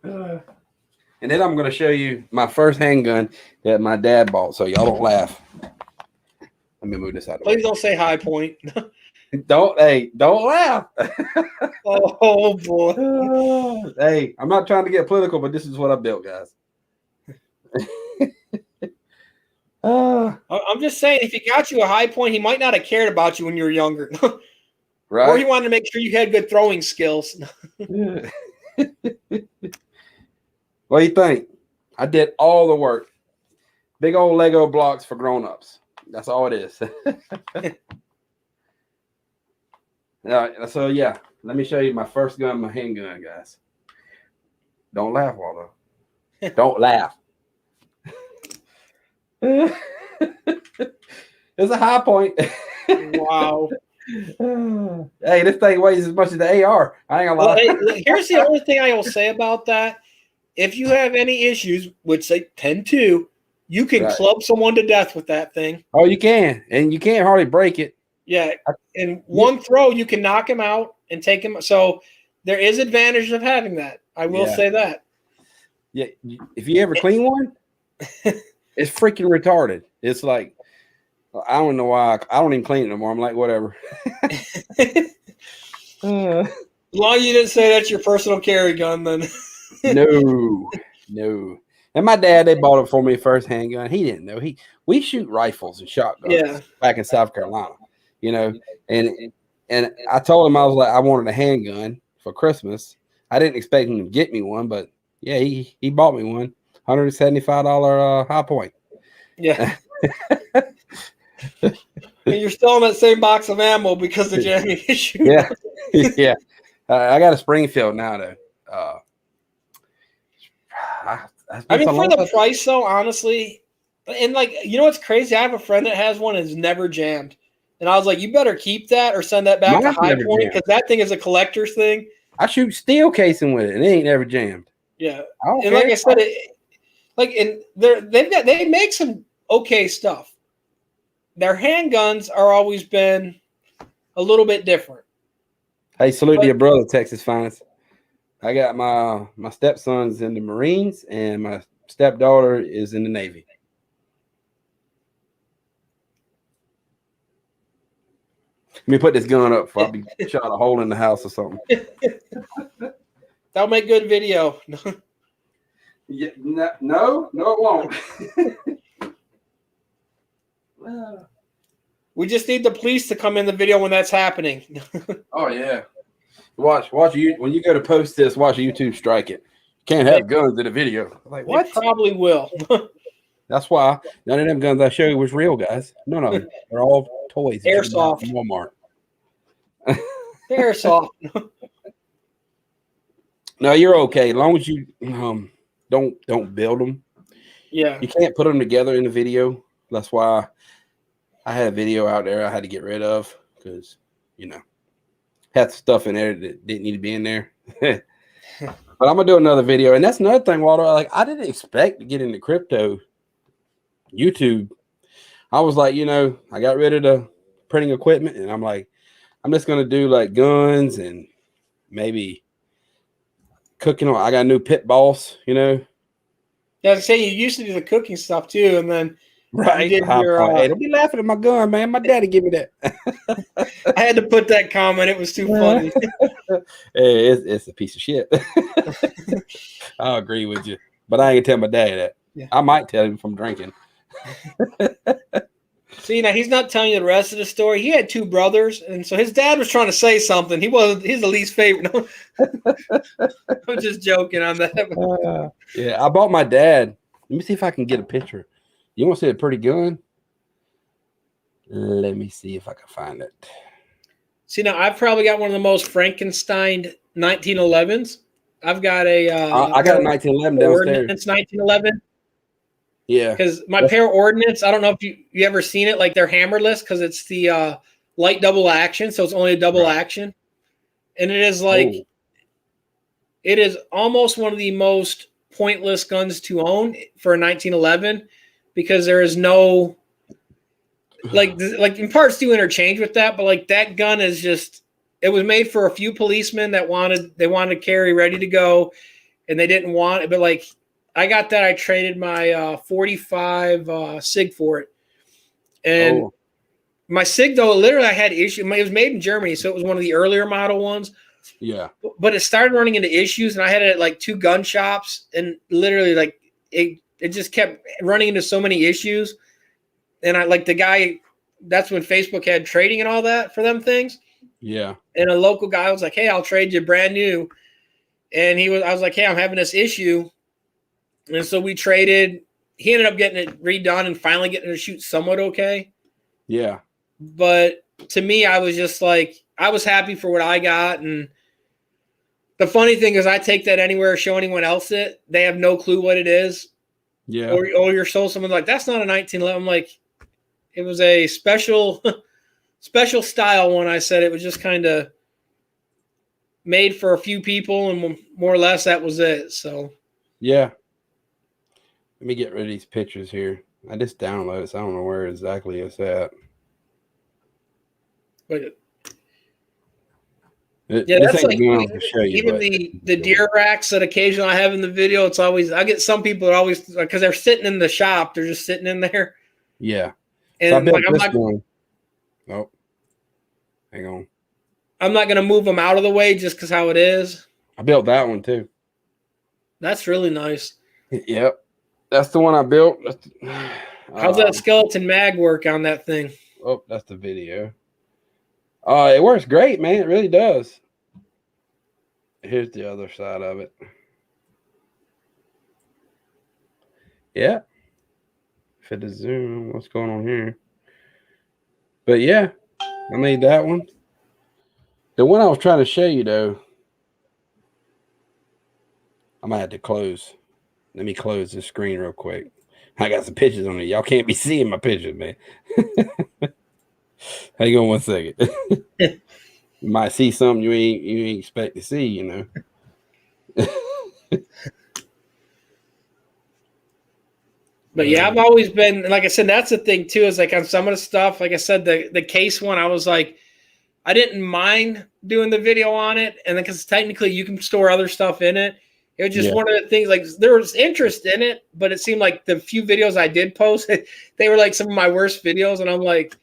C: And then I'm going to show you my first handgun that my dad bought, so y'all don't laugh. Let me move this out of the way.
A: Please don't say High Point.
C: Don't laugh.
A: Oh boy.
C: Hey, I'm not trying to get political, but this is what I built, guys.
A: I'm just saying, if he got you a High Point, he might not have cared about you when you were younger.
C: Right.
A: Or he wanted to make sure you had good throwing skills.
C: What do you think? I did all the work. Big old Lego blocks for grown-ups. That's all it is. So yeah, let me show you my first gun, my handgun, guys. Don't laugh, Waldo. Don't laugh. It's a High Point.
A: Wow.
C: Hey, this thing weighs as much as the AR. I ain't gonna lie.
A: Well, hey, here's the only thing I will say about that. If you have any issues, which they tend to, you can club someone to death with that thing.
C: Oh, you can. And you can't hardly break it.
A: Yeah. In one throw, you can knock him out and take him. So there is advantage of having that. I will say that.
C: Yeah. If you ever clean one, it's freaking retarded. It's like, I don't know why. I don't even clean it no more. I'm like, whatever.
A: As long as you didn't say that's your personal carry gun, then.
C: No. And my dad, they bought it for me first handgun. He didn't know. We shoot rifles and shotguns back in South Carolina, you know. And I told him I was like I wanted a handgun for Christmas. I didn't expect him to get me one, but yeah, he bought me one. $175 High Point.
A: Yeah. And you're still in that same box of ammo because of jamming issue.
C: Yeah. Yeah. I got a Springfield now though.
A: I mean, for the price, though, honestly, and like, you know what's crazy? I have a friend that has one and it's never jammed. And I was like, you better keep that or send that back to High Point because that thing is a collector's thing.
C: I shoot steel casing with it and it ain't never jammed.
A: Yeah. And like I said, they make some okay stuff. Their handguns are always been a little bit different.
C: Hey, salute to your brother, Texas Finest. I got my stepson's in the Marines and my stepdaughter is in the Navy. Let me put this gun up before I be shot a hole in the house or something.
A: That'll make good video.
C: Yeah, no, it won't.
A: We just need the police to come in the video when that's happening.
C: Oh yeah. Watch you when you go to post this, watch YouTube strike it. You can't have guns in a video. Like what?
A: They probably will.
C: That's why none of them guns I show you was real, guys. None of them. They're all toys.
A: Airsoft.
C: From Walmart.
A: Airsoft.
C: No, you're okay. As long as you don't build them.
A: Yeah.
C: You can't put them together in the video. That's why I had a video out there I had to get rid of because, had stuff in there that didn't need to be in there. But I'm going to do another video. And that's another thing, Waldo. Like, I didn't expect to get into crypto YouTube. I was like, I got rid of the printing equipment. And I'm like, I'm just going to do like guns and maybe cooking. I got a new pit boss,
A: Yeah, I was saying you used to do the cooking stuff too. And then
C: right. Hey, don't be laughing at my gun, man. My daddy gave me that.
A: I had to put that comment. It was too funny.
C: Hey, it's a piece of shit. I'll agree with you. But I ain't gonna tell my dad that. Yeah. I might tell him if I'm drinking.
A: See, now he's not telling you the rest of the story. He had two brothers, and so his dad was trying to say something. He's the least favorite. No. I'm just joking on that.
C: Yeah, I bought my dad. Let me see if I can get a picture. You want to see a pretty gun? Let me see if I can find it.
A: See, now I've probably got one of the most Frankenstein 1911s. I've got a.
C: I got a 1911 downstairs.
A: It's 1911.
C: Yeah.
A: Because my pair of ordnance, I don't know if you ever seen it. Like they're hammerless because it's the light double action, so it's only a double action, and it is like, it is almost one of the most pointless guns to own for a 1911. Because there is no, like in parts do interchange with that, but like that gun is just, it was made for a few policemen that wanted to carry ready to go, and they didn't want it. But like, I got that. I traded my 45 SIG for it, and my SIG though literally I had issue. It was made in Germany, so it was one of the earlier model ones.
C: Yeah,
A: but it started running into issues, and I had it at like two gun shops, and literally like it just kept running into so many issues. And I like the guy, that's when Facebook had trading and all that for them things.
C: Yeah.
A: And a local guy was like, hey, I'll trade you brand new. And I was like, hey, I'm having this issue. And so we traded. He ended up getting it redone and finally getting it to shoot somewhat okay.
C: Yeah.
A: But to me, I was just like, I was happy for what I got. And the funny thing is I take that anywhere, show anyone else it. They have no clue what it is.
C: Yeah.
A: Or you're sold someone like, that's not a 1911. I'm like, it was a special style one. I said it was just kind of made for a few people, and more or less that was it. So
C: yeah. Let me get rid of these pictures here. I just downloaded it, so I don't know where exactly it's at.
A: But
C: yeah, that's like
A: even the deer racks that occasionally I have in the video. It's always, I get some people that always, because they're sitting in the shop, they're just sitting in there.
C: Yeah.
A: And
C: so
A: like, I'm like,
C: oh, hang on.
A: I'm not gonna move them out of the way just because how it is.
C: I built that one too.
A: That's really nice.
C: Yep, that's the one I built.
A: How's that skeleton mag work on that thing?
C: Oh, that's the video. It works great, man. It really does. Here's the other side of it. Yeah. Fit the zoom. What's going on here? But yeah, I made that one. The one I was trying to show you, though, I might have to close. Let me close the screen real quick. I got some pictures on it. Y'all can't be seeing my pictures, man. Hang on one second. You might see something you ain't expect to see, you know.
A: But yeah, I've always been, like I said, that's the thing too, is like on some of the stuff, like I said, the case one, I was like, I didn't mind doing the video on it. And then because technically you can store other stuff in it. It was just one of the things, like there was interest in it, but it seemed like the few videos I did post, they were like some of my worst videos. And I was like,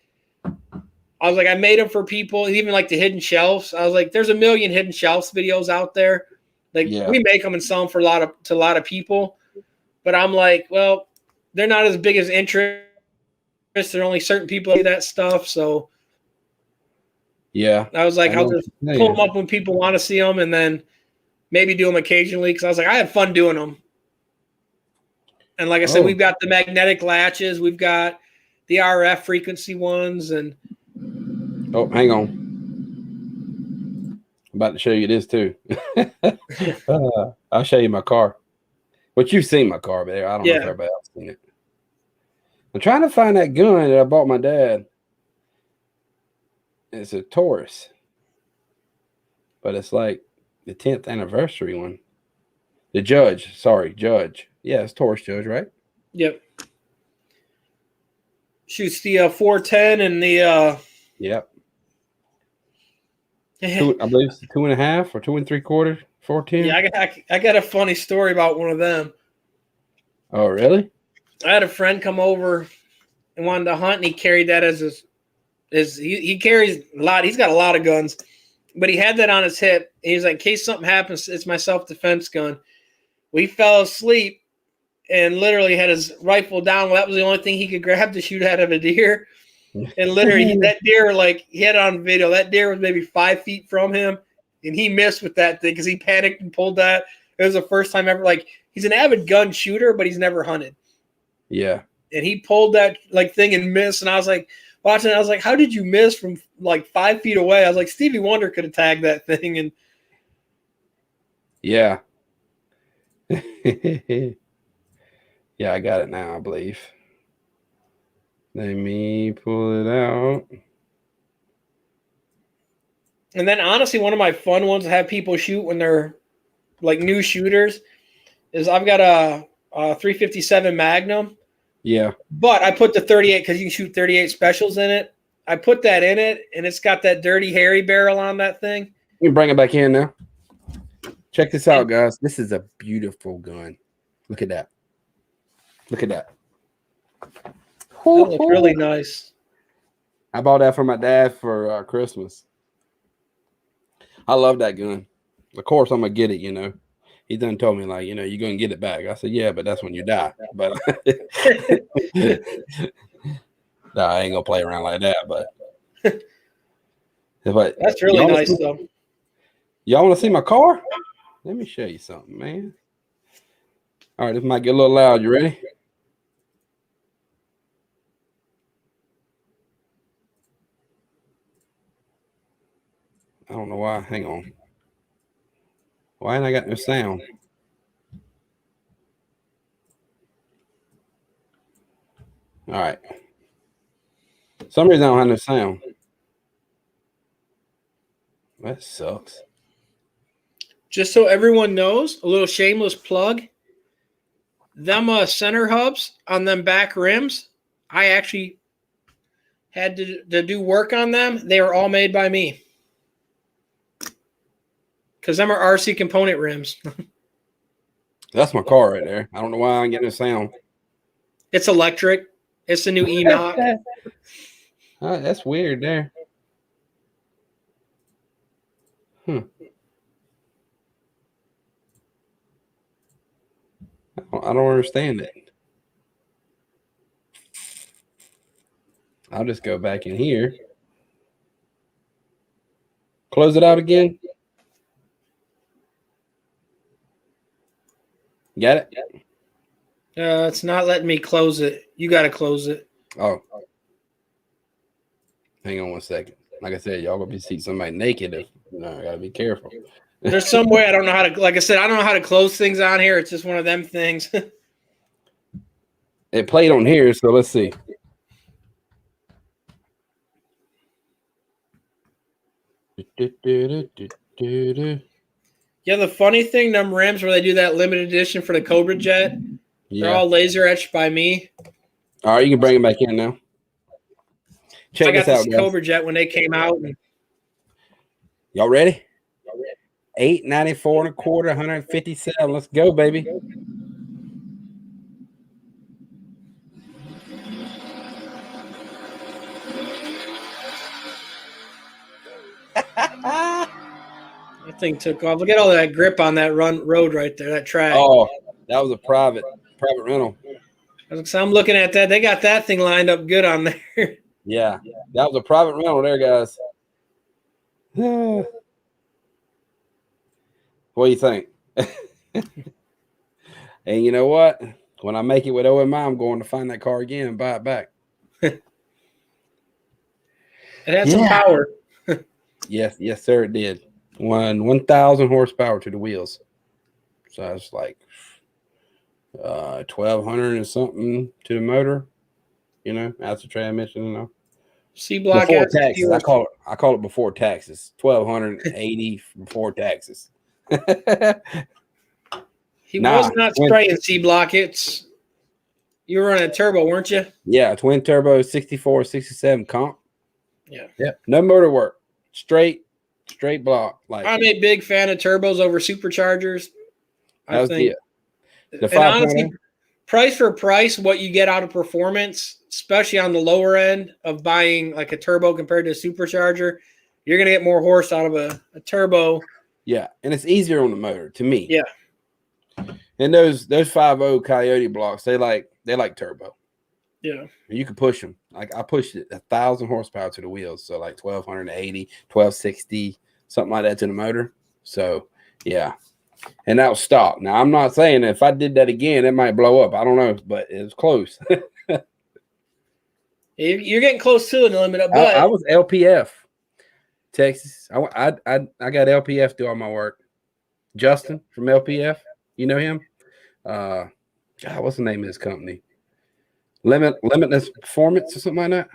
A: I made them for people, even like the hidden shelves. I was like, there's a million hidden shelves videos out there. Like we make them and sell them for a lot of people. But I'm like, well, they're not as big as interest. There are only certain people who do that stuff. So
C: yeah,
A: I was like, I'll just pull them up when people want to see them and then maybe do them occasionally. Because I was like, I had fun doing them. And like I said, we've got the magnetic latches. We've got the RF frequency ones. And
C: oh, hang on. I'm about to show you this too. I'll show you my car. But you've seen my car, but I don't know if everybody else seen it. I'm trying to find that gun that I bought my dad. It's a Taurus. But it's like the 10th anniversary one. The Judge. Sorry, Judge. Yeah, it's Taurus Judge, right?
A: Yep. Shoots the 410 and the
C: yep. I believe it's 2.5 or 2 3/4, 410.
A: Yeah, I got a funny story about one of them.
C: Oh, really?
A: I had a friend come over and wanted to hunt, and he carried that as he carries a lot. He's got a lot of guns, but he had that on his hip. He's like, in case something happens, it's my self-defense gun. We fell asleep and literally had his rifle down. Well, that was the only thing he could grab to shoot out of a deer. And literally, that deer, like, he had it on video. That deer was maybe 5 feet from him, and he missed with that thing because he panicked and pulled that. It was the first time ever. Like, he's an avid gun shooter, but he's never hunted.
C: Yeah.
A: And he pulled that, like, thing and missed. And I was like, watching it, I was like, how did you miss from, like, 5 feet away? I was like, Stevie Wonder could have tagged that thing. And
C: yeah. Yeah, I got it now, I believe. Let me pull it out.
A: And then, honestly, one of my fun ones to have people shoot when they're, like, new shooters is I've got a 357 Magnum.
C: Yeah.
A: But I put the 38 because you can shoot 38 specials in it. I put that in it, and it's got that dirty, hairy barrel on that thing.
C: You can bring it back in now. Check this out, guys. This is a beautiful gun. Look at that. Look at that.
A: That looks really nice.
C: I bought that for my dad for Christmas. I love that gun. Of course, I'm going to get it, you know. He done told me, like, you know, you're going to get it back. I said, yeah, but that's when you die. But no, I ain't going to play around like that. But
A: that's really nice, though.
C: Y'all want to see my car? Let me show you something, man. All right, this might get a little loud. You ready? I don't know why. Hang on. Why ain't I got no sound? All right. For some reason I don't have no sound. That sucks.
A: Just so everyone knows, a little shameless plug. Them center hubs on them back rims, I actually had to do work on them. They were all made by me. Because them are RC component rims.
C: That's my car right there. I don't know why I'm getting a sound.
A: It's electric. It's the new Enoch.
C: That's weird there. don't understand it. I'll just go back in here. Close it out again. Got it?
A: It's not letting me close it. You got to close it.
C: Oh. Hang on one second. Like I said, y'all gonna be seeing somebody naked. I gotta be careful.
A: There's some way I don't know how to. Like I said, I don't know how to close things on here. It's just one of them things.
C: It played on here, so let's see.
A: Yeah, the funny thing, them rims where they do that limited edition for the Cobra Jet, they're all laser etched by me.
C: All right, you can bring it back in now. Check this out,
A: I got this Cobra Jet when they came out.
C: Y'all ready? $894 and a quarter, 157. Let's go, baby.
A: That thing took off. Look at all that grip on that road right there, that track.
C: Oh, that was a private rental.
A: So I'm looking at that. They got that thing lined up good on there.
C: Yeah, that was a private rental there, guys. What do you think? And you know what? When I make it with OMI, I'm going to find that car again and buy it back.
A: It had some power.
C: Yes, sir, it did. 1,000 horsepower to the wheels. So it's like 1,200 and something to the motor. That's the transmission.
A: C-block
C: before taxes. I call it before taxes. 1,280 before taxes.
A: He was not spraying C-block. You were running a turbo, weren't you?
C: Yeah, twin turbo, 64, 67 comp.
A: Yeah.
C: Yep. No motor work. Straight block.
A: I'm a big fan of turbos over superchargers. I think.
C: The 5.0.
A: Honestly, price for price, what you get out of performance, especially on the lower end of buying like a turbo compared to a supercharger, you're going to get more horse out of a turbo.
C: Yeah, and it's easier on the motor to me.
A: Yeah.
C: And those 5.0 Coyote blocks, they like turbo.
A: Yeah.
C: You can push them. Like I pushed it 1,000 horsepower to the wheels, so like 1,280, 1,260, something like that to the motor. So yeah, and that was stock. Now I'm not saying that if I did that again, it might blow up. I don't know, but it was close.
A: You're getting close to the limit. But
C: I was LPF, Texas. I got LPF do all my work. Justin from LPF, you know him? God, what's the name of his company? Limitless Performance or something like that.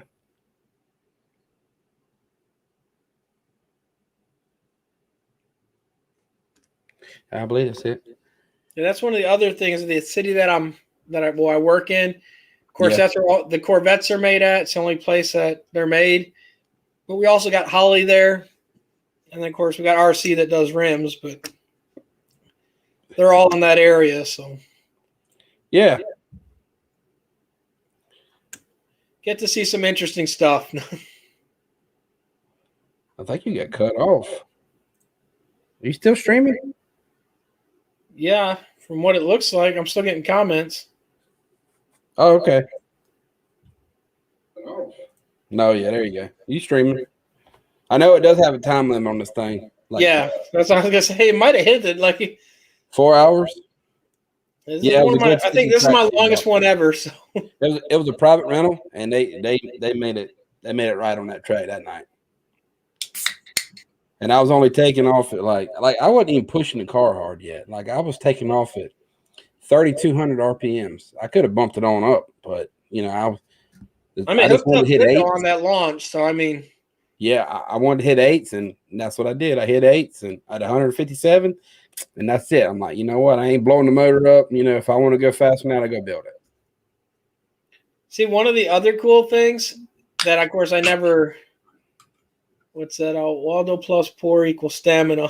C: I believe that's it.
A: Yeah, that's one of the other things. The city that I work in. Of course, that's where all the Corvettes are made at. It's the only place that they're made. But we also got Holly there, and then of course we got RC that does rims. But they're all in that area, so
C: yeah.
A: Get to see some interesting stuff.
C: I think you got cut off. Are you still streaming?
A: Yeah, from what it looks like, I'm still getting comments.
C: Oh, okay. No, yeah, there you go. You streaming? I know it does have a time limit on this thing.
A: Yeah, that's what I was gonna say. It might have hit it like
C: 4 hours.
A: Yeah, I think this is my longest one ever. So
C: it was a private rental, and they made it right on that track that night. And I was only taking off at like I wasn't even pushing the car hard yet. Like I was taking off at 3,200 RPMs. I could have bumped it on up, but I just wanted to hit 8
A: on that launch. So I mean,
C: yeah, I wanted to hit 8s, and that's what I did. I hit 8s and at 157. And that's it. I'm like, you know what? I ain't blowing the motor up. If I want to go fast now, I go build it.
A: See, one of the other cool things that, of course, I never – what's that? Waldo plus pour equals stamina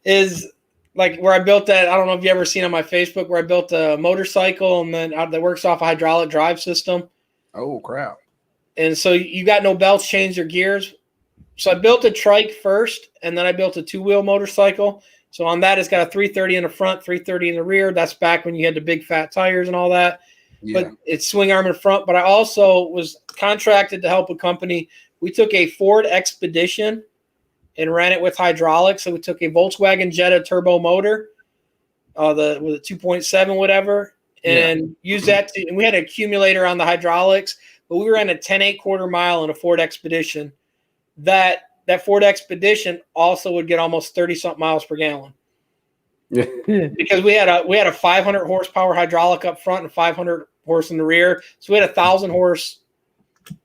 A: is like where I built that. I don't know if you ever seen on my Facebook where I built a motorcycle and then that works off a hydraulic drive system.
C: Oh, crap.
A: And so you got no belts, chains, or gears. So I built a trike first, and then I built a two-wheel motorcycle. So on that, it's got a 330 in the front, 330 in the rear. That's back when you had the big fat tires and all that.
C: Yeah.
A: But it's swing arm in front. But I also was contracted to help a company. We took a Ford Expedition and ran it with hydraulics. So we took a Volkswagen Jetta turbo motor, with a 2.7 whatever, and used that and we had an accumulator on the hydraulics, but we ran a 10.8 quarter mile in a Ford Expedition. That Ford Expedition also would get almost 30 something miles per gallon. Because we had a 500 horsepower hydraulic up front and 500 horse in the rear. So we had a 1,000 horse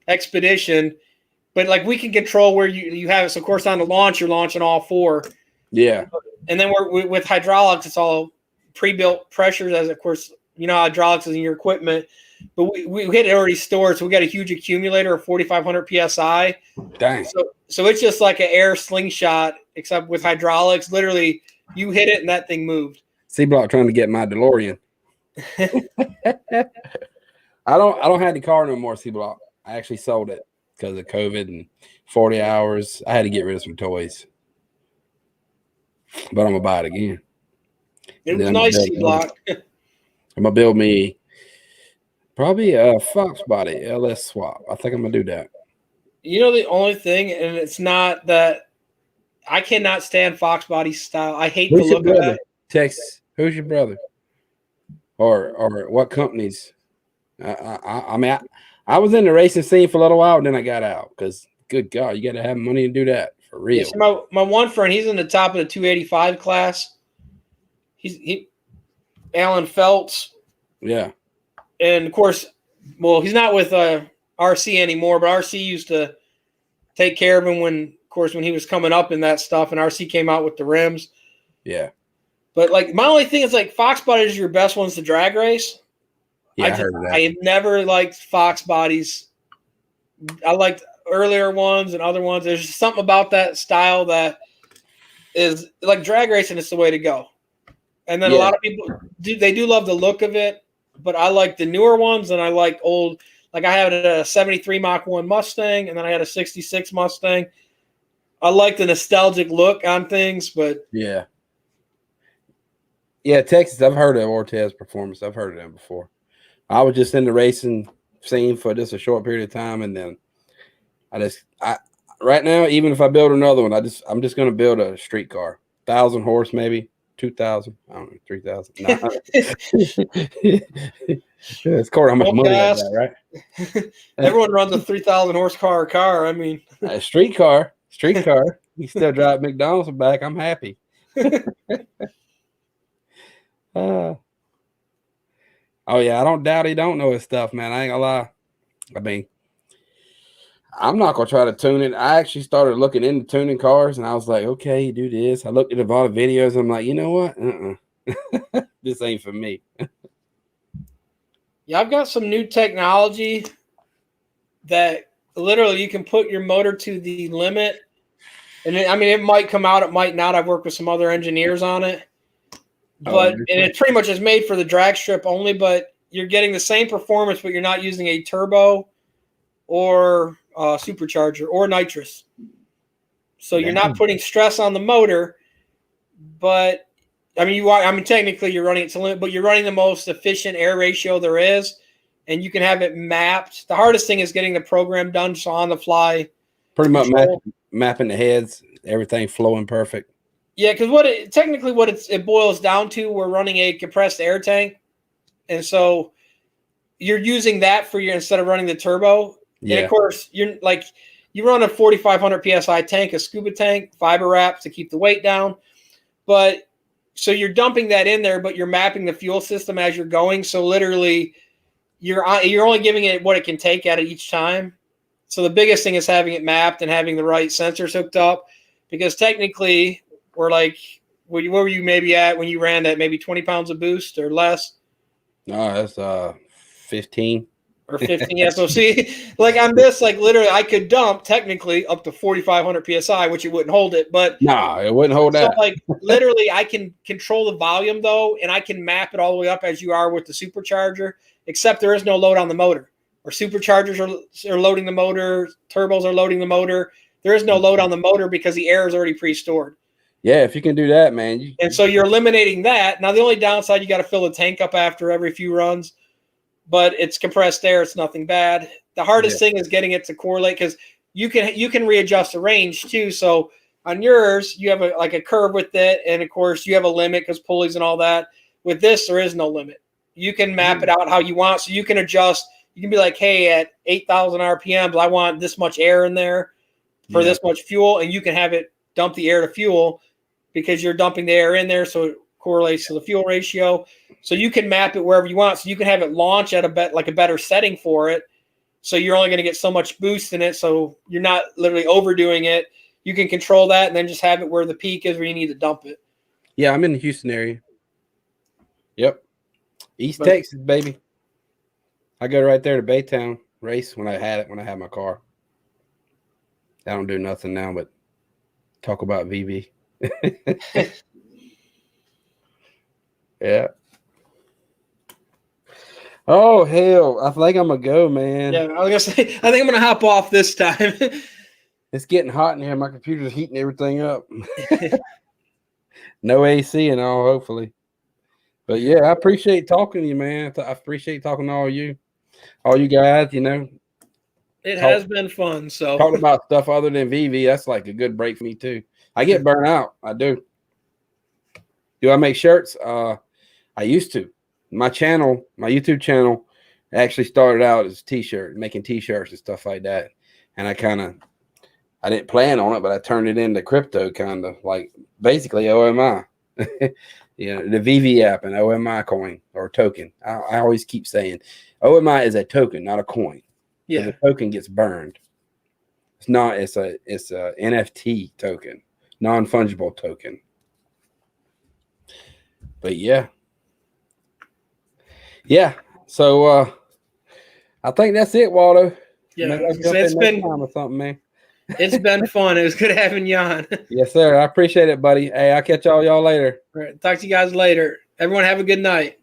A: Expedition, but like we can control where you have it. So of course on the launch, you're launching all four.
C: Yeah.
A: And then with hydraulics, it's all pre-built pressures, as of course, hydraulics is in your equipment, but we had it already stored. So we got a huge accumulator of 4,500 PSI.
C: Dang.
A: So it's just like an air slingshot, except with hydraulics. Literally, you hit it and that thing moved.
C: C-Block trying to get my DeLorean. I don't have the car no more, C-Block. I actually sold it because of COVID and 40 hours. I had to get rid of some toys. But I'm going to buy it again.
A: It was nice, C-Block.
C: I'm going to build me probably a Fox body LS swap. I think I'm going to do that.
A: The only thing, and it's not that I cannot stand Fox body style. I hate the look of that.
C: Texas. Who's your brother? Or what companies? I mean, I was in the racing scene for a little while, and then I got out because, good God, you got to have money to do that for real.
A: Yeah, so my one friend, he's in the top of the 285 class. He Alan Feltz.
C: Yeah.
A: And, of course, well, he's not with RC anymore, but RC used to take care of him when he was coming up in that stuff, and RC came out with the rims.
C: Yeah.
A: But, like, my only thing is, like, Fox bodies are your best ones to drag race.
C: Yeah, I heard of that.
A: I have never liked Fox bodies. I liked earlier ones and other ones. There's just something about that style that is, like, drag racing is the way to go. And then a lot of people do love the look of it, but I like the newer ones, and I like old. Like I had a 73 Mach 1 Mustang, and then I had a 66 Mustang. I like the nostalgic look on things, but
C: yeah, Texas. I've heard of Ortez Performance. I've heard of them before. I was just in the racing scene for just a short period of time, and then I right now, even if I build another one, I'm just going to build a street car, 1,000 horse, maybe 2,000. I don't know, 3,000. Nah. It's cool how much money I got, right?
A: Everyone runs a 3,000 horsepower car. I mean,
C: a street car. You still drive McDonald's back. I'm happy. Oh yeah, I don't doubt he don't know his stuff, man. I ain't gonna lie. I mean, I'm not gonna try to tune it. I actually started looking into tuning cars, and I was like, okay, you do this. I looked at a lot of videos. And I'm like, you know what? This ain't for me.
A: Yeah, I've got some new technology that literally you can put your motor to the limit. And it might come out, it might not. I've worked with some other engineers on it. But and it pretty much is made for the drag strip only, but you're getting the same performance, but you're not using a turbo or supercharger or nitrous. So you're not putting stress on the motor, but technically you're running it to limit, but you're running the most efficient air ratio there is, and you can have it mapped. The hardest thing is getting the program done, so on the fly.
C: Pretty much mapping the heads, everything flowing perfect.
A: Yeah, because what it boils down to, we're running a compressed air tank, and so you're using that instead of running the turbo. Yeah. And of course, you run a 4,500 PSI tank, a scuba tank, fiber wraps to keep the weight down, but so you're dumping that in there, but you're mapping the fuel system as you're going. So literally, you're only giving it what it can take at it each time. So the biggest thing is having it mapped and having the right sensors hooked up, because technically we're like, where were you maybe at when you ran that? Maybe 20 pounds of boost or less?
C: No, that's 15.
A: Or 15. Yeah. So see, like on this, like literally I could dump technically up to 4,500 PSI, which it wouldn't hold it, but
C: no, it wouldn't hold that.
A: Like literally I can control the volume though, and I can map it all the way up as you are with the supercharger, except there is no load on the motor. Or superchargers are loading the motor, turbos are loading the motor. There is no load on the motor because the air is already pre-stored.
C: Yeah, if you can do that, man.
A: And so you're eliminating that. Now the only downside, you got to fill the tank up after every few runs, but it's compressed air. It's nothing bad. The hardest thing is getting it to correlate because you can readjust the range too. So on yours, you have a curve with it, and of course you have a limit because pulleys and all that. With this, there is no limit. You can map it out how you want, so you can adjust. You can be like, hey, at 8,000 RPMs, I want this much air in there for this much fuel, and you can have it dump the air to fuel because you're dumping the air in there, so it correlates to the fuel ratio. So you can map it wherever you want. So you can have it launch at a better setting for it. So you're only going to get so much boost in it, so you're not literally overdoing it. You can control that and then just have it where the peak is where you need to dump it.
C: Yeah, I'm in the Houston area. Yep. East Texas, baby. I go right there to Baytown race when I had my car. I don't do nothing now but talk about VV. Yeah. Oh hell, I think I'm gonna go, man.
A: Yeah, I was gonna say, I think I'm gonna hop off this time.
C: It's getting hot in here. My computer's heating everything up. No AC and all, hopefully. But yeah, I appreciate talking to you, man. I appreciate talking to all you guys.
A: It has been fun. So
C: talking about stuff other than VV, that's like a good break for me too. I get burnt out. I do. Do I make shirts? I used to. My YouTube channel actually started out as making t-shirts and stuff like that. And I didn't plan on it, but I turned it into crypto, kind of like basically OMI. The VV app and OMI coin or token. I always keep saying OMI is a token, not a coin. Yeah, the token gets burned. It's not. It's a NFT token, non-fungible token. But yeah. So I think that's it, Waldo.
A: Yeah, it's been
C: time or something, man.
A: It's been fun. It was good having you on.
C: Yes, sir. I appreciate it, buddy. Hey, I'll catch y'all later.
A: All right, talk to you guys later. Everyone have a good night.